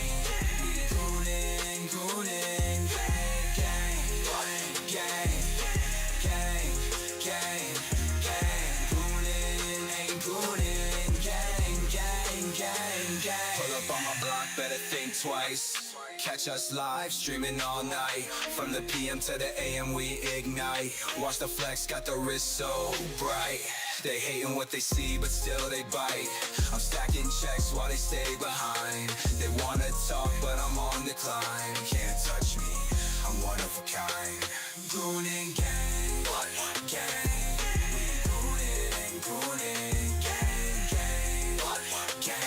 Twice. Catch us live, streaming all night. From the PM to the AM, we ignite. Watch the flex, got the wrist so bright. They hating what they see, but still they bite. I'm stacking checks while they stay behind. They wanna talk, but I'm on the climb. Can't touch me, I'm one of a kind. Goon and gang, gang. We goonin' and goonin', gang, gang, gang.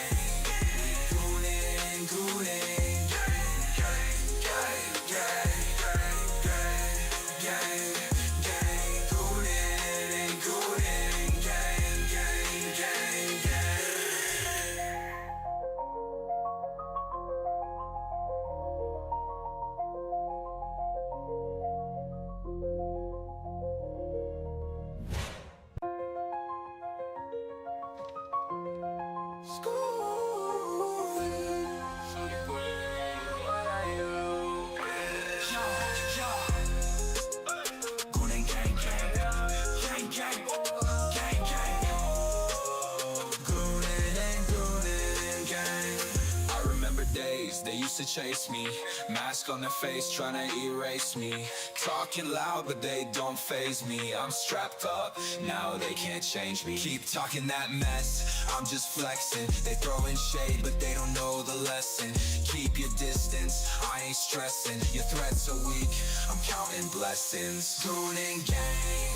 used to chase me. Mask on their face, trying to erase me. Talking loud, but they don't faze me. I'm strapped up, now they can't change me. Keep talking that mess, I'm just flexing. They throwing shade, but they don't know the lesson. Keep your distance, I ain't stressing. Your threats are weak, I'm counting blessings. Goon and gang,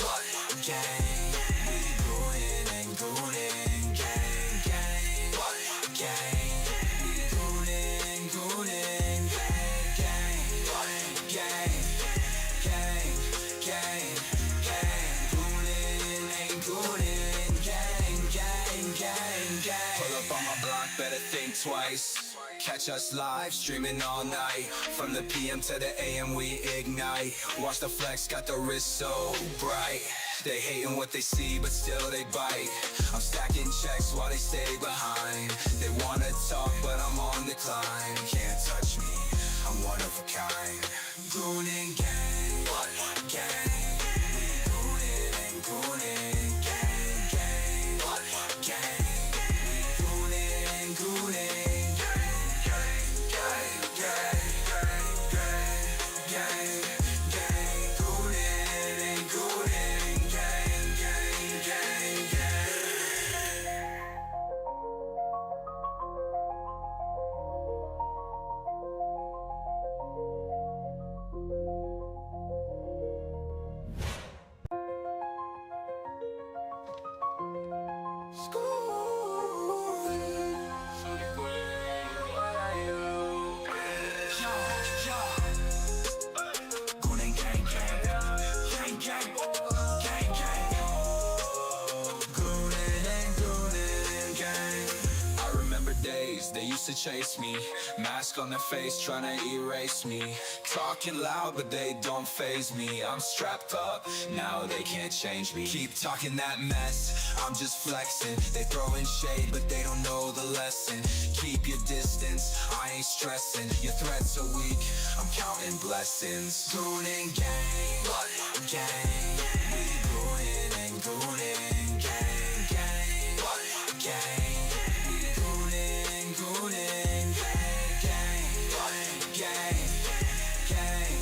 gang. Goonin' and goonin', gang, gang, gang. Goonin', goonin', gang, gang, gang, gang, gang. Goonin' and goonin', gang, gang, gang, gang. Pull up on my block, better think twice. Catch us live, streaming all night. From the PM to the AM, we ignite. Watch the flex, got the wrist so bright. They hating what they see, but still they bite. I'm stacking checks while they stay behind. They wanna talk, but I'm on the climb. Can't touch me, I'm one of a kind. Goon and gang, gang. Goonin' and goonin', gang, gang, gang. Goonin' and goonin', gang, gang, gang, gang, gang, gang. Goonin' and goonin', gang, gang, gang, gang. They used to chase me, mask on their face, trying to erase me. Talking loud, but they don't faze me. I'm strapped up, now they can't change me. Keep talking that mess, I'm just flexing. They throwing shade, but they don't know the lesson. Keep your distance, I ain't stressing. Your threats are weak, I'm counting blessings. Goon and gang, gang. Goonin' and goonin', gang, gang, gang. Goonin', gang, gang, gang,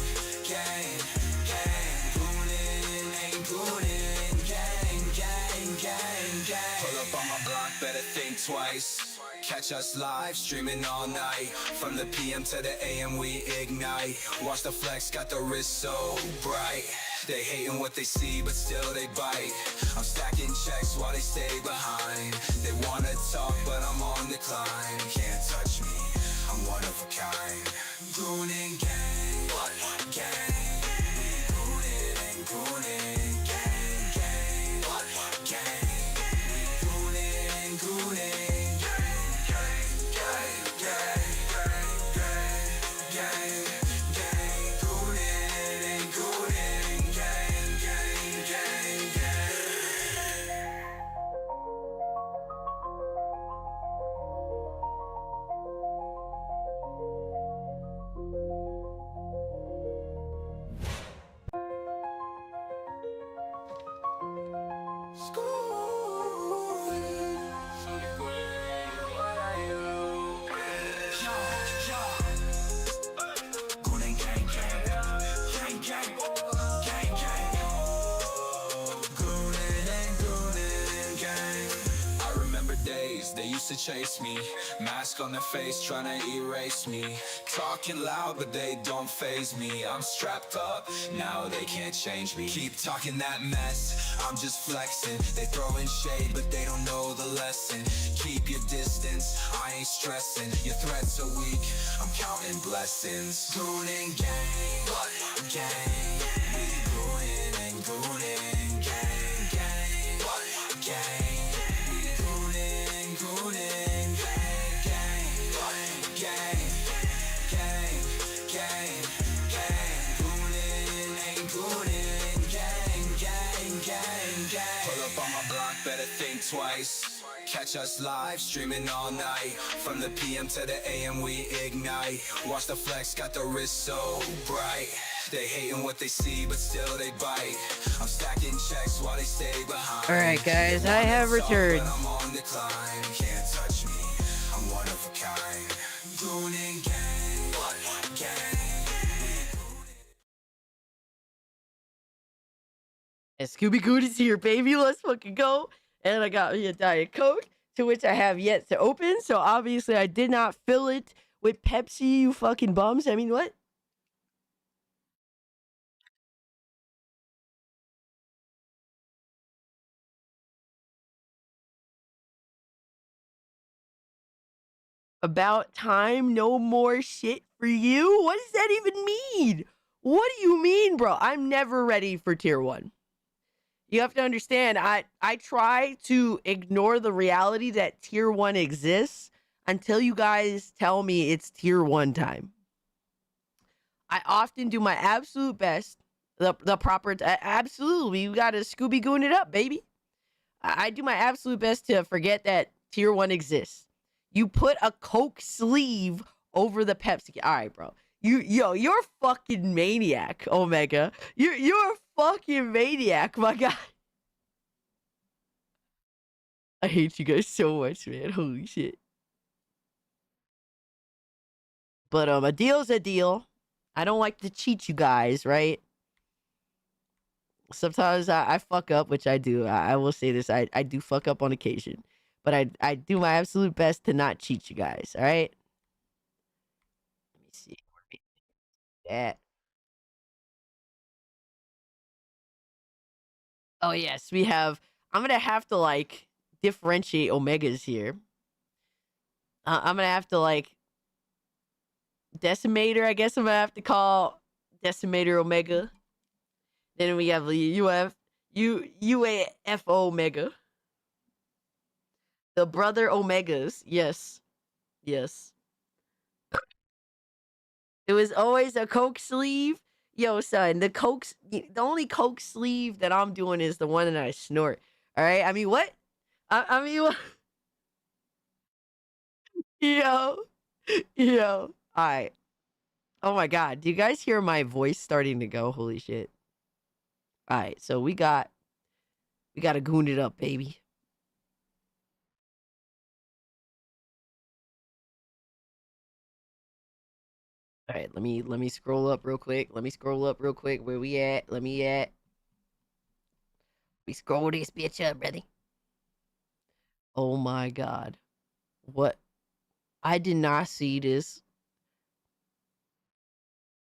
gang, gang. Goonin' and goonin', gang, gang, gang, gang. Pull up on my block, better think twice. Catch us live, streaming all night. From the PM to the AM, we ignite. Watch the flex, got the wrist so bright. They hating what they see, but still they bite. I'm stacking checks while they stay behind. They wanna talk, but I'm on the climb. Can't touch me, I'm one of a kind. Goon and gang, gang. Goonin' and goonin', gang, gang, gang. Goonin' and goonin', gang, gang, gang, gang, gang, gang. Goonin' and goonin', gang, gang, gang, gang. They used to chase me, mask on their face, trying to erase me. Talking loud, but they don't faze me. I'm strapped up, now they can't change me. Keep talking that mess, I'm just flexing. They throwing shade, but they don't know the lesson. Keep your distance, I ain't stressing. Your threats are weak, I'm counting blessings. Goon and gang, gang. Goonin' and goonin', gang, gang, gang. Goonin', gang, gang, gang, gang, gang. Goonin' and goonin', gang, gang, gang, gang. Pull up on my block, better think twice. Catch us live, streaming all night. From the PM to the AM, we ignite. Watch the flex, got the wrist so bright. They hating what they see, but still they bite. I'm stacking checks while they stay behind. Alright guys, I have returned. I'm on the climb. Can't touch me, I'm one of a kind. Goon and gang, And Scooby Goon is here, baby. Let's fucking go. And I got me a Diet Coke, to which I have yet to open. So obviously I did not fill it with Pepsi, you fucking bums. I mean, what? About time, no more shit for you? What does that even mean? What do you mean, bro? I'm never ready for tier 1. You have to understand, I try to ignore the reality that tier 1 exists until you guys tell me it's tier 1 time. I often do my absolute best, the proper, absolutely, you gotta Scooby Goon it up, baby. I do my absolute best to forget that tier 1 exists. You put a Coke sleeve over the Pepsi. All right, bro. You're fucking maniac, Omega. You're a fucking maniac, my guy. I hate you guys so much, man. Holy shit. But a deal's a deal. I don't like to cheat you guys, right? Sometimes I fuck up, which I do. I will say this. I do fuck up on occasion. But I do my absolute best to not cheat you guys, all right? Let me see. That. Oh, yes. We have... I'm going to have to, like, differentiate Omegas here. I'm going to have to, like... Decimator, I guess I'm going to have to call Decimator Omega. Then we have the UAF Omega. The brother Omegas. Yes. Yes. It was always a Coke sleeve. Yo, son, the only Coke sleeve that I'm doing is the one that I snort. All right? I mean, what? I mean, what? Yo. All right. Oh, my God. Do you guys hear my voice starting to go? Holy shit. All right. So we got to goon it up, baby. All right, let me scroll up real quick. Where we at? We scroll this bitch up, brother. Oh my God. What? I did not see this.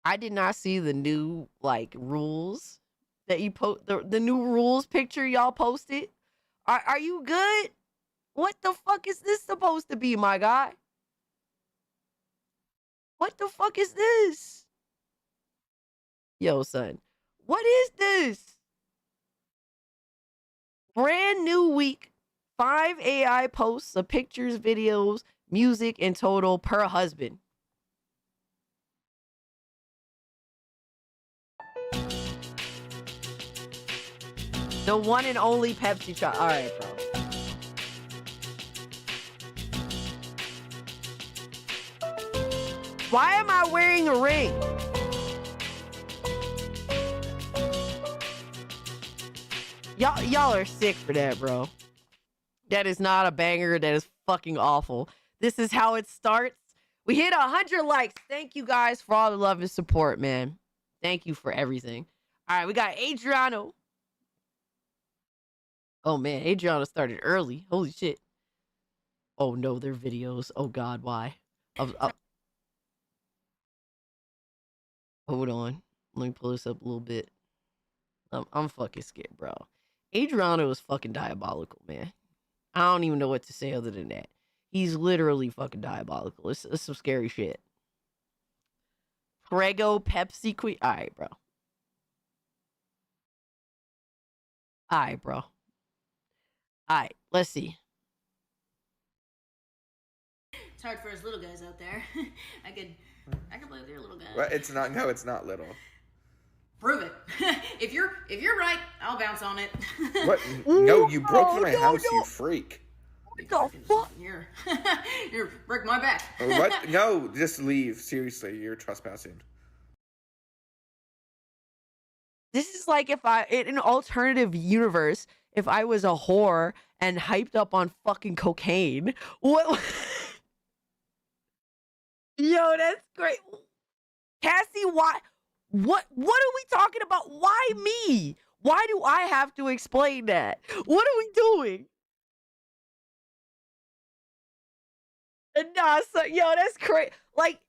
I did not see the new, like, rules that you the new rules picture y'all posted. Are you good? What the fuck is this supposed to be, my guy? What the fuck is this? Yo, son. What is this? Brand new week. 5 AI posts of pictures, videos, music in total per husband. The one and only Pepsi shot. All right, bro. Why am I wearing a ring? Y'all are sick for that, bro. That is not a banger. That is fucking awful. This is how it starts. We hit 100 likes. Thank you guys for all the love and support, man. Thank you for everything. All right, we got Adriano. Oh, man. Adriano started early. Holy shit. Oh, no, their videos. Oh, God, why? Hold on. Let me pull this up a little bit. I'm fucking scared, bro. Adriano is fucking diabolical, man. I don't even know what to say other than that. He's literally fucking diabolical. It's some scary shit. Prego Pepsi Queen. All right, bro. All right, bro. All right, let's see. It's hard for us little guys out there. I could play with your little guy. Well, it's not. No, it's not little. Prove it. if you're right, I'll bounce on it. What? No, you broke my house, you freak. What the fuck? You're breaking my back. What? No, just leave. Seriously, you're trespassing. This is like if in an alternative universe, if I was a whore and hyped up on fucking cocaine. What? Yo, that's great. Cassie, why? What are we talking about? Why me? Why do I have to explain that? What are we doing? Nah, so, yo, that's crazy. Like,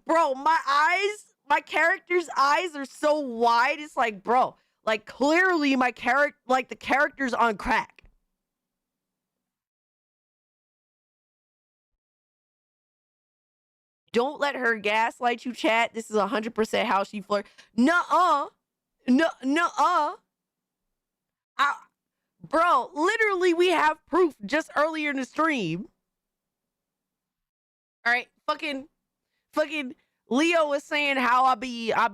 bro, my character's eyes are so wide. It's like, bro, like, clearly the character's on crack. Don't let her gaslight you, chat. This is 100% how she flirt. Nuh-uh. Nuh-uh. Bro, literally, we have proof just earlier in the stream. All right, fucking Leo was saying how I be, I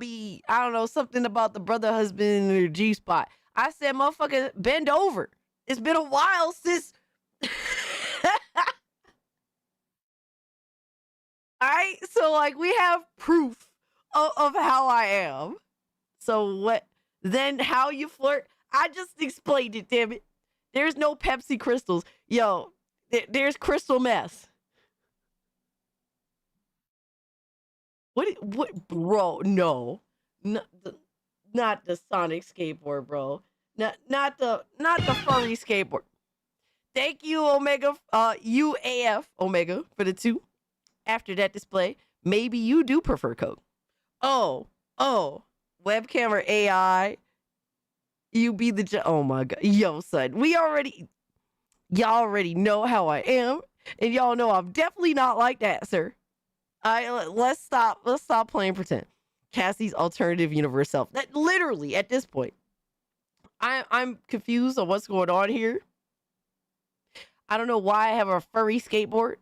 don't know, something about the brother husband or G-spot. I said, motherfucker, bend over. It's been a while since. All right, so like we have proof of how I am. So what? Then how you flirt? I just explained it, damn it. There's no Pepsi crystals. Yo, there's crystal meth. What, bro? No, not the Sonic skateboard, bro. Not the furry skateboard. Thank you, Omega. UAF Omega for the 2. After that display, maybe you do prefer Coke. Oh, webcam or AI? You be the oh my god, yo son. Y'all already know how I am, and y'all know I'm definitely not like that, sir. Let's stop playing pretend. Cassie's alternative universe self. That literally at this point, I'm confused on what's going on here. I don't know why I have a furry skateboard.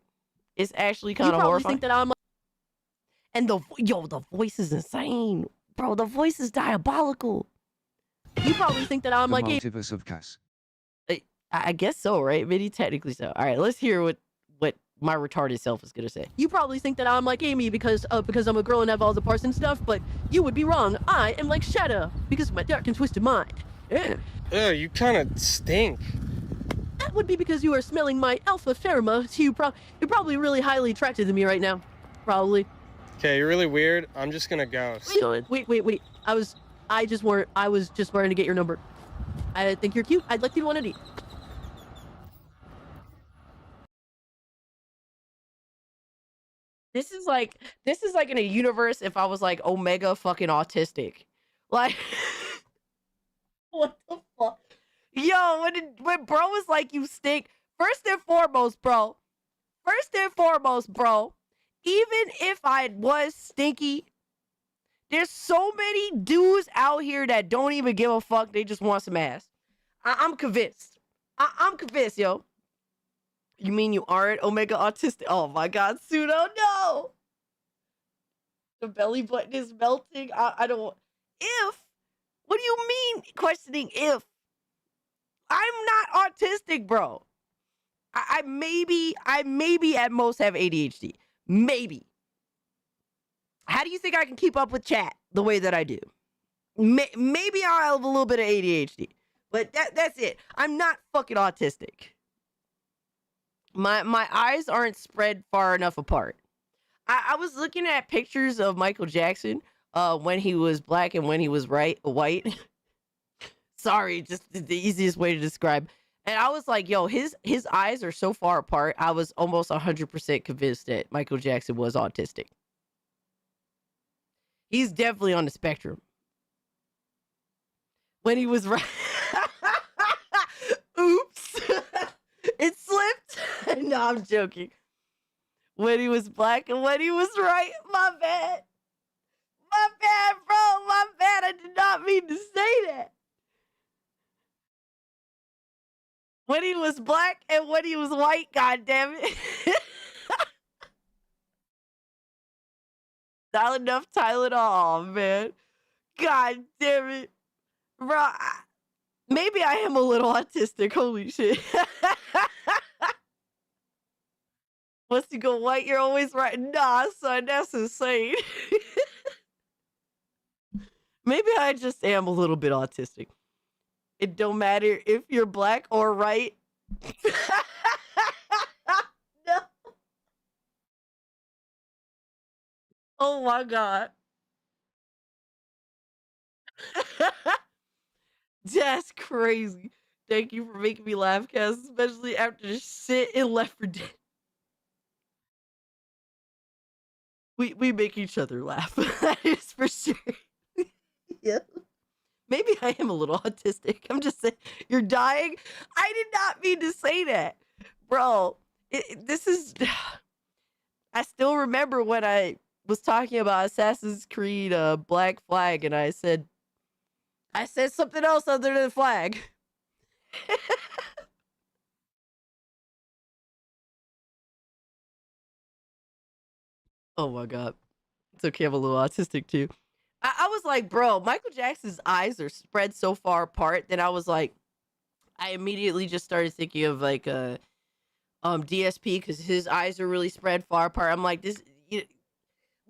It's actually kind of horrifying. Think that I'm like, and the voice is insane, bro. The voice is diabolical. You probably think that I'm like the multiverse of Cass. I guess so, right? Maybe technically so. All right, let's hear what my retarded self is gonna say. You probably think that I'm like Amy because I'm a girl and have all the parts and stuff, but you would be wrong. I am like Shadow because of my dark and twisted mind. Yeah, you kind of stink. That would be because you are smelling my alpha pheromones. You're probably really highly attracted to me right now. Probably. Okay, you're really weird. I'm just gonna go. Wait. I was just wanting to get your number. I think you're cute. I'd like to want to eat. This is like in a universe if I was like Omega fucking autistic. Like what the fuck? Yo, when bro was like you stink, first and foremost, bro, even if I was stinky, there's so many dudes out here that don't even give a fuck. They just want some ass. I'm convinced. I'm convinced, yo. You mean you aren't Omega autistic? Oh my god, Pseudo, no! The belly button is melting. I don't... If? What do you mean questioning if? I'm not autistic, bro. I maybe at most have ADHD. Maybe. How do you think I can keep up with chat the way that I do? Maybe I'll have a little bit of ADHD. But that's it. I'm not fucking autistic. My eyes aren't spread far enough apart. I was looking at pictures of Michael Jackson when he was black and when he was white. Sorry, just the easiest way to describe. And I was like, yo, his eyes are so far apart. I was almost 100% convinced that Michael Jackson was autistic. He's definitely on the spectrum. When he was right. Oops. It slipped. No, I'm joking. When he was black and when he was right. My bad. My bad, bro. My bad. I did not mean to say that. When he was black and when he was white, god damn it. Not enough Tylenol, man. God damn it. Bro, maybe I am a little autistic. Holy shit. Once you go white, you're always right. Nah, son, that's insane. Maybe I just am a little bit autistic. It don't matter if you're black or right. No. Oh my god. That's crazy. Thank you for making me laugh, Cass, especially after the shit in Left 4 Dead. We make each other laugh. That is for sure. Yeah. Maybe I am a little autistic. I'm just saying, you're dying. I did not mean to say that. Bro, this is... I still remember when I was talking about Assassin's Creed Black Flag, and I said something else other than flag. Oh my god. It's okay, I'm a little autistic too. I was like, bro, Michael Jackson's eyes are spread so far apart. Then I was like, I immediately just started thinking of like DSP because his eyes are really spread far apart. I'm like,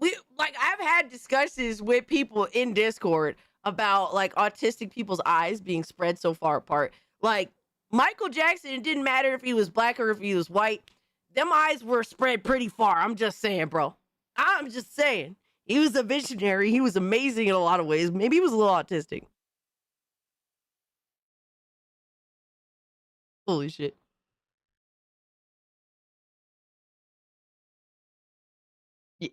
I've had discussions with people in Discord about like autistic people's eyes being spread so far apart. Like Michael Jackson, it didn't matter if he was black or if he was white. Them eyes were spread pretty far. I'm just saying, bro. I'm just saying. He was a visionary. He was amazing in a lot of ways. Maybe he was a little autistic. Holy shit. Yeah.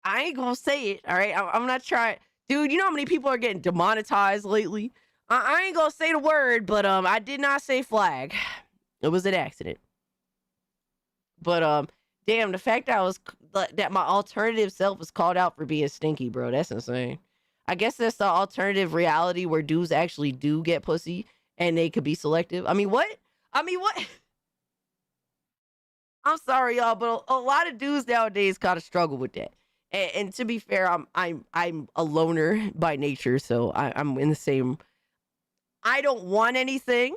I ain't gonna say it, all right? I'm not trying. Dude, you know how many people are getting demonetized lately? I ain't gonna say the word, but I did not say flag. It was an accident. But damn, the fact that my alternative self was called out for being stinky, bro, that's insane. I guess that's the alternative reality where dudes actually do get pussy and they could be selective. I mean, what? I'm sorry, y'all, but a lot of dudes nowadays kind of struggle with that. And to be fair, I'm a loner by nature, so I'm in the same. I don't want anything,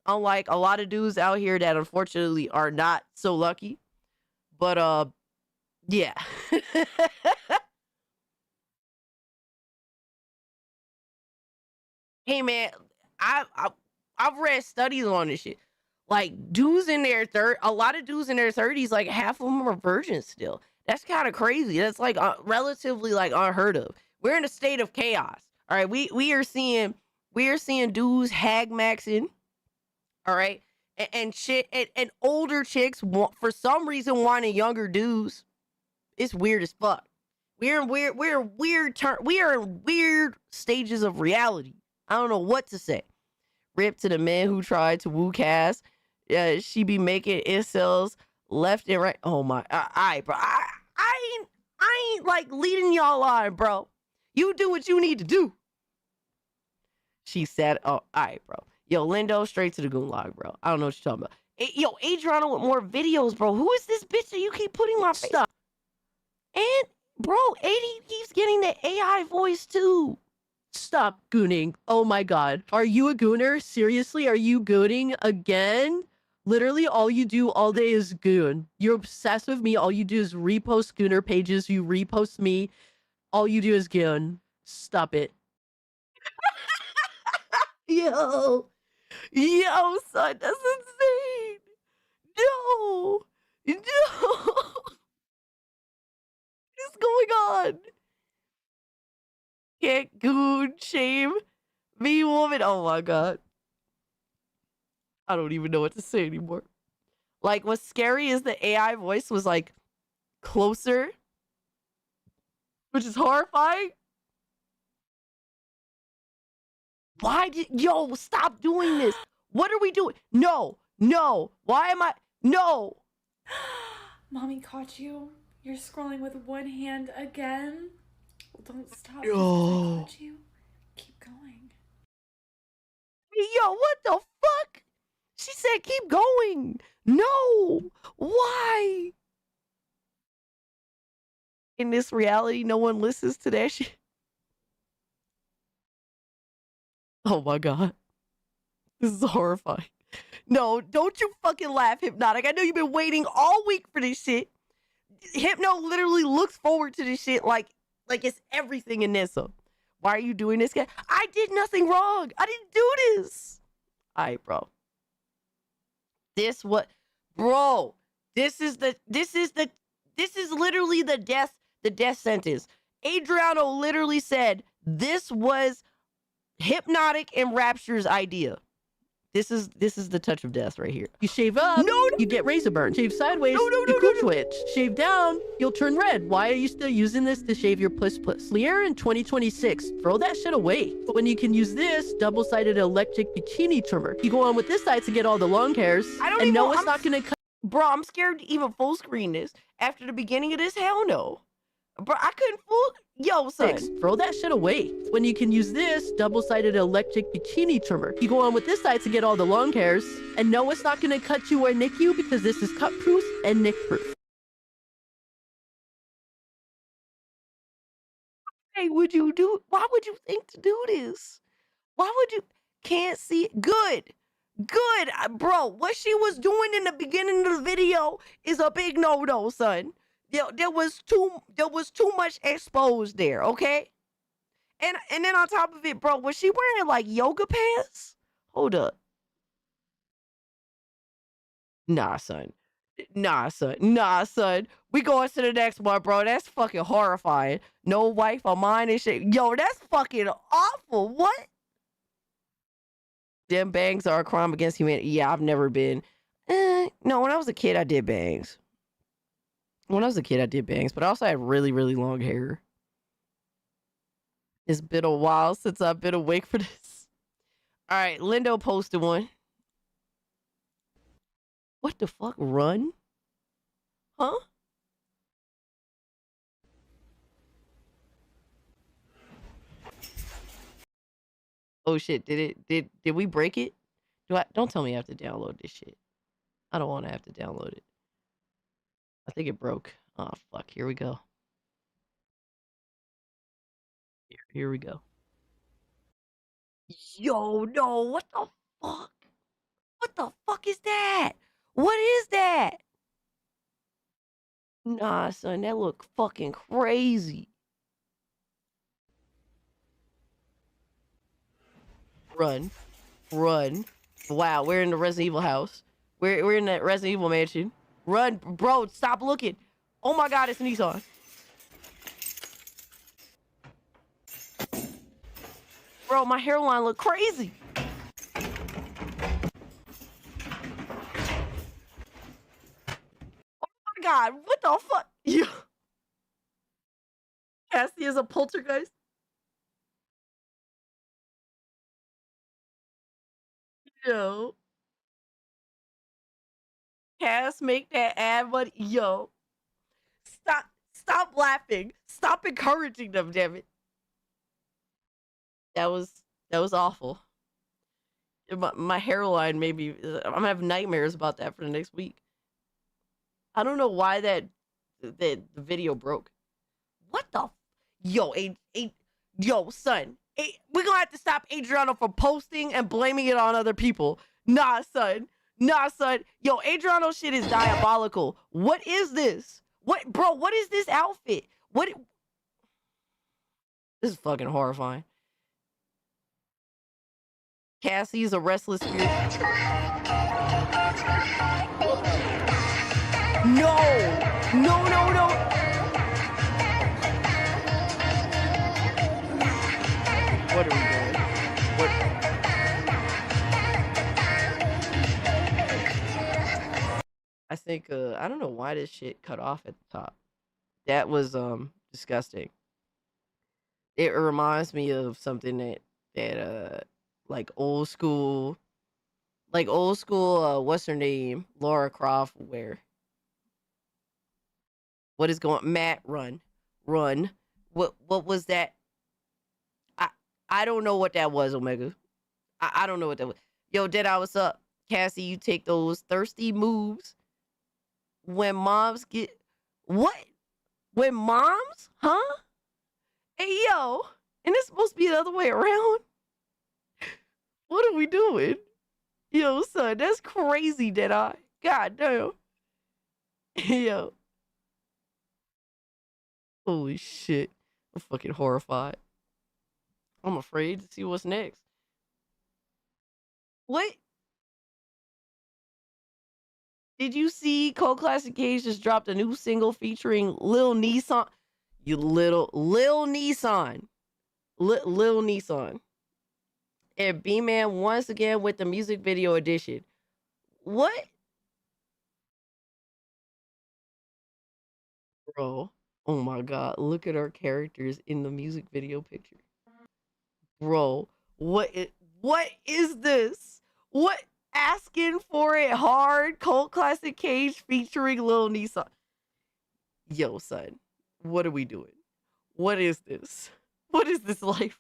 unlike a lot of dudes out here that unfortunately are not so lucky. But yeah. Hey man, I've read studies on this shit. Like dudes in their a lot of dudes in their 30s, like half of them are virgins still. That's kind of crazy. That's like relatively like unheard of. We're in a state of chaos. All right, we are seeing dudes hag maxing. All right, and shit, and older chicks for some reason wanting younger dudes. It's weird as fuck. We are in weird stages of reality. I don't know what to say. Rip to the men who tried to woo Cass. She be making incels left and right. Oh my, bro. I ain't like leading y'all on, bro. You do what you need to do. She said, oh, all right, bro. Yo, Lindo, straight to the Goon log, bro. I don't know what you're talking about. Yo, Adriano with more videos, bro. Who is this bitch that you keep putting my stuff? And, bro, 80 keeps getting the AI voice, too. Stop gooning. Oh, my God. Are you a gooner? Seriously? Are you gooning again? Literally, all you do all day is goon. You're obsessed with me. All you do is repost gooner pages. You repost me. All you do is goon. Stop it. Yo, son, that's insane. No. What is going on? Can't goon shame me, woman. Oh my god. I don't even know what to say anymore. Like, what's scary is the AI voice was like closer, which is horrifying. Why yo, stop doing this. What are we doing? No. Why am I? No. Mommy caught you. You're scrolling with one hand again. Well, don't stop. Yo. I caught you. Keep going. Yo, what the fuck? She said keep going. No. Why? In this reality, no one listens to that shit. Oh my god. This is horrifying. No, don't you fucking laugh, Hypnotic. I know you've been waiting all week for this shit. Hypno literally looks forward to this shit like it's everything in this. So why are you doing this, guy? I did nothing wrong. I didn't do this. All right, bro. This is literally the death sentence. Adriano literally said this was Hypnotic and Rapture's idea. This is the touch of death right here. You shave up, you get razor burn. Shave sideways, you cooch witch. Shave down, you'll turn red. Why are you still using this to shave your puss? Lear in 2026, throw that shit away. But when you can use this double-sided electric bikini trimmer, you go on with this side to get all the long hairs. And no, it's not gonna cut. Bro, I'm scared to even full screen this. After the beginning of this, hell no. Bro, I couldn't full... Yo, son. Throw that shit away. When you can use this double-sided electric bikini trimmer, you go on with this side to get all the long hairs. And no, it's not gonna cut you or nick you because this is cut-proof and nick-proof. Hey, why would you think to do this? Why would you... Can't see... Good. Bro, what she was doing in the beginning of the video is a big no-no, son. There was too much exposed there, okay? And then on top of it, bro, was she wearing like yoga pants? Hold up. Nah, son. We going to the next one, bro. That's fucking horrifying. No wife of mine and shit. Yo, that's fucking awful. What? Them bangs are a crime against humanity. Yeah, I've never been. No, when I was a kid, I did bangs. But I also had really, really long hair. It's been a while since I've been awake for this. All right, Lindo posted one. What the fuck? Run? Huh? Oh shit, did we break it? Don't tell me I have to download this shit. I don't want to have to download it. I think it broke. Oh fuck, here we go. Here we go. Yo, no, what the fuck? What the fuck is that? What is that? Nah, son, that look fucking crazy. Run. Wow, we're in the Resident Evil house. We're in that Resident Evil mansion. Run, bro, stop looking. Oh my god, it's Nissan. Bro, my hairline look crazy. Oh my god, what the fuck? Yeah. Cassie is a poltergeist. Yo. Cass, make that ad money. Yo. Stop laughing. Stop encouraging them, damn it. That was awful. My hairline maybe I'm gonna have nightmares about that for the next week. I don't know why the video broke. What the yo, son. We're gonna have to stop Adriano from posting and blaming it on other people. Nah, son. Yo, Adriano shit is diabolical. What is this? What is this outfit? This is fucking horrifying. Cassie's a restless spirit. No. What are we doing? I think I don't know why this shit cut off at the top. That was disgusting. It reminds me of something that like old school what's her name? Laura Croft would wear. What is going Matt, run. What was that? I don't know what that was, Omega. I don't know what that was. Yo, Deadeye, what's up? Cassie, you take those thirsty moves when moms get... What? When moms? Huh? Hey, yo. And it's supposed to be the other way around? What are we doing? Yo, son, that's crazy, Deadeye. God damn. Yo. Holy shit. I'm fucking horrified. I'm afraid to see what's next. What? Did you see Cold Classic Cage just dropped a new single featuring Lil Nissan? You Lil Nissan. Lil Nissan. And B-Man once again with the music video edition. What? Bro, oh my god, look at our characters in the music video picture. Bro, what is this? What? Asking for it hard, cult classic Cage featuring Lil Nissan. Yo, son, what are we doing? What is this? What is this life?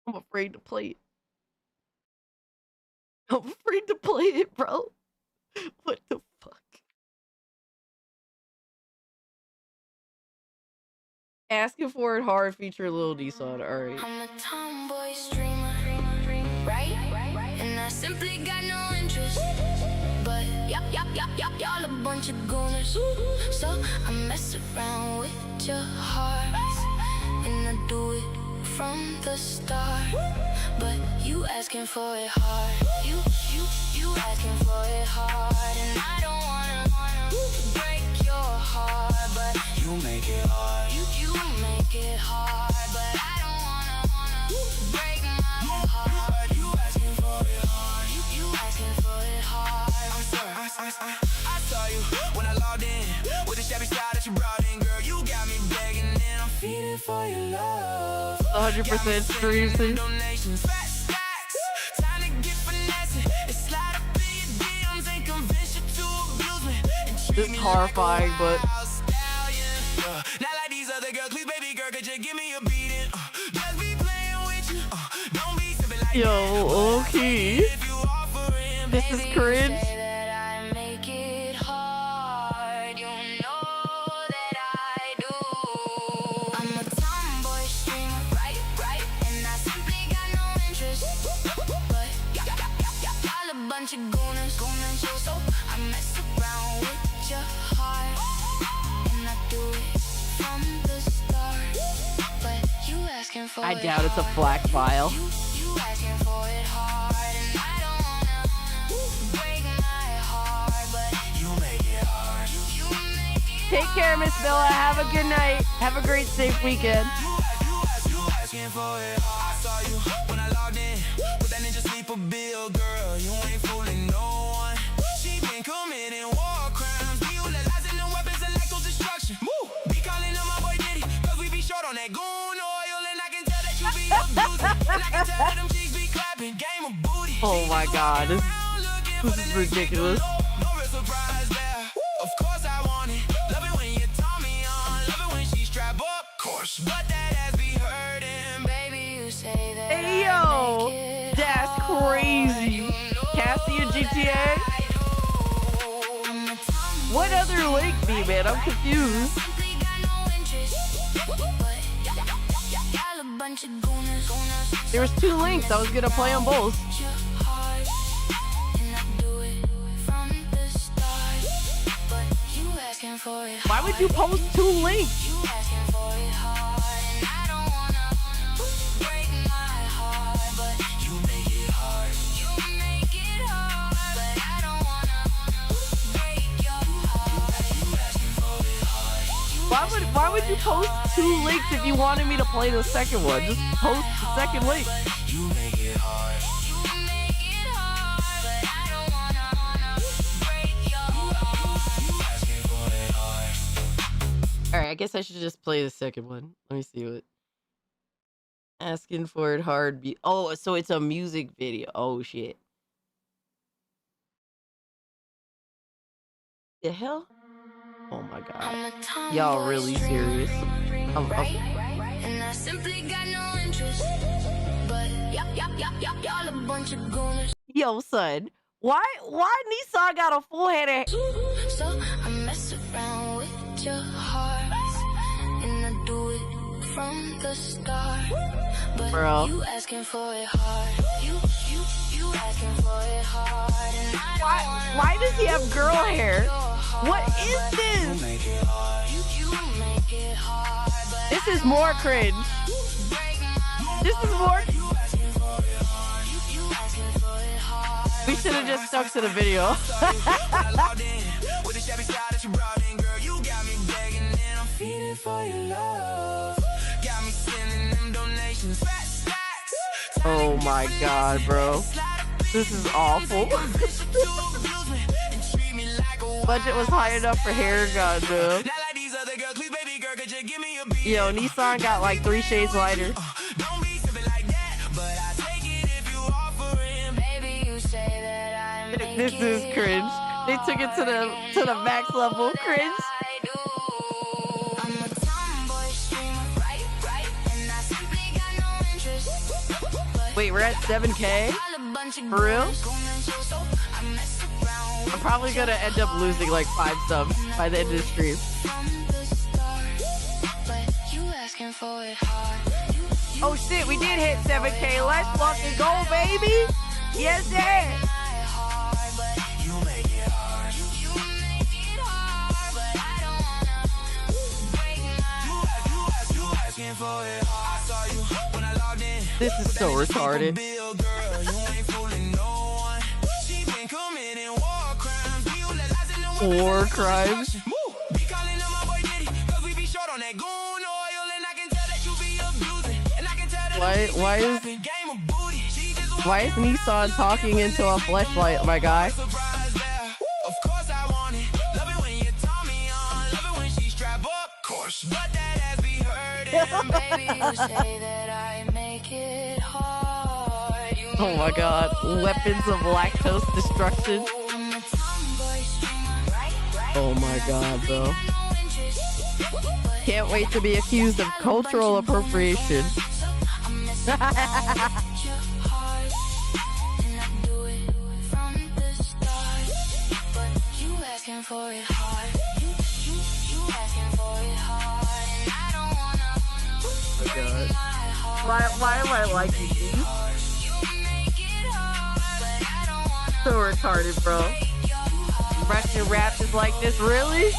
I'm afraid to play it. I'm afraid to play it, bro. What the fuck? Asking for it hard feature Lil Nissan. Alright. I'm a tomboy streamer, right? And I simply got no interest. But y'all a bunch of gooners. So I mess around with your hearts. And I do it from the start. But you asking for it hard. You asking for it hard. And I don't wanna break your heart. But you make it hard. You make it hard. But I don't wanna break my heart. You asking for it hard. You asking for it hard. I'm sorry. I saw you when I logged in with the shabby style that you brought in, girl. You got me begging and I'm feeding for your love. 100% streams. Donations, fat stacks. Time to get finessing. It's slide up in your DMs and convince you to abuse me. This is horrifying, but not like these other girls. Please, baby girl, could you give me a beating? Just be playing with you. Don't be sipping like yo, okay. This is cringe. Bunch of gooners, so I mess around with your heart, and I do it from the start. But you asking for I doubt it's a FLAC file. You asking for it hard, and I don't wanna break my heart, but you make it hard. You make it Take care, Miss Villa. Have a good night. Have a great, safe weekend. You asking for it hard. I saw you when I logged in with that ninja sleeper bill, girl. You ain't fooling no one. She been committing war crimes. We utilizing the weapons of lactose destruction. Be calling on my boy Diddy, cause we be short on that goon oil. And I can tell that you be abusing. And I can tell that them cheeks be clapping. Game of booty. Oh my god. This is ridiculous. No real surprise there. Of course I want it. Love it when you turn me on. Love it when she strap up. Course. But that ass be hurting. Baby, you say that. Hey yo, that's crazy. Cassie and GTA? What other link be, man? I'm confused. There was 2 links. I was gonna play on both. Why would you post 2 links? Why would you post 2 links if you wanted me to play the second one? Just post the second link. You make it hard. Alright, I guess I should just play the second one. Let me see what. Asking for it hard. Oh, so it's a music video. Oh, shit. The hell? Oh my god. Y'all really serious? And I simply got no interest. But y'all a bunch of gooners. Yo, son. Why Nissan got a full head of... So I mess around with your heart, and I do it from the start. But bro, you asking for it hard. You asking for it hard, and I why does he have girl hair? What is this? You make it hard, but this is more cringe. This is more... We should have just stuck to the video. For your love, got me sending them donations. Oh my god, bro. This is awful. Budget was high enough for hair gun, dude. Yo, Nissan got like 3 shades lighter. This is cringe. They took it to the max level. Cringe. Wait, we're at 7K? For real? I'm probably gonna end up losing like 5 subs by the end of the stream. Oh shit, we did hit 7K. Let's fucking go, baby. Yes, sir. This is so retarded. War crimes. Why is Nissan talking into a fleshlight, my guy? Oh my god, weapons of lactose destruction. Oh my god, bro. Can't wait to be accused of cultural appropriation. Why am I liking these? So retarded, bro. Russian rap is like this, really?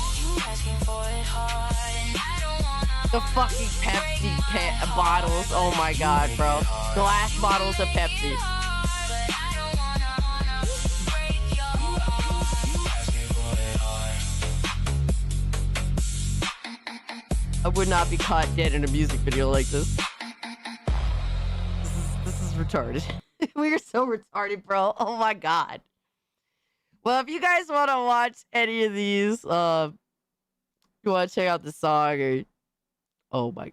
The fucking Pepsi bottles. Oh my god, bro. Glass bottles of Pepsi. I would not be caught dead in a music video like this. This is retarded. We are so retarded, bro. Oh my god. Well, if you guys want to watch any of these, you want to check out the song or... Oh my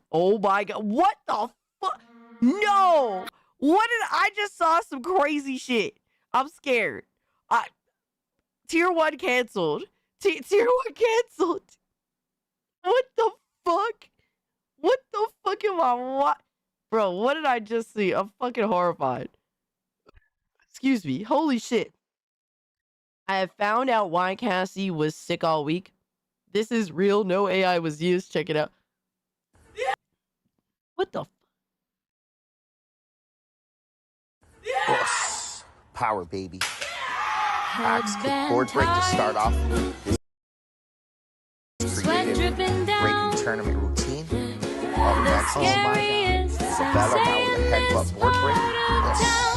god. What the fuck? No! What did I just saw some crazy shit. I'm scared. Tier 1 canceled. Tier 1 canceled. What the fuck? What the fuck am I what? Bro, what did I just see? I'm fucking horrified. Excuse me. Holy shit. I have found out why Cassie was sick all week. This is real. No AI was used. Check it out. What the Yes. Power, baby. Axe kick board break to start off. This creative breaking tournament routine. Up next, oh my god. Isabella now with a headbutt board break. Yes.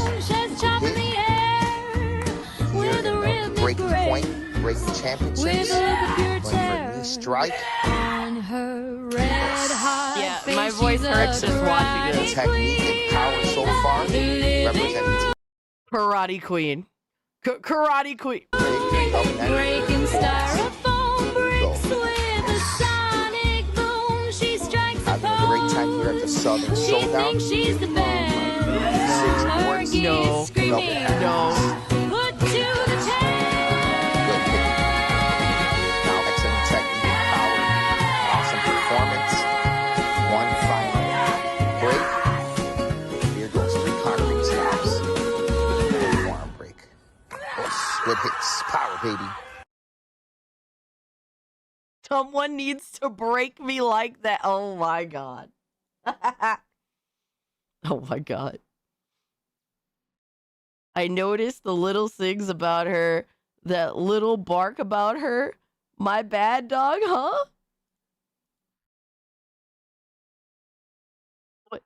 Here in the breaking point, breaking championships. Going for a knee strike. Yeah, my voice hurts just watching this. Technique and power so far. Representing Karate Queen. Karate Queen. Breaking styrofoam bricks with a sonic boom. She strikes a having a great time here at the Southern She Showdown. thinks she's the best. Her gears No. screaming. No. Put to the test. Now excellent technique and power. Awesome performance. One final break. Here goes 3 conquering stabs. And forearm break. Yes, good hits. Power, baby. Someone needs to break me like that. Oh my god. Oh my god. I noticed the little things about her. That little bark about her. My bad dog, huh? What?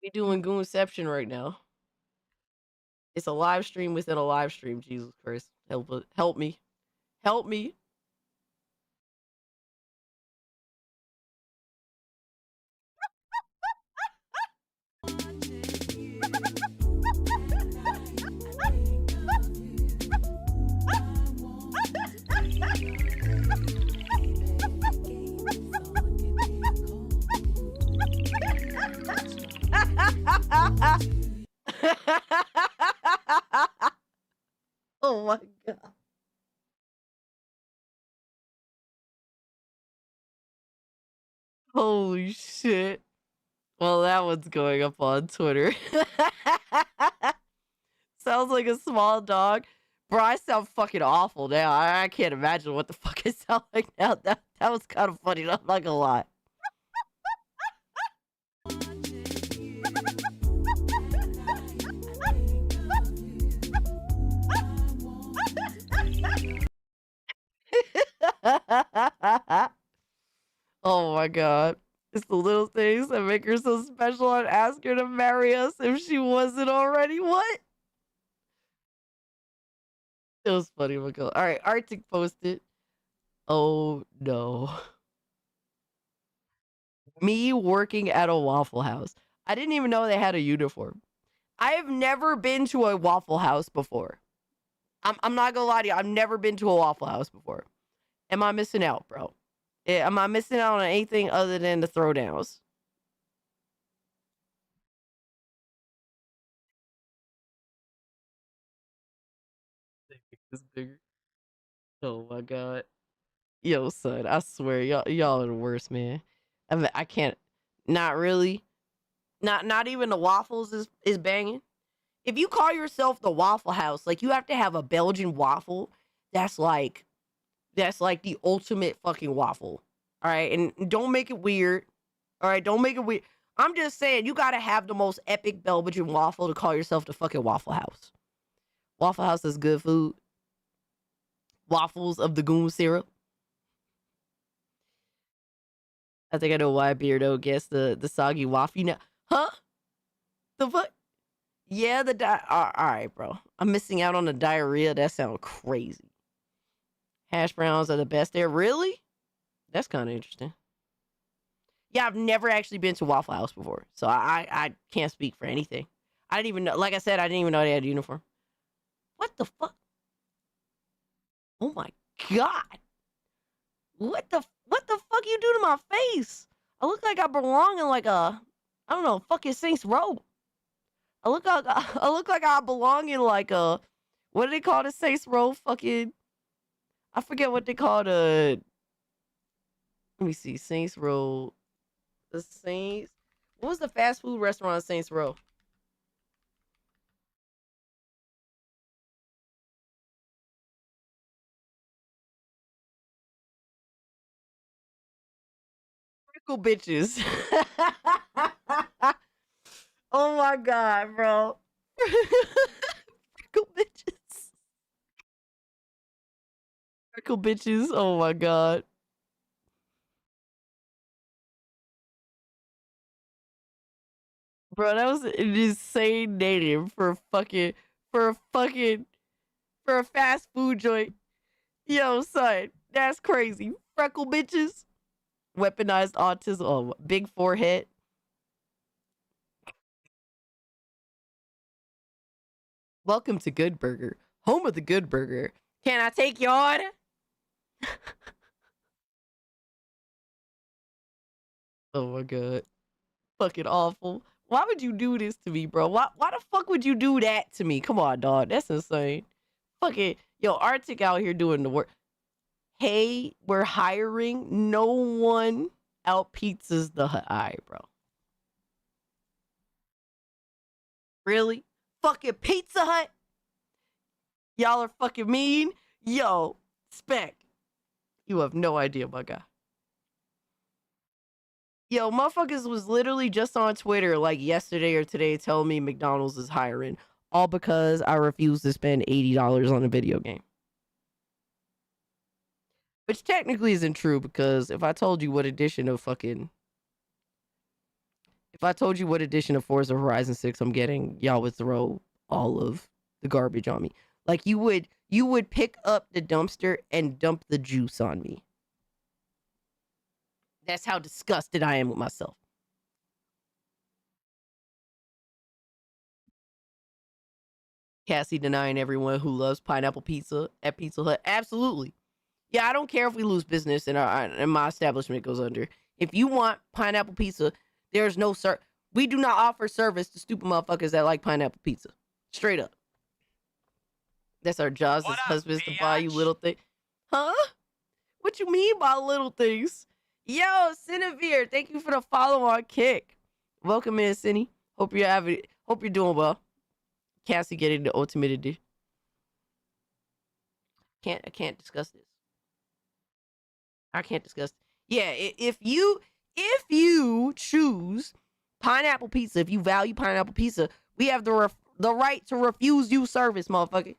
We doing Goonception right now. It's a live stream within a live stream. Jesus Christ. Help me. Help me. Oh my god. Holy shit. Well, that one's going up on Twitter. Sounds like a small dog. Bro, I sound fucking awful now. I can't imagine what the fuck I sound like now. That was kind of funny, I'm not gonna lie. Oh my god. It's the little things that make her so special and ask her to marry us if she wasn't already. What? It was funny, my god. Alright, Arctic posted. Oh no. Me working at a Waffle House. I didn't even know they had a uniform. I have never been to a Waffle House before. I'm not gonna lie to you. I've never been to a Waffle House before. Am I missing out, bro? Yeah, am I missing out on anything other than the throwdowns? It's bigger. Oh my god. Yo, son, I swear, y'all are the worst, man. I mean, I can't. Not really. Not even the waffles is banging. If you call yourself the Waffle House, like you have to have a Belgian waffle. That's like the ultimate fucking waffle. All right, and don't make it weird. All right, don't make it weird. I'm just saying, you gotta have the most epic Belgian waffle to call yourself the fucking Waffle House. Waffle House is good food. Waffles of the Goon syrup. I think I know why Beardo gets the soggy waffle. Now, huh? The fuck? Yeah, all right, bro. I'm missing out on the diarrhea. That sounds crazy. Hash browns are the best there. Really? That's kind of interesting. Yeah, I've never actually been to Waffle House before, so I can't speak for anything. I didn't even know. Like I said, I didn't even know they had a uniform. What the fuck? Oh my god! What the fuck you do to my face? I look like I belong in like a, I don't know, fucking Saints Row. I look like I belong in like a, what do they call the Saints Row? Fucking, I forget what they call the. Let me see, Saints Row. The Saints. What was the fast food restaurant in Saints Row? Prickle bitches. Oh my god, bro. Prickle bitches. Prickle bitches. Oh my god. Bro, that was an insane name for a fast food joint. Yo, son, that's crazy. Freckle bitches. Weaponized autism. Oh, big forehead. Welcome to Good Burger, home of the Good Burger. Can I take your order? Oh my god. Fucking awful. Why would you do this to me, bro? Why the fuck would you do that to me? Come on, dog. That's insane. Fucking, yo, Arctic out here doing the work. Hey, we're hiring. No one out pizzas the hut. All right, bro. Really? Fucking Pizza Hut? Y'all are fucking mean? Yo, Spec. You have no idea, my guy. Yo, motherfuckers was literally just on Twitter like yesterday or today telling me McDonald's is hiring. All because I refuse to spend $80 on a video game. Which technically isn't true, because if I told you what edition of Forza Horizon 6 I'm getting, y'all would throw all of the garbage on me. Like you would you would pick up the dumpster and dump the juice on me. That's how disgusted I am with myself. Cassie denying everyone who loves pineapple pizza at Pizza Hut. Absolutely. Yeah, I don't care if we lose business and my establishment goes under. If you want pineapple pizza, there's no we do not offer service to stupid motherfuckers that like pineapple pizza. Straight up. That's our jobs as husbands to buy you little things. Huh? What you mean by little things? Yo, Cinevere, thank you for the follow on Kick. Welcome in, Cinny. Hope you're doing well. Cassie getting the ultimate edition. I can't discuss this. I can't discuss. Yeah, if you choose pineapple pizza, if you value pineapple pizza, we have the right to refuse you service, motherfucker.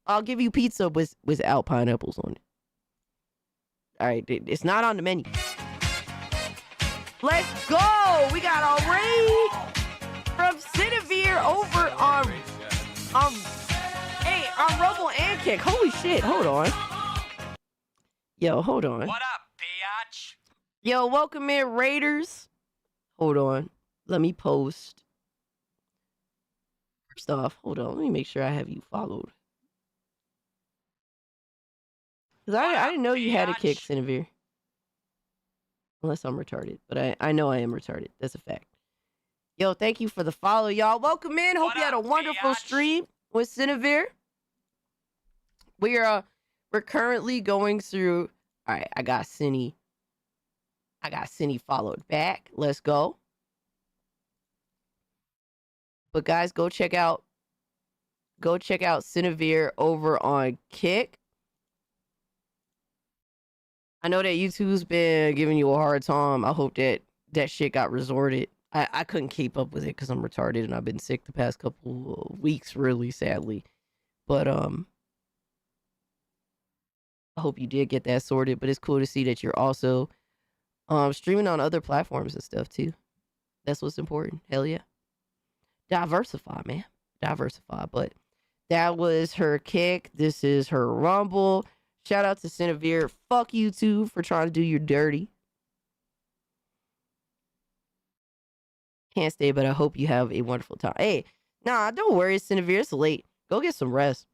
I'll give you pizza without pineapples on it. All right, it's not on the menu. Let's go. We got a raid from Cinevere over on Rumble and Kick. Holy shit, hold on. Yo, hold on. What up, bitch? Yo, welcome in, Raiders. Hold on. Let me post. First off, hold on. Let me make sure I have you followed. Because I didn't know you had a Kick, Cinevere. Unless I'm retarded. But I know I am retarded. That's a fact. Yo, thank you for the follow, y'all. Welcome in. Hope you had a wonderful stream with Cinevere. We're currently going through. All right, I got Cinny followed back. Let's go. But guys, go check out Cinevere over on Kick. I know that YouTube's been giving you a hard time. I hope that shit got resorted. I couldn't keep up with it because I'm retarded and I've been sick the past couple of weeks, really sadly. But I hope you did get that sorted. But it's cool to see that you're also streaming on other platforms and stuff too. That's what's important. Hell yeah. Diversify, man. Diversify. But that was her Kick. This is her Rumble. Shout out to Cinevere. Fuck you too for trying to do your dirty. Can't stay, but I hope you have a wonderful time. Hey, nah, don't worry, Cinevere. It's late. Go get some rest.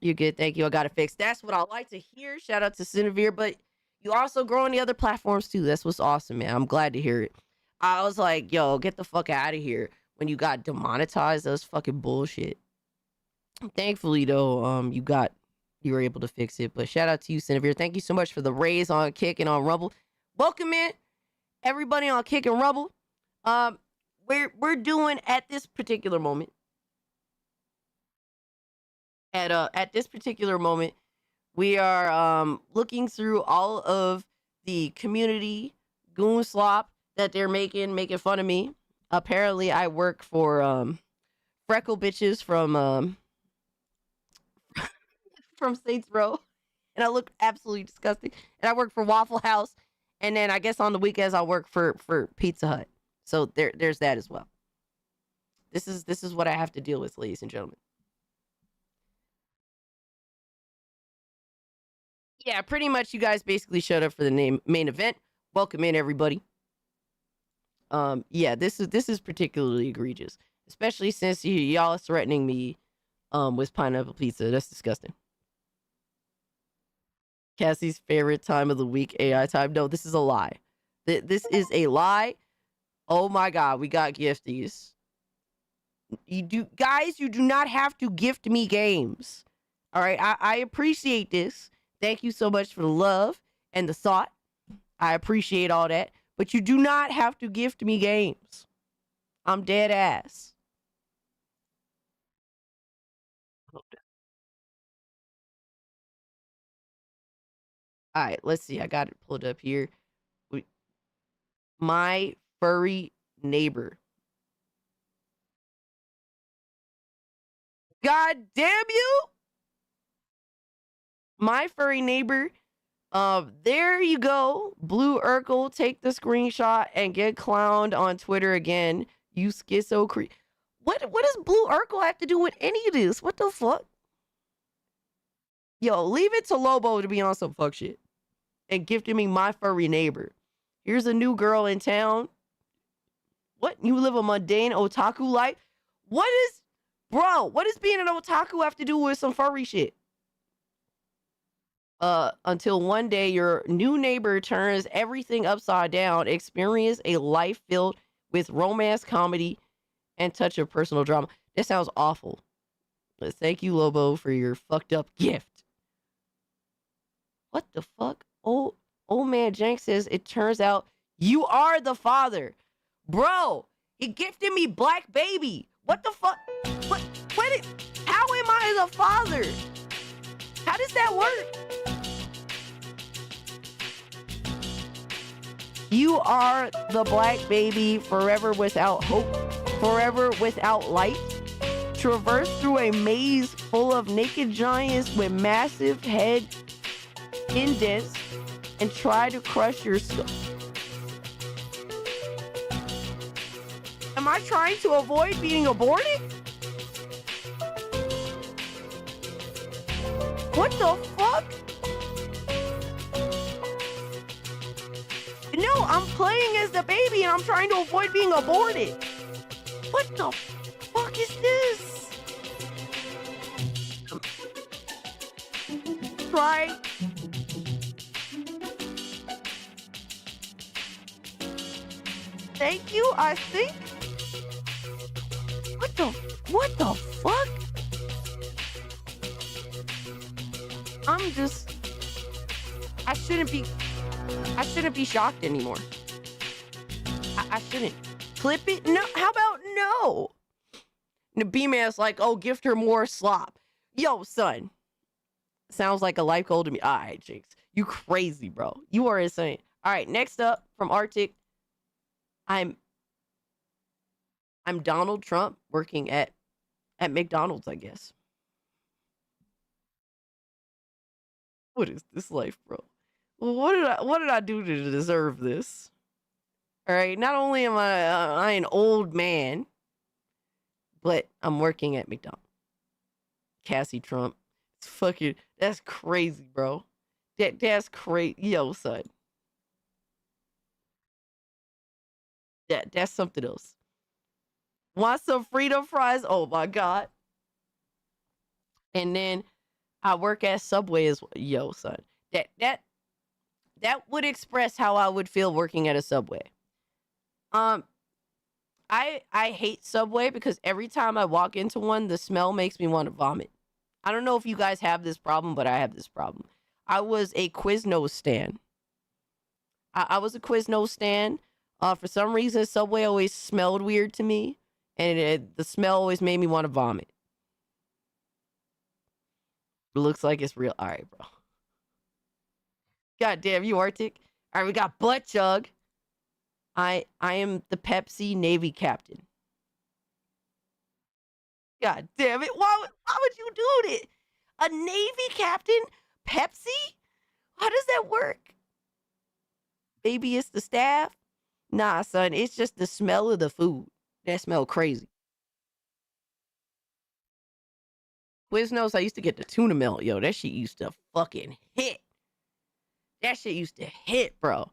You're good. Thank you. I got it fixed. That's what I like to hear. Shout out to Cinevere, but you also grow on the other platforms too. That's what's awesome, man. I'm glad to hear it. I was like, yo, get the fuck out of here when you got demonetized. That's fucking bullshit. Thankfully, though, you were able to fix it. But shout out to you, Cinevere. Thank you so much for the raise on Kick and on Rumble. Welcome in, everybody on Kick and Rumble. We're doing at this particular moment. At this particular moment, we are looking through all of the community Goon SLOP that they're making fun of me. Apparently, I work for Freckle Bitches from Saints Row, and I look absolutely disgusting. And I work for Waffle House, and then I guess on the weekends I work for Pizza Hut. So there's that as well. This is what I have to deal with, ladies and gentlemen. Yeah, pretty much you guys basically showed up for the main event. Welcome in, everybody. Yeah, this is particularly egregious, especially since y'all are threatening me with pineapple pizza. That's disgusting. Cassie's favorite time of the week, AI time. No, this is a lie. This is a lie. Oh my God, we got gifties. You do not have to gift me games. All right, I appreciate this. Thank you so much for the love and the thought. I appreciate all that. But you do not have to gift me games. I'm dead ass. All right, let's see. I got it pulled up here. My furry neighbor. God damn you! My furry neighbor. There you go. Blue Urkel, take the screenshot and get clowned on Twitter again. You schizo creep. What does Blue Urkel have to do with any of this? What the fuck? Yo, leave it to Lobo to be on some fuck shit and gifted me my furry neighbor. Here's a new girl in town. What? You live a mundane otaku life? What does being an otaku have to do with some furry shit? Until one day your new neighbor turns everything upside down, experience a life filled with romance, comedy, and touch of personal drama. That sounds awful. But thank you, Lobo, for your fucked up gift. What the fuck? Old man Jank says it turns out you are the father. Bro, he gifted me Black Baby. What the fuck? How am I the father? How does that work? You are the Black Baby, forever without hope, forever without light. Traverse through a maze full of naked giants with massive head indents and try to crush your skull. Am I trying to avoid being aborted? What the fuck? No, I'm playing as the baby and I'm trying to avoid being aborted. What the fuck is this? Try. Thank you, I think. What the fuck? I shouldn't be shocked anymore. I shouldn't. Clip it? No, how about no? And the B-man's like, oh, gift her more slop. Yo, son. Sounds like a life goal to me. All right, Jinx. You crazy, bro. You are insane. All right, next up from Arctic. I'm Donald Trump working at McDonald's, I guess. What is this life, bro? What did I do to deserve this? All right, not only am I an old man, but I'm working at McDonald's. Cassie Trump. It's fucking, that's crazy, bro. That's crazy. Yo, son. That's something else. Want some freedom fries? Oh my God. And then I work at Subway as well. Yo, son. That would express how I would feel working at a Subway. I hate Subway because every time I walk into one, the smell makes me want to vomit. I don't know if you guys have this problem, but I have this problem. I was a Quiznos stan. I was a Quiznos stan. For some reason, Subway always smelled weird to me, and the smell always made me want to vomit. It looks like it's real. All right, bro. God damn, you Arctic. All right, we got Butt Chug. I am the Pepsi Navy captain. God damn it. Why would you do it? A Navy captain? Pepsi? How does that work? Maybe it's the staff? Nah, son, it's just the smell of the food. That smell crazy. Quiznos, I used to get the tuna melt. Yo, that shit used to fucking hit. That shit used to hit, bro.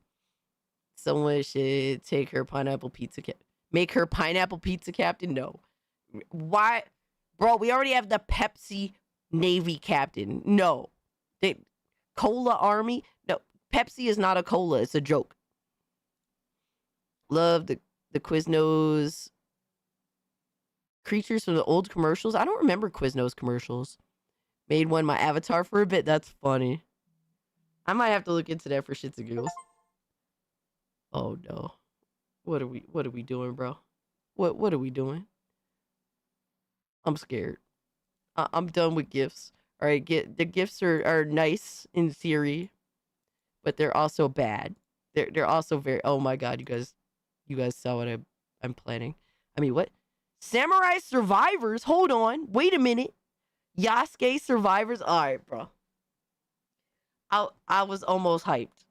Someone should take her pineapple pizza make her pineapple pizza captain? No. Why? Bro, we already have the Pepsi Navy captain. No. Cola Army? No. Pepsi is not a cola. It's a joke. Love the Quiznos creatures from the old commercials. I don't remember Quiznos commercials. Made one my avatar for a bit. That's funny. I might have to look into that for shits and giggles. Oh no. What are we doing, bro? What are we doing? I'm scared. I'm done with gifts. All right, the gifts are nice in theory, but they're also bad. They're also very, oh my God, you guys saw what I'm planning. I mean, what? Samurai Survivors? Hold on. Wait a minute. Yasuke Survivors? All right, bro. I was almost hyped.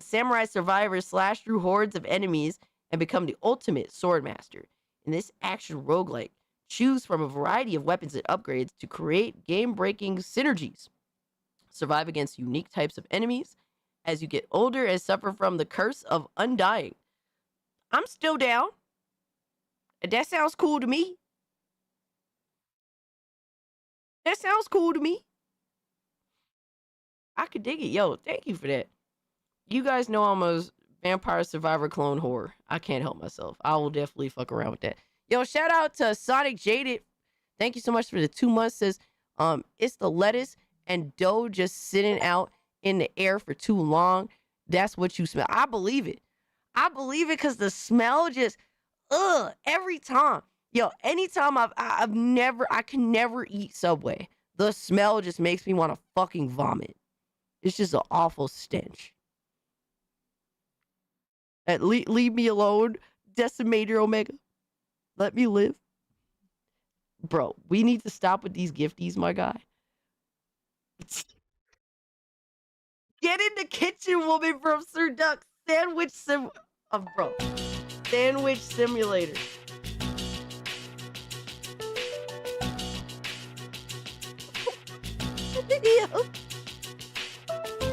Samurai Survivors slash through hordes of enemies and become the ultimate sword master. In this action roguelike, choose from a variety of weapons and upgrades to create game-breaking synergies. Survive against unique types of enemies as you get older and suffer from the curse of undying. I'm still down. That sounds cool to me. That sounds cool to me. I could dig it. Yo, thank you for that. You guys know I'm a Vampire Survivor clone whore. I can't help myself. I will definitely fuck around with that. Yo, shout out to Sonic Jaded. Thank you so much for the 2 months. Says, it's the lettuce and dough just sitting out in the air for too long. That's what you smell. I believe it. I believe it because the smell just, every time. Yo, anytime I can never eat Subway. The smell just makes me want to fucking vomit. It's just an awful stench. Leave me alone, Decimator Omega. Let me live. Bro, we need to stop with these gifties, my guy. Get in the kitchen, woman, from Sir Duck. Sandwich Simulator.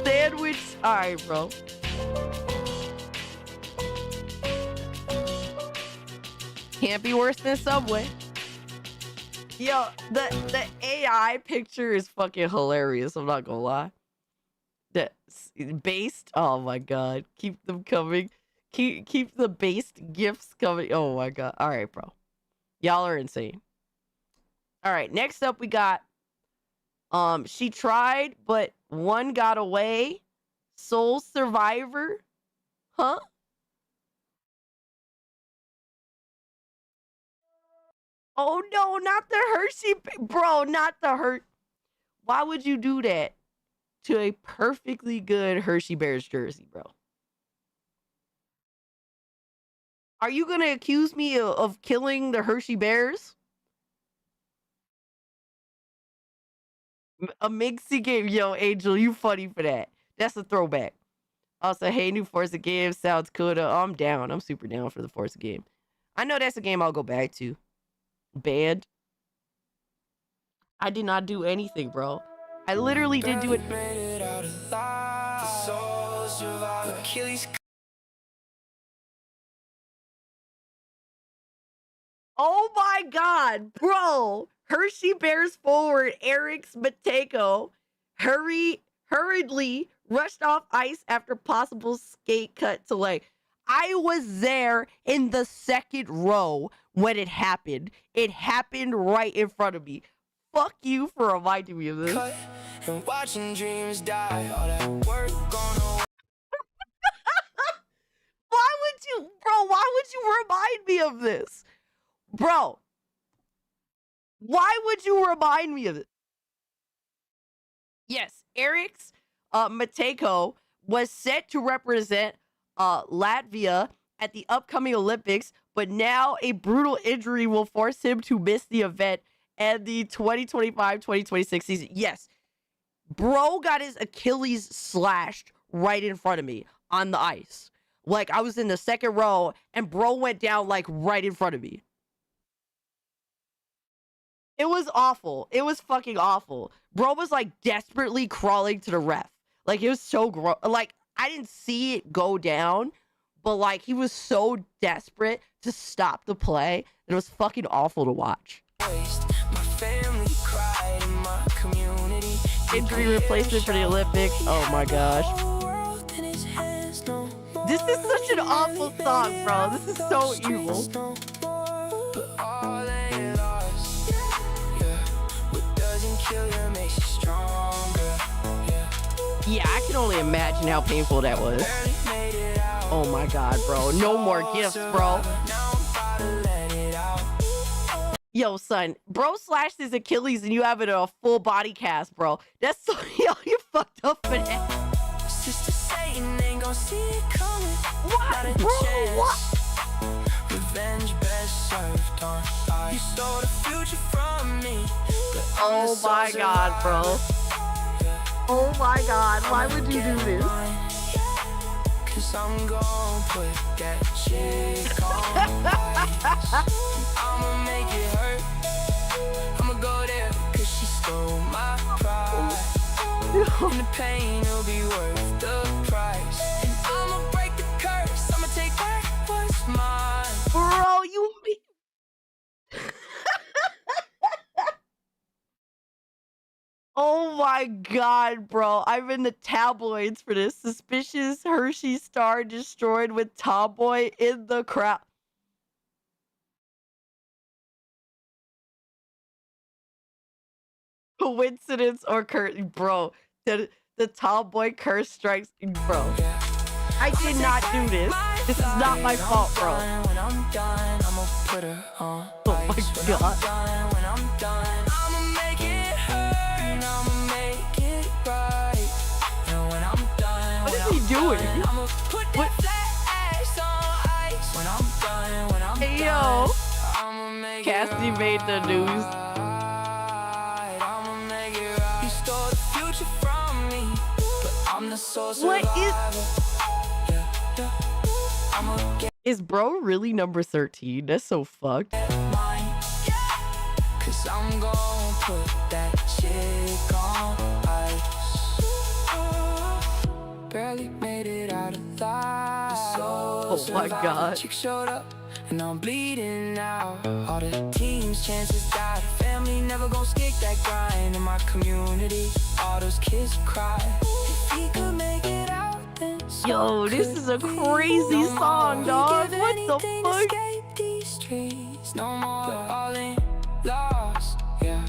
Sandwich. All right, bro. Can't be worse than Subway. Yo, the AI picture is fucking hilarious. I'm not gonna lie. That's based. Oh my god, keep them coming. Keep the based gifts coming. Oh my god. All right, bro. Y'all are insane. All right, next up we got. She tried, but one got away. Soul Survivor. Huh? Oh no, not the Hershey, bro, not the Hershey. Why would you do that to a perfectly good Hershey Bears jersey, bro? Are you gonna accuse me of killing the Hershey Bears? A Mixie game, yo, Angel, you funny for that. That's a throwback. Also, hey, new Forza game sounds cool. I'm down. I'm super down for the Forza game. I know that's a game I'll go back to. Banned. I did not do anything, bro. I literally didn't do it. Oh my god, bro. Hershey Bears forward Eric's Mateko hurriedly rushed off ice after possible skate cut to leg. I was there in the second row when it happened. It happened right in front of me. Fuck you for reminding me of this. And watching dreams die. All that work gonna... Why would you remind me of this? Bro. Why would you remind me of it? Yes, Eric's Mateko was set to represent Latvia at the upcoming Olympics, but now a brutal injury will force him to miss the event and the 2025-2026 season. Yes, bro got his Achilles slashed right in front of me on the ice. Like, I was in the second row, and bro went down, like, right in front of me. It was awful. It was fucking awful. Bro was, like, desperately crawling to the ref. Like, it was so gross. Like, I didn't see it go down, but, like, he was so desperate to stop the play that it was fucking awful to watch. Injury replacement for the Olympics. Oh, my gosh. This is such an awful song, bro. This is so evil. Yeah, I can only imagine how painful that was. Oh my god, bro. No more gifts, bro. Yo, son. Bro slashed his Achilles and you have it in a full body cast, bro. That's so... Yo, you fucked up for that. What? Bro, what? Oh my god, bro. Oh my god, why would you do this? Cause I'm gonna put that chick on I'ma make it hurt. I'ma go there cause she stole my pride. And the pain will be worth the price. And I'ma break the curse. I'ma take back what's mine. Bro, you be oh my god, bro. I'm in the tabloids for this. Suspicious Hershey star destroyed with tomboy in the crowd. Coincidence or curse, bro. The tomboy curse strikes, bro. I did not do this. This is not my fault, bro. When I'm done, I'ma put her on. Oh my god. When I'm done, I'ma make it hurt and I'ma make it right. And when I'm done, What is he doing? I'ma put that flat ass on ice. When I'm done, when I'm Hey done, yo, I'ma make Cassie it made the news. right. I'ma make it right. You stole the future from me, but I'm the sole survivor. What is? I'ma get Is bro really number 13? That's so fucked. mine, cause I'm gon' put that chick on ice. Barely made it out alive. Oh my god. Chick showed up and I'm bleeding out. All the team's chances died. Family never gon' stick that grind in my community. All those kids cry. If he could make it out, then so Yo, this could is a we. crazy No song, more. dog. Give What the anything to fuck? escape these streets. No more, but all in lost. Yeah,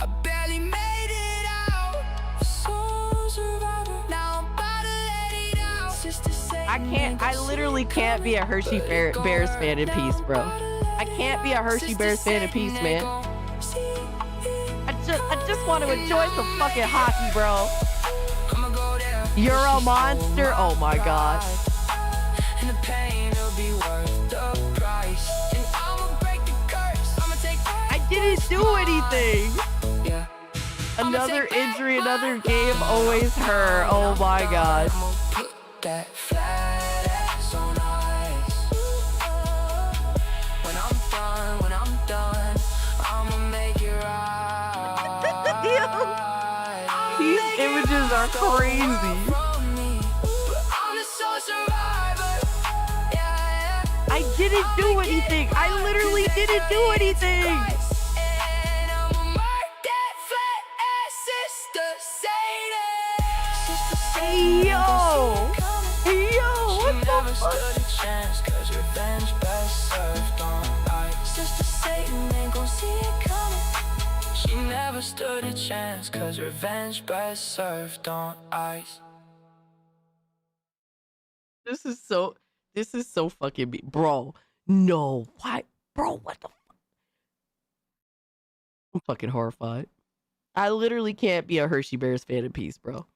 I barely made it out. Soul survivor. Now I'm about to let it out. Sister say I literally can't be a Hershey Bears fan in peace, bro. I can't be a Hershey Bears fan in peace, man. I just want to enjoy some fucking hockey, bro. You're a monster. Oh my god. And the pain will be worth the price. And I'ma break the curse. I'ma take I didn't do anything. yeah. Another injury, another game, always her. Oh my god. I'ma put that flat ass on ice. When I'm done, I'ma make it right. These images are crazy. I didn't do anything. I literally didn't do anything. Hey yo. Hey yo, what the fuck? She never stood a chance, cause revenge best served on ice. This is so fucking me. Bro, no. Why? Bro, what the fuck? I'm fucking horrified. I literally can't be a Hershey Bears fan in peace, bro.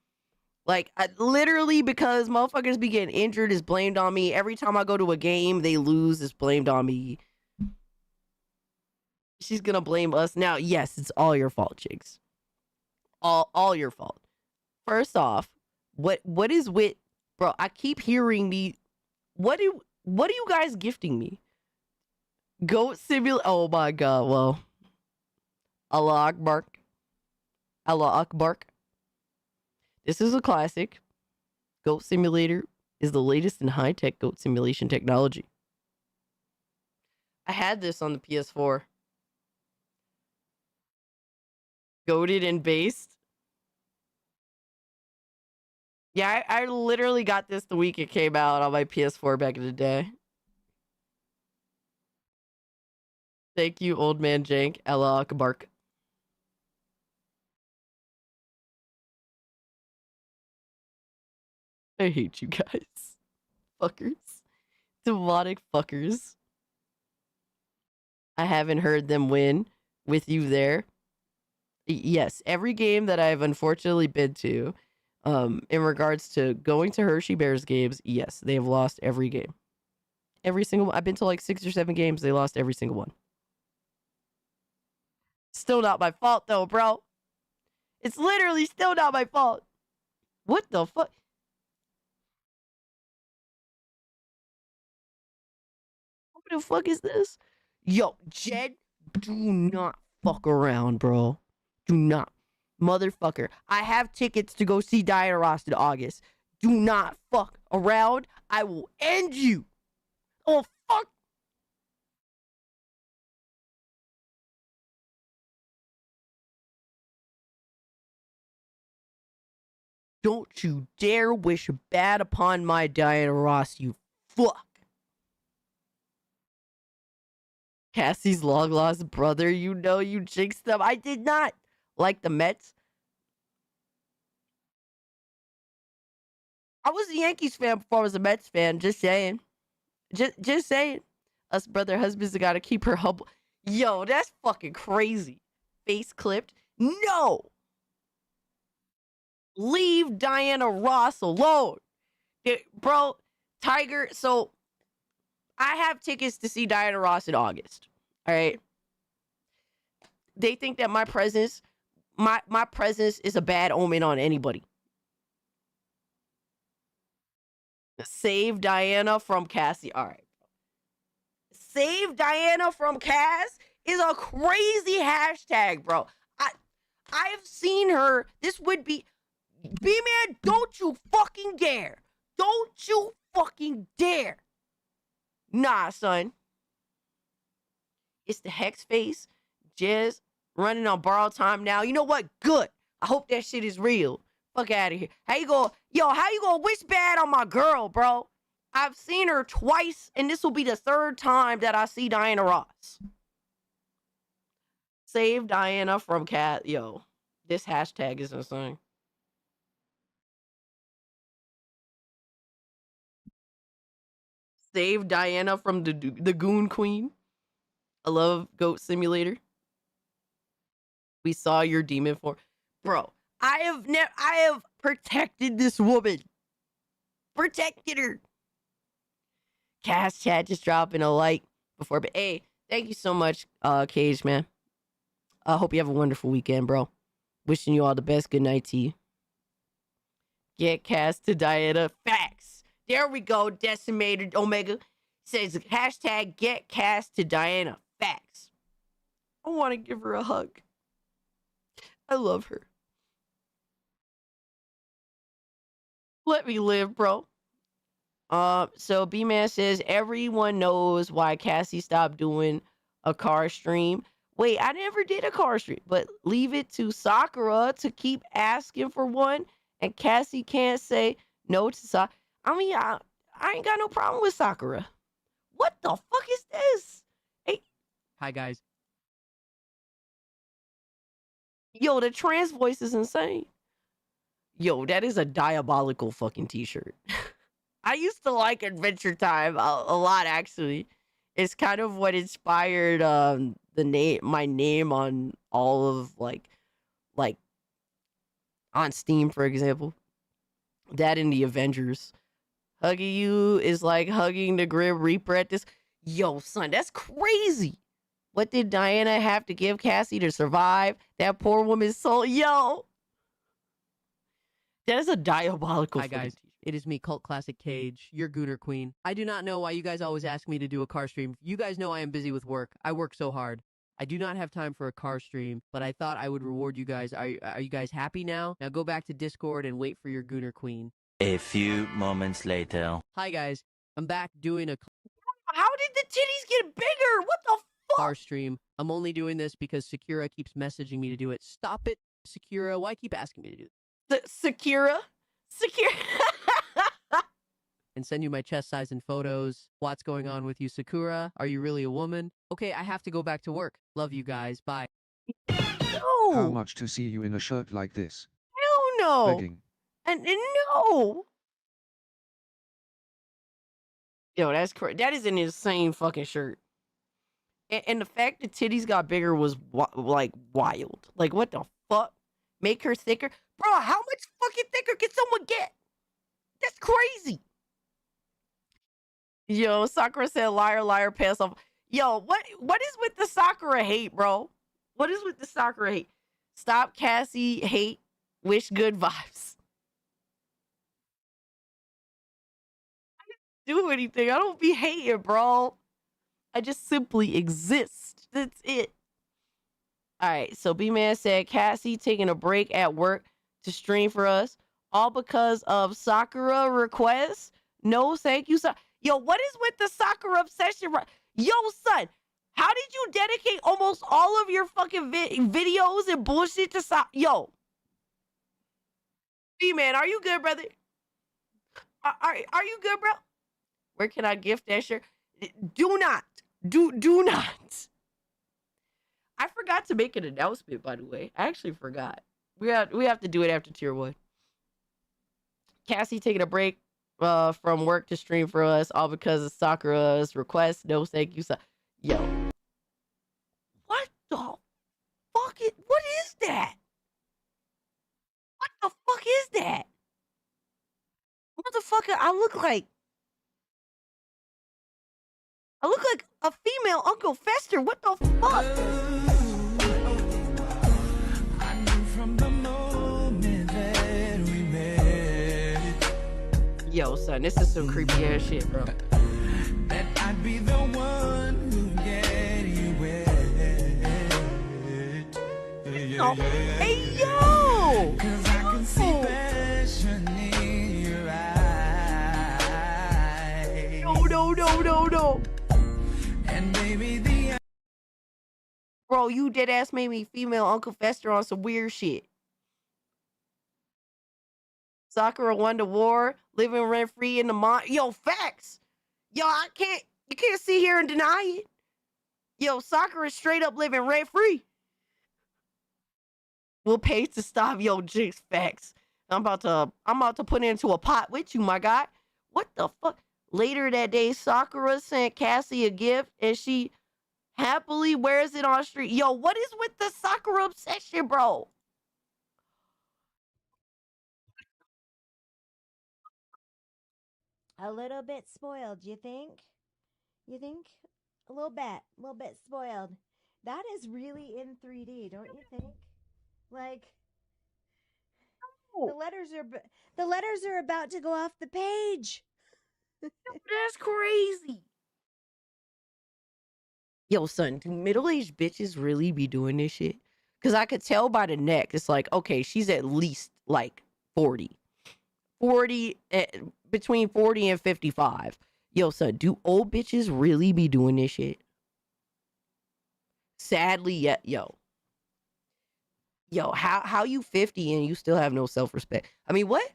Like, literally, because motherfuckers be getting injured is blamed on me. Every time I go to a game, they lose, it's blamed on me. She's gonna blame us now. Yes, it's all your fault, Jigs. All your fault. First off, what is with, bro? I keep hearing the, what are you guys gifting me? Goat Simulator. Oh my god. Well, Allah Akbar. Allah Akbar. This is a classic. Goat Simulator is the latest in high-tech goat simulation technology. I had this on the PS4. Goated and based. Yeah, I literally got this the week it came out on my PS4 back in the day. Thank you, old man Jank. Allah Akbar. I hate you guys. Fuckers. Demonic fuckers. I haven't heard them win with you there. Yes, every game that I've unfortunately been to, in regards to going to Hershey Bears games, yes, they have lost every game. Every single one. I've been to like 6 or 7 games. They lost every single one. Still not my fault though, bro. It's literally still not my fault. What the fuck? What the fuck is this? Yo, Jed, do not fuck around, bro. Do not. motherfucker. I have tickets to go see Diana Ross in August. Do not fuck around. I will end you. Oh, fuck. Don't you dare wish bad upon my Diana Ross, you fuck. Cassie's long lost brother, you know you jinxed them. I did not. Like the Mets. I was a Yankees fan before I was a Mets fan. Just saying. Just saying. Us brother husbands gotta keep her humble. Yo, that's fucking crazy. Face clipped. No. Leave Diana Ross alone. Bro, Tiger, so I have tickets to see Diana Ross in August. All right. They think that my presence is a bad omen on anybody. Save Diana from Cassie. All right. Save Diana from Cass is a crazy hashtag, bro. I've seen her. This would be B-Man, don't you fucking dare. Don't you fucking dare. Nah, son. It's the Hex face. Jizz running on borrowed time now. You know what? Good. I hope that shit is real. Fuck out of here. How you gonna wish bad on my girl, bro? I've seen her twice, and this will be the third time that I see Diana Ross. Save Diana from Cat. Yo, this hashtag is insane. Save Diana from the Goon Queen. I love Goat Simulator. We saw your demon form. Bro, I have protected this woman. Protected her. Cast chat just dropping a like before. But hey, thank you so much, Cage, man. I hope you have a wonderful weekend, bro. Wishing you all the best. Good night to you. Get cast to Diana. Facts. There we go. Decimated Omega says hashtag get cast to Diana. Facts. I want to give her a hug. I love her. Let me live, bro. So B-Man says everyone knows why Cassie stopped doing a car stream. Wait, I never did a car stream, but leave it to Sakura to keep asking for one, and Cassie can't say no to Sakura. I mean, I ain't got no problem with Sakura. What the fuck is this? Hey. Hi, guys. Yo, the trans voice is insane. Yo, that is a diabolical fucking t-shirt. I used to like Adventure Time a lot, actually. It's kind of what inspired my name on all of like on Steam, for example. That in the Avengers. Hugging you is like hugging the Grim Reaper at this. Yo, son, that's crazy. What did Diana have to give Cassie to survive? That poor woman's soul. Yo. That is a diabolical. Hi, guys. It is me, Cult Classic Cage, your Gooner Queen. I do not know why you guys always ask me to do a car stream. You guys know I am busy with work. I work so hard. I do not have time for a car stream, but I thought I would reward you guys. Are you guys happy now? Now go back to Discord and wait for your Gooner Queen. A few moments later. Hi, guys. I'm back doing a How did the titties get bigger? What the fuck? Car stream. I'm only doing this because Sakura keeps messaging me to do it. Stop it, Sakura. Why keep asking me to do it? Sakura? And send you my chest size and photos. What's going on with you, Sakura? Are you really a woman? Okay, I have to go back to work. Love you guys. Bye. No. How much to see you in a shirt like this? Hell no. Begging. And no. Yo, that's crazy. That is an insane fucking shirt. And the fact that titties got bigger was like wild. Like, what the fuck? Make her thicker? Bro, how much fucking thicker can someone get? That's crazy. Yo, Sakura said, liar, liar, pass off. Yo, what is with the Sakura hate, bro? What is with the Sakura hate? Stop Cassie hate. Wish good vibes. I didn't do anything. I don't be hating, bro. I just simply exist. That's it. All right, so B-Man said Cassie taking a break at work to stream for us, all because of Sakura requests. No, thank you, son. Yo, what is with the Sakura obsession? Yo, son, how did you dedicate almost all of your fucking videos and bullshit to Yo, B-Man, are you good, brother? Are you good, bro? Where can I gift that shirt? Do not. Do not. I forgot to make an announcement, by the way. I actually forgot. We have to do it after tier 1. Cassie taking a break from work to stream for us, all because of Sakura's request. No, thank you. Yo. What the fuck what is that? What the fuck is that? Motherfucker, I look like a female Uncle Fester. What the fuck? Yo, son, this is some creepy ass shit, bro. That I'd be the one who get you wet. No. Hey, yo! 'Cause I can see passion in your eyes. No. And baby, bro, you dead ass made me female Uncle Fester on some weird shit. Sakura won the war, living rent free in the mind. Yo, facts. Yo, you can't sit here and deny it. Yo, Sakura is straight up living rent free. We'll pay to stop. Yo, Jinx, facts. I'm about to put it into a pot with you, my guy. What the fuck? Later that day, Sakura sent Cassie a gift and she happily wears it on the street. Yo, what is with the Sakura obsession, bro? A little bit spoiled, you think? You think? A little bit spoiled. That is really in 3D, don't you think? Like the letters are about to go off the page. That's crazy. Yo, son, do middle-aged bitches really be doing this shit? Because I could tell by the neck. It's like, okay, she's at least like 40. 40, between 40 and 55. Yo, son, do old bitches really be doing this shit? Sadly, yeah, yo. Yo, how you 50 and you still have no self-respect? I mean, what?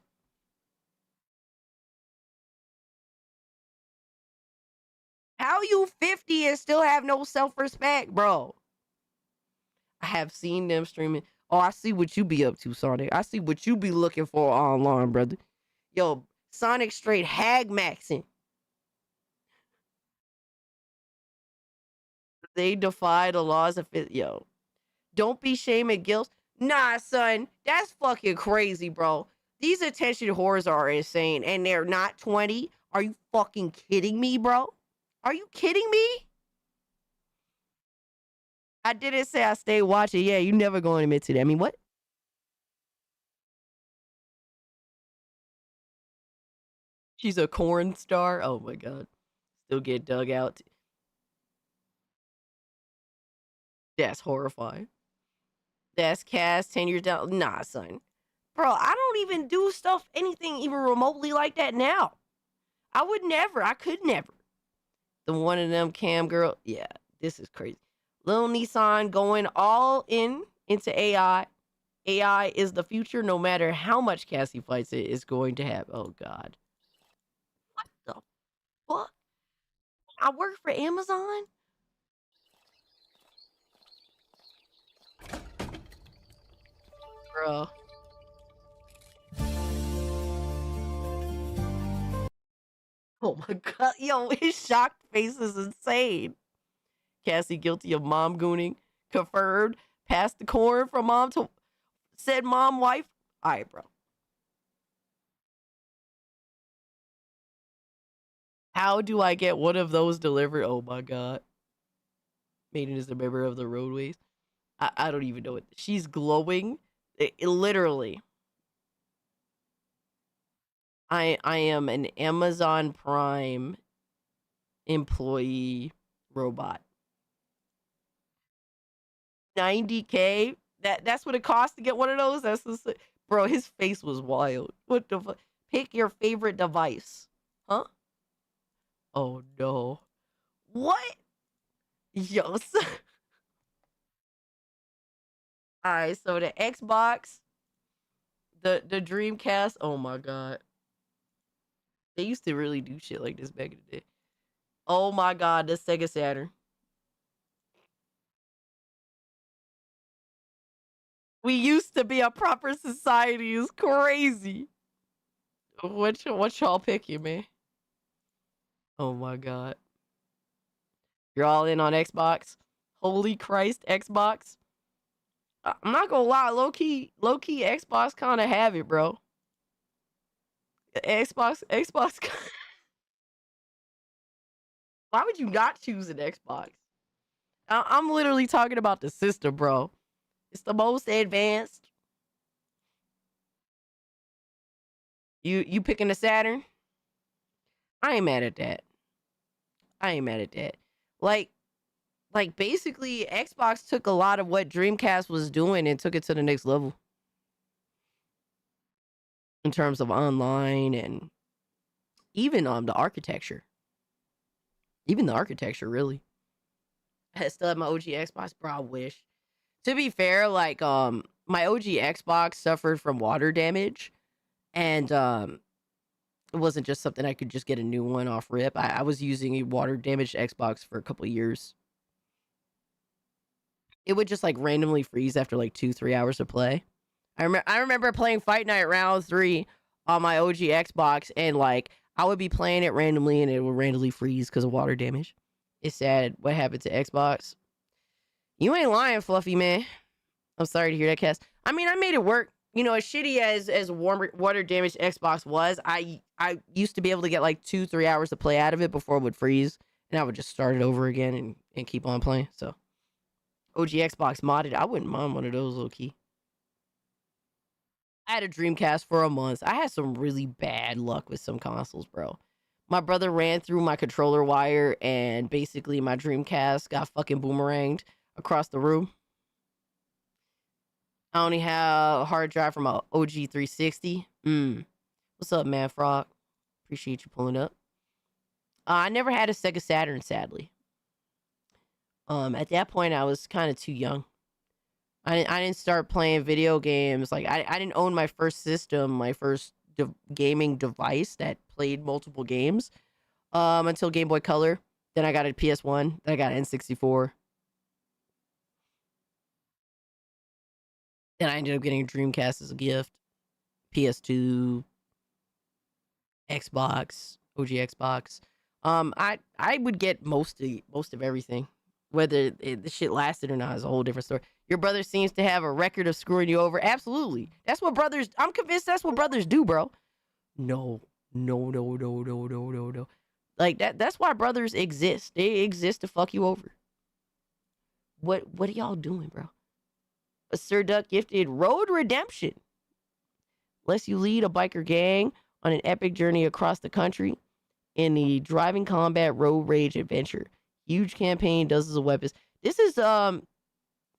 How you 50 and still have no self-respect, bro? I have seen them streaming. Oh, I see what you be up to, Sonic. I see what you be looking for online, brother. Yo, Sonic straight hag maxing. They defy the laws of it. Yo, don't be shame and guilt. Nah, son, that's fucking crazy, bro. These attention whores are insane, and they're not 20. Are you fucking kidding me, bro? Are you kidding me? I didn't say I stayed watching. Yeah, you never gonna admit to that. I mean, what? She's a corn star? Oh my god. Still get dug out. That's horrifying. That's Cass 10 years down. Nah, son. Bro, I don't even do stuff, anything even remotely like that now. I would never. I could never. The one of them cam girl. Yeah, this is crazy. Lil Nissan going all into AI. AI is the future. No matter how much Cassie fights it, is going to have. Oh, God. What the fuck? I work for Amazon? Bro. Oh my god. Yo, his shocked face is insane. Cassie guilty of mom gooning. Confirmed. Passed the corn from mom to said mom wife. Alright, bro. How do I get one of those delivered? Oh my god. Maiden is a member of the roadways. I don't even know it. She's glowing. Literally. I am an Amazon Prime employee robot. $90K. That's what it costs to get one of those. Bro, his face was wild. What the fuck? Pick your favorite device. Huh? Oh no. What? Yo. Alright, so the Xbox, the Dreamcast, oh my god. They used to really do shit like this back in the day. Oh my god, the Sega Saturn. We used to be a proper society. It's crazy. What y'all picking, man? Oh my god. You're all in on Xbox? Holy Christ, Xbox. I'm not gonna lie, low key, Xbox kind of have it, bro. Xbox. Why would you not choose an Xbox? I'm literally talking about the system, bro. It's the most advanced. You picking the Saturn? I ain't mad at that. Like basically, Xbox took a lot of what Dreamcast was doing and took it to the next level. In terms of online and even the architecture. Even the architecture, really. I still have my OG Xbox, bro. I wish. To be fair, like my OG Xbox suffered from water damage, and it wasn't just something I could just get a new one off rip. I was using a water damaged Xbox for a couple of years. It would just like randomly freeze after like 2-3 hours of play. I remember playing Fight Night Round 3 on my OG Xbox, and like I would be playing it randomly and it would randomly freeze because of water damage. It's sad what happened to Xbox. You ain't lying, Fluffy, man. I'm sorry to hear that, Cass. I mean, I made it work. You know, as shitty as water damaged Xbox was, I used to be able to get like 2-3 hours to play out of it before it would freeze, and I would just start it over again and keep on playing. So, OG Xbox modded. I wouldn't mind one of those, low key. I had a Dreamcast for a month. I had some really bad luck with some consoles, bro. My brother ran through my controller wire, and basically my Dreamcast got fucking boomeranged across the room. I only have a hard drive from my OG 360. What's up, man, Frog? Appreciate you pulling up. I never had a Sega Saturn, sadly. At that point, I was kind of too young. I didn't start playing video games. Like, I didn't own my first system, my first gaming device that played multiple games until Game Boy Color. Then I got a PS1. Then I got an N64. Then I ended up getting a Dreamcast as a gift. PS2. Xbox. OG Xbox. I would get most of everything. Whether the shit lasted or not is a whole different story. Your brother seems to have a record of screwing you over. Absolutely. That's what brothers... I'm convinced that's what brothers do, bro. No. Like, that's why brothers exist. They exist to fuck you over. What are y'all doing, bro? A Sir Duck gifted Road Redemption. Lets you lead a biker gang on an epic journey across the country in the driving combat road rage adventure. Huge campaign, dozens of weapons. This is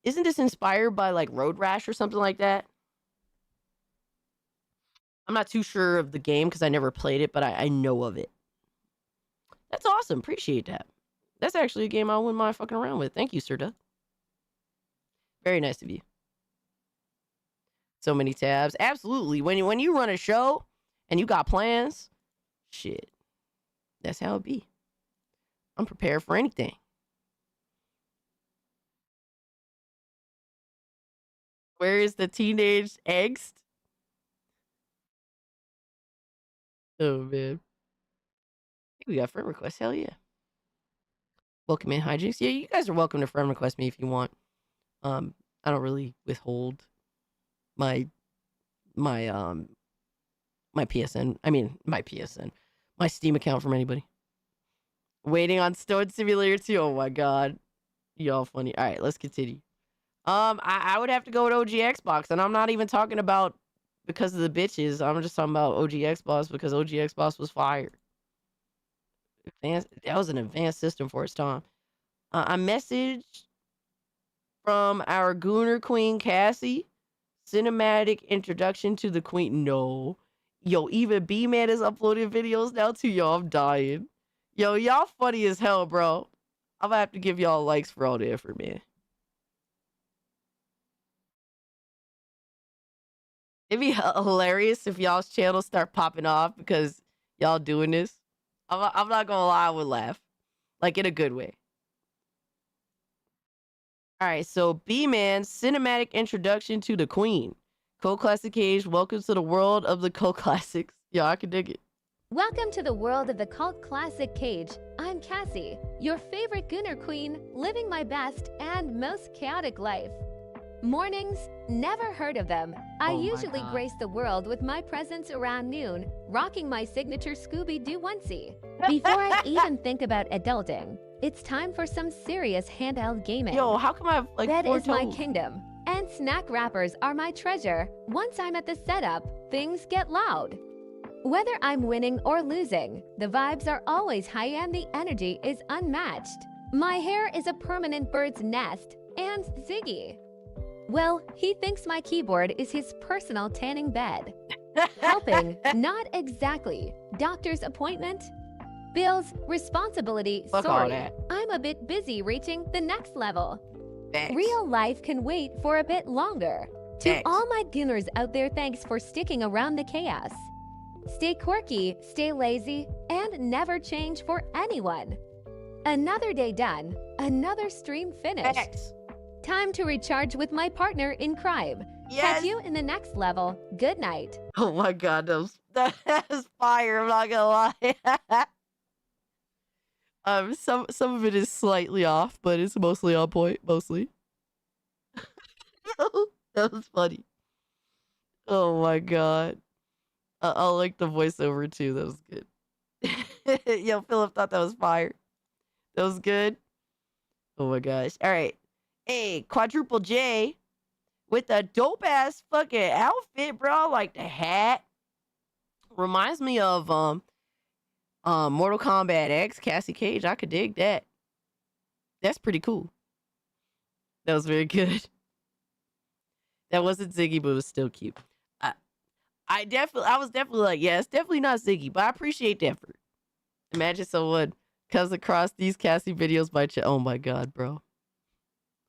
isn't this inspired by like Road Rash or something like that? I'm not too sure of the game because I never played it, but I know of it. That's awesome. Appreciate that. That's actually a game I wouldn't mind fucking around with. Thank you, Sir Duck. Very nice of you. So many tabs. Absolutely. When you run a show and you got plans, shit. That's how it be. I'm prepared for anything. Where is the teenage angst? Oh, man. We got friend requests. Hell yeah. Welcome in, Hijinks. Yeah, you guys are welcome to friend request me if you want. I don't really withhold my PSN. I mean, my PSN. My Steam account from anybody. Waiting on Stone Simulator 2. Oh my god. Y'all funny. Alright, let's continue. I would have to go with OG Xbox, and I'm not even talking about because of the bitches. I'm just talking about OG Xbox because OG Xbox was fire. That was an advanced system for its time. I messaged from our Gooner Queen, Cassie. Cinematic introduction to the Queen. No. Yo, even B-Man is uploading videos now too. Yo, I'm dying. Yo, y'all funny as hell, bro. I'm gonna have to give y'all likes for all the effort, man. It'd be hilarious if y'all's channels start popping off because y'all doing this. I'm not gonna lie, I would laugh. Like, in a good way. Alright, so B-Man, cinematic introduction to the Queen. Cult Classic Cage, welcome to the world of the cult classics. Yo, I can dig it. Welcome to the world of the cult classic Cage. I'm Cassie, your favorite Gooner Queen, living my best and most chaotic life. Mornings, never heard of them. I usually grace the world with my presence around noon, rocking my signature Scooby-Doo onesie. Before I even think about adulting, it's time for some serious handheld gaming. Yo, how come I have like Bed 4 is my toes? kingdom, and snack wrappers are my treasure. Once I'm at the setup, things get loud. Whether I'm winning or losing, the vibes are always high and the energy is unmatched. My hair is a permanent bird's nest, and Ziggy. Well, he thinks my keyboard is his personal tanning bed. Helping, not exactly. Doctor's appointment? Bills, responsibility, Fuck all sorry. that. I'm a bit busy reaching the next level. Facts. Real life can wait for a bit longer. To Facts. all my Gooners out there, thanks for sticking around the chaos. Stay quirky, stay lazy, and never change for anyone. Another day done, another stream finished. Facts. Time to recharge with my partner in crime. Catch you in the next level. Good night. Oh my god, that was fire, I'm not gonna lie. Some of it is slightly off, but it's mostly on point, mostly. That was funny. Oh my god. I like the voiceover too, that was good. Yo, Philip thought that was fire. That was good. Oh my gosh. Alright. Hey, Quadruple J with a dope ass fucking outfit, bro. Like the hat. Reminds me of Mortal Kombat X, Cassie Cage. I could dig that. That's pretty cool. That was very good. That wasn't Ziggy, but it was still cute. I was definitely like, yeah, it's definitely not Ziggy, but I appreciate the effort. Imagine someone comes across these Cassie videos by oh my god, bro.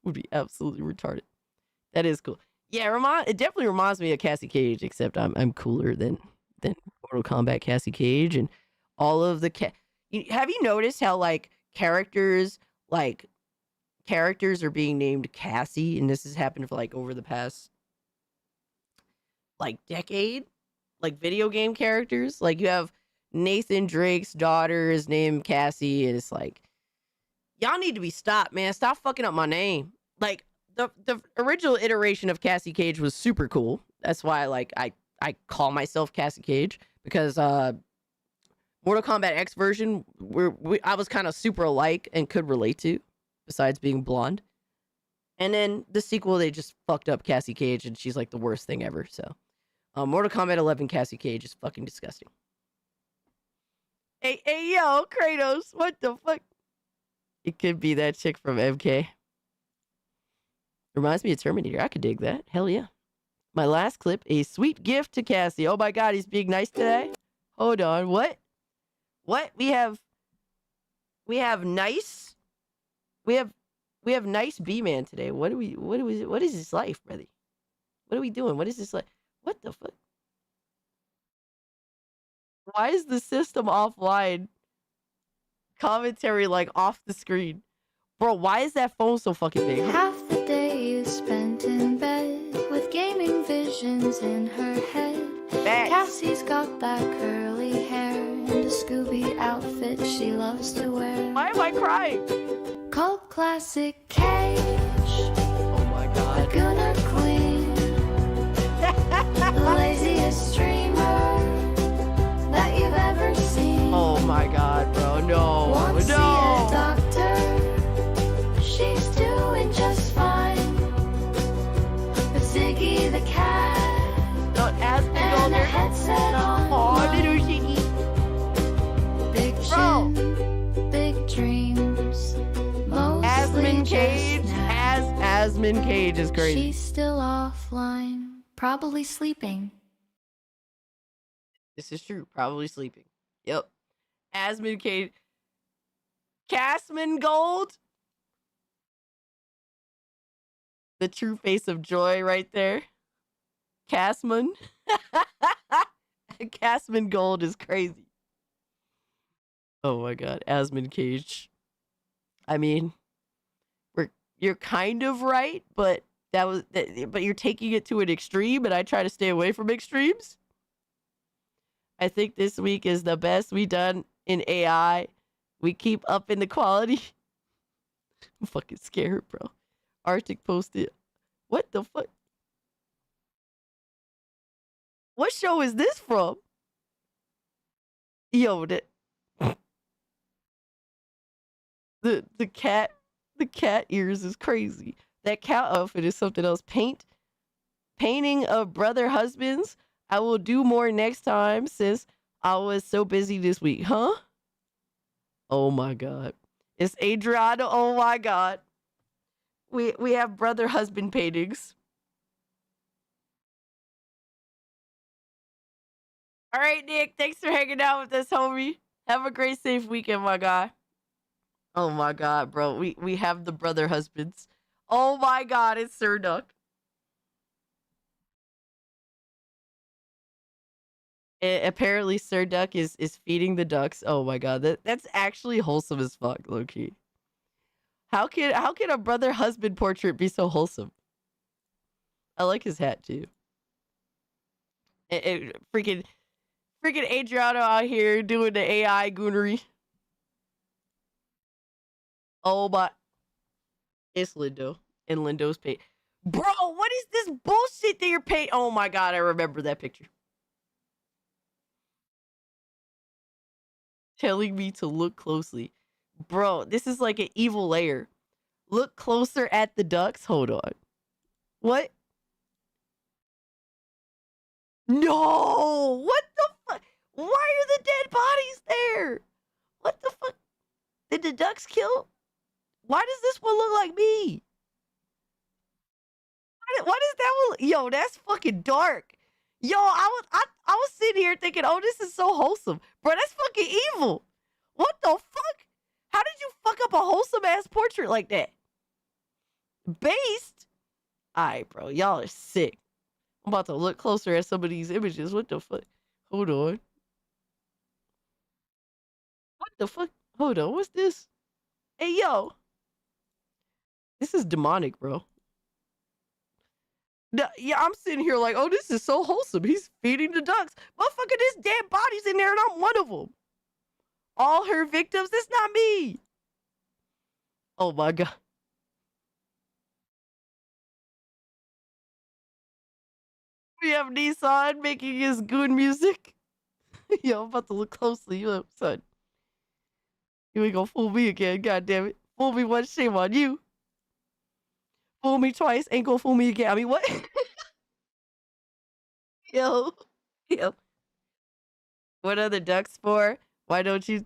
Would be absolutely retarded. That is cool. Yeah, it definitely reminds me of Cassie Cage, except I'm cooler than Mortal Kombat Cassie Cage and all of the have you noticed how like characters are being named Cassie, and this has happened for like over the past like decade, like video game characters. Like you have Nathan Drake's daughter is named Cassie, and it's like, y'all need to be stopped, man. Stop fucking up my name. Like the original iteration of Cassie Cage was super cool. That's why like I call myself Cassie Cage, because Mortal Kombat X version I was kind of super alike and could relate to, besides being blonde. And then the sequel, they just fucked up Cassie Cage, and she's like the worst thing ever. So Mortal Kombat 11 Cassie Cage is fucking disgusting. Hey yo, Kratos, what the fuck? It could be that chick from MK. Reminds me of Terminator. I could dig that. Hell yeah. My last clip, a sweet gift to Cassie. Oh my god, he's being nice today. Hold on, what? What? We have nice B-Man today. What is his life, brother? What are we doing? What is this like? What the fuck? Why is the system offline? Commentary like off the screen. Bro, why is that phone so fucking big? Half the day is spent in bed with gaming visions in her head. Cassie's got that curly hair and a Scooby outfit she loves to wear. Why am I crying? Cult Classic Cage. Oh my god. The Gooner Queen. The laziest streamer that you've ever seen. Oh my god, bro. No. Won't see a No. doctor. She's doing just fine. But Ziggy the cat. Don't ask me and a headset on. Oh, little Ziggy. Big chin, big dreams. Asmin Cage as Asmund Cage is crazy. She's still offline, probably sleeping. This is true. Probably sleeping. Yep. Asmund Cage. Casman Gold. The true face of joy right there. Casman. Casman Gold is crazy. Oh my god. Asmund Cage. I mean, you're kind of right, but but you're taking it to an extreme, and I try to stay away from extremes. I think this week is the best we done in AI. We keep upping the quality. I'm fucking scared, bro. Arctic posted. What the fuck? What show is this from? Yo, the cat ears is crazy. That cat outfit is something else. Painting of brother husbands. I will do more next time since I was so busy this week. Huh? Oh my god. It's Adriano. Oh my god. We have brother husband paintings. All right, Nick. Thanks for hanging out with us, homie. Have a great, safe weekend, my guy. Oh my god, bro. We have the brother husbands. Oh my god, it's Sir Duck. Apparently Sir Duck is feeding the ducks. Oh my god, that's actually wholesome as fuck, low key. How can a brother husband portrait be so wholesome? I like his hat too. Freaking Adriano out here doing the AI goonery. Oh my, it's Lindo and Lindo's paint. Bro, what is this bullshit that you're paint? Oh my god, I remember that picture. Telling me to look closely. Bro, this is like an evil layer. Look closer at the ducks. Hold on. What? No! What the fuck? Why are the dead bodies there? What the fuck? Did the ducks kill? Why does this one look like me? Why does that one? Yo, that's fucking dark. Yo, I was sitting here thinking, oh, this is so wholesome. Bro, that's fucking evil. What the fuck? How did you fuck up a wholesome ass portrait like that? Based? Alright, bro. Y'all are sick. I'm about to look closer at some of these images. What the fuck? Hold on. What the fuck? Hold on. What's this? Hey, yo. This is demonic, bro. Yeah, I'm sitting here like, oh, this is so wholesome. He's feeding the ducks. Motherfucker, there's dead bodies in there, and I'm one of them. All her victims, that's not me. Oh my god. We have Nissan making his goon music. Yo, I'm about to look closely. Yo, son. You ain't gonna fool me again, god damn it. Fool me once, shame on you. Fool me twice, ain't gonna fool me again. I mean, what? Yo. What are the ducks for? Why don't you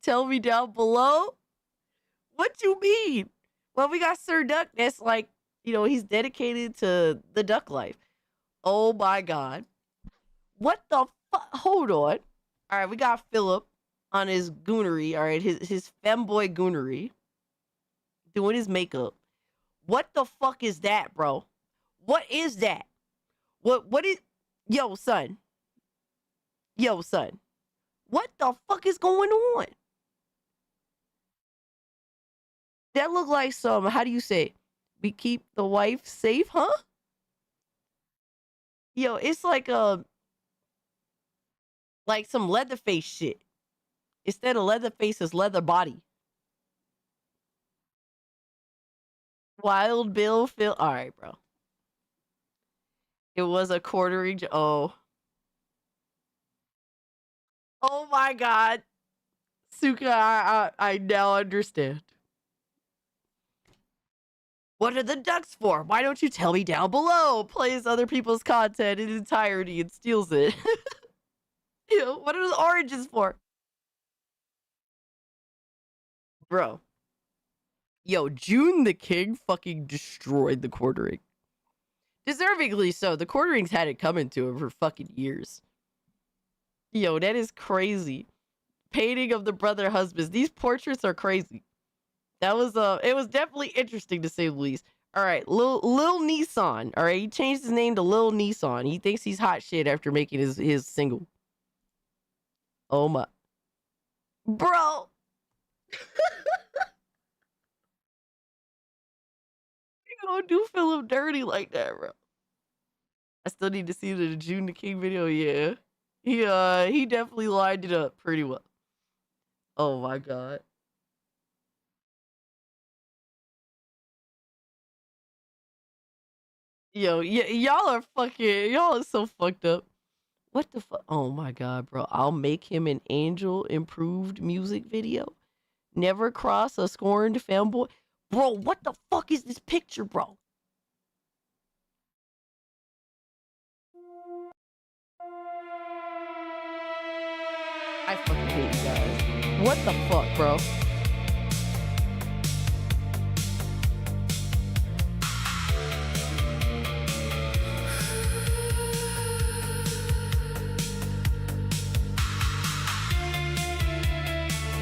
tell me down below? What you mean? Well, we got Sir Duck that's like, he's dedicated to the duck life. Oh my god. What the fuck? Hold on. All right, we got Philip on his goonery. All right, his femboy goonery. Doing his makeup. What the fuck is that, bro? What is that? What is... Yo, son. What the fuck is going on? That look like some, how do you say? We keep the wife safe, huh? Yo, it's like some Leatherface shit. Instead of Leatherface, it's leather body. Wild Bill Phil. All right, bro. It was a quartering. Oh my god. Suka, I now understand. What are the ducks for? Why don't you tell me down below? Plays other people's content in entirety and steals it. What are the oranges for? Bro. Yo, June the King fucking destroyed the quartering. Deservingly so. The quarterings had it coming to him for fucking years. Yo, that is crazy. Painting of the brother husbands. These portraits are crazy. That was it was definitely interesting to say the least. All right, Lil Nissan. All right, he changed his name to Lil Nissan. He thinks he's hot shit after making his single. Oh my, bro. You don't do Philip dirty like that, bro. I still need to see the June the King video. Yeah, he definitely lined it up pretty well. Oh my god. Yo, y'all are so fucked up. What the fuck? Oh my god, bro. I'll make him an Angel improved music video. Never cross a scorned fanboy. Bro, what the fuck is this picture, bro? I fucking hate you guys. What the fuck, bro?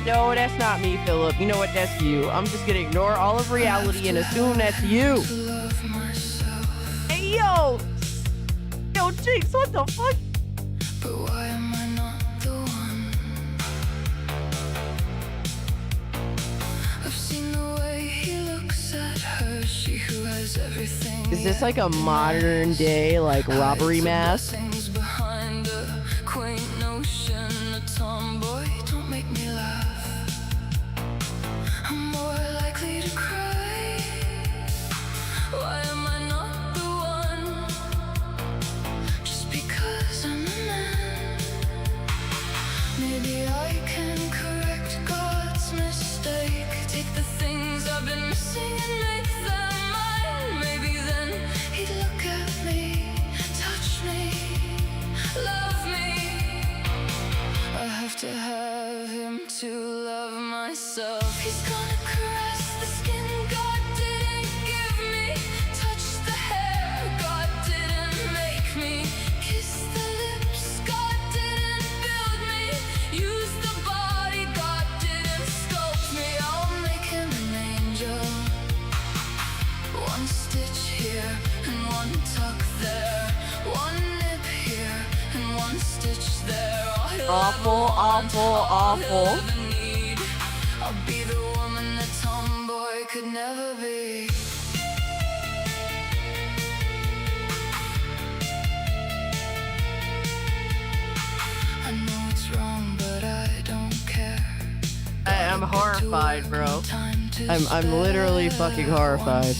No, that's not me, Philip. You know what? That's you. I'm just gonna ignore all of reality and assume that's you. Hey, yo! Yo, Jinx, what the fuck? But why am I not the one? I've seen the way he looks at her, she who has everything. Is this like a modern day, like, robbery mask? Things behind a quaint notion, a tomboy, don't make me laugh. I'm more likely to cry. Why am I not the one? Just because I'm a man. Maybe I can correct God's mistake. Take the things I've been missing and make them mine. Maybe then he'd look at me, touch me, love me. I have to have him to love myself. He's gonna caress the skin God didn't give me, touch the hair God didn't make me, kiss the lips God didn't build me, use the body God didn't sculpt me. I'll make him an angel. One stitch here and one tuck there, one nip here and one stitch there. Awful. I'll be the woman that tomboy could never be. I know it's wrong, but I don't care. I am horrified, bro. I'm literally fucking horrified.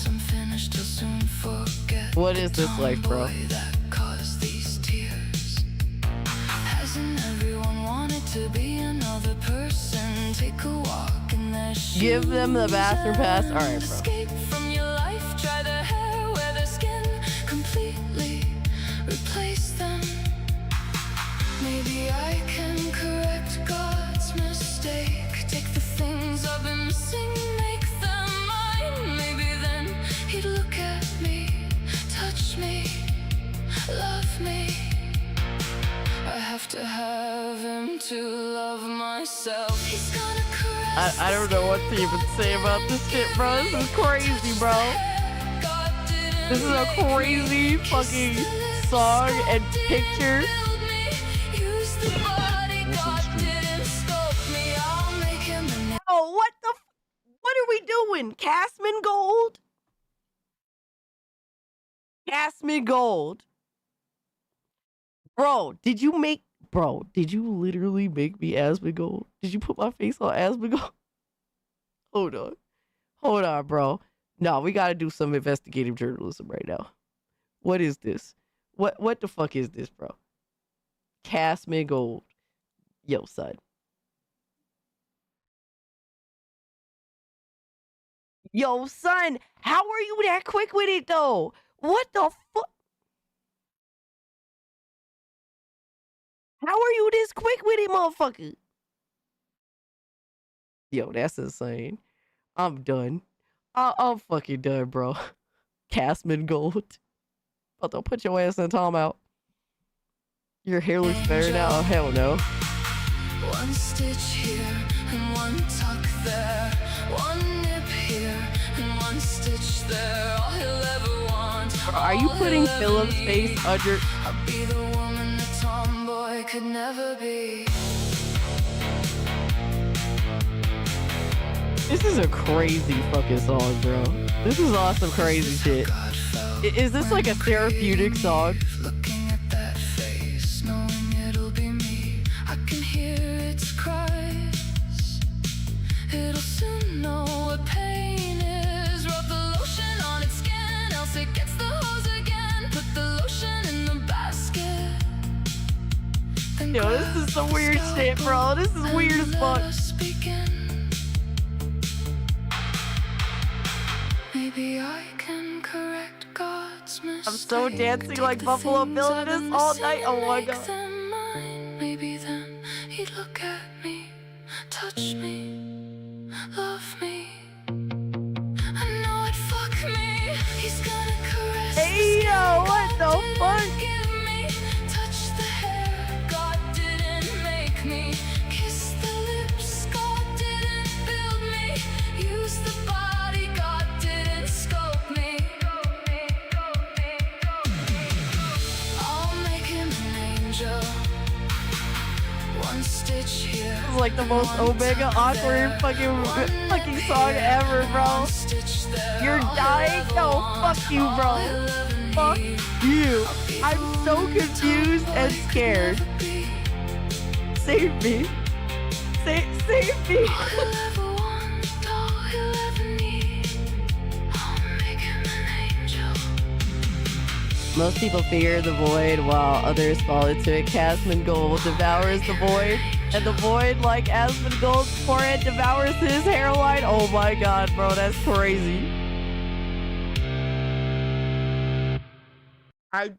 What is this like, bro? To be another person, take a walk in their shoes. Give them the bathroom pass. All right, bro. Escape from your life, try their hair, wear their skin, completely replace them. Maybe I can correct God's mistake. Take the things I've been missing, make them mine. Maybe then he'd look at me, touch me, love me. I have to have him to love myself. He's gonna caress. I don't know what to even say about this shit, bro. This is crazy, bro. This is a crazy fucking song and picture. Oh, what are we doing? Castman Gold? Castman Gold. Bro, did you literally make me Asmongold? Did you put my face on Asmongold? Hold on, bro. No, we gotta do some investigative journalism right now. What is this? What the fuck is this, bro? Castman Gold. Yo, son. Yo, son, how are you that quick with it, though? What the fuck? How are you this quick with it, motherfucker? Yo, that's insane. I'm done. I'm fucking done, bro. Castman Gold. But they'll put your ass in timeout. Your hair looks better now. Oh, hell no. One stitch here and one tuck there. One nip here and one stitch there. All he'll ever want. Bro, are you putting Philip's face under? I'll be the woman the tomboy could never be. This is a crazy fucking song, bro. This is awesome, crazy shit. Is this like a therapeutic song? Looking at that face, knowing it'll be me. I can hear its cries. It'll soon know what pain is. Rub the lotion on its skin, else it gets the hose again. Put the lotion in the basket. Yo, this is some weird shit, bro. This is weird as fuck. Maybe I can correct God's mistake. I'm so dancing like Buffalo Bill in this all night. Oh my god. Maybe then he'd look at me, touch me, love me. I know it'd fuck me. He's gonna caress. Hey yo, what the fuck? Give me, touch the hair. God didn't make me. Kiss the lips. God didn't build me. Use the body. God didn't scope me. I'll make him an angel. One stitch here. This is like the most Omega awkward fucking song ever, bro. You're dying? No, fuck you, bro. Fuck you. I'm so confused and scared. Save me. Save me. Most people fear the void while others fall into it. Asmongold devours the void, and the void, like Asmongold's forehead, devours his hairline. Oh my god, bro, that's crazy. I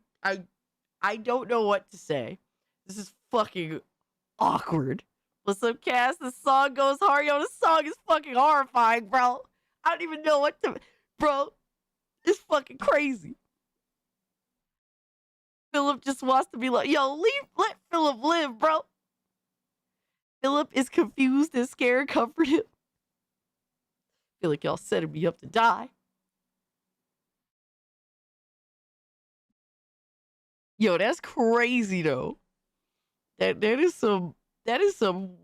don't know what to say. This is fucking awkward. What's up, Cass? The song goes hard. Yo, this song is fucking horrifying, bro. I don't even know what to... Bro, it's fucking crazy. Philip just wants to be like, yo, let Philip live, bro. Philip is confused and scared. Comfort him. Feel like y'all setting me up to die. Yo, that's crazy though. That is some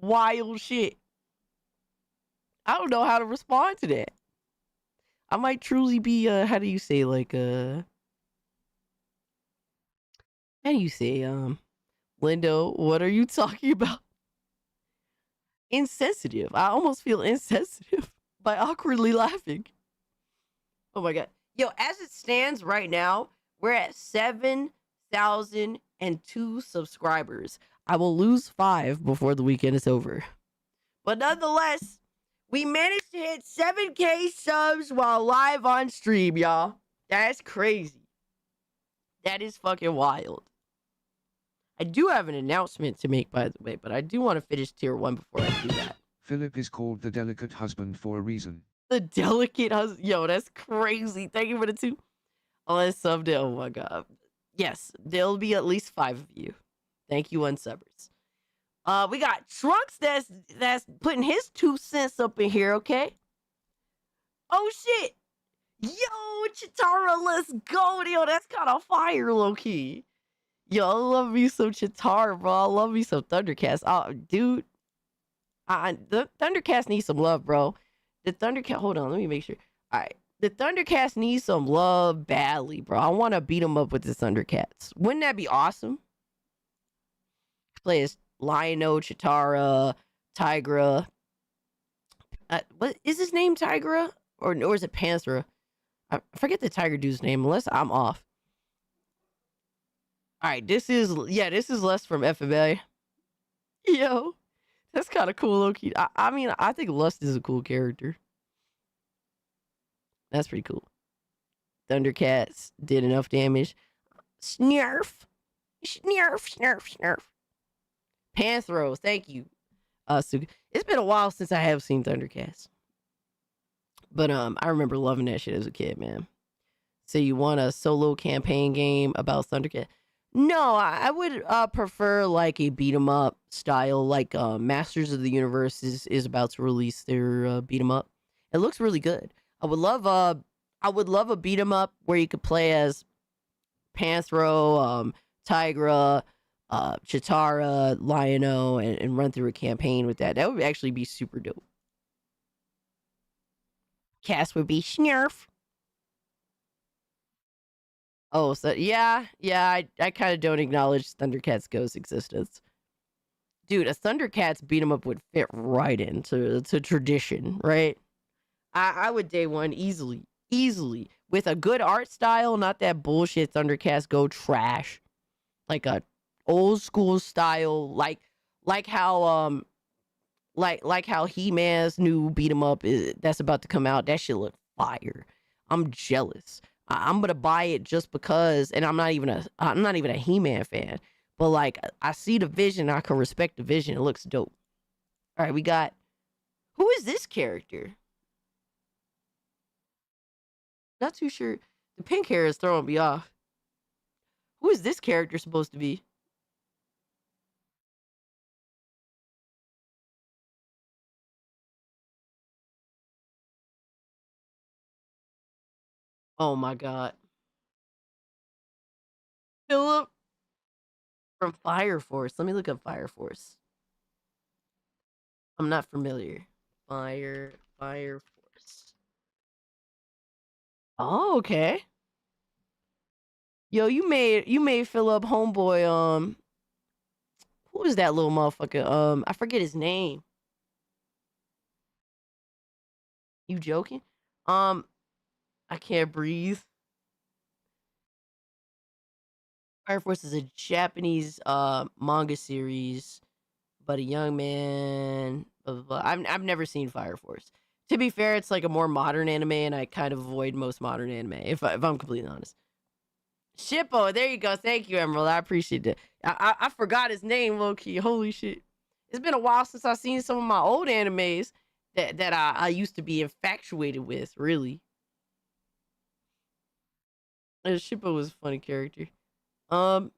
wild shit. I don't know how to respond to that. I might truly be how do you say like how do you say Lindo, what are you talking about? Insensitive. I almost feel insensitive by awkwardly laughing. Oh my god. Yo, as it stands right now, we're at 7,002 subscribers. I will lose 5 before the weekend is over. But nonetheless, we managed to hit 7K subs while live on stream, y'all. That's crazy. That is fucking wild. I do have an announcement to make, by the way, but I do want to finish tier 1 before I do that. Philip is called the delicate husband for a reason. The delicate husband. Yo, that's crazy. Thank you for the 2. Unless someday, oh my god. Yes, there'll be at least 5 of you. Thank you, unsubbers. We got Trunks that's putting his 2 cents up in here, okay? Oh shit. Yo, Chitara, let's go. Yo, that's kind of fire, low-key. Yo, I love me some Chitara, bro. I love me some Thundercats. Oh, dude. The Thundercats need some love, bro. The Thundercat, hold on, let me make sure. All right. The Thundercats need some love badly, bro. I want to beat them up with the Thundercats. Wouldn't that be awesome? Play as Lion-O, Chitara, Tigra. What is his name, Tigra? Or is it Panthera? I forget the Tiger dude's name, unless I'm off. All right, this is Les from FMA. Yo, that's kind of cool, low-key. I mean, I think Lust is a cool character. That's pretty cool. Thundercats did enough damage. Snurf. Panthros, thank you. It's been a while since I have seen Thundercats. But I remember loving that shit as a kid, man. So you want a solo campaign game about Thundercat? No, I would prefer like a beat 'em up style, like Masters of the Universe is about to release their beat 'em up. It looks really good. I would love a beat 'em up where you could play as Panthro, Tigra, Chitara, Lion-O, and run through a campaign with that. That would actually be super dope. Cass would be Snurf. Oh, so yeah, I kind of don't acknowledge Thundercats Go's existence. Dude, a Thundercats beat 'em up would fit right into tradition, right? I would day one easily with a good art style, not that bullshit Thundercats Go trash, like a old school style, like how He-Man's new beat 'em up that's about to come out. That shit look fire. I'm jealous. I'm gonna buy it just because, and I'm not even a He-Man fan, but like I see the vision, I can respect the vision. It looks dope. All right, we got, who is this character? Not too sure. The pink hair is throwing me off. Who is this character supposed to be? Oh my god. Philip from Fire Force. Let me look up Fire Force. I'm not familiar. Fire Force. Oh, okay. Yo, you made Philip homeboy. Who is that little motherfucker? I forget his name. You joking? I can't breathe. Fire Force is a Japanese manga series, but a young man. I've never seen Fire Force. To be fair, it's like a more modern anime, and I kind of avoid most modern anime, if I'm completely honest. Shippo, there you go. Thank you, Emerald. I appreciate it. I forgot his name, low key. Holy shit! It's been a while since I've seen some of my old animes that I used to be infatuated with. Really, Shippo was a funny character. I'm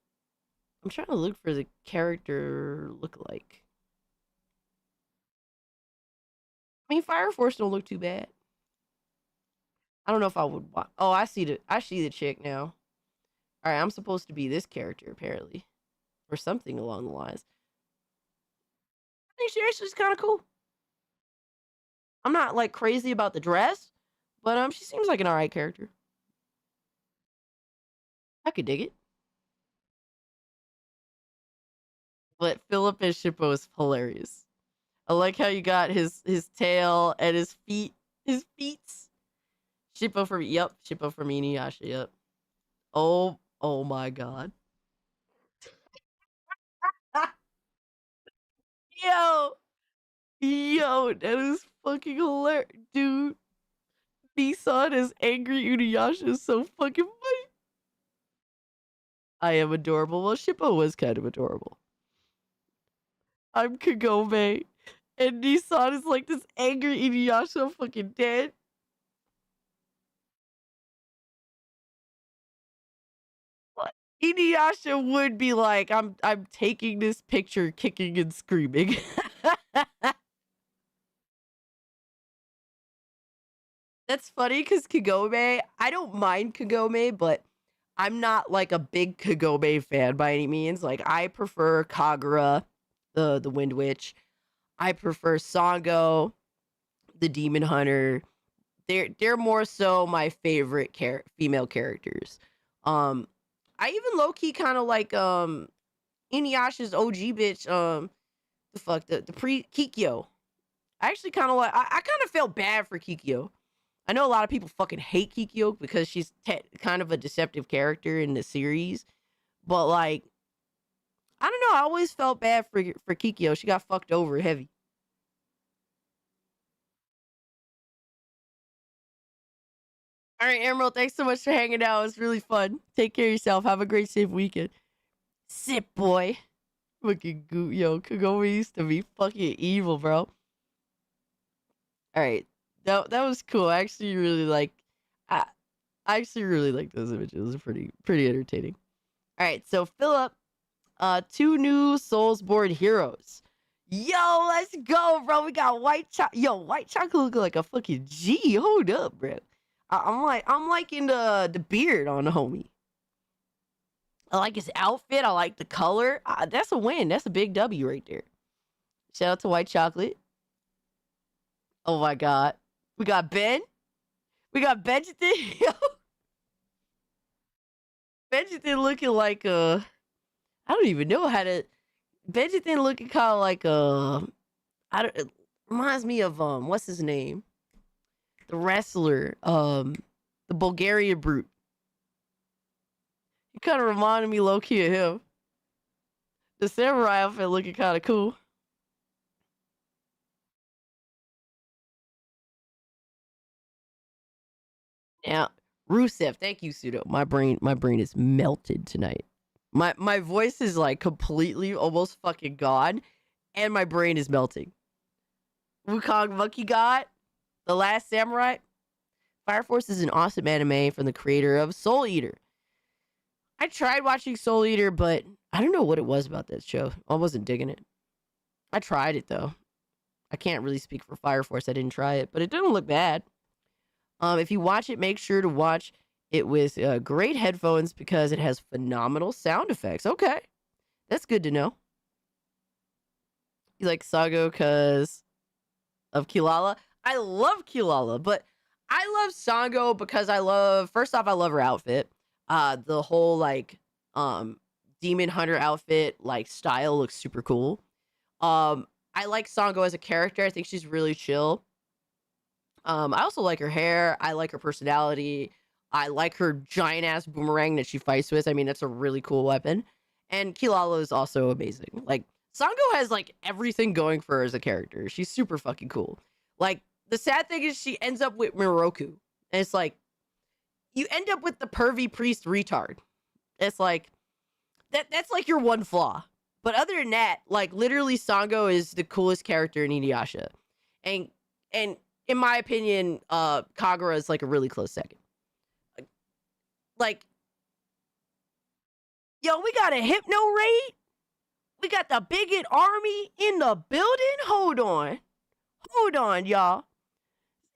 trying to look for the character lookalike. I mean, Fire Force don't look too bad. I don't know if I would watch. Oh, I see the chick now. All right, I'm supposed to be this character apparently, or something along the lines. I think she actually is kind of cool. I'm not like crazy about the dress, but she seems like an alright character. I could dig it. But Philip and Shippo is hilarious. I like how you got his tail and his feet. His feet. Shippo from Inuyasha, yep. Oh my god. Yo, that is fucking hilarious. Dude, Nissan as angry Inuyasha is so fucking funny. I am adorable. Well, Shippo was kind of adorable. I'm Kagome. And Nissan is like this angry Inuyasha. I'm fucking dead. What? Inuyasha would be like, I'm taking this picture, kicking and screaming. That's funny because Kagome, I don't mind Kagome, but I'm not like a big Kagome fan by any means. Like I prefer Kagura, the Wind Witch. I prefer Sango, the Demon Hunter. They're more so my favorite female characters. I even low key kind of like Inuyasha's OG bitch. The pre Kikyo. I actually kind of like. I kind of felt bad for Kikyo. I know a lot of people fucking hate Kikyo because she's kind of a deceptive character in the series, but like, I don't know. I always felt bad for Kikyo. She got fucked over heavy. All right, Emerald, thanks so much for hanging out. It was really fun. Take care of yourself. Have a great, safe weekend. Sit, boy. Fucking Kagome used to be fucking evil, bro. All right. That was cool. I actually really like. I actually really like those images. It was pretty entertaining. All right, so Philip, 2 new Soulsborne heroes. Yo, let's go, bro. We got White Chocolate. Yo, White Chocolate looking like a fucking G. Hold up, bro. I'm liking the beard on the homie. I like his outfit. I like the color. That's a win. That's a big W right there. Shout out to White Chocolate. Oh my God. We got Ben. We got Benjamin. Benjamin looking like I don't even know how to. Benjamin looking kind of like it reminds me of what's his name? The wrestler, the Bulgarian brute. He kind of reminded me low key of him. The samurai outfit looking kind of cool. Now, Rusev, thank you, Pseudo. My brain is melted tonight. My voice is like completely almost fucking gone, and my brain is melting. Wukong Monkey God, The Last Samurai. Fire Force is an awesome anime from the creator of Soul Eater. I tried watching Soul Eater, but I don't know what it was about that show. I wasn't digging it. I tried it though. I can't really speak for Fire Force. I didn't try it, but it didn't look bad. If you watch it, make sure to watch it with great headphones because it has phenomenal sound effects. Okay. That's good to know. You like Sago because of Kilala? I love Kilala, but I love Sango because first off, I love her outfit. The whole like demon hunter outfit like style looks super cool. I like Sango as a character. I think she's really chill. I also like her hair. I like her personality. I like her giant ass boomerang that she fights with. I mean, that's a really cool weapon. And Kilala is also amazing. Like, Sango has like everything going for her as a character. She's super fucking cool. Like, the sad thing is she ends up with Miroku. And it's like, you end up with the pervy priest retard. It's like, that's like your one flaw. But other than that, like, literally Sango is the coolest character in Inuyasha. And in my opinion, Kagura is like a really close second. Like, yo, we got a Hypno raid. We got the bigot army in the building. Hold on, y'all.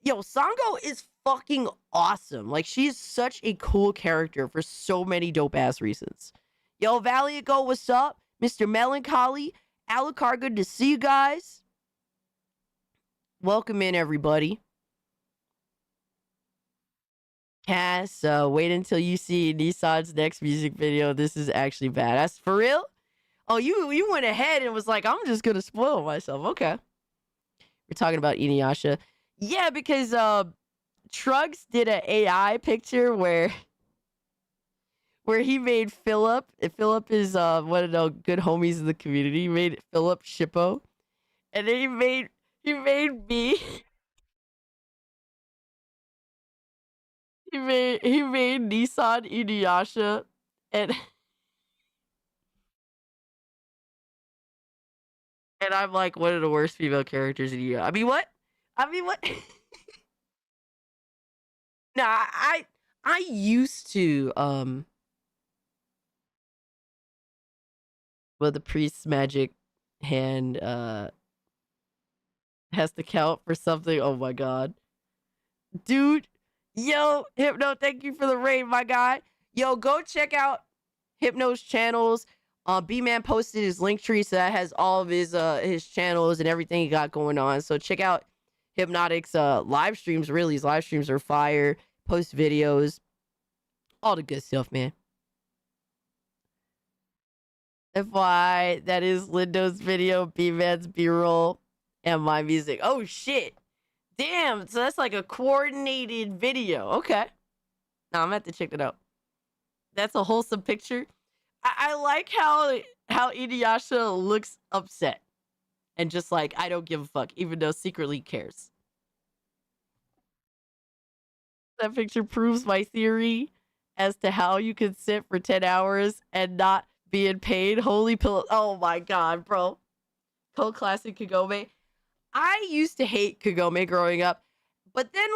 Yo, Sango is fucking awesome. Like, she's such a cool character for so many dope ass reasons. Yo, Valiant Go, what's up? Mr. Melancholy, Alucard, good to see you guys. Welcome in, everybody. Cass, wait until you see Nissan's next music video. This is actually badass. For real? Oh, you went ahead and was like, I'm just gonna spoil myself. Okay. We're talking about Inuyasha. Yeah, because Trugs did an AI picture where he made Philip. Philip is one of the good homies in the community. He made Philip Shippo. And then he made me. He made Nissan Inuyasha, and I'm like one of the worst female characters in Inuyasha. I mean what? Nah, I used to well, the priest's magic hand has to count for something. Oh my god. Dude, yo, Hypno, thank you for the raid, my guy. Yo, go check out Hypno's channels. B-Man posted his link tree, so that has all of his channels and everything he got going on. So check out Hypnotic's live streams. Really, his live streams are fire. Post videos. All the good stuff, man. FYI, that is Lindo's video, B-Man's B-roll, and my music. Oh, shit. Damn, so that's like a coordinated video. Okay. Now I'm gonna have to check that out. That's a wholesome picture. I like how Inuyasha looks upset. And just like, I don't give a fuck, even though secretly cares. That picture proves my theory as to how you can sit for 10 hours and not being paid. Holy pillow. Oh my god, bro. Cult Classic Kagome. I used to hate Kagome growing up, But then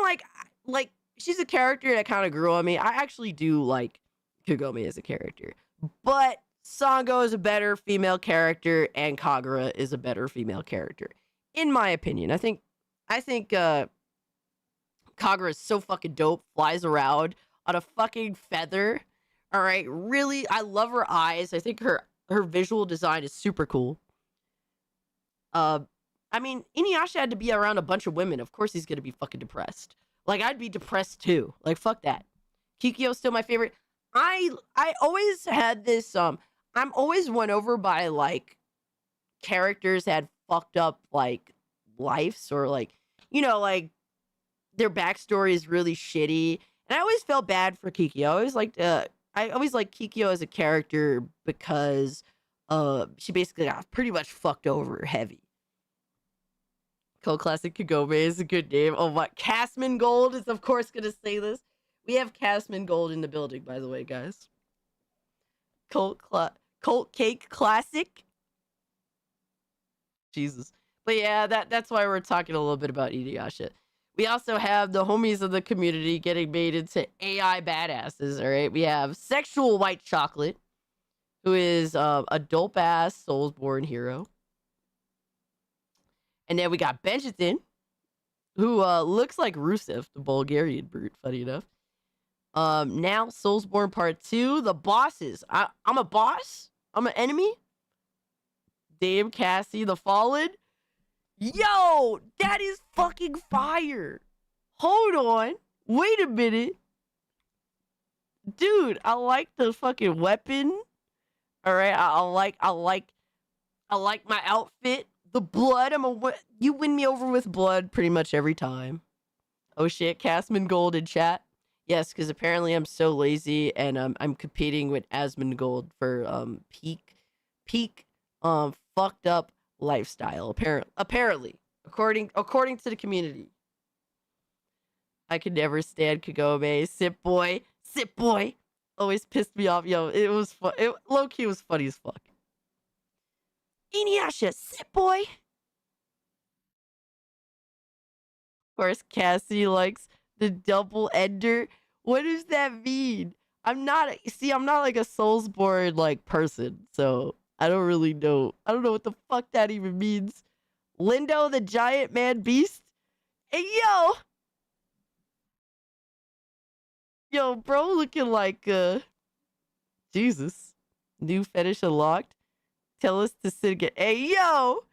like she's a character that kind of grew on me. I actually do like Kagome as a character, but Sango is a better female character, and Kagura is a better female character, in my opinion. I think Kagura is so fucking dope. Flies around on a fucking feather. All right, really, I love her eyes. I think her visual design is super cool. I mean, Inuyasha had to be around a bunch of women. Of course he's gonna be fucking depressed. Like, I'd be depressed too. Like, fuck that. Kikyo's still my favorite. I always had this, I'm always won over by, like, characters that had fucked up, like, lives, or, like, you know, like, their backstory is really shitty. And I always felt bad for Kikyo. I always liked Kikyo as a character because she basically got pretty much fucked over heavy. Cult Classic Kagome is a good name. Oh my, Casman Gold is of course gonna say this. We have Casman Gold in the building, by the way, guys. Cult Cake Classic. Jesus. But yeah, that's why we're talking a little bit about Inuyasha. We also have the homies of the community getting made into AI badasses, all right? We have Sexual White Chocolate, who is a dope-ass Soulsborne hero. And then we got Benjamin, who looks like Rusev, the Bulgarian brute, funny enough. Now, Soulsborne Part 2, the bosses. I'm a boss? I'm an enemy? Dame Cassie, the Fallen. Yo, that is fucking fire. Hold on. Wait a minute. Dude, I like the fucking weapon. All right, I like my outfit. The blood, you win me over with blood pretty much every time. Oh shit, Casman Gold in chat. Yes, because apparently I'm so lazy and I'm competing with Asmongold for peak fucked up lifestyle. Apparently, according to the community. I could never stand Kagome. Sip boy. Always pissed me off. Yo, it was fun. Low key was funny as fuck. Inuyasha, sit boy. Of course, Cassie likes the double ender. What does that mean? I'm not like a Soulsborne like person, so I don't really know. I don't know what the fuck that even means. Lindo, the giant man beast. Hey yo, bro, looking like Jesus. New fetish unlocked. Tell us to sit again. Hey, yo!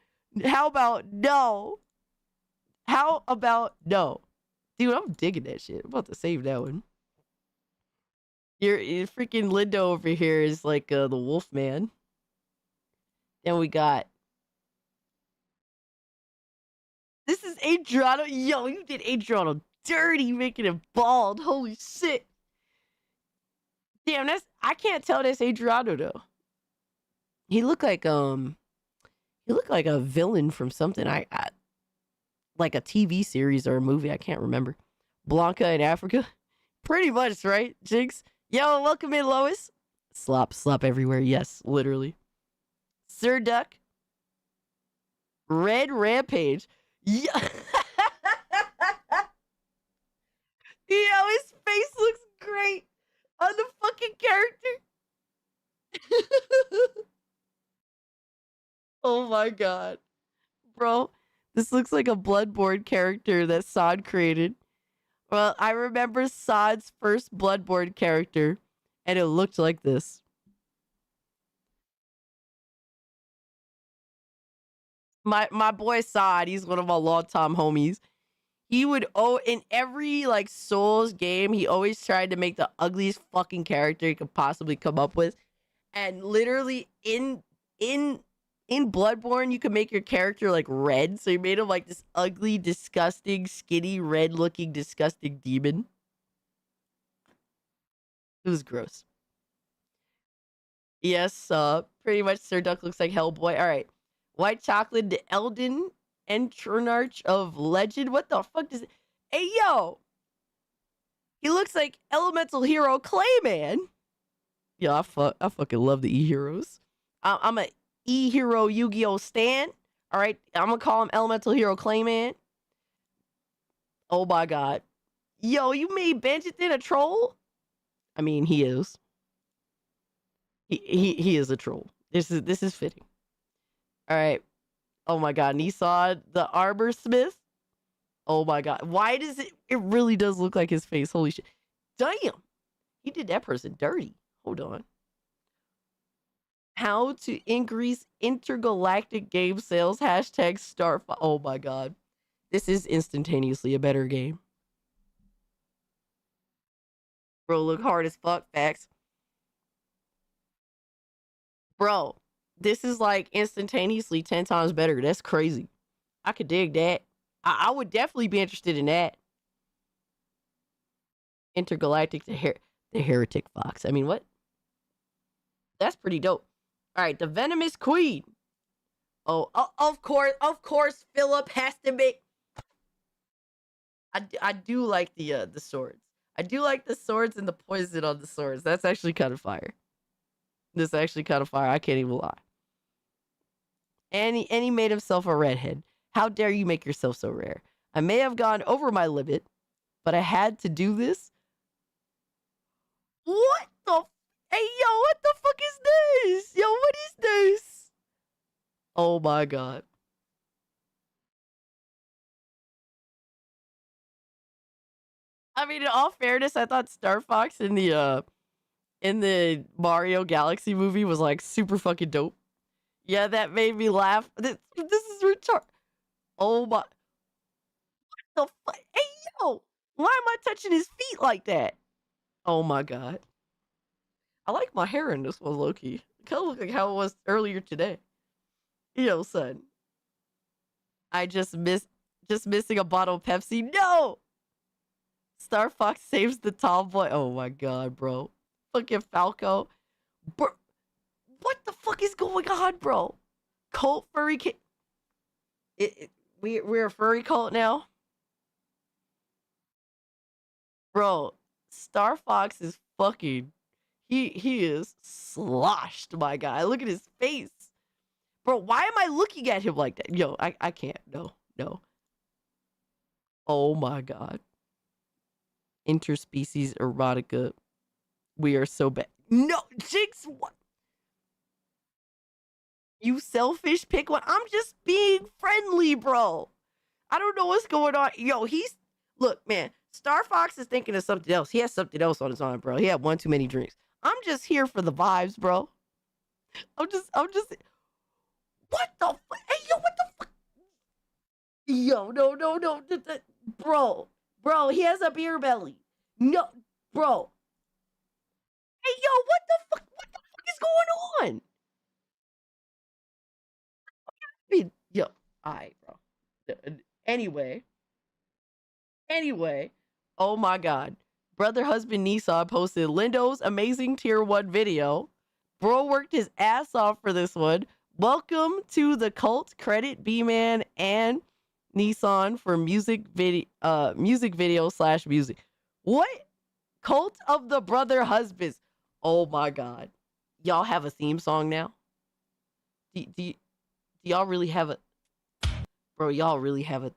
How about no? Dude, I'm digging that shit. I'm about to save that one. Your freaking Lindo over here is like the wolf man. Then we got... This is Adriano. Yo, you did Adriano dirty, making it bald. Holy shit. Damn, I can't tell that's Adriano though. He looked like a villain from something like a TV series or a movie. I can't remember. Blanca in Africa, pretty much, right? Jinx, yo, welcome in, Lois. Slop everywhere. Yes, literally. Sir Duck, Red Rampage. Yeah. Yo, his face looks great on the fucking character. Oh my god. Bro, this looks like a Bloodborne character that Sod created. Well, I remember Sod's first Bloodborne character, and it looked like this. My boy Sod, he's one of my longtime homies. He would in every like Souls game, he always tried to make the ugliest fucking character he could possibly come up with. And literally in Bloodborne, you could make your character like red. So he made him like this ugly, disgusting, skinny, red-looking, disgusting demon. It was gross. Yes, pretty much Sir Duck looks like Hellboy. All right. White Chocolate, the Elden Entronarch of Legend. What the fuck does it... Hey, yo! He looks like Elemental Hero Clayman. Yo, I fucking love the E-Heroes. I'm a E-Hero Yu-Gi-Oh! Stan. All right, I'm gonna call him Elemental Hero Clayman. Oh my god. Yo, you made Benjamin a troll? I mean, he is. He is a troll. This is fitting. All right. Oh my god, Nissan, the Arbor Smith. Oh my god. Why does it really does look like his face. Holy shit. Damn. He did that person dirty. Hold on. How to increase intergalactic game sales. Hashtag Starfire. Oh my god. This is instantaneously a better game. Bro, look hard as fuck. Facts. Bro, this is like instantaneously 10 times better. That's crazy. I could dig that. I would definitely be interested in that. Intergalactic, the Heretic Fox. I mean, what? That's pretty dope. All right, the Venomous Queen. Oh, of course, Philip has to make. I do like the swords. I do like the swords and the poison on the swords. That's actually kind of fire. This is actually kind of fire. I can't even lie. And he made himself a redhead. How dare you make yourself so rare? I may have gone over my limit, but I had to do this. What the? Hey, yo, what the fuck is this? Yo, what is this? Oh my god. I mean, in all fairness, I thought Star Fox in the Mario Galaxy movie was like super fucking dope. Yeah, that made me laugh. This is retarded. Oh my. What the fuck? Hey, yo, why am I touching his feet like that? Oh my god. I like my hair in this one, low-key. It kind of look like how it was earlier today. Yo, son. I just missing a bottle of Pepsi. No! Star Fox saves the tomboy. Oh my god, bro. Fucking Falco. Bro, what the fuck is going on, bro? Cult furry kid. We're a furry cult now? Bro, Star Fox is fucking... He is sloshed, my guy. Look at his face. Bro, why am I looking at him like that? Yo, I can't. No. Oh my god. Interspecies erotica. We are so bad. No, Jinx, what? You selfish pick one. I'm just being friendly, bro. I don't know what's going on. Yo, look, man. Star Fox is thinking of something else. He has something else on his mind, bro. He had one too many drinks. I'm just here for the vibes, bro. I'm just. What the fuck? Hey, yo, what the fuck? Yo, no. Bro, he has a beer belly. No, bro. Hey, yo, what the fuck? What the fuck is going on? Yo, alright, bro. Anyway. Oh my god. Brother husband Nissan posted Lindo's amazing tier 1 video. Bro worked his ass off for this one. Welcome to the cult. Credit B-Man and Nissan for music video / music. What? Cult of the Brother Husbands. Oh my god. Y'all have a theme song now? Do y'all really have a... Bro, y'all really have a...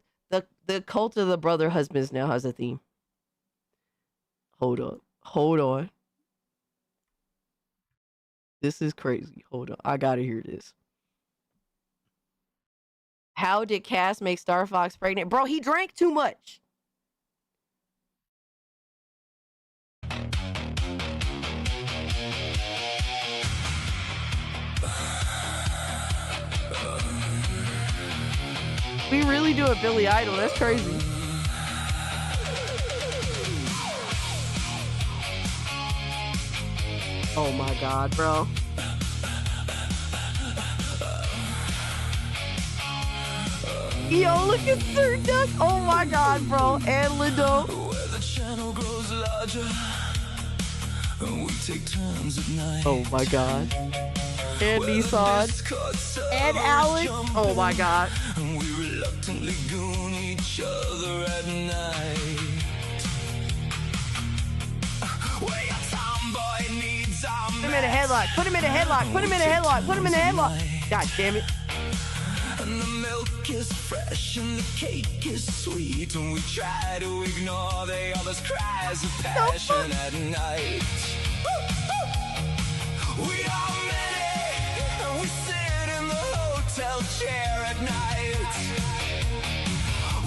The Cult of the Brother Husbands now has a theme. Hold on. This is crazy. Hold on. I gotta hear this. How did Cass make Star Fox pregnant? Bro, he drank too much. We really do a Billy Idol. That's crazy. Oh my god, bro. Yo, look at Sir Duck. Oh my god, bro. And Lindo. Where the channel grows larger, we take turns at night. Oh my god. And Nissan. And Alex. Oh my god. We reluctantly goon each other at night. Where your tomboy needs our Put him in a headlock. Put him in a headlock. God damn it. And the milk is fresh and the cake is sweet, and we try to ignore the others' cries of passion at night. We are many, and we sit in the hotel chair at night.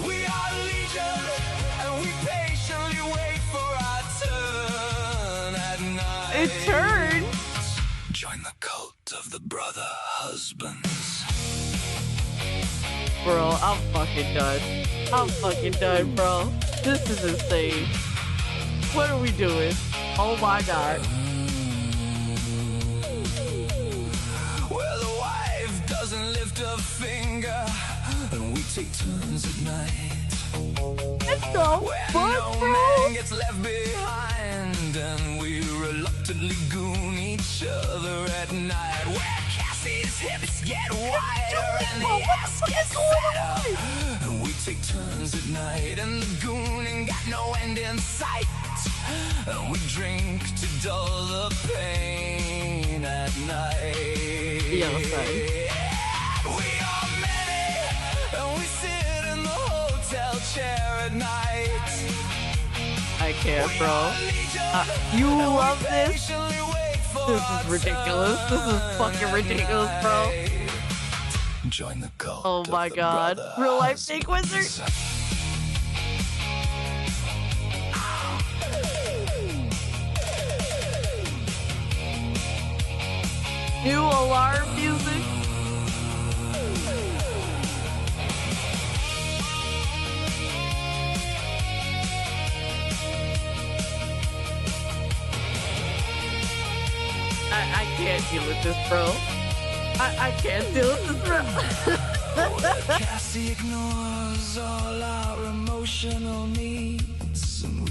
We are legion, and we patiently wait for our turn at night. It turned. Join the cult of the brother husbands. Bro, I'm fucking done. I'm fucking done, bro. This is insane. What are we doing? Oh my god. Where the wife doesn't lift a finger, and we take turns at night. It's so Where fun, no bro. man gets left behind, and we reluctantly goon each other at night. Where Cassie's hips get wider and the ass gets fatter, and we take turns at night, and the gooning got no end in sight. And we drink to dull the pain at night. Yeah, son. We are many, and we sit in the hotel chair at night. I can't, bro. You love this? This is ridiculous. This is fucking ridiculous, bro. Join the cult. Oh my god. Real life fake wizard. New alarm music. I can't deal with this, bro. I can't deal with this, bro. Cassie ignores all our emotional needs.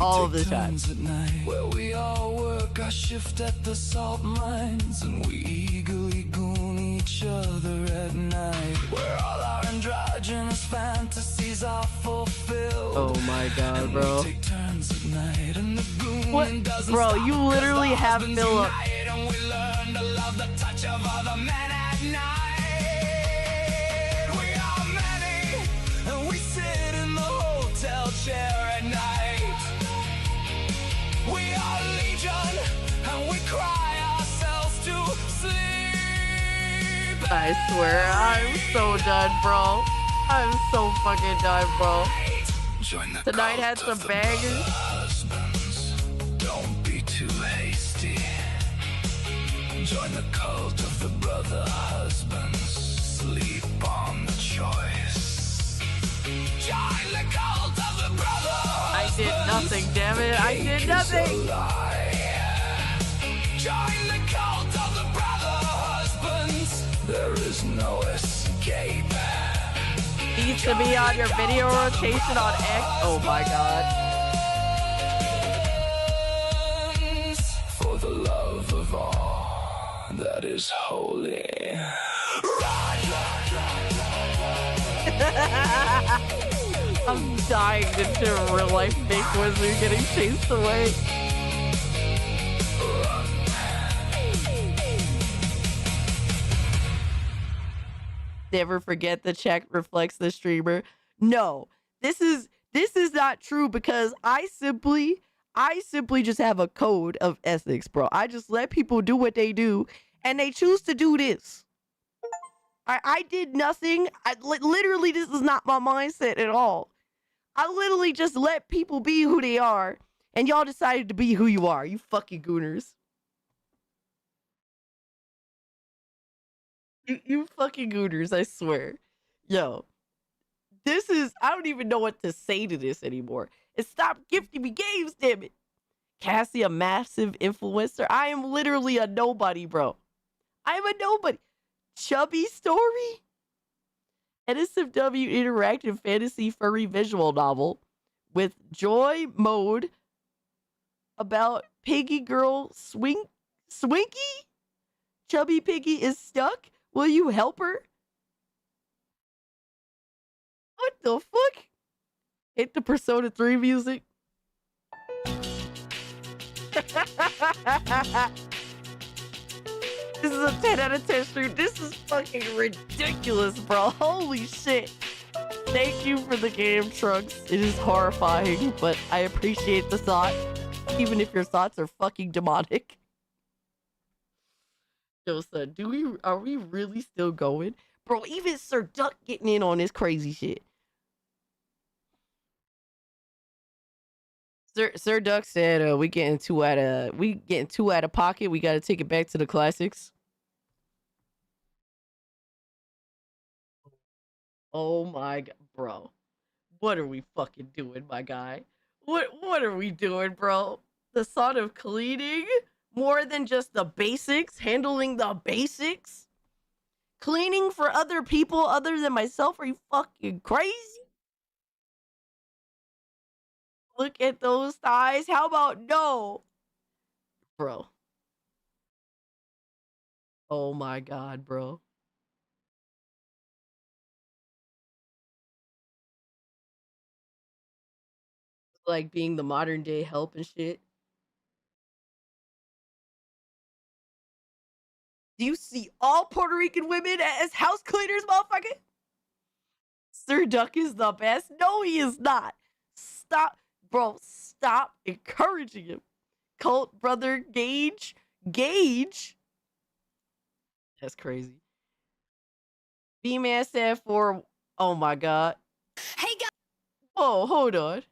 All the time. At night, where we all work our shift at the salt mines, and we eagerly goon each other at night. Where all our androgynous fantasies are fulfilled. Oh my god, and bro. we take turns at night, and the goon What? doesn't Bro, stop you literally 'cause the have husbands Philip. unite, and we learn to love the touch of other men at night. We are many, and we sit in the hotel chair at night. We are legion, and we cry ourselves to sleep. I swear, I'm so done, bro. I'm so fucking done, bro. Join the Tonight cult had some of the bangers. brother husbands. Don't be too hasty. Join the cult of the brother husbands. Sleep on the choice. Join the cult of the brother I husbands. did nothing, damn it. I did Cake is nothing. a lie. Join the cult of the brother husbands. There is no escape. Needs to be on your video rotation on X. Oh my god. For the love of all that is holy. I'm dying into a real life fake wizard getting chased away. Never forget the check reflects the streamer. No, this is not true because I simply just have a code of ethics, bro. I just let people do what they do, and they choose to do this. I did nothing. Literally, this is not my mindset at all. I literally just let people be who they are, and y'all decided to be who you are. You fucking gooners. You fucking gooners, I swear. Yo, this is, I don't even know what to say to this anymore. And stop gifting me games, damn it. Cassie, a massive influencer. I am literally a nobody, bro. I am a nobody. Chubby story? NSFW interactive fantasy furry visual novel with joy mode about piggy girl swinky? Chubby piggy is stuck? Will you help her? What the fuck? Hit the Persona 3 music. This is a 10 out of 10 stream. This is fucking ridiculous, bro. Holy shit. Thank you for the game, Trunks. It is horrifying, but I appreciate the thought, even if your thoughts are fucking demonic. Yo, son, are we really still going? Bro, even Sir Duck getting in on this crazy shit. Sir Duck said we getting two out of pocket. We gotta take it back to the classics. Oh my god, bro. What are we fucking doing, my guy? What are we doing, bro? The thought of cleaning more than just the basics, handling the basics? Cleaning for other people other than myself? Are you fucking crazy? Look at those thighs. How about no? Bro. Oh my god, bro. Like being the modern day help and shit. Do you see all Puerto Rican women as house cleaners, motherfucker? Sir Duck is the best. No, he is not. Stop, bro. Stop encouraging him. Cult brother Gage. That's crazy. B-Man said for. Oh my god. Hey guys. Oh, hold on.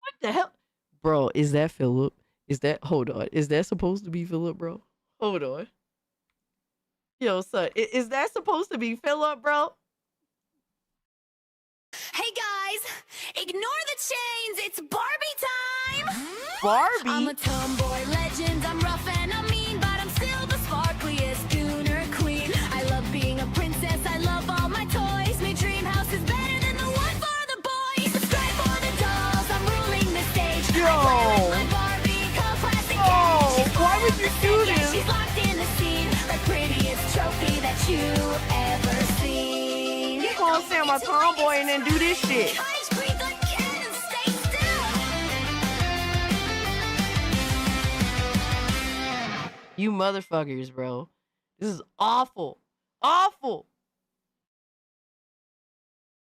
What the hell, bro? Is that Philip? Hold on. Is that supposed to be Philip, bro? Hold on. Yo, son, is that supposed to be Philip, bro? Hey guys, ignore the chains. It's Barbie time. Barbie? I'm a tomboy legend. I'm rough and I'm mean, but I'm still the sparkliest Gooner queen. I love being a princess. I love all my toys. My dream house is better than the one for the boys. Subscribe for the dolls. I'm ruling the stage. Yo. I play with my Barbie, called Classic. Oh, why would you do this? She's locked in the scene. The prettiest trophy that you ever seen. You gonna say I'm a tomboy and then do this shit? You motherfuckers, bro. This is awful. Awful.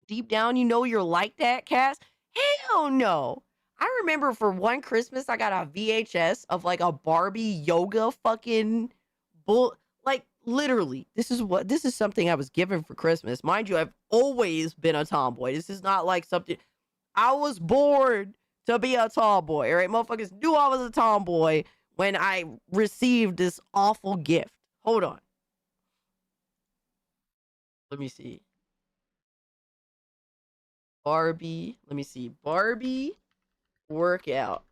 Deep down, you know you're like that, Cass? Hell no. I remember for one Christmas, I got a VHS of like a Barbie yoga fucking bull. Like literally, this is something I was given for Christmas. Mind you, I've always been a tomboy. This is not like something I was born to be a tomboy. All right, motherfuckers knew I was a tomboy when I received this awful gift. Hold on. Let me see. Barbie. Let me see. Barbie workout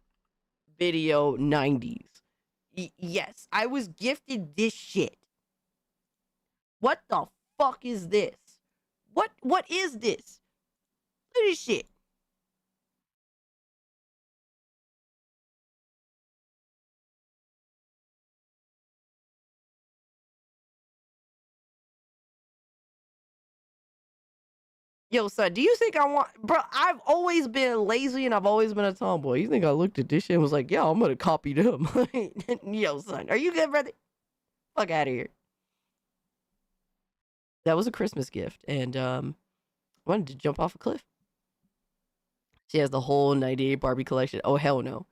video 90s. Yes, I was gifted this shit. What the fuck is this? What is this? Look at this shit. Yo, son, do you think I want... Bro, I've always been lazy and I've always been a tomboy. You think I looked at this shit and was like, yeah, I'm gonna copy them. Yo, son, are you good, brother? Fuck out of here. That was a Christmas gift. And I wanted to jump off a cliff. She has the whole 98 Barbie collection. Oh, hell no.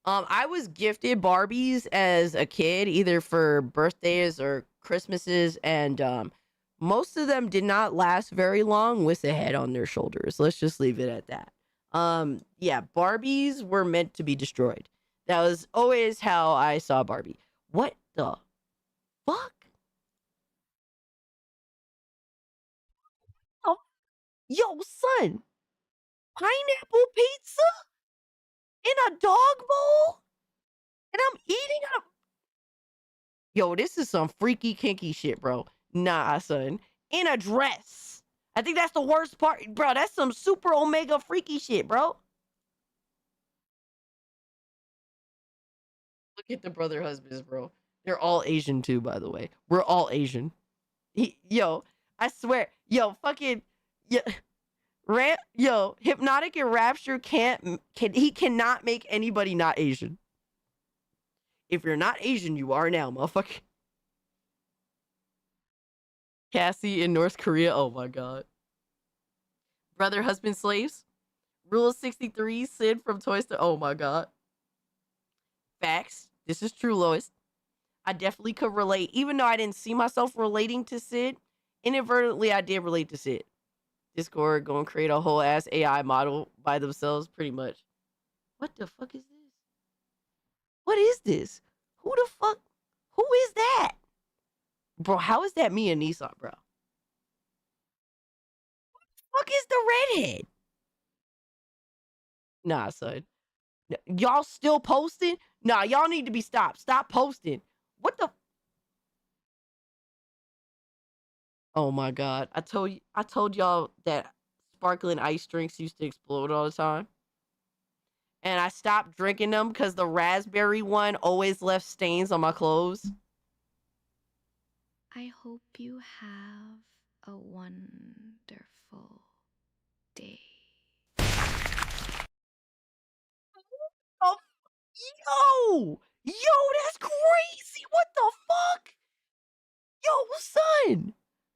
I was gifted Barbies as a kid, either for birthdays or Christmases, and most of them did not last very long with a head on their shoulders. Let's just leave it at that. Yeah, Barbies were meant to be destroyed. That was always how I saw Barbie. What the fuck? Oh, yo, son. Pineapple pizza? In a dog bowl? And I'm eating it? Yo, this is some freaky, kinky shit, bro. Nah, son. In a dress. I think that's the worst part. Bro, that's some super omega freaky shit, bro. Look at the brother husbands, bro. They're all Asian too, by the way. We're all Asian. Yo, I swear. Yo, fucking... Yo, Hypnotic and Rapture cannot make anybody not Asian. If you're not Asian, you are now, motherfucker. Cassie in North Korea. Oh my god. Brother, husband, slaves. Rule 63, Sid from Toy Story. Oh my god. Facts. This is true, Lois. I definitely could relate. Even though I didn't see myself relating to Sid, inadvertently I did relate to Sid. Discord gonna create a whole ass AI model by themselves, pretty much. What the fuck is this? What is this? Who the fuck? Who is that? Bro, how is that me and Nissan, bro? What the fuck is the redhead? Nah, son. Y'all still posting? Nah, y'all need to be stopped. Stop posting. What the? Oh my god. I told y'all that sparkling ice drinks used to explode all the time. And I stopped drinking them because the raspberry one always left stains on my clothes. I hope you have a wonderful day. Oh, yo! Yo, that's crazy! What the fuck? Yo, son!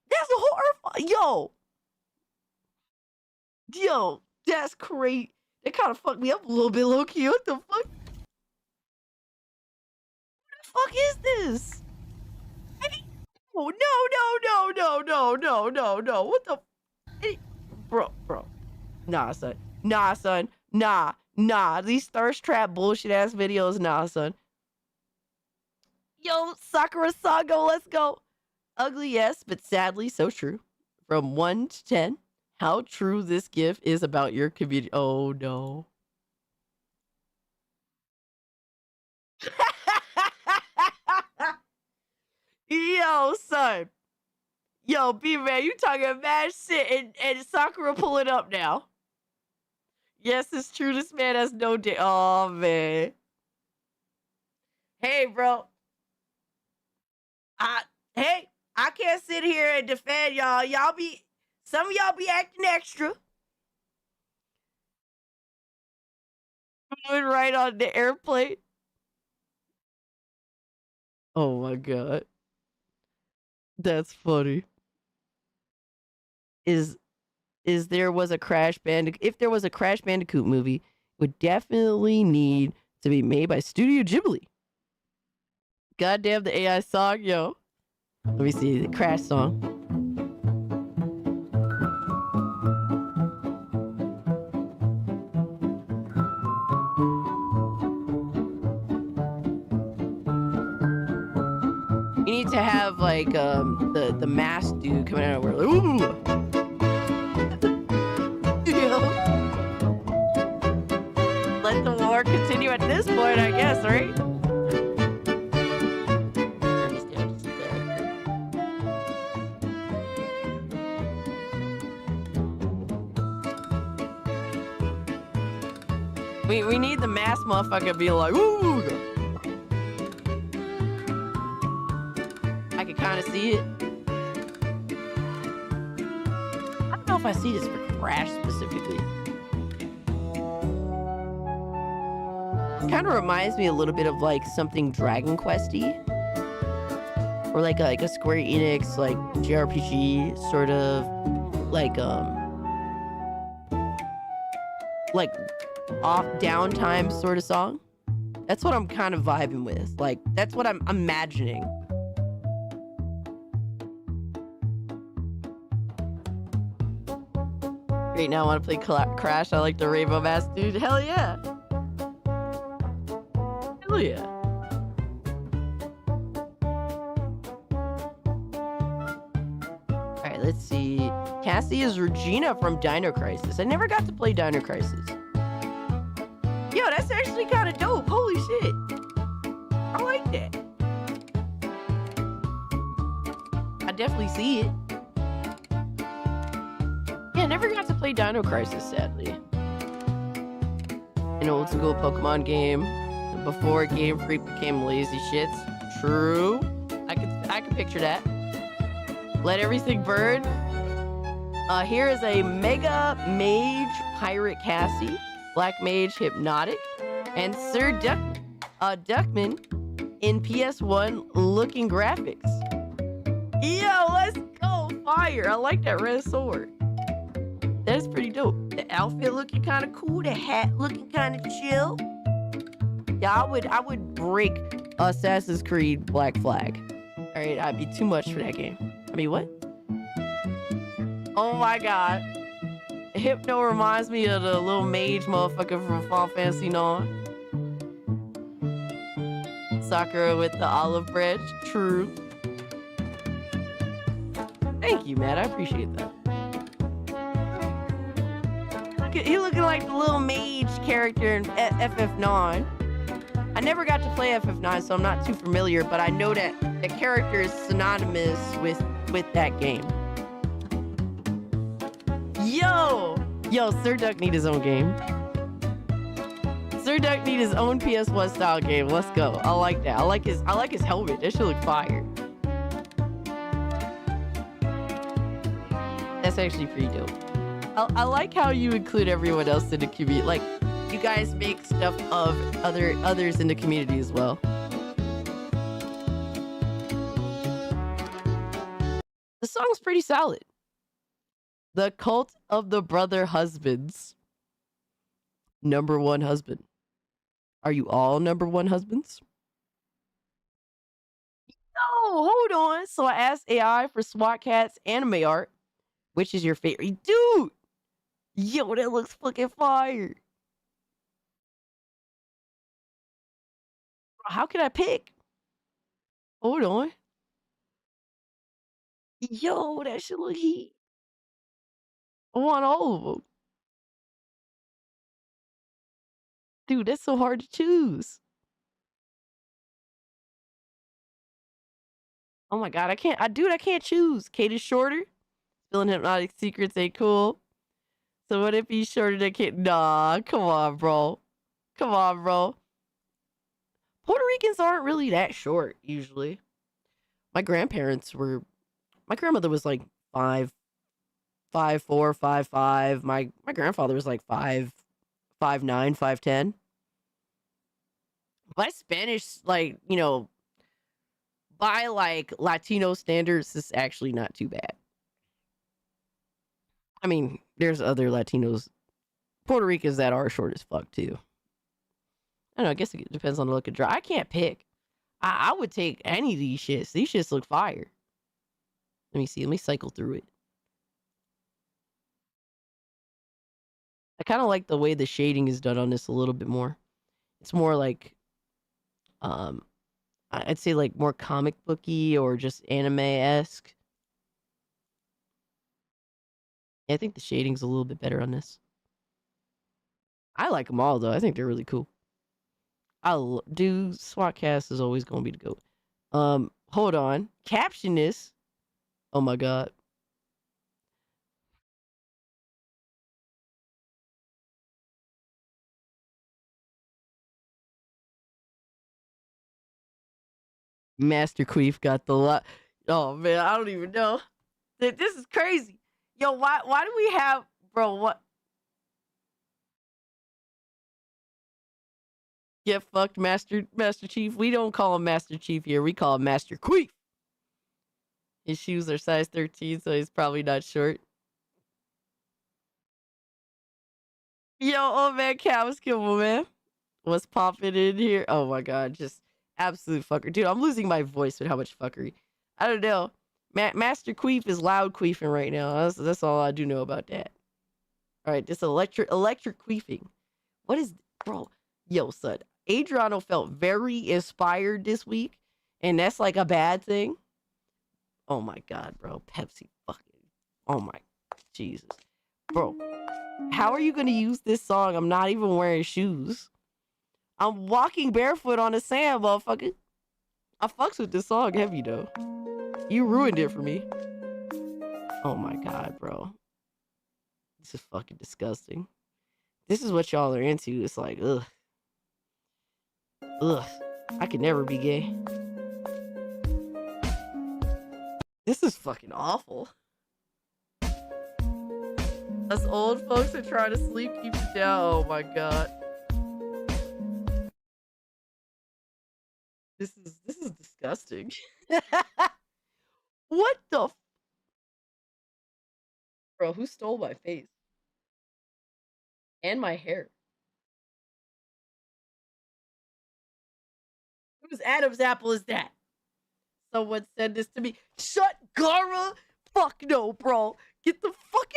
That's a whole earth. Yo, that's crazy. That kind of fucked me up a little bit, low key. What the fuck? What the fuck is this? Oh, no. What the? Hey, bro. Nah, son. Nah. These thirst trap bullshit ass videos, nah, son. Yo, Sakura Sago, let's go. Ugly, yes, but sadly so true. From 1 to 10, how true this gif is about your community. Oh, no. Yo, son. Yo, B-Man, you talking mad shit and Sakura pull it up now. Yes, it's true. This man has no day. Oh, man. Hey, bro. I can't sit here and defend y'all. Some of y'all be acting extra. Doing right on the airplane. Oh my god. That's funny. If there was a Crash Bandicoot movie, it would definitely need to be made by Studio Ghibli. Goddamn the AI song, yo. Let me see the Crash song. You need to have like the masked dude coming out of nowhere, like, ooh. Yo. Let the war continue at this point, I guess, right? We need the masked motherfucker being like, ooh. I can kind of see it. I don't know if I see this for Crash specifically. Kind of reminds me a little bit of like something Dragon Quest-y. Or like a Square Enix like JRPG sort of like off downtime sort of song. That's what I'm kind of vibing with. Like that's what I'm imagining. Right now I want to play Crash. I like the Rainbow Mask dude. Hell yeah. Hell yeah. Alright, let's see. Cassie is Regina from Dino Crisis. I never got to play Dino Crisis. Yo, that's actually kind of dope. Holy shit. I like that. I definitely see it. Yeah, I never got to play Dino Crisis, sadly. An old school Pokemon game before Game Freak became lazy shits. True. I can picture that. Let everything burn. Here is a Mega Mage Pirate Cassie, Black Mage Hypnotic, and Sir Duckman in PS1 looking graphics. Yo, let's go. Fire. I like that red sword. That's pretty dope. The outfit looking kind of cool. The hat looking kind of chill. Yeah, I would break Assassin's Creed Black Flag. All right, I'd be too much for that game. I mean, what? Oh my god. Hypno reminds me of the little mage motherfucker from Final Fantasy 9. Sakura with the olive branch. True. Thank you, Matt. I appreciate that. He looking like the little mage character in FF9. I never got to play FF9, so I'm not too familiar, but I know that the character is synonymous with that game. Yo, Sir Duck need his own game. Sir Duck need his own PS1 style game. Let's go. I like that. I like his helmet. That should look fire. That's actually pretty dope. I like how you include everyone else in the community. Like, you guys make stuff of others in the community as well. The song's pretty solid. The Cult of the Brother Husbands. Number one husband. Are you all number one husbands? No, hold on. So I asked AI for SWAT Cat's anime art. Which is your favorite? Dude! Yo, that looks fucking fire. How can I pick? Hold on. Yo, that should look heat. I want all of them. Dude, that's so hard to choose. Oh my god, I can't choose. Kate is shorter. Spilling hypnotic secrets ain't cool. So what if he's shorter than Kate? Nah, come on, bro. Come on, bro. Puerto Ricans aren't really that short, usually. My grandmother was like 5'4", 5'5". My grandfather was like 5'9", 5'10". My Spanish, like, you know, by like Latino standards, is actually not too bad. I mean, there's other Latinos, Puerto Ricans that are short as fuck too. I don't know, I guess it depends on the look of draw. I can't pick. I would take any of these shits. These shits look fire. Let me see. Let me cycle through it. I kind of like the way the shading is done on this a little bit more. It's more like, I'd say like more comic booky or just anime-esque. Yeah, I think the shading's a little bit better on this. I like them all though. I think they're really cool. Dude, SWATcast is always gonna be the GOAT. Hold on. Caption this. Oh my god. Master Queef got the lot. Oh man, I don't even know. This is crazy. Yo, why do we have, bro, what? Get fucked, Master Chief. We don't call him Master Chief here. We call him Master Queef. His shoes are size 13, so he's probably not short. Yo, oh man, Cows Kibble, man. What's popping in here? Oh my god, just absolute fucker. Dude, I'm losing my voice with how much fuckery. I don't know. Master Queef is loud queefing right now. That's all I do know about that. All right, this electric queefing. What is, bro? Yo, son. Adriano felt very inspired this week, and that's like a bad thing. Oh my god, bro. Pepsi fucking. Oh my Jesus. Bro, how are you gonna use this song? I'm not even wearing shoes. I'm walking barefoot on the sand, motherfucker. I fucks with this song heavy though. You ruined it for me. Oh my god, bro. This is fucking disgusting. This is what y'all are into. It's like, ugh. Ugh. I could never be gay. This is fucking awful. Us old folks are trying to sleep, keep it down. Oh my god. This is disgusting. What the bro, who stole my face? And my hair. Whose Adam's apple is that? Someone said this to me. Shut Gara! Fuck no, bro. Get the fuck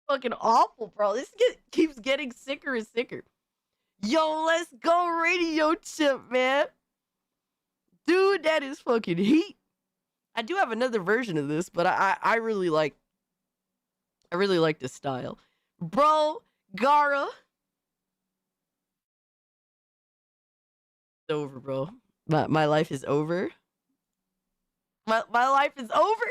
fucking awful, bro. This keeps getting sicker and sicker. Yo, let's go radio chip, man. Dude, that is fucking heat. I do have another version of this, but I really like this style. Bro, Gara. It's over, bro. My life is over. My life is over.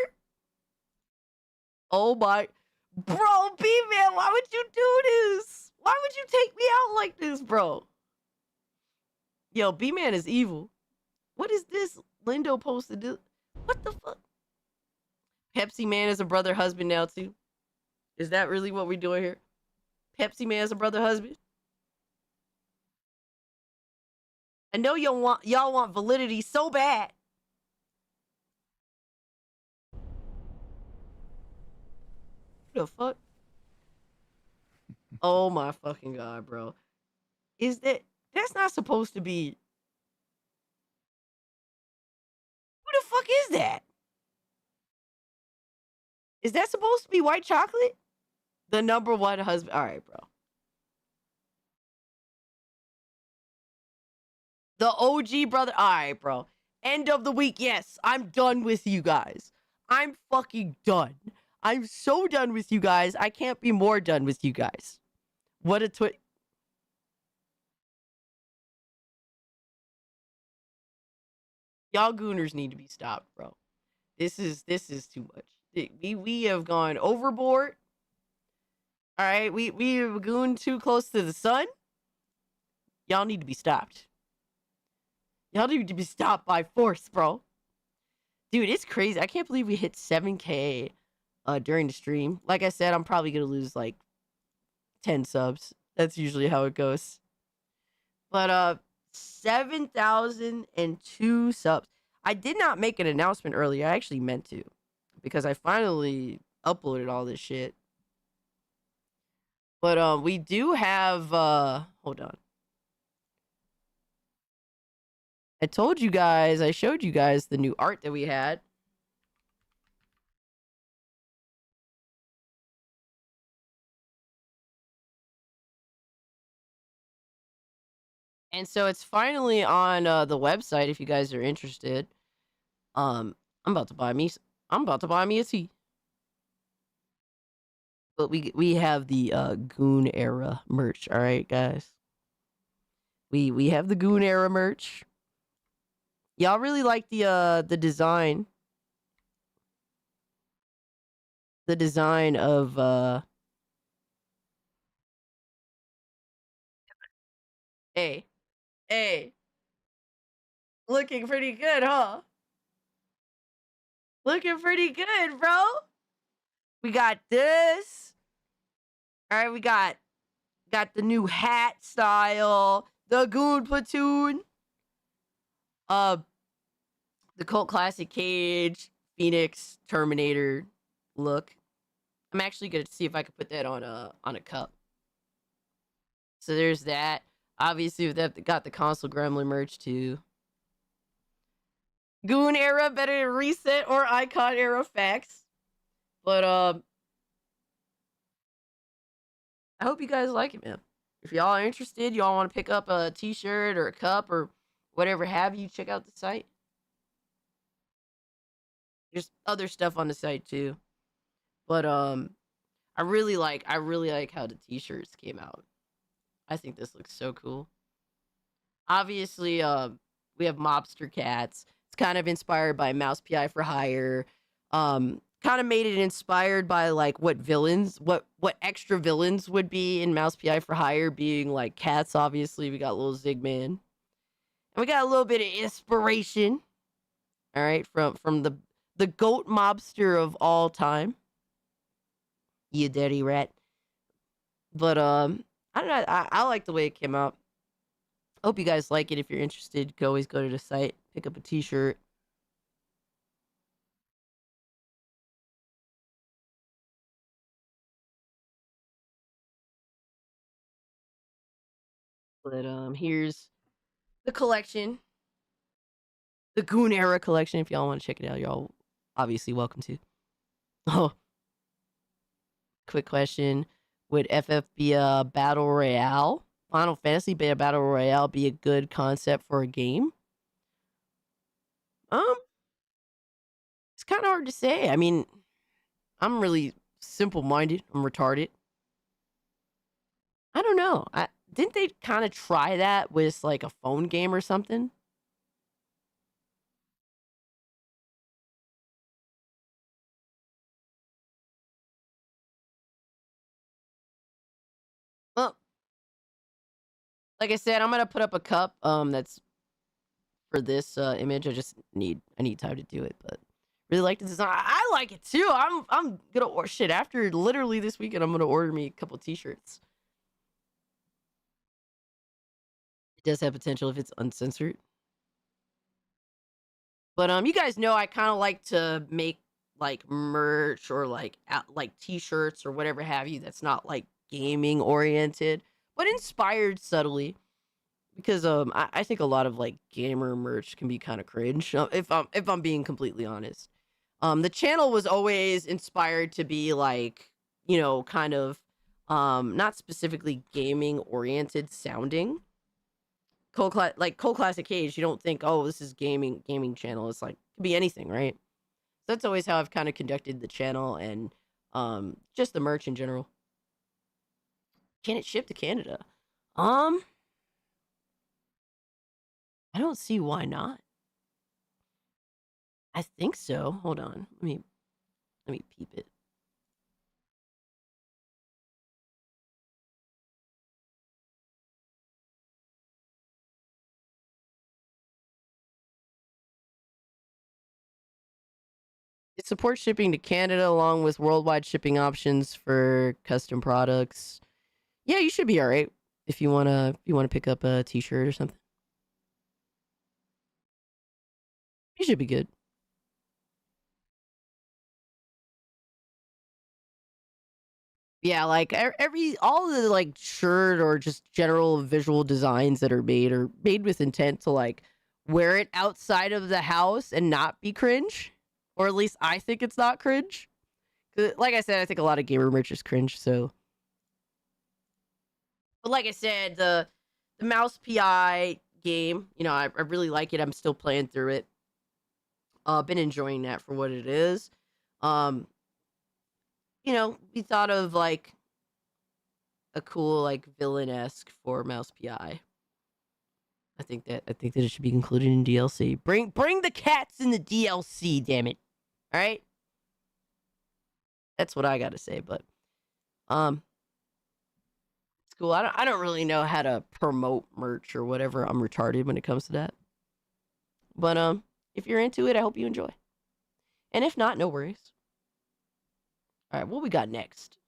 Oh my. Bro, B-Man, why would you do this? Why would you take me out like this, bro? Yo, B-Man is evil. What is this Lindo posted? What the fuck? Pepsi Man is a brother husband now, too. Is that really what we're doing here? Pepsi Man is a brother husband? I know y'all want validity so bad. What the fuck? Oh my fucking god, bro. That's not supposed to be. Who the fuck is that? Is that supposed to be white chocolate? The number one husband. All right, bro. The OG brother. All right, bro. End of the week. Yes, I'm done with you guys. I'm fucking done. I'm so done with you guys. I can't be more done with you guys. What a twit. Y'all gooners need to be stopped, bro. This is too much. We have gone overboard. All right, we have gooned too close to the sun. Y'all need to be stopped. Y'all need to be stopped by force, bro. Dude, it's crazy. I can't believe we hit 7K during the stream. Like I said, I'm probably gonna lose like 10 subs. That's usually how it goes. But 7,002 subs. I did not make an announcement earlier. I actually meant to, because I finally uploaded all this shit. But we do have hold on. I told you guys, I showed you guys the new art that we had. And so it's finally on the website if you guys are interested. I'm about to buy me a tee. But we have the Goon era merch, all right, guys. We have the Goon era merch. Y'all really like the design. The design of Hey. Looking pretty good, huh? Looking pretty good, bro. We got this. All right, we got the new hat style, the Goon platoon. The cult classic Cage, Phoenix, Terminator look. I'm actually gonna see if I can put that on a cup. So there's that. Obviously, we've got the console Gremlin merch too. Goon era better than Reset or Icon era, facts. But I hope you guys like it, man. If y'all are interested, y'all want to pick up a t-shirt or a cup or whatever have you, check out the site. There's other stuff on the site too. But I really like how the t-shirts came out. I think this looks so cool. Obviously, we have Mobster Cats. It's kind of inspired by Mouse PI for Hire. Kind of made it inspired by like what extra villains would be in Mouse PI for Hire, being like cats. Obviously, we got little Zigman, and we got a little bit of inspiration. All right, from the goat mobster of all time, you dirty rat. But I don't know. I like the way it came out. Hope you guys like it. If you're interested, you can always go to the site, pick up a t-shirt. But here's the collection. The Goon era collection. If y'all want to check it out, y'all obviously welcome to. Oh. Quick question. Would FF be a battle royale? Final Fantasy be a battle royale be a good concept for a game? It's kind of hard to say. I mean, I'm really simple-minded. I'm retarded. I don't know. Didn't they kind of try that with like a phone game or something? Well, like I said, I'm gonna put up a cup. That's for this image. I need time to do it, but really like the design. I like it too. I'm gonna order shit after literally this weekend. I'm gonna order me a couple t-shirts. It does have potential if it's uncensored. But you guys know I kind of like to make like merch or like t-shirts or whatever have you that's not like gaming oriented, but inspired subtly. Because I think a lot of like gamer merch can be kind of cringe if I'm being completely honest. The channel was always inspired to be like, you know, kind of not specifically gaming oriented sounding. Cold Classic Cage, you don't think, oh, this is gaming channel. It's like, it could be anything, right? So that's always how I've kind of conducted the channel and just the merch in general. Can it ship to Canada? I don't see why not. I think so. Hold on. Let me peep it. It supports shipping to Canada along with worldwide shipping options for custom products. Yeah, you should be all right if you want to pick up a t-shirt or something. You should be good. Yeah, like all the like shirt or just general visual designs that are made with intent to like wear it outside of the house and not be cringe, or at least I think it's not cringe. 'Cause, like I said, I think a lot of gamer merch is cringe. So, but like I said, the Mouse PI game, you know, I really like it. I'm still playing through it. Been enjoying that for what it is. You know, we thought of like a cool like villain-esque for Mouse PI. I think that it should be included in DLC. Bring the cats in the DLC, damn it. All right? That's what I got to say, but it's cool. I don't really know how to promote merch or whatever. I'm retarded when it comes to that. But if you're into it, I hope you enjoy. And if not, no worries. All right, what we got next?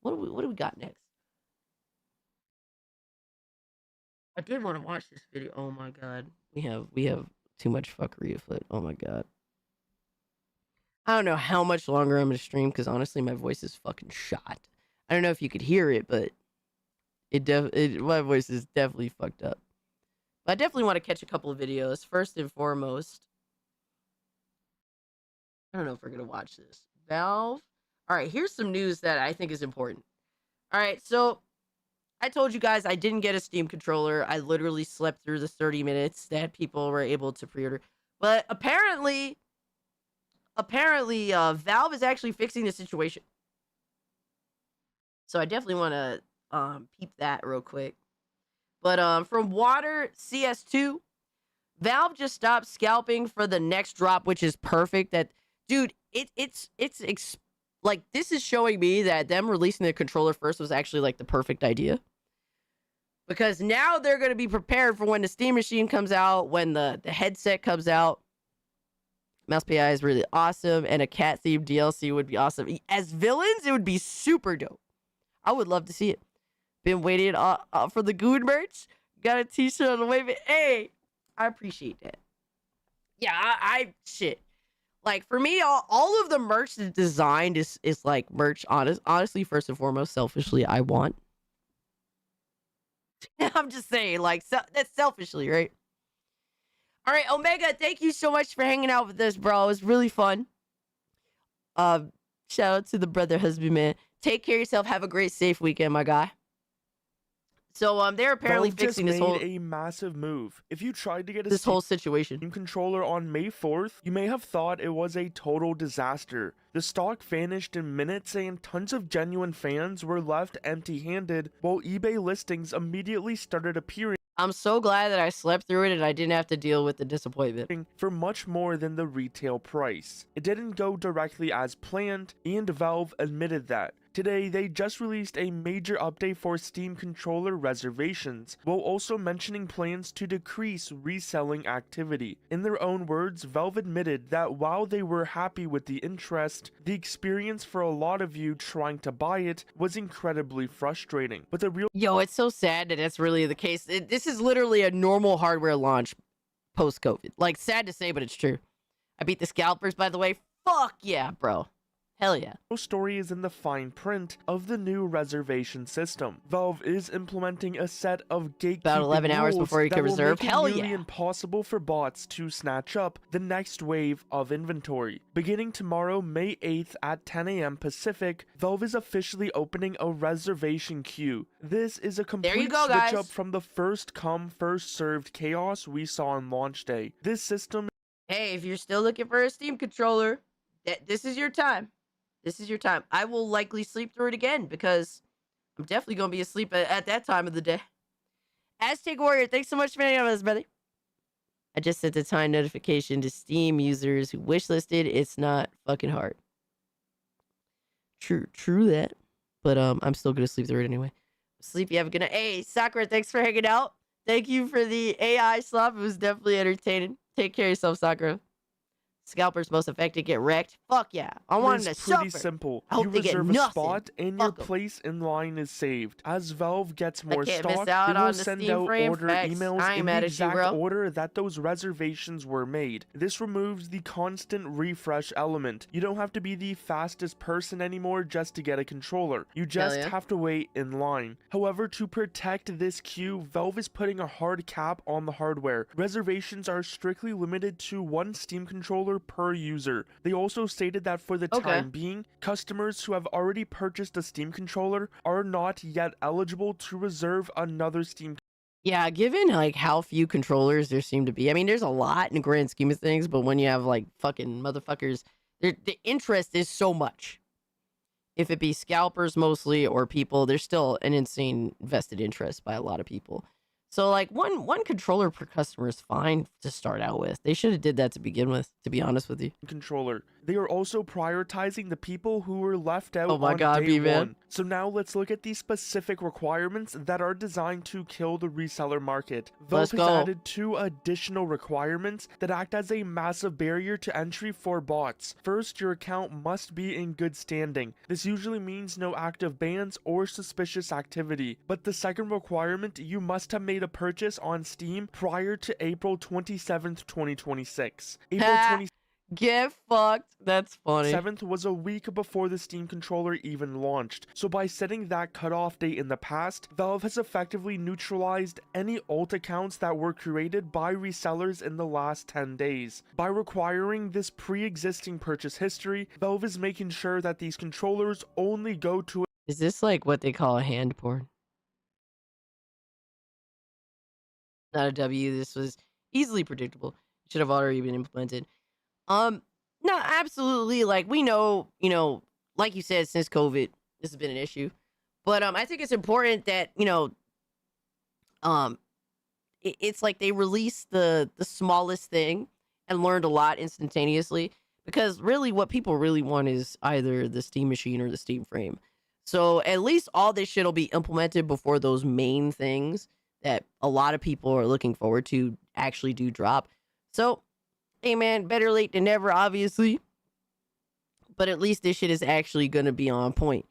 What do we got next? I did want to watch this video. Oh my god, we have too much fuckery afoot. Oh my god. I don't know how much longer I'm gonna stream because honestly, my voice is fucking shot. I don't know if you could hear it, but my voice is definitely fucked up. But I definitely want to catch a couple of videos. First and foremost, I don't know if we're gonna watch this. Valve. All right, here's some news that I think is important. All right, so I told you guys I didn't get a Steam controller. I literally slept through the 30 minutes that people were able to pre-order. But apparently, Valve is actually fixing the situation. So I definitely want to peep that real quick. But from Water CS2, Valve just stopped scalping for the next drop, which is perfect. That dude, it's like, this is showing me that them releasing the controller first was actually like the perfect idea. Because now they're going to be prepared for when the Steam Machine comes out, when the headset comes out. Mouse PI is really awesome, and a cat-themed DLC would be awesome. As villains, it would be super dope. I would love to see it. Been waiting for the Goon merch. Got a t-shirt on the way, but hey, I appreciate that. Yeah, I shit. Like for me, all of the merch that's designed is like merch. Honestly, first and foremost, selfishly, I want. I'm just saying, like that's selfishly, right? All right, Omega, thank you so much for hanging out with us, bro. It was really fun. Shout out to the brother husbandman. Take care of yourself. Have a great, safe weekend, my guy. So they're apparently Valve fixing just this whole made a massive move. If you tried to get this whole situation controller on May 4th, you may have thought it was a total disaster. The stock vanished in minutes and tons of genuine fans were left empty-handed while eBay listings immediately started appearing. I'm so glad that I slept through it and I didn't have to deal with the disappointment. For much more than the retail price. It didn't go directly as planned, and Valve admitted that. Today, they just released a major update for Steam controller reservations, while also mentioning plans to decrease reselling activity. In their own words, Valve admitted that while they were happy with the interest, the experience for a lot of you trying to buy it was incredibly frustrating. But the real— Yo, it's so sad that that's really the case. This is literally a normal hardware launch post-COVID. Like, sad to say, but it's true. I beat the Scalpers, by the way. Fuck yeah, bro. Hell yeah. The story is in the fine print of the new reservation system. Valve is implementing a set of gatekeeping about 11 hours rules before you can reserve. Hell yeah. yeah. Impossible for bots to snatch up the next wave of inventory. Beginning tomorrow, May 8th at 10 a.m. Pacific, Valve is officially opening a reservation queue. This is a complete switch up from the first come, first served chaos we saw on launch day. This system— Hey, if you're still looking for a Steam controller, this is your time. This is your time. I will likely sleep through it again because I'm definitely going to be asleep at that time of the day. Aztec Warrior, thanks so much for hanging out with us, brother. I just sent a time notification to Steam users who wishlisted. It's not fucking hard. True that. But I'm still going to sleep through it anyway. Sleep, you have a good night. Hey, Sakura, thanks for hanging out. Thank you for the AI slop. It was definitely entertaining. Take care of yourself, Sakura. Scalpers most affected get wrecked. Fuck yeah. I want them to suffer. It's pretty simple. I hope you they get reserve a nothing. spot and your place in line is saved. As Valve gets more can't miss stock, out they will on the send Steam out frame. order Facts. emails I ain't in mad the at you, exact bro. order that those reservations were made. This removes the constant refresh element. You don't have to be the fastest person anymore just to get a controller. You just have to wait in line. However, to protect this queue, Valve is putting a hard cap on the hardware. Reservations are strictly limited to one Steam controller per user. They also stated that for the time being, customers who have already purchased a Steam controller are not yet eligible to reserve another Steam. Yeah, given like how few controllers there seem to be. I mean, there's a lot in the grand scheme of things, but when you have like fucking motherfuckers, the interest is so much. If it be scalpers mostly or people, there's still an insane vested interest by a lot of people. So like one controller per customer is fine to start out with. They should have did that to begin with, to be honest with you. Controller. They are also prioritizing the people who were left out on day B-Man. one. So now let's look at the specific requirements that are designed to kill the reseller market. Valve has added 2 additional requirements that act as a massive barrier to entry for bots. First, your account must be in good standing. This usually means no active bans or suspicious activity. But the second requirement, you must have made a purchase on Steam prior to April 27th, 2026. April 27th. Get fucked. That's funny. 7th was a week before the Steam controller even launched. So by setting that cutoff date in the past, Valve has effectively neutralized any alt accounts that were created by resellers in the last 10 days. By requiring this pre-existing purchase history, Valve is making sure that these controllers only go to— Is this like what they call a hand porn? Not a W. This was easily predictable. Should have already been implemented. No, absolutely. Like we know, like you said, since COVID, this has been an issue. But I think it's important that, it's like they released the smallest thing and learned a lot instantaneously. Because really what people really want is either the Steam machine or the Steam frame. So at least all this shit will be implemented before those main things that a lot of people are looking forward to actually do drop. So, hey man, better late than never, obviously. But at least this shit is actually going to be on point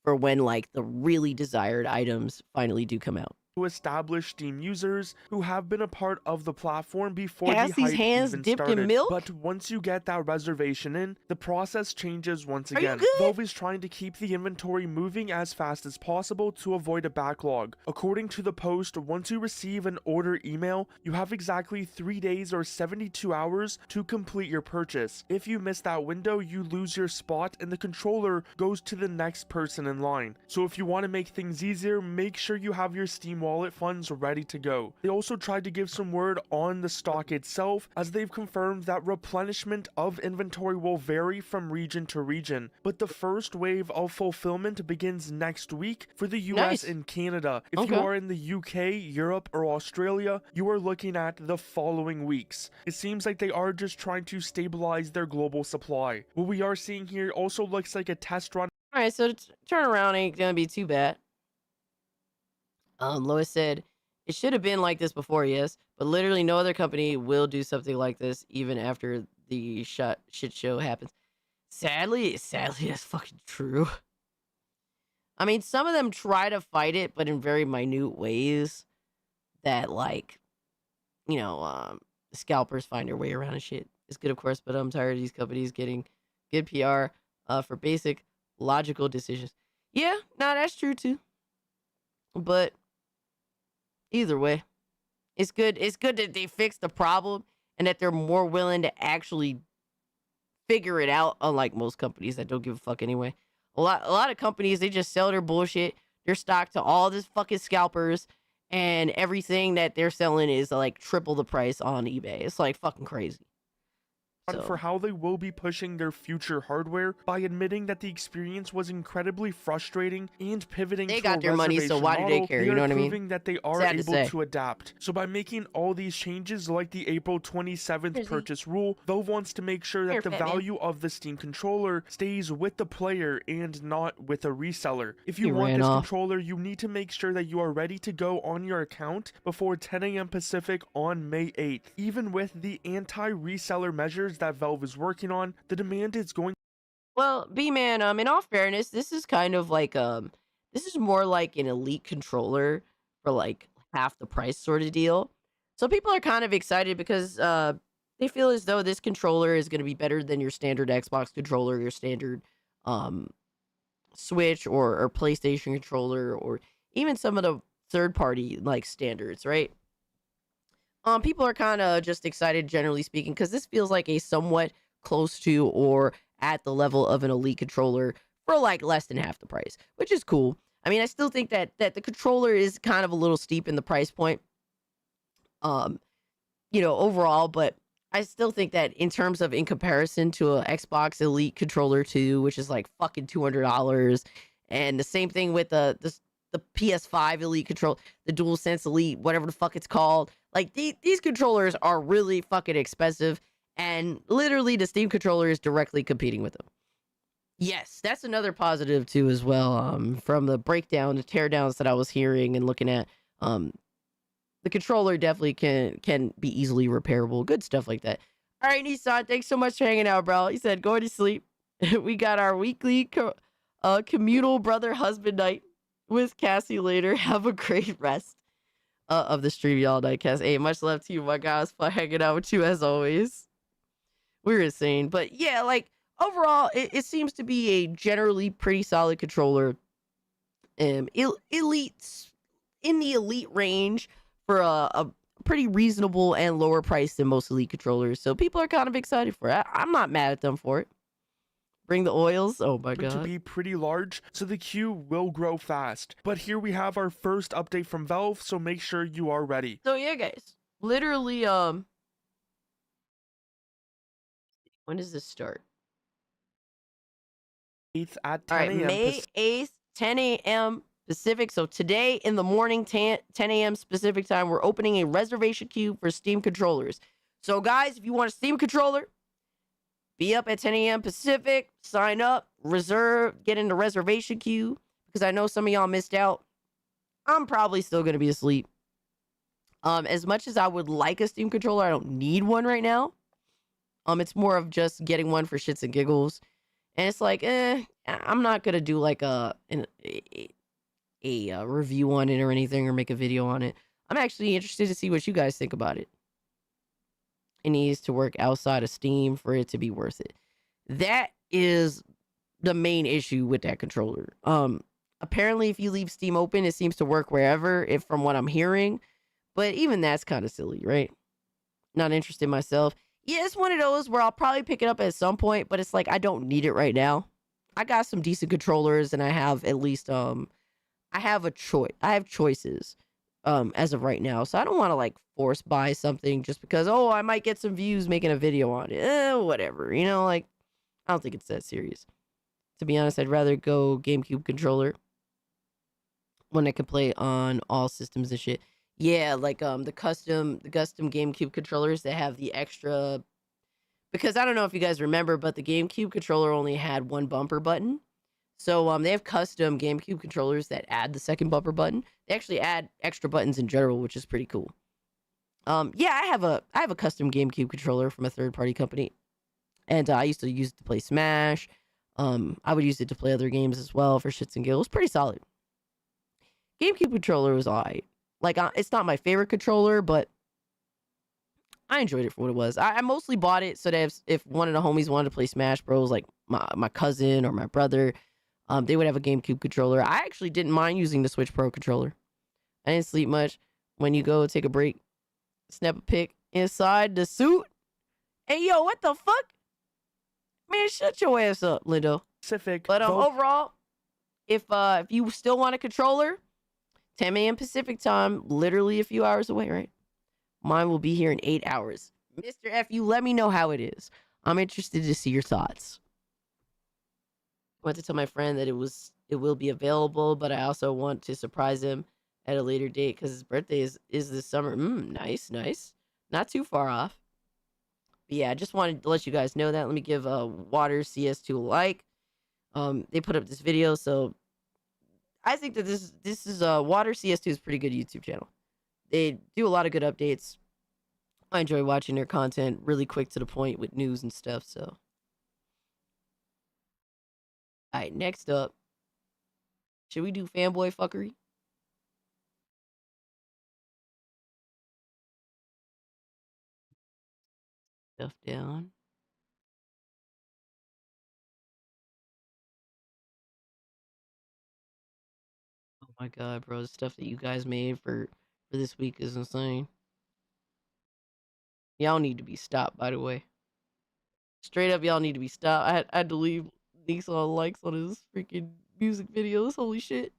for when like the really desired items finally do come out. To establish Steam users who have been a part of the platform before Cassie's the hype hands even dipped in started. milk? But once you get that reservation in, the process changes once Are you again. good? Valve is trying to keep the inventory moving as fast as possible to avoid a backlog. According to the post, once you receive an order email, you have exactly 3 days or 72 hours to complete your purchase. If you miss that window, you lose your spot and the controller goes to the next person in line. So if you want to make things easier, make sure you have your Steam wallet funds ready to go. They also tried to give some word on the stock itself, as they've confirmed that replenishment of inventory will vary from region to region, but the first wave of fulfillment begins next week for the US Nice. and Canada. If Okay. you are in the UK, Europe, or Australia, you are looking at the following weeks. It seems like they are just trying to stabilize their global supply. What we are seeing here also looks like a test run. All right, so the turnaround ain't gonna be too bad. Lois said, it should have been like this before, yes, but literally no other company will do something like this even after the shit show happens. Sadly, that's fucking true. I mean, some of them try to fight it, but in very minute ways that, like, you know, scalpers find their way around and shit. It's good, of course, but I'm tired of these companies getting good PR for basic logical decisions. Yeah, no, that's true too. But either way, it's good. It's good that they fixed the problem and that they're more willing to actually figure it out, unlike most companies that don't give a fuck anyway. A lot of companies, they just sell their bullshit, their stock to all this fucking scalpers, and everything that they're selling is like triple the price on eBay. It's like fucking crazy. For how they will be pushing their future hardware by admitting that the experience was incredibly frustrating and pivoting They to got a their money, so reservation why do they model, care? You know what I mean? Proving that they are Sad to able say. to adapt. So by making all these changes, like the April 27th purchase rule, Valve wants to make sure that Here, the fat man. value of the Steam controller stays with the player and not with a reseller. If you He want ran this off. controller, you need to make sure that you are ready to go on your account before 10 a.m. Pacific on May 8th. Even with the anti-reseller measures that Valve is working on, the demand is going. Well, B-Man, in all fairness, this is kind of like this is more like an elite controller for like half the price sort of deal. So people are kind of excited because they feel as though this controller is going to be better than your standard Xbox controller, your standard Switch or PlayStation controller, or even some of the third-party like standards, right? People are kind of just excited, generally speaking, because this feels like a somewhat close to or at the level of an elite controller for like less than half the price, which is cool. I mean, I still think that the controller is kind of a little steep in the price point, you know, overall, but I still think that in terms of in comparison to a Xbox Elite controller 2, which is like fucking $200, and the same thing with the PS5 Elite control, the DualSense Elite, whatever the fuck it's called. Like these controllers are really fucking expensive, and literally the Steam controller is directly competing with them. Yes, that's another positive too as well. From the breakdown, the teardowns that I was hearing and looking at, the controller definitely can be easily repairable. Good stuff like that. All right, Nissan, thanks so much for hanging out, bro. He said, go to sleep. We got our weekly communal brother husband night with Cassie later. Have a great rest of the stream, y'all night, Cass. Hey, much love to you, my guys. Fun hanging out with you as always. We're insane. But yeah, like overall, it seems to be a generally pretty solid controller. Elite in the elite range for a pretty reasonable and lower price than most elite controllers. So people are kind of excited for it. I'm not mad at them for it. Bring the oils. Oh my god. To be pretty large, so the queue will grow fast. But here we have our first update from Valve, so make sure you are ready. So yeah, guys. Literally, when does this start? 8th at 10 All right, a.m. May 8th, 10 a.m. Pacific. So today in the morning, 10 a.m. Pacific time, we're opening a reservation queue for Steam controllers. So guys, if you want a Steam controller, be up at 10 a.m. Pacific, sign up, reserve, get in the reservation queue, because I know some of y'all missed out. I'm probably still going to be asleep. As much as I would like a Steam controller, I don't need one right now. It's more of just getting one for shits and giggles. And it's like, I I'm not gonna do like a review on it or anything, or make a video on it. I'm actually interested to see what you guys think about it. It needs to work outside of Steam for it to be worth it. That is the main issue with that controller. Apparently if you leave Steam open, it seems to work wherever, if from what I'm hearing. But even that's kind of silly, right? Not interested myself. Yeah, it's one of those where I'll probably pick it up at some point, but it's like I don't need it right now. I got some decent controllers, and I have at least I have a choice. I have choices as of right now. So I don't want to like force buy something just because, oh, I might get some views making a video on it. Whatever. You know, like I don't think it's that serious. To be honest, I'd rather go GameCube controller when I can play on all systems and shit. Yeah, like the custom GameCube controllers that have the extra, because I don't know if you guys remember, but the GameCube controller only had one bumper button. So they have custom GameCube controllers that add the second bumper button. They actually add extra buttons in general, which is pretty cool. Yeah, I have a custom GameCube controller from a third-party company, and I used to use it to play Smash. I would use it to play other games as well for shits and giggles. Pretty solid. GameCube controller was alright. Like, it's not my favorite controller, but I enjoyed it for what it was. I mostly bought it so that if one of the homies wanted to play Smash Bros, like my cousin or my brother, they would have a GameCube controller. I actually didn't mind using the Switch Pro controller. I didn't sleep much. When you go take a break, snap a pic inside the suit. Hey, yo, what the fuck? Man, shut your ass up, Lindo. But overall, if you still want a controller, 10 a.m. Pacific time, literally a few hours away, right? Mine will be here in 8 hours. Mr. F, you let me know how it is. I'm interested to see your thoughts. I want to tell my friend that it will be available, but I also want to surprise him at a later date because his birthday is this summer. Nice. Not too far off. But yeah, I just wanted to let you guys know that. Let me give Water CS2 a like. They put up this video, so I think that this is Water CS2 is a pretty good YouTube channel. They do a lot of good updates. I enjoy watching their content, really quick to the point with news and stuff. So, all right, next up, should we do fanboy fuckery? Stuff down. Oh my god, bro, the stuff that you guys made for this week is insane. Y'all need to be stopped, by the way. Straight up, y'all need to be stopped. I had to leave Nissan likes on his freaking music videos. Holy shit.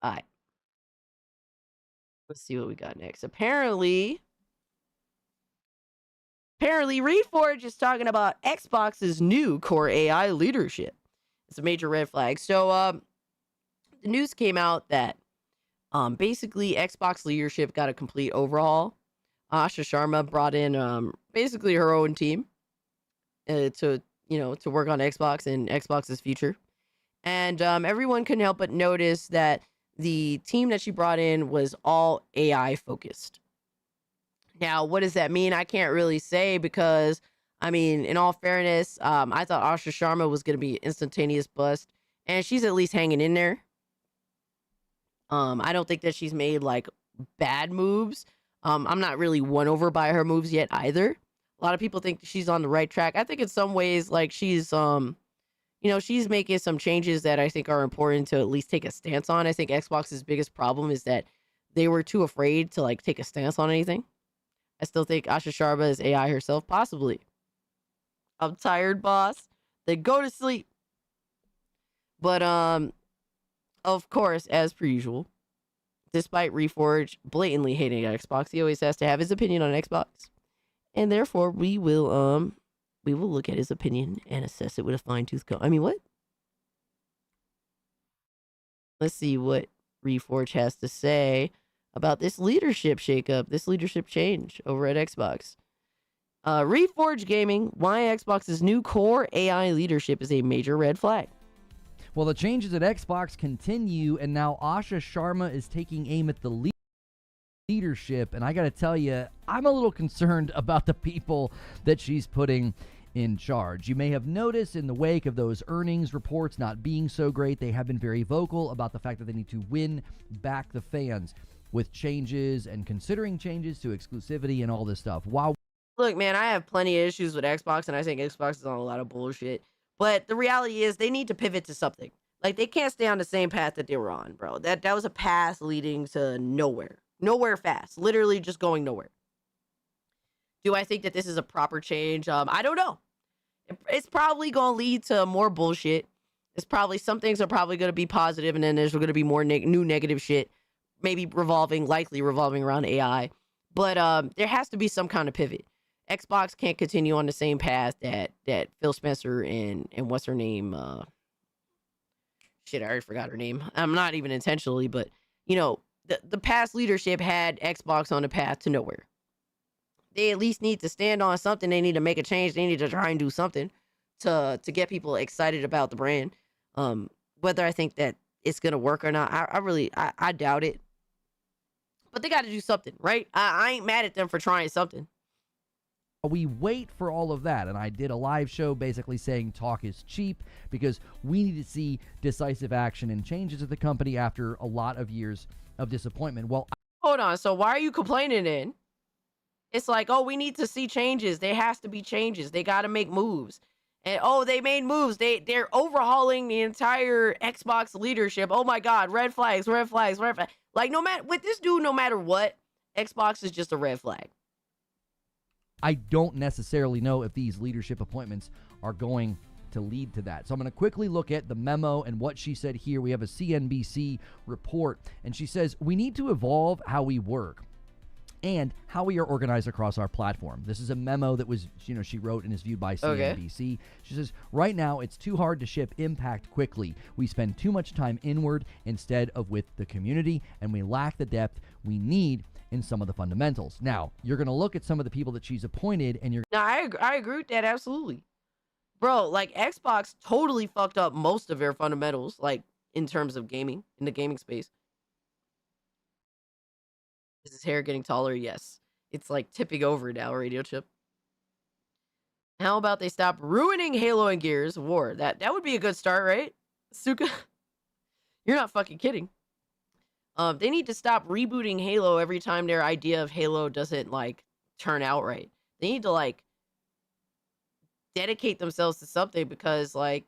Alright. Let's see what we got next. Apparently, ReForge is talking about Xbox's new core AI leadership. It's a major red flag. So, the news came out that basically Xbox leadership got a complete overhaul. Asha Sharma brought in basically her own team to work on Xbox and Xbox's future. And everyone couldn't help but notice that the team that she brought in was all AI focused. Now, what does that mean? I can't really say because, I mean, in all fairness, I thought Asha Sharma was going to be an instantaneous bust, and she's at least hanging in there. I don't think that she's made like bad moves. I'm not really won over by her moves yet either. A lot of people think she's on the right track. I think in some ways, like she's she's making some changes that I think are important to at least take a stance on. I think Xbox's biggest problem is that they were too afraid to like take a stance on anything. I still think Asha Sharma is AI herself, possibly. I'm tired, boss. Then go to sleep. But of course, as per usual, despite ReForge blatantly hating Xbox, he always has to have his opinion on Xbox. And therefore, we will look at his opinion and assess it with a fine-tooth comb. I mean, what? Let's see what ReForge has to say about this leadership shakeup, this leadership change over at Xbox. ReForge Gaming, why Xbox's new core AI leadership is a major red flag. Well, the changes at Xbox continue, and now Asha Sharma is taking aim at the leadership. And I got to tell you, I'm a little concerned about the people that she's putting in charge. You may have noticed in the wake of those earnings reports not being so great, they have been very vocal about the fact that they need to win back the fans with changes and considering changes to exclusivity and all this stuff. Look, man, I have plenty of issues with Xbox, and I think Xbox is on a lot of bullshit. But the reality is they need to pivot to something. Like, they can't stay on the same path that they were on, bro. That was a path leading to nowhere. Nowhere fast. Literally just going nowhere. Do I think that this is a proper change? I don't know. It's probably going to lead to more bullshit. It's probably, some things are probably going to be positive, and then there's going to be more new negative shit. Maybe likely revolving around AI. But there has to be some kind of pivot. Xbox can't continue on the same path that Phil Spencer and what's her name? Shit, I already forgot her name. I'm not even intentionally, but, you know, the past leadership had Xbox on the path to nowhere. They at least need to stand on something. They need to make a change. They need to try and do something to get people excited about the brand. Whether I think that it's going to work or not, I doubt it. But they got to do something, right? I ain't mad at them for trying something. We wait for all of that, and I did a live show basically saying talk is cheap because we need to see decisive action and changes at the company after a lot of years of disappointment. Well, hold on. So why are you complaining then? It's like, oh, we need to see changes. There has to be changes. They got to make moves. And oh, they made moves. They're overhauling the entire Xbox leadership. Oh my God, red flags, red flags, red flags. Like, no matter with this dude, no matter what, Xbox is just a red flag. I don't necessarily know if these leadership appointments are going to lead to that. So I'm going to quickly look at the memo and what she said here. We have a CNBC report, and she says, we need to evolve how we work and how we are organized across our platform. This is a memo that was, she wrote and is viewed by CNBC. Okay. She says, right now, it's too hard to ship impact quickly. We spend too much time inward instead of with the community, and we lack the depth we need in some of the fundamentals. Now, you're going to look at some of the people that she's appointed, and you're... No, I agree with that, absolutely. Bro, like, Xbox totally fucked up most of their fundamentals, like, in terms of gaming, in the gaming space. Is his hair getting taller? Yes. It's, like, tipping over now, Radio Chip. How about they stop ruining Halo and Gears of War? That would be a good start, right? Suka? You're not fucking kidding. They need to stop rebooting Halo every time their idea of Halo doesn't, like, turn out right. They need to, like, dedicate themselves to something because, like,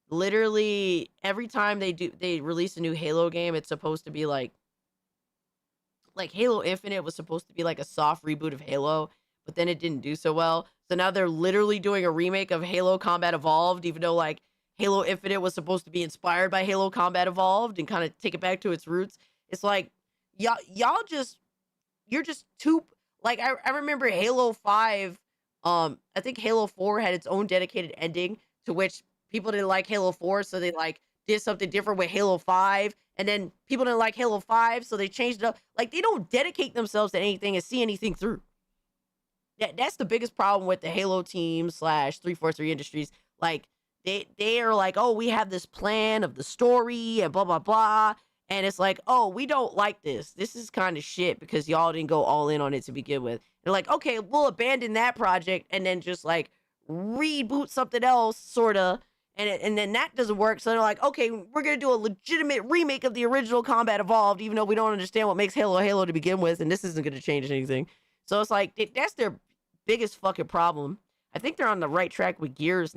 literally every time they release a new Halo game, it's supposed to be, like Halo Infinite was supposed to be, like, a soft reboot of Halo, but then it didn't do so well. So now they're literally doing a remake of Halo Combat Evolved, even though, like, Halo Infinite was supposed to be inspired by Halo Combat Evolved and kind of take it back to its roots. It's like, you're just too, like, I remember Halo 5, I think Halo 4 had its own dedicated ending to which people didn't like Halo 4, so they, like, did something different with Halo 5, and then people didn't like Halo 5, so they changed it up. Like, they don't dedicate themselves to anything and see anything through. That's the biggest problem with the Halo team / 343 Industries. Like, they are like, oh, we have this plan of the story and blah, blah, blah. And it's like, oh, we don't like this. This is kind of shit because y'all didn't go all in on it to begin with. They're like, okay, we'll abandon that project and then just, like, reboot something else, sort of. And then that doesn't work. So they're like, okay, we're going to do a legitimate remake of the original Combat Evolved, even though we don't understand what makes Halo Halo to begin with. And this isn't going to change anything. So it's like, that's their biggest fucking problem. I think they're on the right track with Gears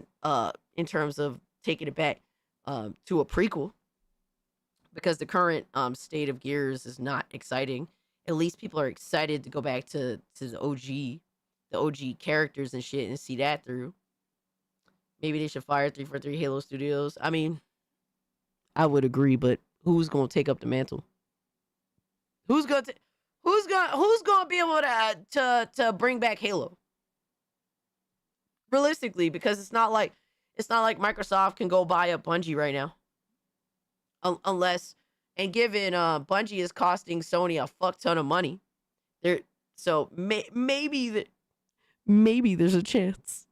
in terms of taking it back to a prequel. Because the current state of Gears is not exciting. At least people are excited to go back to the OG characters and shit and see that through. Maybe they should fire 343 Halo Studios. I mean, I would agree, but who's gonna take up the mantle? Who's gonna be able to bring back Halo? Realistically, because it's not like Microsoft can go buy up Bungie right now. Unless, and given Bungie is costing Sony a fuck ton of money, maybe there's a chance.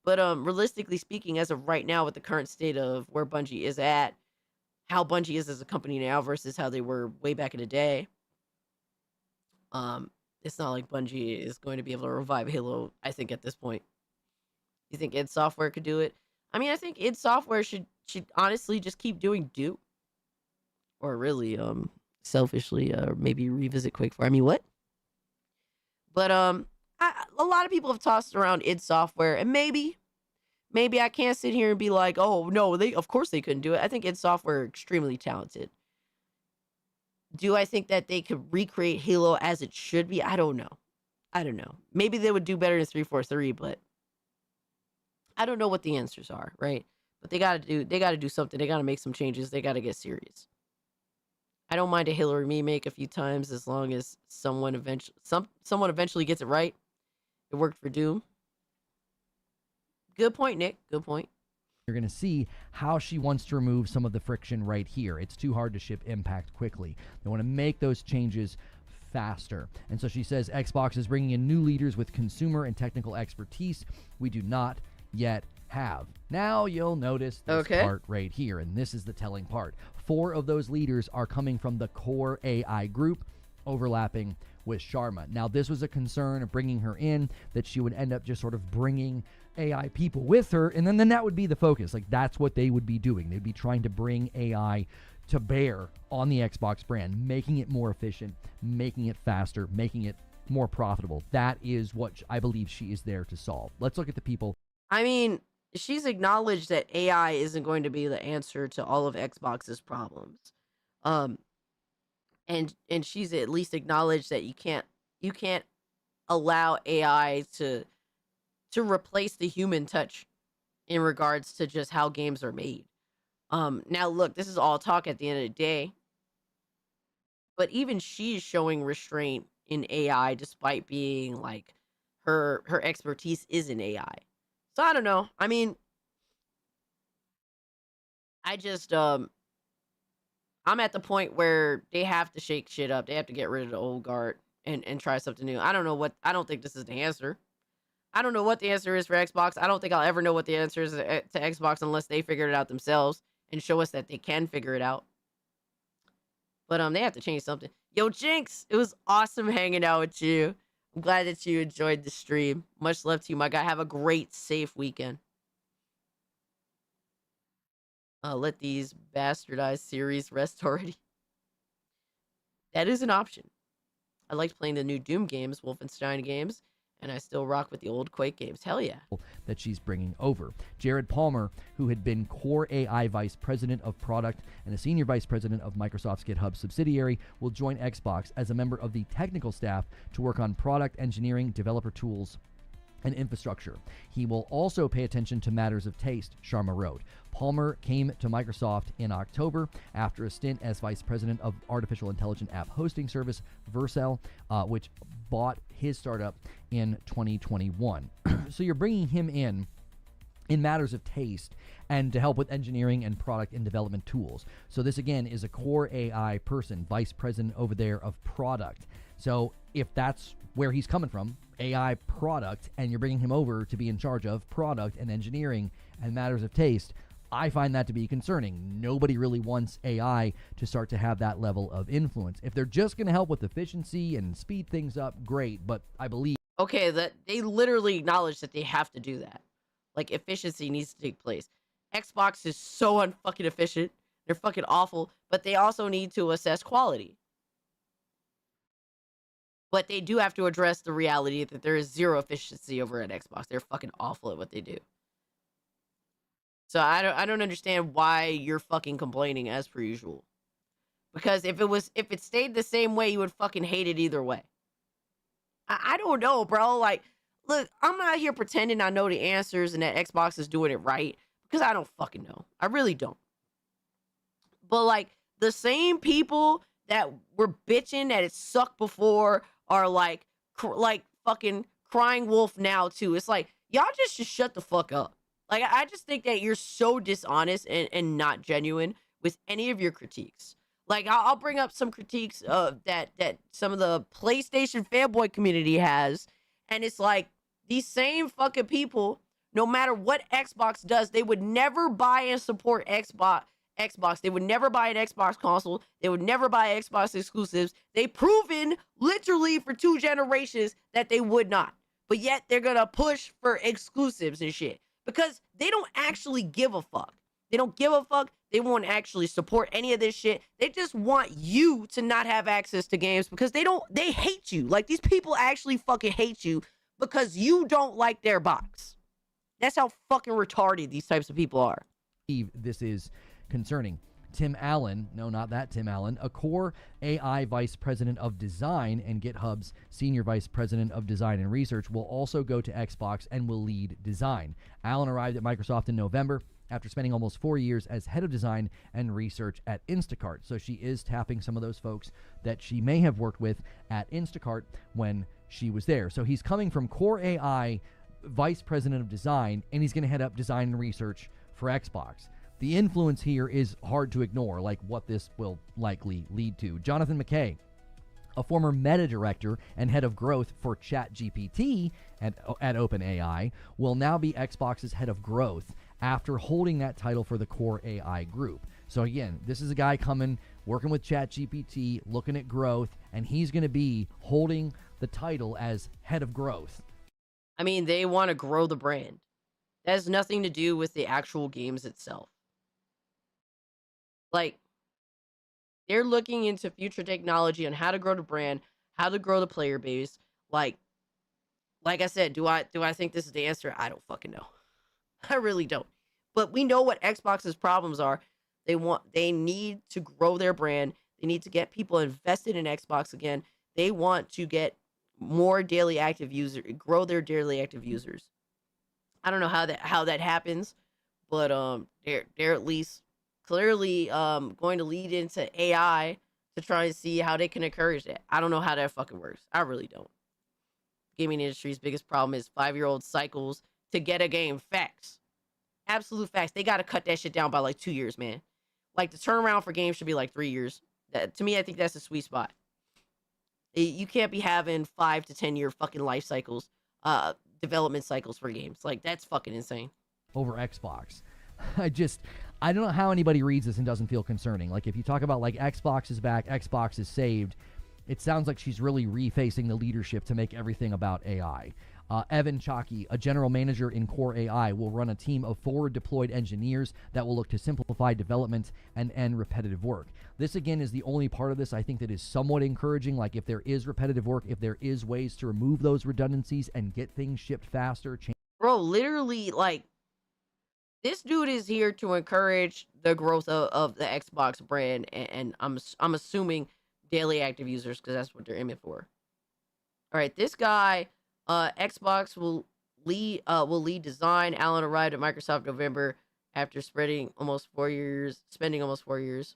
But realistically speaking, as of right now, with the current state of where Bungie is at, how Bungie is as a company now versus how they were way back in the day, it's not like Bungie is going to be able to revive Halo, I think, at this point. You think id Software could do it? I mean, I think id Software should honestly just keep doing Doom. Or really, selfishly, maybe revisit Quake 4. I mean, what? But a lot of people have tossed around id Software, and maybe I can't sit here and be like, oh no, of course they couldn't do it. I think id Software are extremely talented. Do I think that they could recreate Halo as it should be? I don't know. Maybe they would do better than 343, but I don't know what the answers are, right? But they gotta do something. They gotta make some changes. They gotta get serious. I don't mind a Halo remake a few times as long as someone eventually gets it right. It worked for Doom. Good point, Nick. Good point. You're going to see how she wants to remove some of the friction right here. It's too hard to ship Impact quickly. They want to make those changes faster. And so she says Xbox is bringing in new leaders with consumer and technical expertise we do not yet have. Now you'll notice this part right here, and this is the telling part. 4 of those leaders are coming from the core AI group, overlapping with Sharma. Now, this was a concern of bringing her in, that she would end up just sort of bringing AI people with her, and then that would be the focus. Like, that's what they would be doing. They'd be trying to bring AI to bear on the Xbox brand, making it more efficient, making it faster, making it more profitable. That is what I believe she is there to solve. Let's look at the people. I mean, she's acknowledged that AI isn't going to be the answer to all of Xbox's problems. And she's at least acknowledged that you can't allow AI to replace the human touch in regards to just how games are made. Now look, this is all talk at the end of the day, but even she's showing restraint in AI despite being like her expertise is in AI. So I don't know. I mean, I just I'm at the point where they have to shake shit up. They have to get rid of the old guard and try something new. I don't think this is the answer. I don't know what the answer is for Xbox. I don't think I'll ever know what the answer is to Xbox unless they figure it out themselves and show us that they can figure it out. But they have to change something. Yo, Jinx, it was awesome hanging out with you. I'm glad that you enjoyed the stream. Much love to you, my guy. Have a great, safe weekend. Let these bastardized series rest already. That is an option. I liked playing the new Doom games, Wolfenstein games, and I still rock with the old Quake games. Hell yeah. That she's bringing over. Jared Palmer, who had been Core AI Vice President of Product and a Senior Vice President of Microsoft's GitHub subsidiary, will join Xbox as a member of the technical staff to work on product engineering, developer tools, and infrastructure. He will also pay attention to matters of taste, Sharma wrote. Palmer came to Microsoft in October after a stint as Vice President of artificial intelligence app hosting service Vercel, which bought his startup in 2021. So you're bringing him in matters of taste and to help with engineering and product and development tools. So this again is a core AI person, vice president over there of product. So if that's where he's coming from, AI product, and you're bringing him over to be in charge of product and engineering and matters of taste, I find that to be concerning. Nobody really wants AI to start to have that level of influence. If they're just going to help with efficiency and speed things up, great, but I believe... Okay, that they literally acknowledge that they have to do that. Like, efficiency needs to take place. Xbox is so unfucking efficient. They're fucking awful, but they also need to assess quality. But they do have to address the reality that there is zero efficiency over at Xbox. They're fucking awful at what they do. So I don't understand why you're fucking complaining as per usual. Because if it stayed the same way, you would fucking hate it either way. I don't know, bro. Like, look, I'm not here pretending I know the answers and that Xbox is doing it right, because I don't fucking know. I really don't. But like, the same people that were bitching that it sucked before are like fucking crying wolf now too. It's like, y'all just should shut the fuck up. Like, I just think that you're so dishonest and not genuine with any of your critiques. Like, I'll bring up some critiques that some of the PlayStation fanboy community has, and it's like, these same fucking people, no matter what Xbox does, they would never buy and support Xbox. They would never buy an Xbox console. They would never buy Xbox exclusives. They've proven literally for 2 generations that they would not. but yet they're gonna push for exclusives and shit because they don't actually give a fuck. They don't give a fuck. They won't actually support any of this shit. They just want you to not have access to games because they hate you. Like, these people actually fucking hate you because you don't like their box. That's how fucking retarded these types of people are. This is concerning. Tim Allen, no, not that Tim Allen, a core AI vice president of design and GitHub's senior vice president of design and research, will also go to Xbox and will lead design. Allen arrived at Microsoft in November after spending almost 4 years as head of design and research at Instacart. So she is tapping some of those folks that she may have worked with at Instacart when she was there. So he's coming from core AI vice president of design, and he's going to head up design and research for Xbox. The influence here is hard to ignore, like what this will likely lead to. Jonathan McKay, a former Meta director and head of growth for ChatGPT at OpenAI, will now be Xbox's head of growth after holding that title for the core AI group. So again, this is a guy coming, working with ChatGPT, looking at growth, and he's going to be holding the title as head of growth. I mean, they want to grow the brand. That has nothing to do with the actual games itself. Like, they're looking into future technology on how to grow the brand, how to grow the player base. Like I said, do I think this is the answer? I don't fucking know. I really don't. But we know what Xbox's problems are. They need to grow their brand. They need to get people invested in Xbox again. They want to get more daily active users, grow their daily active users. I don't know how that happens, but they're at least clearly going to lead into AI to try and see how they can encourage that. I don't know how that fucking works. I really don't. Gaming industry's biggest problem is 5-year-old cycles to get a game. Facts. Absolute facts. They got to cut that shit down by like 2 years, man. Like, the turnaround for games should be like 3 years. To me, I think that's a sweet spot. You can't be having 5 to 10 year fucking life cycles, development cycles for games. Like, that's fucking insane. Over Xbox. I don't know how anybody reads this and doesn't feel concerning. Like, if you talk about, like, Xbox is back, Xbox is saved, it sounds like she's really refacing the leadership to make everything about AI. Evan Chalky, a general manager in Core AI, will run a team of forward-deployed engineers that will look to simplify development and end repetitive work. This, again, is the only part of this I think that is somewhat encouraging. Like, if there is repetitive work, if there is ways to remove those redundancies and get things shipped faster. Bro, literally, like, this dude is here to encourage the growth of the Xbox brand, and I'm assuming daily active users, because that's what they're aiming for. All right, this guy, Xbox will lead design. Allen arrived at Microsoft November after spending almost 4 years. Spreading almost 4 years.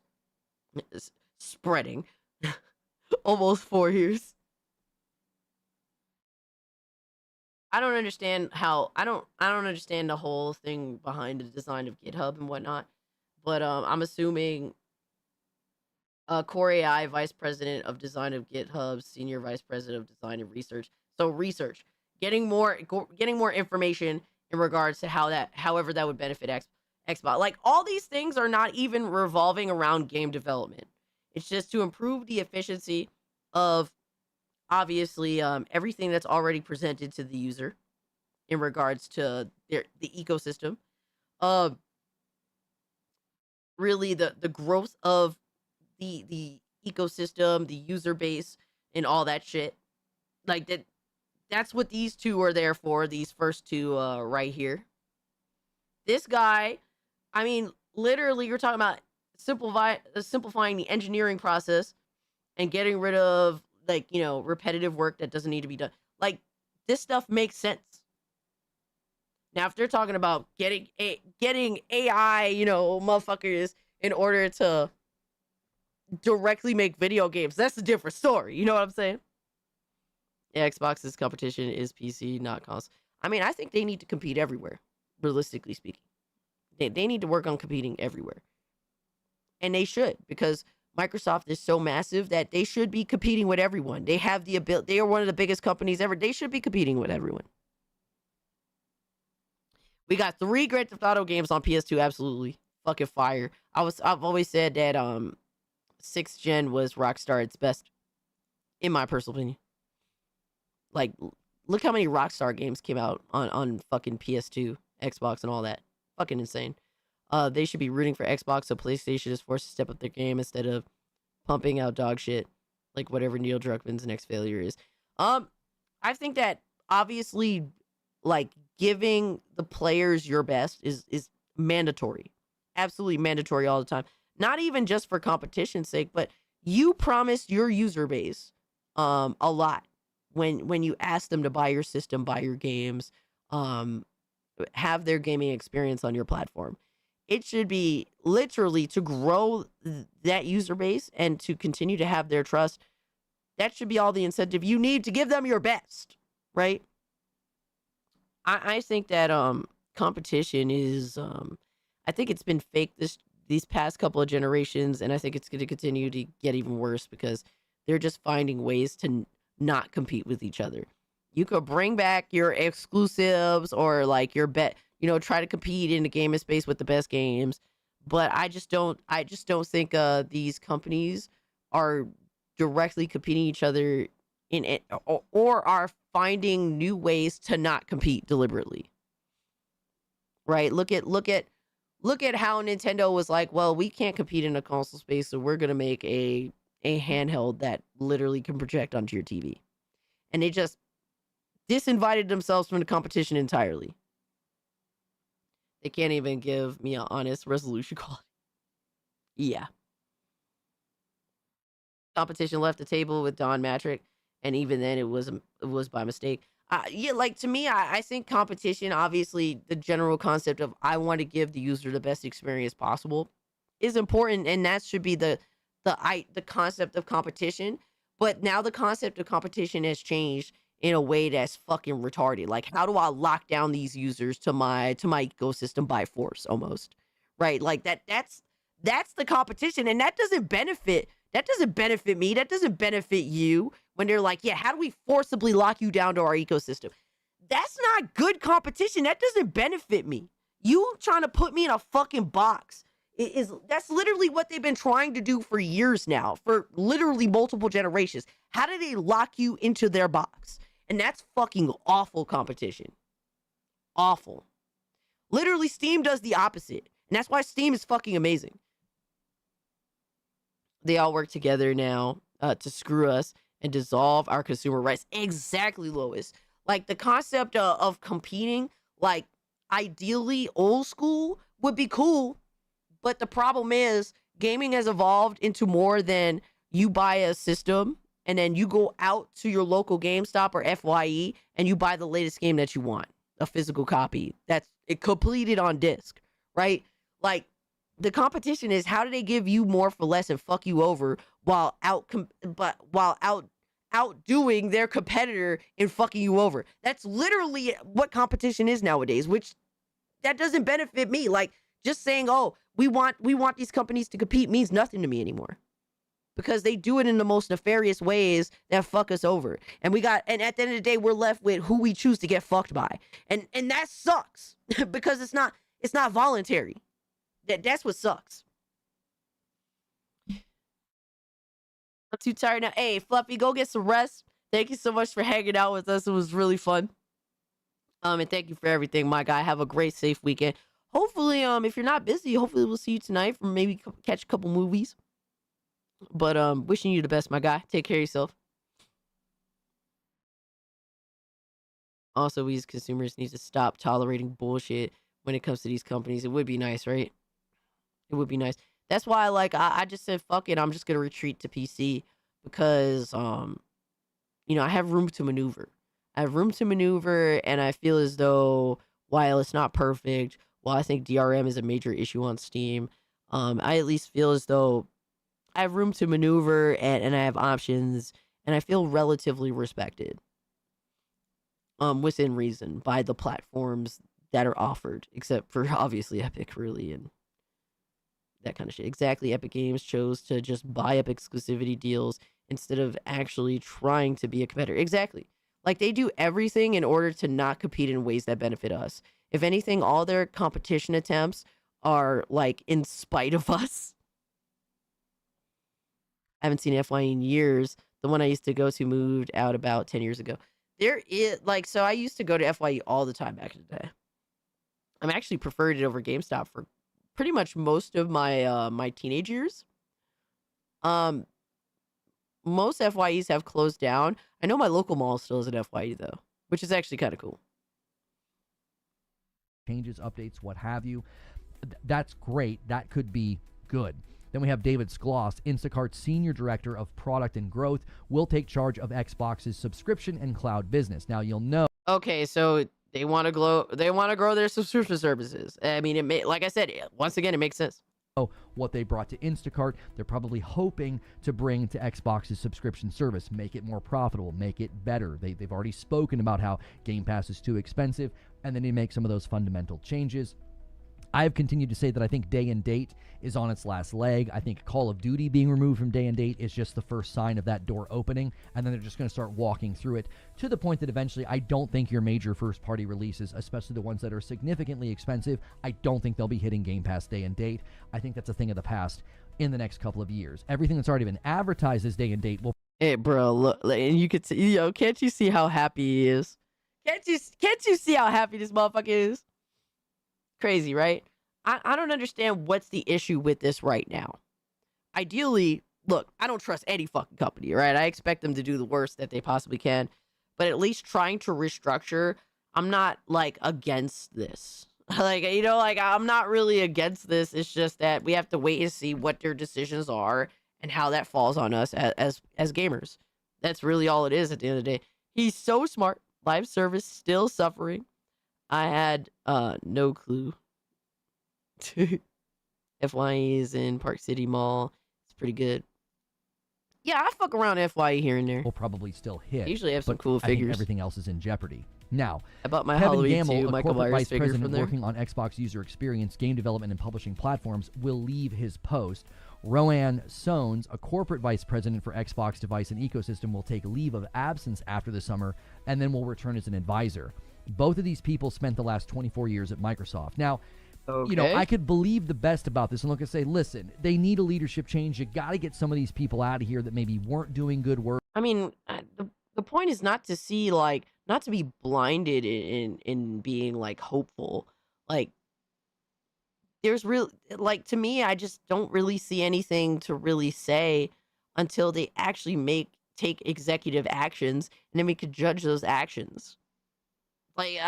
I don't understand the whole thing behind the design of GitHub and whatnot, but I'm assuming Core AI, vice president of design of GitHub, senior vice president of design and research. So research, getting more information in regards to however that would benefit Xbox. Like, all these things are not even revolving around game development. It's just to improve the efficiency of, obviously, everything that's already presented to the user in regards to the ecosystem. Really, the growth of the ecosystem, the user base, and all that shit. Like, that's what these two are there for, these first two right here. This guy, I mean, literally, you're talking about simplifying the engineering process and getting rid of, like, you know, repetitive work that doesn't need to be done. Like, this stuff makes sense. Now, if they're talking about getting AI, you know, motherfuckers in order to directly make video games, that's a different story. You know what I'm saying? Yeah, Xbox's competition is PC, not console. I mean, I think they need to compete everywhere, realistically speaking. They need to work on competing everywhere. And they should, because Microsoft is so massive that they should be competing with everyone. They have the ability. They are one of the biggest companies ever. They should be competing with everyone. We got 3 Grand Theft Auto games on PS2. Absolutely fucking fire. I've always said that 6th gen was Rockstar at its best, in my personal opinion. Like, look how many Rockstar games came out on fucking PS2, Xbox, and all that. Fucking insane. They should be rooting for Xbox, so PlayStation is forced to step up their game instead of pumping out dog shit like whatever Neil Druckmann's next failure is. I think that obviously, like, giving the players your best is mandatory, absolutely mandatory all the time. Not even just for competition's sake, but you promised your user base a lot when you ask them to buy your system, buy your games, have their gaming experience on your platform. It should be literally to grow that user base and to continue to have their trust. That should be all the incentive you need to give them your best, right? I think that competition is I think it's been fake these past couple of generations, and I think it's going to continue to get even worse because they're just finding ways to not compete with each other. You could bring back your exclusives or like your try to compete in the gaming space with the best games, but I just don't think these companies are directly competing each other in it or are finding new ways to not compete deliberately. Right? Look at how Nintendo was like, well, we can't compete in a console space, so we're gonna make a handheld that literally can project onto your TV. And they just disinvited themselves from the competition entirely. They can't even give me an honest resolution quality. Yeah. Competition left the table with Don Matrick, and even then it was by mistake. Yeah, like to me, I think competition, obviously the general concept of I want to give the user the best experience possible is important, and that should be the concept of competition. But now the concept of competition has changed in a way that's fucking retarded. Like, how do I lock down these users to my ecosystem by force almost? Right? Like that's the competition, and that doesn't benefit me. That doesn't benefit you when they're like, yeah, how do we forcibly lock you down to our ecosystem? That's not good competition. That doesn't benefit me. You trying to put me in a fucking box. That's literally what they've been trying to do for years now, for literally multiple generations. How do they lock you into their box? And that's fucking awful competition. Awful. Literally, Steam does the opposite. And that's why Steam is fucking amazing. They all work together now to screw us and dissolve our consumer rights. Exactly, Lois. Like, the concept of competing, like, ideally old school would be cool. But the problem is, gaming has evolved into more than you buy a system and then you go out to your local GameStop or FYE and you buy the latest game that you want, a physical copy that's it completed on disc, right? Like, the competition is how do they give you more for less and fuck you over while outdoing their competitor in fucking you over. That's literally what competition is nowadays, which that doesn't benefit me. Like, just saying, oh, we want these companies to compete means nothing to me anymore. Because they do it in the most nefarious ways that fuck us over. And at the end of the day, we're left with who we choose to get fucked by. And that sucks. Because it's not voluntary. That's what sucks. I'm too tired now. Hey, Fluffy, go get some rest. Thank you so much for hanging out with us. It was really fun. And thank you for everything, my guy. Have a great, safe weekend. Hopefully, if you're not busy, hopefully we'll see you tonight for maybe catch a couple movies. But wishing you the best, my guy. Take care of yourself. Also, we as consumers need to stop tolerating bullshit when it comes to these companies. It would be nice, right? It would be nice. That's why, like, I just said, fuck it. I'm just gonna retreat to PC because, I have room to maneuver. And I feel as though while it's not perfect, while I think DRM is a major issue on Steam, I at least feel as though I have room to maneuver and I have options, and I feel relatively respected, within reason, by the platforms that are offered, except for obviously Epic, really, and that kind of shit. Exactly, Epic Games chose to just buy up exclusivity deals instead of actually trying to be a competitor. Exactly. Like, they do everything in order to not compete in ways that benefit us. If anything, all their competition attempts are, like, in spite of us. I haven't seen FY in years. The one I used to go to moved out about 10 years ago. there is like, so I used to go to FYE all the time back in the day. I'm actually preferred it over GameStop for pretty much most of my my teenage years. Most FYEs have closed down. I know my local mall still is an FYE though, which is actually kind of cool. Changes, updates, what have you. That's great. That could be good. Then we have David Skloss, Instacart's Senior Director of Product and Growth, will take charge of Xbox's subscription and cloud business. Now you'll know. Okay, so they want to grow. They want to grow their subscription services. I mean, like I said, once again, it makes sense. What they brought to Instacart, they're probably hoping to bring to Xbox's subscription service, make it more profitable, make it better. They've already spoken about how Game Pass is too expensive, and then they make some of those fundamental changes. I have continued to say that I think Day and Date is on its last leg. I think Call of Duty being removed from Day and Date is just the first sign of that door opening, and then they're just going to start walking through it to the point that eventually I don't think your major first-party releases, especially the ones that are significantly expensive, I don't think they'll be hitting Game Pass Day and Date. I think that's a thing of the past in the next couple of years. Everything that's already been advertised as Day and Date will... Hey, bro, look, and you could see, can't you see how happy he is? Can't you see how happy this motherfucker is? Crazy, right? I don't understand what's the issue with this right now. Ideally, look, I don't trust any fucking company, right? I expect them to do the worst that they possibly can, but at least trying to restructure, I'm not, like, against this. Like, I'm not really against this. It's just that we have to wait and see what their decisions are and how that falls on us as gamers. That's really all it is at the end of the day. He's so smart. Live service still suffering. I had no clue. FYE is in Park City Mall. It's pretty good. Yeah, I fuck around FYE here and there. Will probably still hit. Usually have some but cool I think figures. Everything else is in jeopardy. Now, I bought my Kevin Halloween Gamble, too, a Michael corporate Myers vice figure president from there. working on Xbox user experience, game development, and publishing platforms, will leave his post. Roanne Sones, a corporate vice president for Xbox device and ecosystem, will take leave of absence after the summer and then will return as an advisor. Both of these people spent the last 24 years at Microsoft. Now, you know, I could believe the best about this and look and say, listen, they need a leadership change. You got to get some of these people out of here that maybe weren't doing good work. I mean, the point is not to see, like, not to be blinded in being, like, hopeful. Like, there's like, to me, I just don't really see anything to really say until they actually take executive actions, and then we could judge those actions. Like,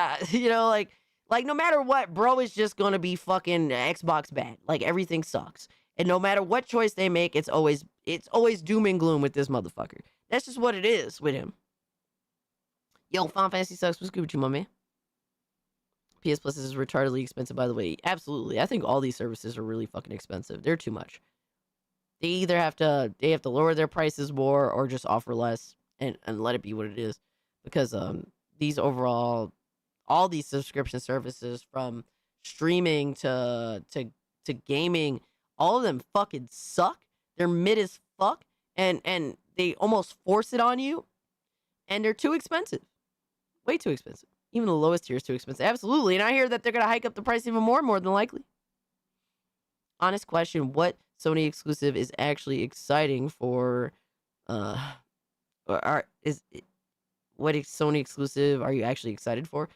like no matter what, bro is just gonna be fucking Xbox bad. Like, everything sucks. And no matter what choice they make, it's always doom and gloom with this motherfucker. That's just what it is with him. Yo, Final Fantasy sucks. What's good with you, my man? PS Plus is retardedly expensive, by the way. Absolutely. I think all these services are really fucking expensive. They're too much. They either have to lower their prices more or just offer less and let it be what it is. Because all these subscription services, from streaming to gaming, all of them fucking suck. They're mid as fuck, and they almost force it on you, and they're too expensive. Way too expensive. Even the lowest tier is too expensive. Absolutely. And I hear that they're going to hike up the price even more than likely. Honest question, what Sony exclusive is actually exciting for, what Sony exclusive are you actually excited for?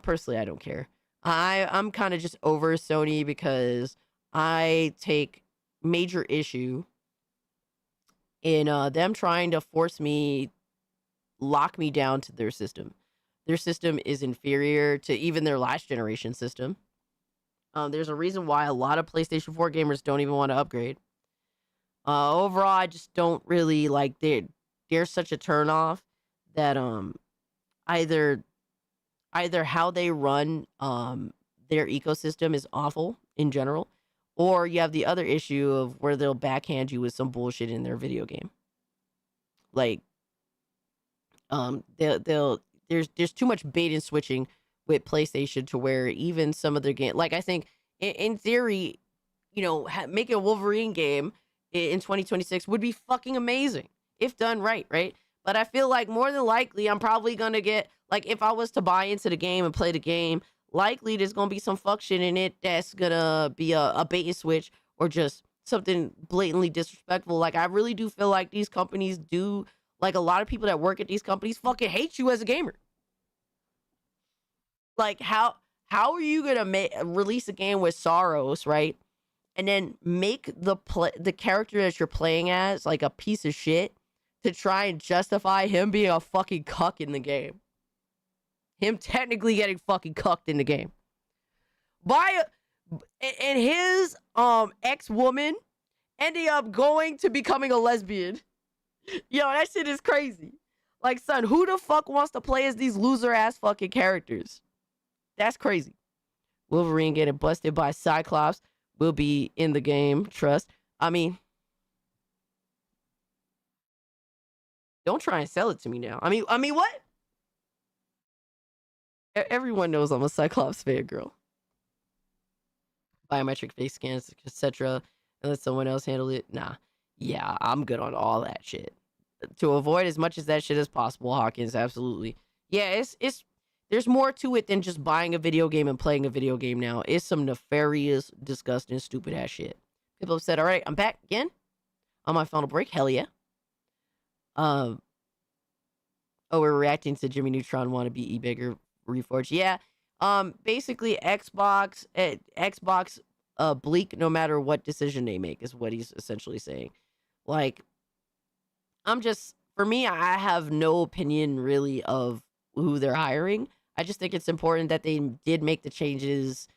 Personally, I don't care. I'm kind of just over Sony because I take major issue in them trying to lock me down to their system. Their system is inferior to even their last generation system. There's a reason why a lot of PlayStation 4 gamers don't even want to upgrade. Overall, I just don't really like they're such a turnoff that either how they run their ecosystem is awful in general, or you have the other issue of where they'll backhand you with some bullshit in their video game. Like, there's too much bait and switching with PlayStation to where even some of their game, like, I think in theory, you know, making a Wolverine game in 2026 would be fucking amazing if done right. But I feel like more than likely I'm probably gonna get, like, if I was to buy into the game and play the game, likely there's gonna be some fuck shit in it that's gonna be a bait and switch or just something blatantly disrespectful. Like, I really do feel like these companies do Like, a lot of people that work at these companies fucking hate you as a gamer. Like, how are you gonna release a game with Soros, right? And then make the character that you're playing as like a piece of shit to try and justify him being a fucking cuck in the game. Him technically getting fucking cucked in the game. And his ex-woman ending up going to becoming a lesbian. Yo, that shit is crazy. Like, son, who the fuck wants to play as these loser-ass fucking characters? That's crazy. Wolverine getting busted by Cyclops will be in the game. Trust. I mean, don't try and sell it to me now. I mean, what? Everyone knows I'm a Cyclops fan, girl. Biometric face scans, etc. And let someone else handle it. Nah. Yeah, I'm good on all that shit. To avoid as much of that shit as possible, Hawkins, absolutely. Yeah, it's there's more to it than just buying a video game and playing a video game now. It's some nefarious, disgusting, stupid ass shit. People have said, all right, I'm back again on my final break. Hell yeah. Oh, we're reacting to Jimmy Neutron wannabe e-bigger ReForge. Yeah. Basically Xbox bleak no matter what decision they make is what he's essentially saying. Like, for me, I have no opinion really of who they're hiring. I just think it's important that they did make the changes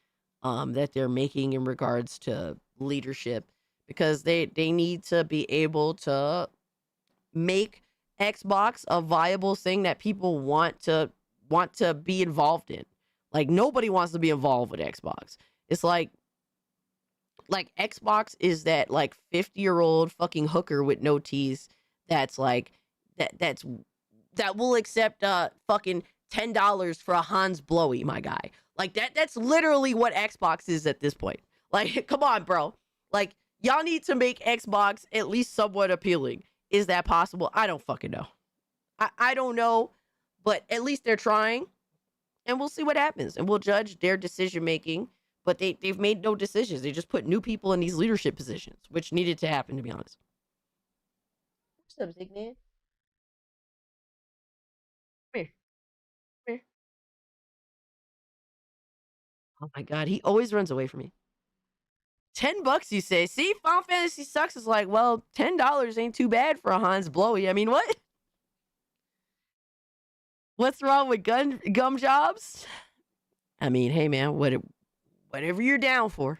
that they're making in regards to leadership, because they need to be able to make Xbox a viable thing that people want to be involved in. Like, nobody wants to be involved with Xbox. It's like Xbox is that like 50-year-old fucking hooker with no teeth that's like that will accept fucking $10 for a Hans Blowy, my guy. Like, that's literally what Xbox is at this point. Like, come on, bro. Like, y'all need to make Xbox at least somewhat appealing. Is that possible? I don't fucking know. I don't know, but at least they're trying, and we'll see what happens, and we'll judge their decision making. But they've made no decisions. They just put new people in these leadership positions, which needed to happen, to be honest. What's up, Zig Man? Come here. Oh my god, he always runs away from me. $10, you say? See, Final Fantasy sucks. Is like, well, $10 ain't too bad for a Hans Blowy. I mean, what? What's wrong with gum jobs? I mean, hey man, whatever you're down for.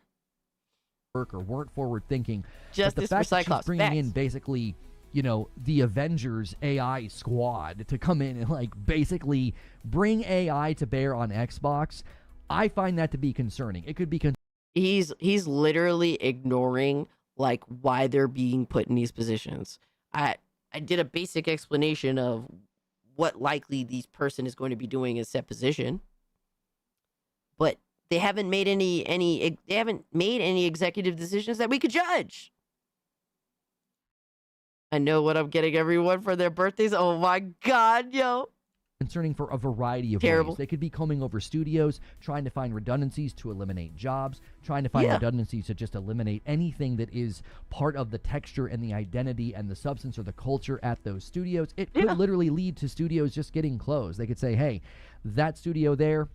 Or weren't forward thinking. Justice the fact for Cyclops. That she's bringing in basically, you know, the Avengers AI squad to come in and like basically bring AI to bear on Xbox, I find that to be concerning. It could be He's literally ignoring like why they're being put in these positions. I did a basic explanation of what likely these person is going to be doing in said position, but they haven't made any executive decisions that we could judge. I know what I'm getting everyone for their birthdays. Oh my god, yo. Concerning for a variety of Terrible. ways. They could be combing over studios, trying to find redundancies to eliminate jobs, trying to find redundancies to just eliminate anything that is part of the texture and the identity and the substance or the culture at those studios. It could literally lead to studios just getting closed. They could say, hey, that studio there,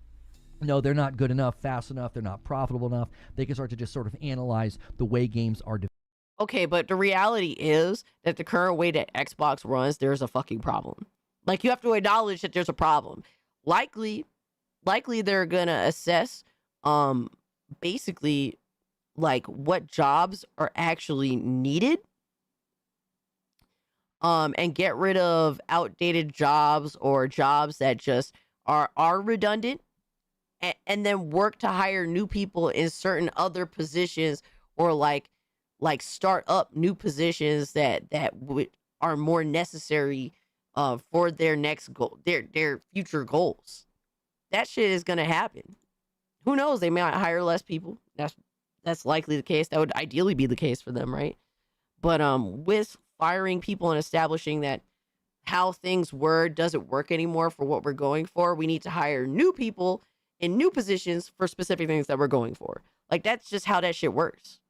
no, they're not good enough, fast enough, they're not profitable enough. They can start to just sort of analyze the way games are developed. Okay, but the reality is that the current way that Xbox runs, there's a fucking problem. Like, you have to acknowledge that there's a problem. Likely they're gonna assess, basically, like, what jobs are actually needed, and get rid of outdated jobs or jobs that just are redundant, and then work to hire new people in certain other positions, or like start up new positions that are more necessary for their next goal, their future goals. That shit is gonna happen. Who knows? They might hire less people. That's likely the case. That would ideally be the case for them, right? But with firing people and establishing that how things were doesn't work anymore for what we're going for, we need to hire new people in new positions for specific things that we're going for. Like, that's just how that shit works.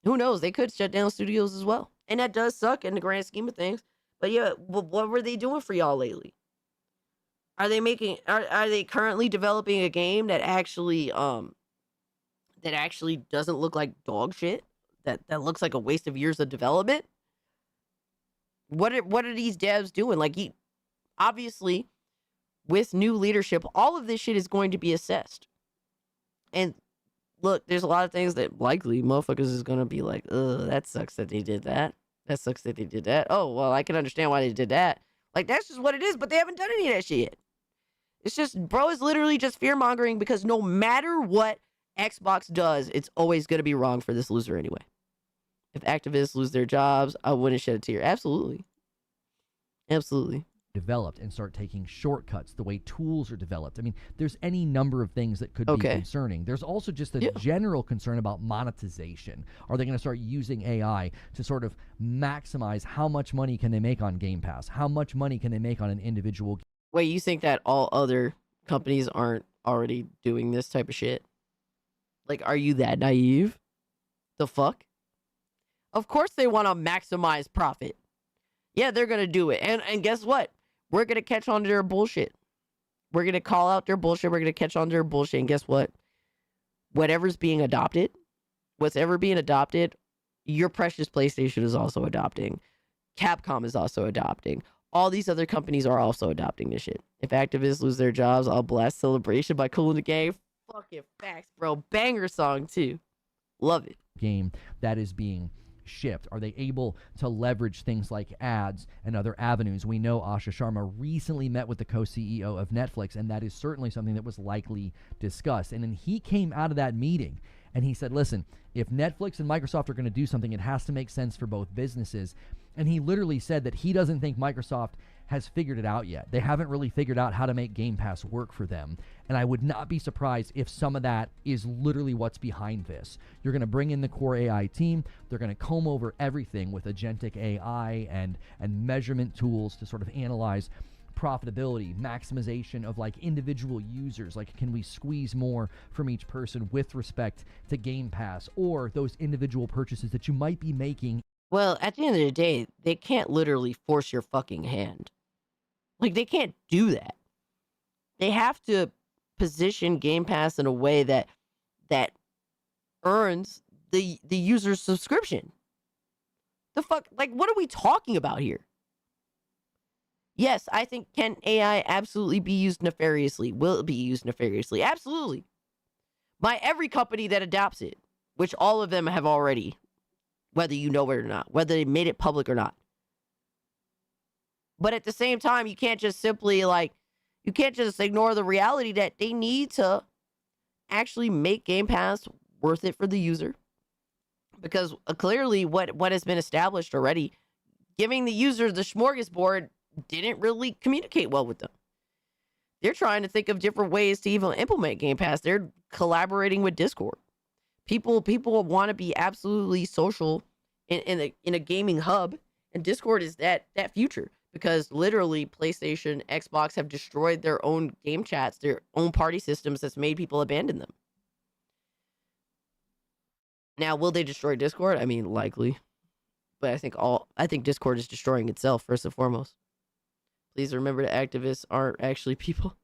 Who knows? They could shut down studios as well. And that does suck in the grand scheme of things. But yeah, what were they doing for y'all lately? Are they currently developing a game that actually doesn't look like dog shit? That looks like a waste of years of development? What are these devs doing? Like, obviously, with new leadership, all of this shit is going to be assessed. And look, there's a lot of things that likely motherfuckers is gonna be like, ugh, that sucks that they did that. That sucks that they did that. Oh, well, I can understand why they did that. Like, that's just what it is, but they haven't done any of that shit yet. It's just, bro, is literally just fear-mongering because no matter what Xbox does, it's always gonna be wrong for this loser anyway. If activists lose their jobs, I wouldn't shed a tear. Absolutely. Absolutely. Developed and start taking shortcuts the way tools are developed. I mean, there's any number of things that could be concerning. There's also just a general concern about monetization. Are they going to start using AI to sort of maximize how much money can they make on Game Pass? How much money can they make on an individual game? Wait, you think that all other companies aren't already doing this type of shit? Like, are you that naive? The fuck? Of course they want to maximize profit. Yeah, they're going to do it. And guess what? We're going to catch on to their bullshit. We're going to call out their bullshit. We're going to catch on to their bullshit. And guess what? Whatever's being adopted, what's ever being adopted, your precious PlayStation is also adopting. Capcom is also adopting. All these other companies are also adopting this shit. If activists lose their jobs, I'll blast Celebration by Cool in the Game. Fucking facts, bro. Banger song, too. Love it. Game that is being shipped? Are they able to leverage things like ads and other avenues? We know Asha Sharma recently met with the co-CEO of Netflix, and that is certainly something that was likely discussed. And then he came out of that meeting and he said, listen, if Netflix and Microsoft are going to do something, it has to make sense for both businesses. And he literally said that he doesn't think Microsoft has figured it out yet. They haven't really figured out how to make Game Pass work for them. And I would not be surprised if some of that is literally what's behind this. You're going to bring in the core AI team. They're going to comb over everything with agentic AI and measurement tools to sort of analyze profitability, maximization of like individual users. Like, can we squeeze more from each person with respect to Game Pass or those individual purchases that you might be making? Well, at the end of the day, they can't literally force your fucking hand. Like, they can't do that. They have to position Game Pass in a way that earns the user's subscription. The fuck? Like, what are we talking about here? Yes, I think can AI absolutely be used nefariously? Will it be used nefariously? Absolutely. By every company that adopts it, which all of them have already, whether you know it or not, whether they made it public or not. But at the same time, you can't just simply you can't just ignore the reality that they need to actually make Game Pass worth it for the user. Because clearly what has been established already, giving the user the smorgasbord didn't really communicate well with them. They're trying to think of different ways to even implement Game Pass. They're collaborating with Discord. People want to be absolutely social in a gaming hub, and Discord is that future. Because literally, PlayStation, Xbox have destroyed their own game chats, their own party systems that's made people abandon them. Now, will they destroy Discord? I mean, likely. But I think Discord is destroying itself, first and foremost. Please remember that activists aren't actually people.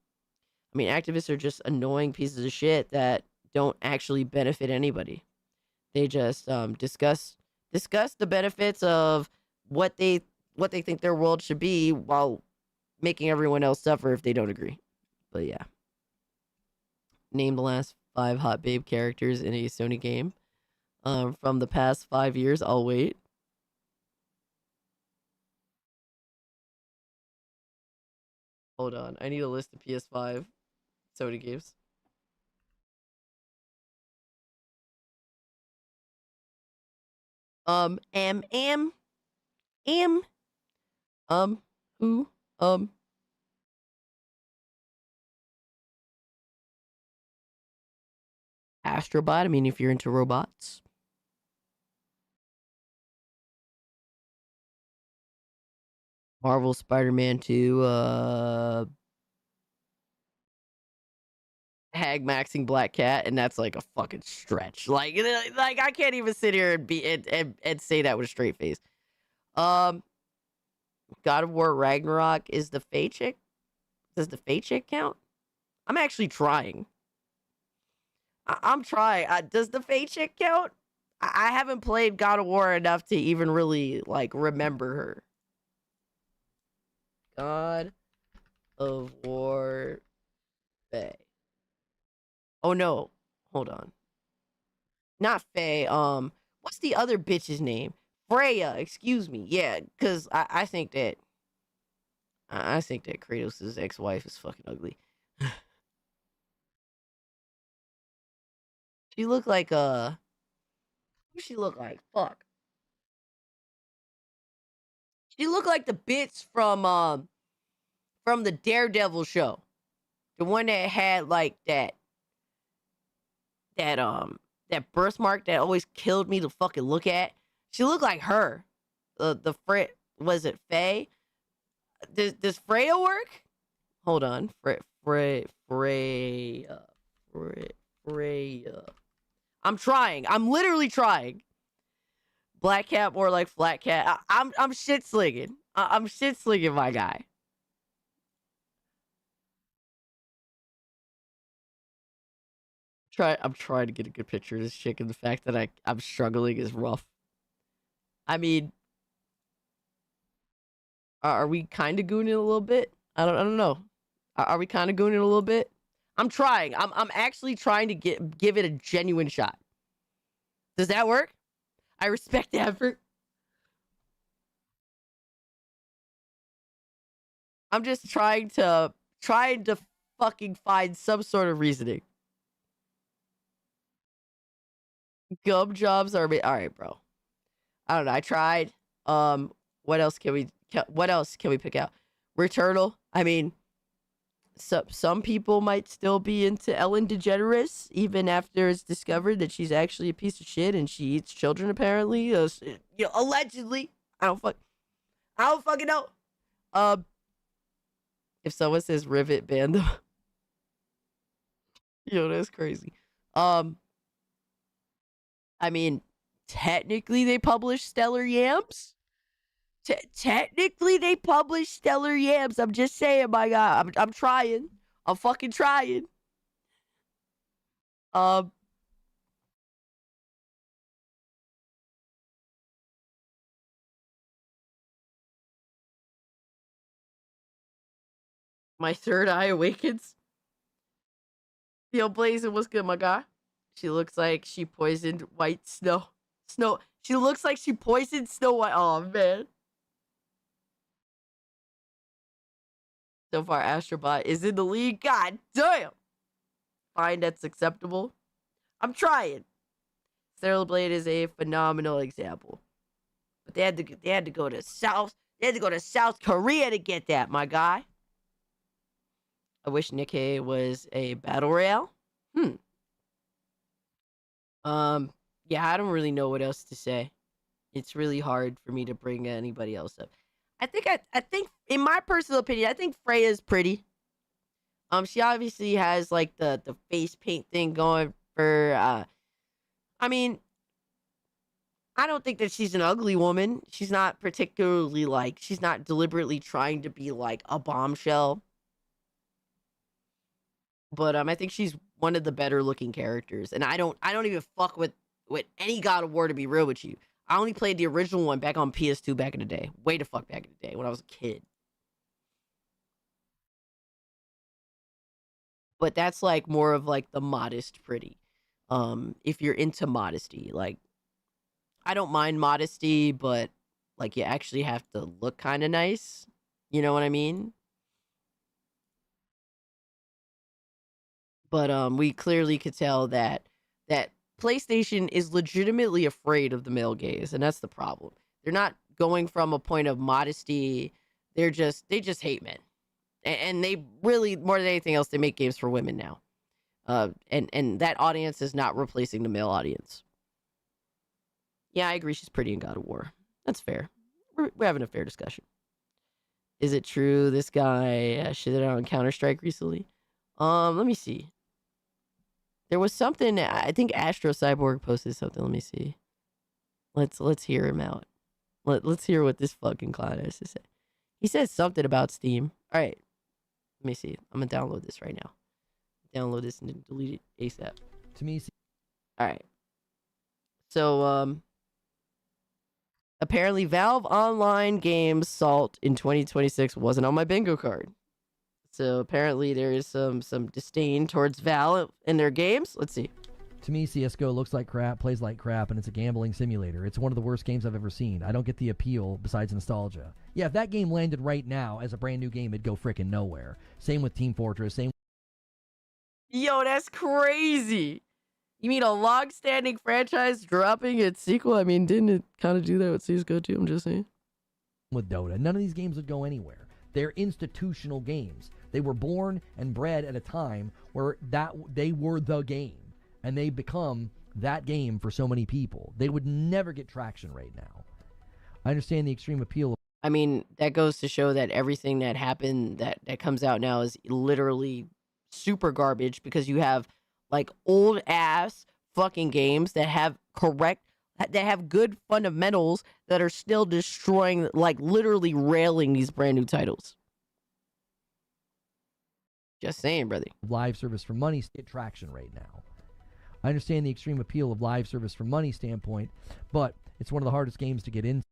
I mean, activists are just annoying pieces of shit that don't actually benefit anybody. They just discuss the benefits of what they think their world should be while making everyone else suffer if they don't agree. But yeah. Name the last 5 hot babe characters in a Sony game from the past 5 years. I'll wait. Hold on. I need a list of PS5 Sony games. Who? Astrobot, I mean, if you're into robots. Marvel Spider-Man 2, Hag maxing Black Cat, and that's like a fucking stretch. Like I can't even sit here and say that with a straight face. God of War Ragnarok is the Fae chick? Does the Fae chick count? I'm actually trying. I'm trying. Does the Fae chick count? I haven't played God of War enough to even really, like, remember her. God of War Fae. Oh, no. Hold on. Not Fae. What's the other bitch's name? Freya. Excuse me. Yeah, because I think that... I think that Kratos' ex-wife is fucking ugly. She looked like who she look like? Fuck. She looked like the bitch from the Daredevil show. The one that had like that birthmark that always killed me to fucking look at. She looked like her. Was it Faye? Does Freya work? Hold on. Freya. I'm trying. I'm literally trying. Black cat more like flat cat. I'm shit slinging. I'm shit slinging, my guy. I'm trying to get a good picture of this chick, and the fact that I'm struggling is rough. I mean, are we kind of gooning a little bit? I don't know. Are we kind of gooning a little bit? I'm trying. I'm actually trying to give it a genuine shot. Does that work? I respect the effort. I'm just trying to fucking find some sort of reasoning. Gum jobs are all right, bro. I don't know. I tried. What else can we pick out? Returnal. I mean, some people might still be into Ellen DeGeneres even after it's discovered that she's actually a piece of shit and she eats children apparently. Allegedly. I don't fucking know. If someone says Rivet ban them. That's crazy. I mean, technically they publish Stellar Yams. Technically, they publish Stellar Yams. I'm just saying, my God. I'm trying. I'm fucking trying. My third eye awakens. Yo, Blazing, what's good, my guy? She looks like she poisoned White Snow. She looks like she poisoned Snow White. Oh, man. So far, Astrobot is in the league. God damn. Fine, that's acceptable. I'm trying. Stellar Blade is a phenomenal example. But they had to go to South Korea to get that, my guy. I wish Nikkei was a battle royale. Yeah, I don't really know what else to say. It's really hard for me to bring anybody else up. I think in my personal opinion, I think Freya's pretty. She obviously has like the face paint thing going for I mean, I don't think that she's an ugly woman. She's not particularly she's not deliberately trying to be like a bombshell. But I think she's one of the better looking characters. And I don't even fuck with any God of War, to be real with you. I only played the original one back on PS2 back in the day. Way the fuck back in the day when I was a kid. But that's like more of like the modest pretty. If you're into modesty, like I don't mind modesty, but like you actually have to look kind of nice. You know what I mean? But we clearly could tell that PlayStation is legitimately afraid of the male gaze, and that's the problem. They're not going from a point of modesty. They just hate men. And they really, more than anything else, they make games for women now. And that audience is not replacing the male audience. Yeah, I agree. She's pretty in God of War. That's fair. We're having a fair discussion. Is it true this guy shitted on Counter-Strike recently? Let me see. There was something, I think Astro Cyborg posted something. Let me see. Let's hear him out. Let's hear what this fucking clown has to say. He says something about Steam. All right. Let me see. I'm going to download this right now. Download this and then delete it ASAP. To me, all right. So, apparently Valve Online Games Salt in 2026 wasn't on my bingo card. So apparently there is some disdain towards Valve in their games. Let's see. To me, CSGO looks like crap, plays like crap, and it's a gambling simulator. It's one of the worst games I've ever seen. I don't get the appeal besides nostalgia. Yeah, if that game landed right now as a brand new game, it'd go frickin' nowhere. Same with Team Fortress, same. Yo, that's crazy. You mean a long-standing franchise dropping its sequel? I mean, didn't it kind of do that with CSGO too? I'm just saying. With Dota, none of these games would go anywhere. They're institutional games. They were born and bred at a time where they were the game. And they become that game for so many people. They would never get traction right now. I understand the extreme appeal. I mean, that goes to show that everything that happened that comes out now is literally super garbage because you have like old ass fucking games that have good fundamentals that are still destroying, like literally railing these brand new titles. Just saying, brother. Live service for money get traction right now. I understand the extreme appeal of live service from money standpoint, but it's one of the hardest games to get into.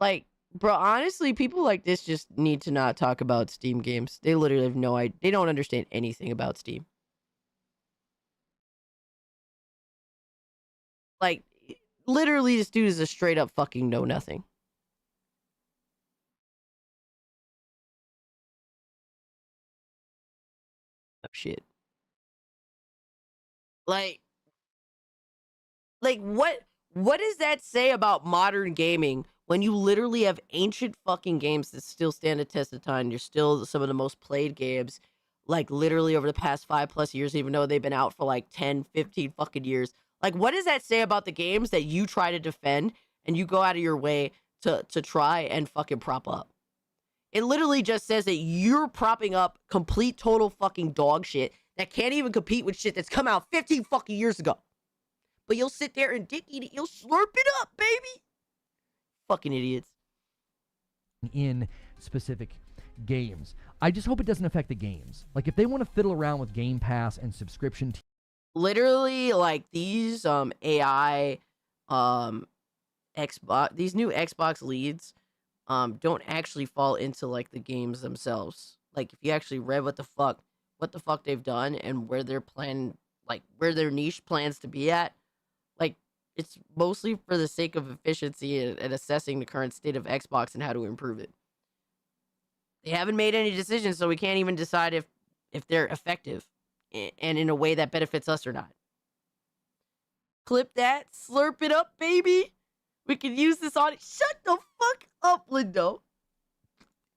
Like, bro, honestly, people like this just need to not talk about Steam games. They literally have no idea. They don't understand anything about Steam. Like, literally, this dude is a straight up fucking know nothing. Oh, shit. Like what does that say about modern gaming when you literally have ancient fucking games that still stand the test of time? You're still some of the most played games, like literally over the past 5+ years, even though they've been out for like 10, 15 fucking years. Like, what does that say about the games that you try to defend and you go out of your way to try and fucking prop up? It literally just says that you're propping up complete total fucking dog shit that can't even compete with shit that's come out 15 fucking years ago. But you'll sit there and dick eat it. You'll slurp it up, baby. Fucking idiots. In specific games. I just hope it doesn't affect the games. Like, if they want to fiddle around with Game Pass and subscription. Literally, like, these AI Xbox, these new Xbox leads don't actually fall into like the games themselves. Like, if you actually read what the fuck they've done and where their plan, like where their niche plans to be at, like it's mostly for the sake of efficiency and assessing the current state of Xbox and how to improve it. They haven't made any decisions, so we can't even decide if they're effective and in a way that benefits us or not. Clip that, slurp it up, baby. We can use this on it. Shut the fuck up, Lindo.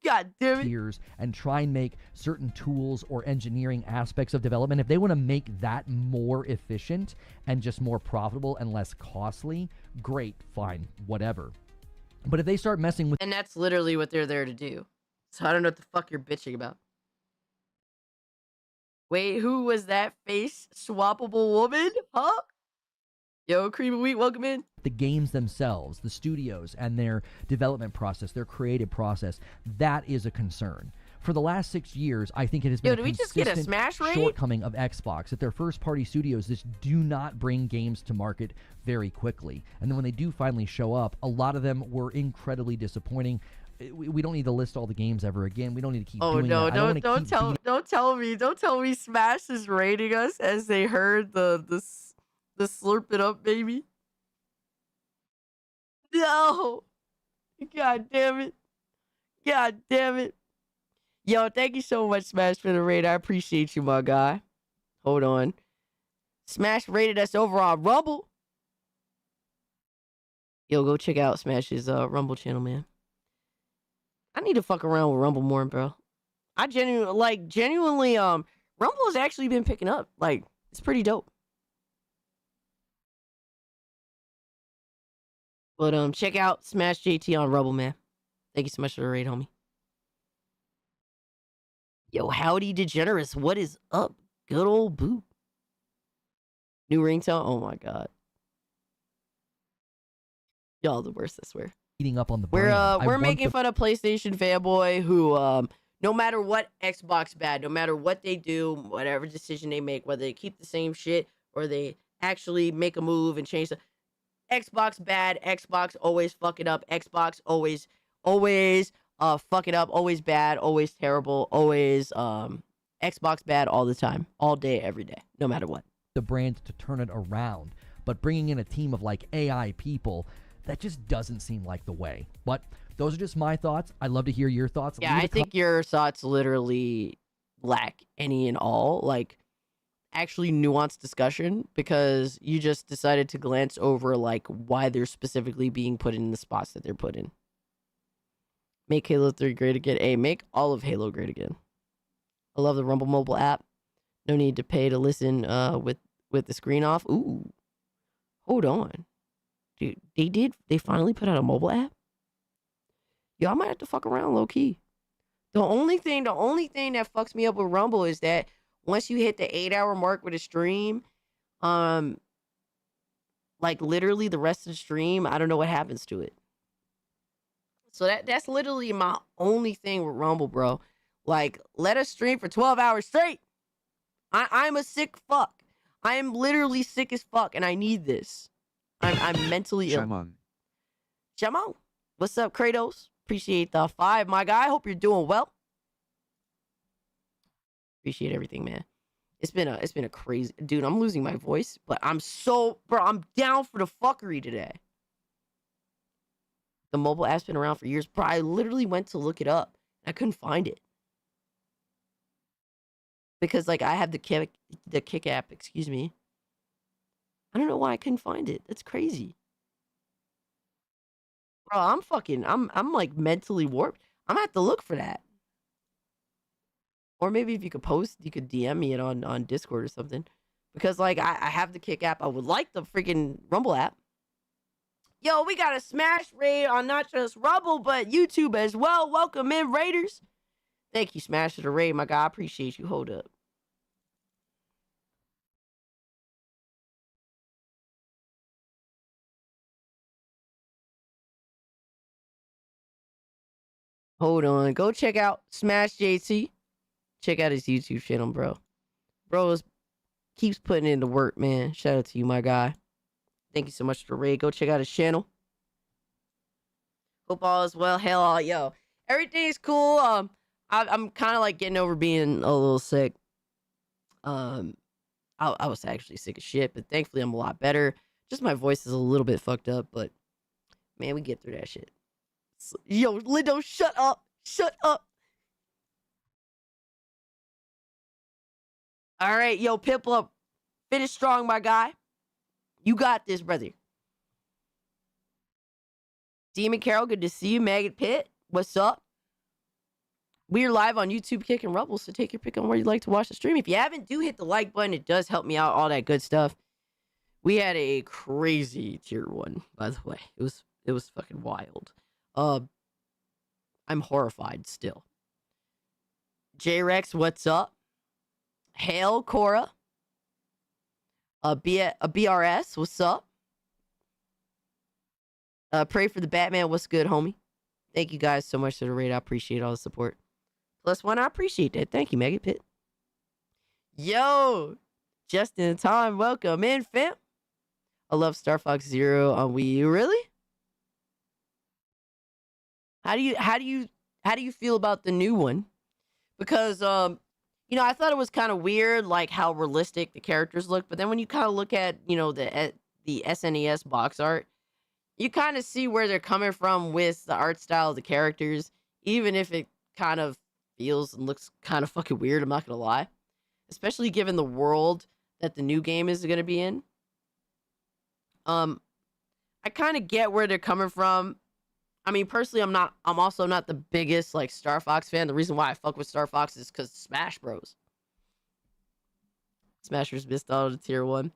God damn it. Years and try and make certain tools or engineering aspects of development. If they want to make that more efficient and just more profitable and less costly, great, fine, whatever. But if they start messing with... And that's literally what they're there to do. So I don't know what the fuck you're bitching about. Wait, who was that face swappable woman? Huh? Yo, Cream of Wheat, welcome in. The games themselves, the studios, and their development process, their creative process, that is a concern. For the last 6 years, I think it has been a consistent shortcoming of Xbox that their first-party studios just do not bring games to market very quickly. And then when they do finally show up, a lot of them were incredibly disappointing. We don't need to list all the games ever again. We don't need to keep doing that. Don't tell me Smash is rating us as they heard the slurp it up, baby. No. God damn it. God damn it. Yo, thank you so much, Smash, for the raid. I appreciate you, my guy. Hold on. Smash rated us over on Rumble. Yo, go check out Smash's Rumble channel, man. I need to fuck around with Rumble more, bro. I genuinely, Rumble has actually been picking up. Like, it's pretty dope. But check out Smash JT on Rumble, man. Thank you so much for the raid, homie. Yo, howdy degenerates. What is up? Good old boo. New ringtone? Oh my god. Y'all the worst, I swear. Eating up on the brand. We're making fun of PlayStation fanboy who no matter what Xbox bad, no matter what they do, whatever decision they make, whether they keep the same shit or they actually make a move and change the Xbox bad, Xbox always fuck it up, Xbox always fuck it up, always bad, always terrible, always Xbox bad all the time, all day, every day, no matter what. The brand to turn it around, but bringing in a team of like AI people, that just doesn't seem like the way. But those are just my thoughts. I'd love to hear your thoughts. Yeah, I think your thoughts literally lack any and all, like, actually nuanced discussion, because you just decided to glance over, like, why they're specifically being put in the spots that they're put in. Make Halo 3 great again. Hey, make all of Halo great again. I love the Rumble mobile app. No need to pay to listen with the screen off. Ooh. Hold on. Dude, they finally put out a mobile app? Yo, I might have to fuck around low key. The only thing that fucks me up with Rumble is that once you hit the 8-hour mark with a stream, like literally the rest of the stream, I don't know what happens to it. So that's literally my only thing with Rumble, bro. Like, let us stream for 12 hours straight. I'm a sick fuck. I am literally sick as fuck, and I need this. I'm mentally ill. Shaman. What's up, Kratos? Appreciate the 5, my guy. Hope you're doing well. Appreciate everything, man. It's been a crazy, dude. I'm losing my voice, but I'm down for the fuckery today. The mobile app's been around for years, bro. I literally went to look it up. I couldn't find it because, like, I have the Kick app. Excuse me. I don't know why I couldn't find it. That's crazy. Bro, I'm like mentally warped. I'm gonna have to look for that. Or maybe if you could post, you could DM me it on Discord or something. Because, like, I have the Kick app. I would like the freaking Rumble app. Yo, we got a smash raid on not just Rumble, but YouTube as well. Welcome in, Raiders. Thank you, Smash, for the raid, my guy. I appreciate you. Hold up. Hold on. Go check out Smash JT. Check out his YouTube channel, bro. Bro keeps putting in the work, man. Shout out to you, my guy. Thank you so much for the raid. Go check out his channel. Hope all is well. Hell, yo. Everything's cool. I'm kind of like getting over being a little sick. I was actually sick as shit, but thankfully I'm a lot better. Just my voice is a little bit fucked up, but man, we get through that shit. Yo, Lindo, shut up. Shut up. All right, yo, Piplup. Finish strong, my guy. You got this, brother. Demon Carol, good to see you. Maggot Pit, what's up? We're live on YouTube, Kick, and Rumble, so take your pick on where you'd like to watch the stream. If you haven't, do hit the like button. It does help me out, all that good stuff. We had a crazy tier 1, by the way. It was fucking wild. I'm horrified still. J-Rex, what's up? Hail, Cora. A BRS, what's up? Pray for the Batman, what's good, homie? Thank you guys so much for the raid. I appreciate all the support. +1, I appreciate that. Thank you, Maggot Pit. Yo, just in time. Welcome in, fam. I love Star Fox Zero on Wii U. Really? How do you feel about the new one? Because you know, I thought it was kind of weird, like how realistic the characters look. But then when you kind of look at, you know, the SNES box art, you kind of see where they're coming from with the art style of the characters, even if it kind of feels and looks kind of fucking weird. I'm not gonna lie, especially given the world that the new game is gonna be in. I kind of get where they're coming from. I mean, personally, I'm also not the biggest, like, Star Fox fan. The reason why I fuck with Star Fox is because Smash Bros. Smashers missed out of tier 1.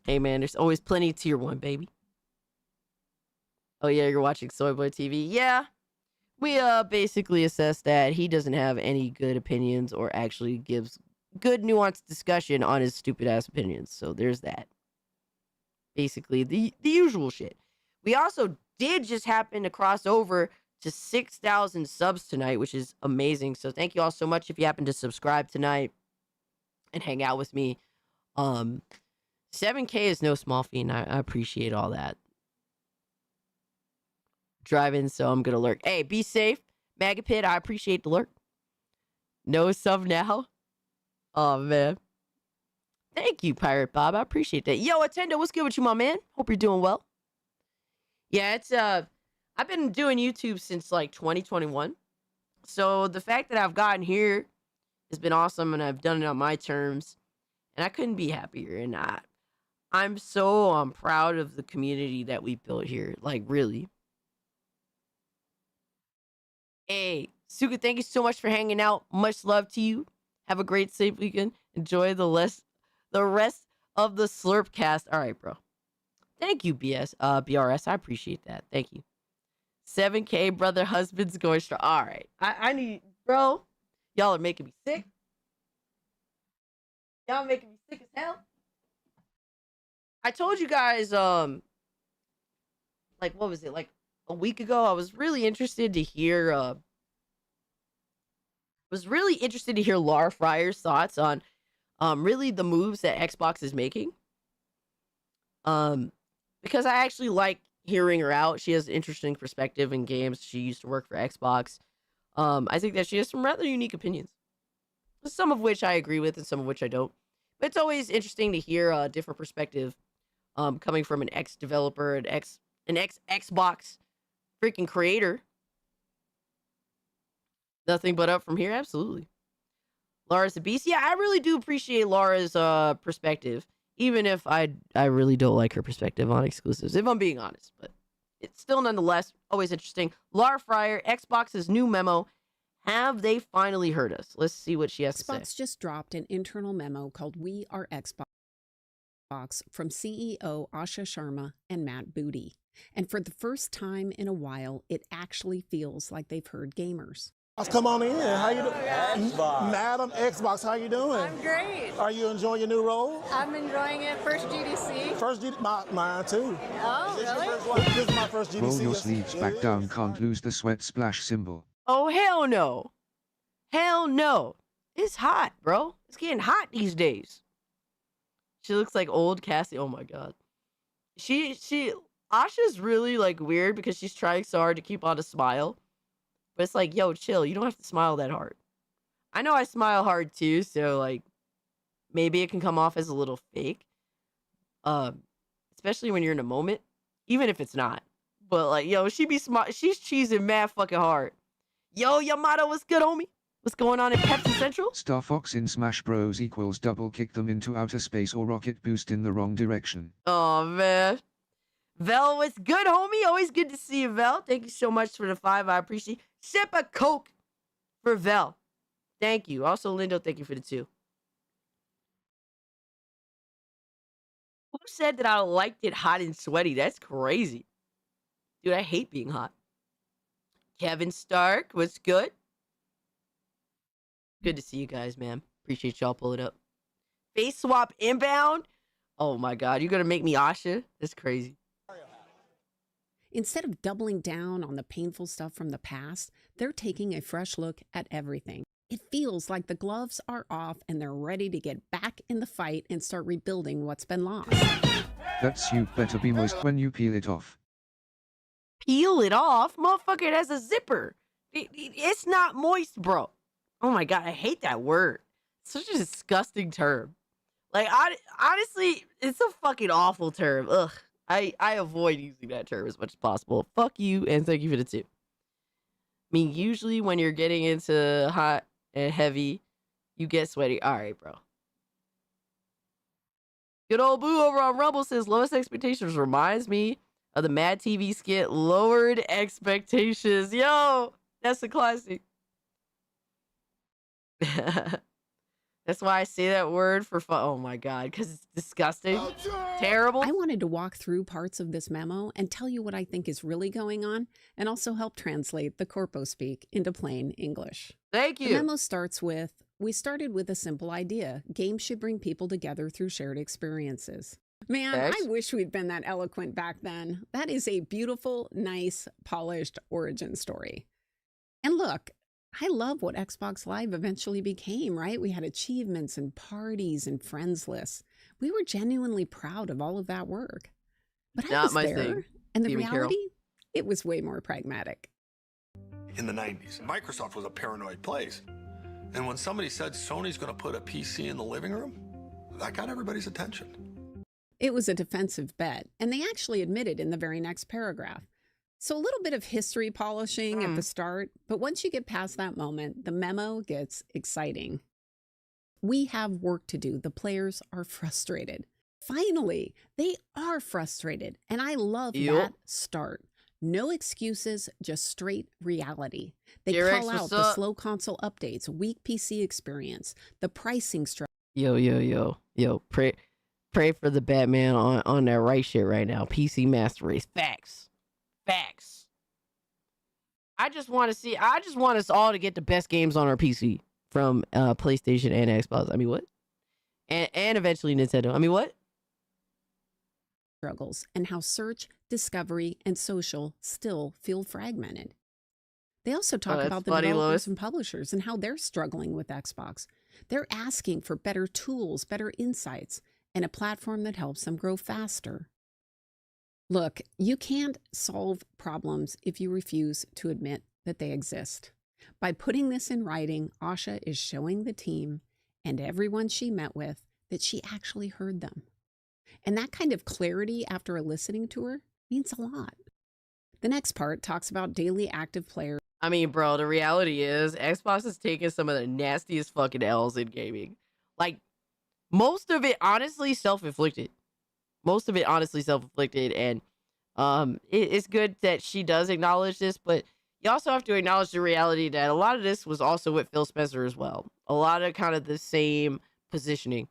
Hey, man, there's always plenty of tier 1, baby. Oh, yeah, you're watching Soyboy TV? Yeah. We basically assessed that he doesn't have any good opinions or actually gives good nuanced discussion on his stupid-ass opinions. So there's that. Basically, the usual shit. We also did just happen to cross over to 6,000 subs tonight, which is amazing. So thank you all so much if you happen to subscribe tonight and hang out with me. 7K is no small feat, and I appreciate all that. Driving, so I'm gonna lurk. Hey, be safe. Magapit, I appreciate the lurk. No sub now. Oh, man. Thank you, Pirate Bob. I appreciate that. Yo, Attendo, what's good with you, my man? Hope you're doing well. Yeah, it's, I've been doing YouTube since, like, 2021. So the fact that I've gotten here has been awesome, and I've done it on my terms. And I couldn't be happier. And I'm so proud of the community that we built here. Like, really. Hey, Suka, thank you so much for hanging out. Much love to you. Have a great, safe weekend. Enjoy the rest of the Slurp cast. All right, bro. Thank you, BRS. I appreciate that. Thank you. 7K, brother, husband's going strong. All right. I need, bro. Y'all are making me sick. Y'all making me sick as hell. I told you guys, like, what was it? Like, a week ago, I was really interested to hear Lara Fryer's thoughts on really the moves that Xbox is making. Because I actually like hearing her out. She has an interesting perspective in games. She used to work for Xbox. I think that she has some rather unique opinions. Some of which I agree with and some of which I don't. But it's always interesting to hear a different perspective coming from an ex-developer, an ex-Xbox freaking creator. Nothing but up from here, absolutely. Laura's a beast. Yeah, I really do appreciate Laura's perspective, even if I really don't like her perspective on exclusives, if I'm being honest. But it's still nonetheless always interesting. Lara Fryer, Xbox's new memo. Have they finally heard us? Let's see what she has to say. Xbox just dropped an internal memo called We Are Xbox from CEO Asha Sharma and Matt Booty. And for the first time in a while, it actually feels like they've heard gamers. Come on in. How you doing? Xbox. Madam Xbox, how you doing? I'm great. Are you enjoying your new role? I'm enjoying it. First GDC. First GDC, mine too. Oh, really? This is my first GDC. Roll your sleeves back down, can't lose the sweat splash symbol. Oh, hell no. Hell no. It's hot, bro. It's getting hot these days. She looks like old Cassie. Oh my god. Asha's really like weird because she's trying so hard to keep on a smile. But it's like, yo, chill. You don't have to smile that hard. I know I smile hard too, so like maybe it can come off as a little fake. Especially when you're in a moment, even if it's not. But like, yo, she's cheesing mad fucking hard. Yo, Yamato, what's good, homie? What's going on in Pepsi Central? Star Fox in Smash Bros equals double kick them into outer space or rocket boost in the wrong direction. Oh man. Vel, what's good, homie? Always good to see you, Vel. Thank you so much for the 5. I appreciate it. Sip a Coke for Vel. Thank you. Also, Lindo, thank you for the 2. Who said that I liked it hot and sweaty? That's crazy. Dude, I hate being hot. Kevin Stark, what's good? Good to see you guys, man. Appreciate y'all pulling up. Face swap inbound? Oh my god, you're gonna make me Asha? That's crazy. Instead of doubling down on the painful stuff from the past, they're taking a fresh look at everything. It feels like the gloves are off and they're ready to get back in the fight and start rebuilding what's been lost. That suit better be moist when you peel it off. Peel it off? Motherfucker, it has a zipper. It's not moist, bro. Oh my god, I hate that word. It's such a disgusting term. Like, honestly, it's a fucking awful term. Ugh. I avoid using that term as much as possible. Fuck you, and thank you for the 2. I mean, usually when you're getting into hot and heavy, you get sweaty. All right, bro. Good old Boo over on Rumble says, lowest expectations reminds me of the Mad TV skit, Lowered Expectations. Yo, that's a classic. That's why I say that word for fun. Oh my god, because it's disgusting. Terrible. I wanted to walk through parts of this memo and tell you what I think is really going on and also help translate the corpo speak into plain English. Thank you. The memo starts with, we started with a simple idea. Games should bring people together through shared experiences. Man, Thanks. I wish we'd been that eloquent back then. That is a beautiful, nice, polished origin story. And look, I love what Xbox Live eventually became, right? We had achievements and parties and friends lists. We were genuinely proud of all of that work. But I Not was my there, thing. and the Stephen Carroll. reality, it was way more pragmatic. In the 90s, Microsoft was a paranoid place. And when somebody said Sony's going to put a PC in the living room, that got everybody's attention. It was a defensive bet, and they actually admitted in the very next paragraph. So a little bit of history polishing at the start, but once you get past that moment, the memo gets exciting. We have work to do. The players are frustrated. Finally, they are frustrated, and I love that start. No excuses, just straight reality. They T-Rex, call out what's the up? slow console updates, weak PC experience, the pricing structure. Yo, pray for the Batman on that right shit right now. PC Master Race. Facts. I just want us all to get the best games on our PC from PlayStation and Xbox. I mean, what? And eventually Nintendo. I mean, what? Struggles and how search, discovery, and social still feel fragmented. They also talk that's about the funny, developers Lois. and publishers and how they're struggling with Xbox. They're asking for better tools, better insights, and a platform that helps them grow faster. Look, you can't solve problems if you refuse to admit that they exist. By putting this in writing, Asha is showing the team and everyone she met with that she actually heard them. And that kind of clarity after a listening tour means a lot. The next part talks about daily active players. I mean, bro, the reality is Xbox has taken some of the nastiest fucking L's in gaming. Like, most of it honestly self-inflicted. And it's good that she does acknowledge this, but you also have to acknowledge the reality that a lot of this was also with Phil Spencer as well. A lot of kind of the same positioning.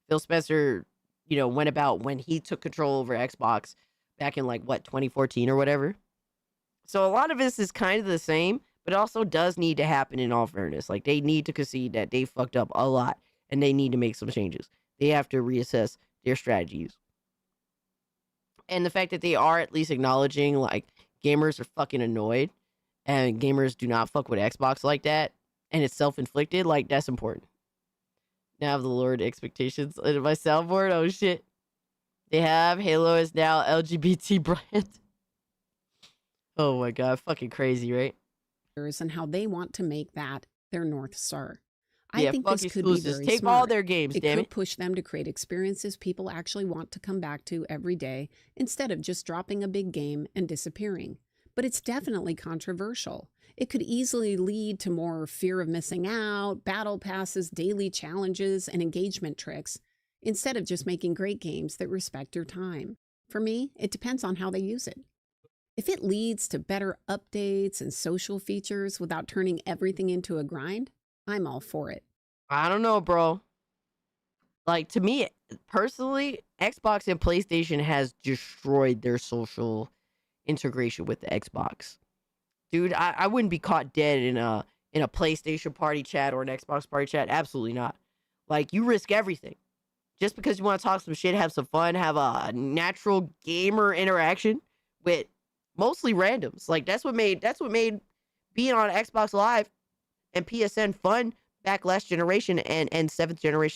Phil Spencer, went about when he took control over Xbox back in 2014 or whatever. So a lot of this is kind of the same, but it also does need to happen in all fairness. Like, they need to concede that they fucked up a lot and they need to make some changes. They have to reassess their strategies. And the fact that they are at least acknowledging, gamers are fucking annoyed and gamers do not fuck with Xbox like that, and it's self-inflicted, that's important. Now I have the lowered expectations in my soundboard. Oh, shit. They have Halo is now LGBT brand. Oh, my God. Fucking crazy, right? And how they want to make that their North Star. Yeah, I think fuck this could be exclusives. very Take smart. all their games, damn could it. push them to create experiences people actually want to come back to every day instead of just dropping a big game and disappearing. But it's definitely controversial. It could easily lead to more fear of missing out, battle passes, daily challenges, and engagement tricks, instead of just making great games that respect your time. For me, it depends on how they use it. If it leads to better updates and social features without turning everything into a grind, I'm all for it. I don't know, bro. To me, personally, Xbox and PlayStation has destroyed their social integration with the Xbox. Dude, I wouldn't be caught dead in a PlayStation party chat or an Xbox party chat. Absolutely not. You risk everything. Just because you want to talk some shit, have some fun, have a natural gamer interaction with mostly randoms. That's what made being on Xbox Live and PSN fun back last generation and 7th generation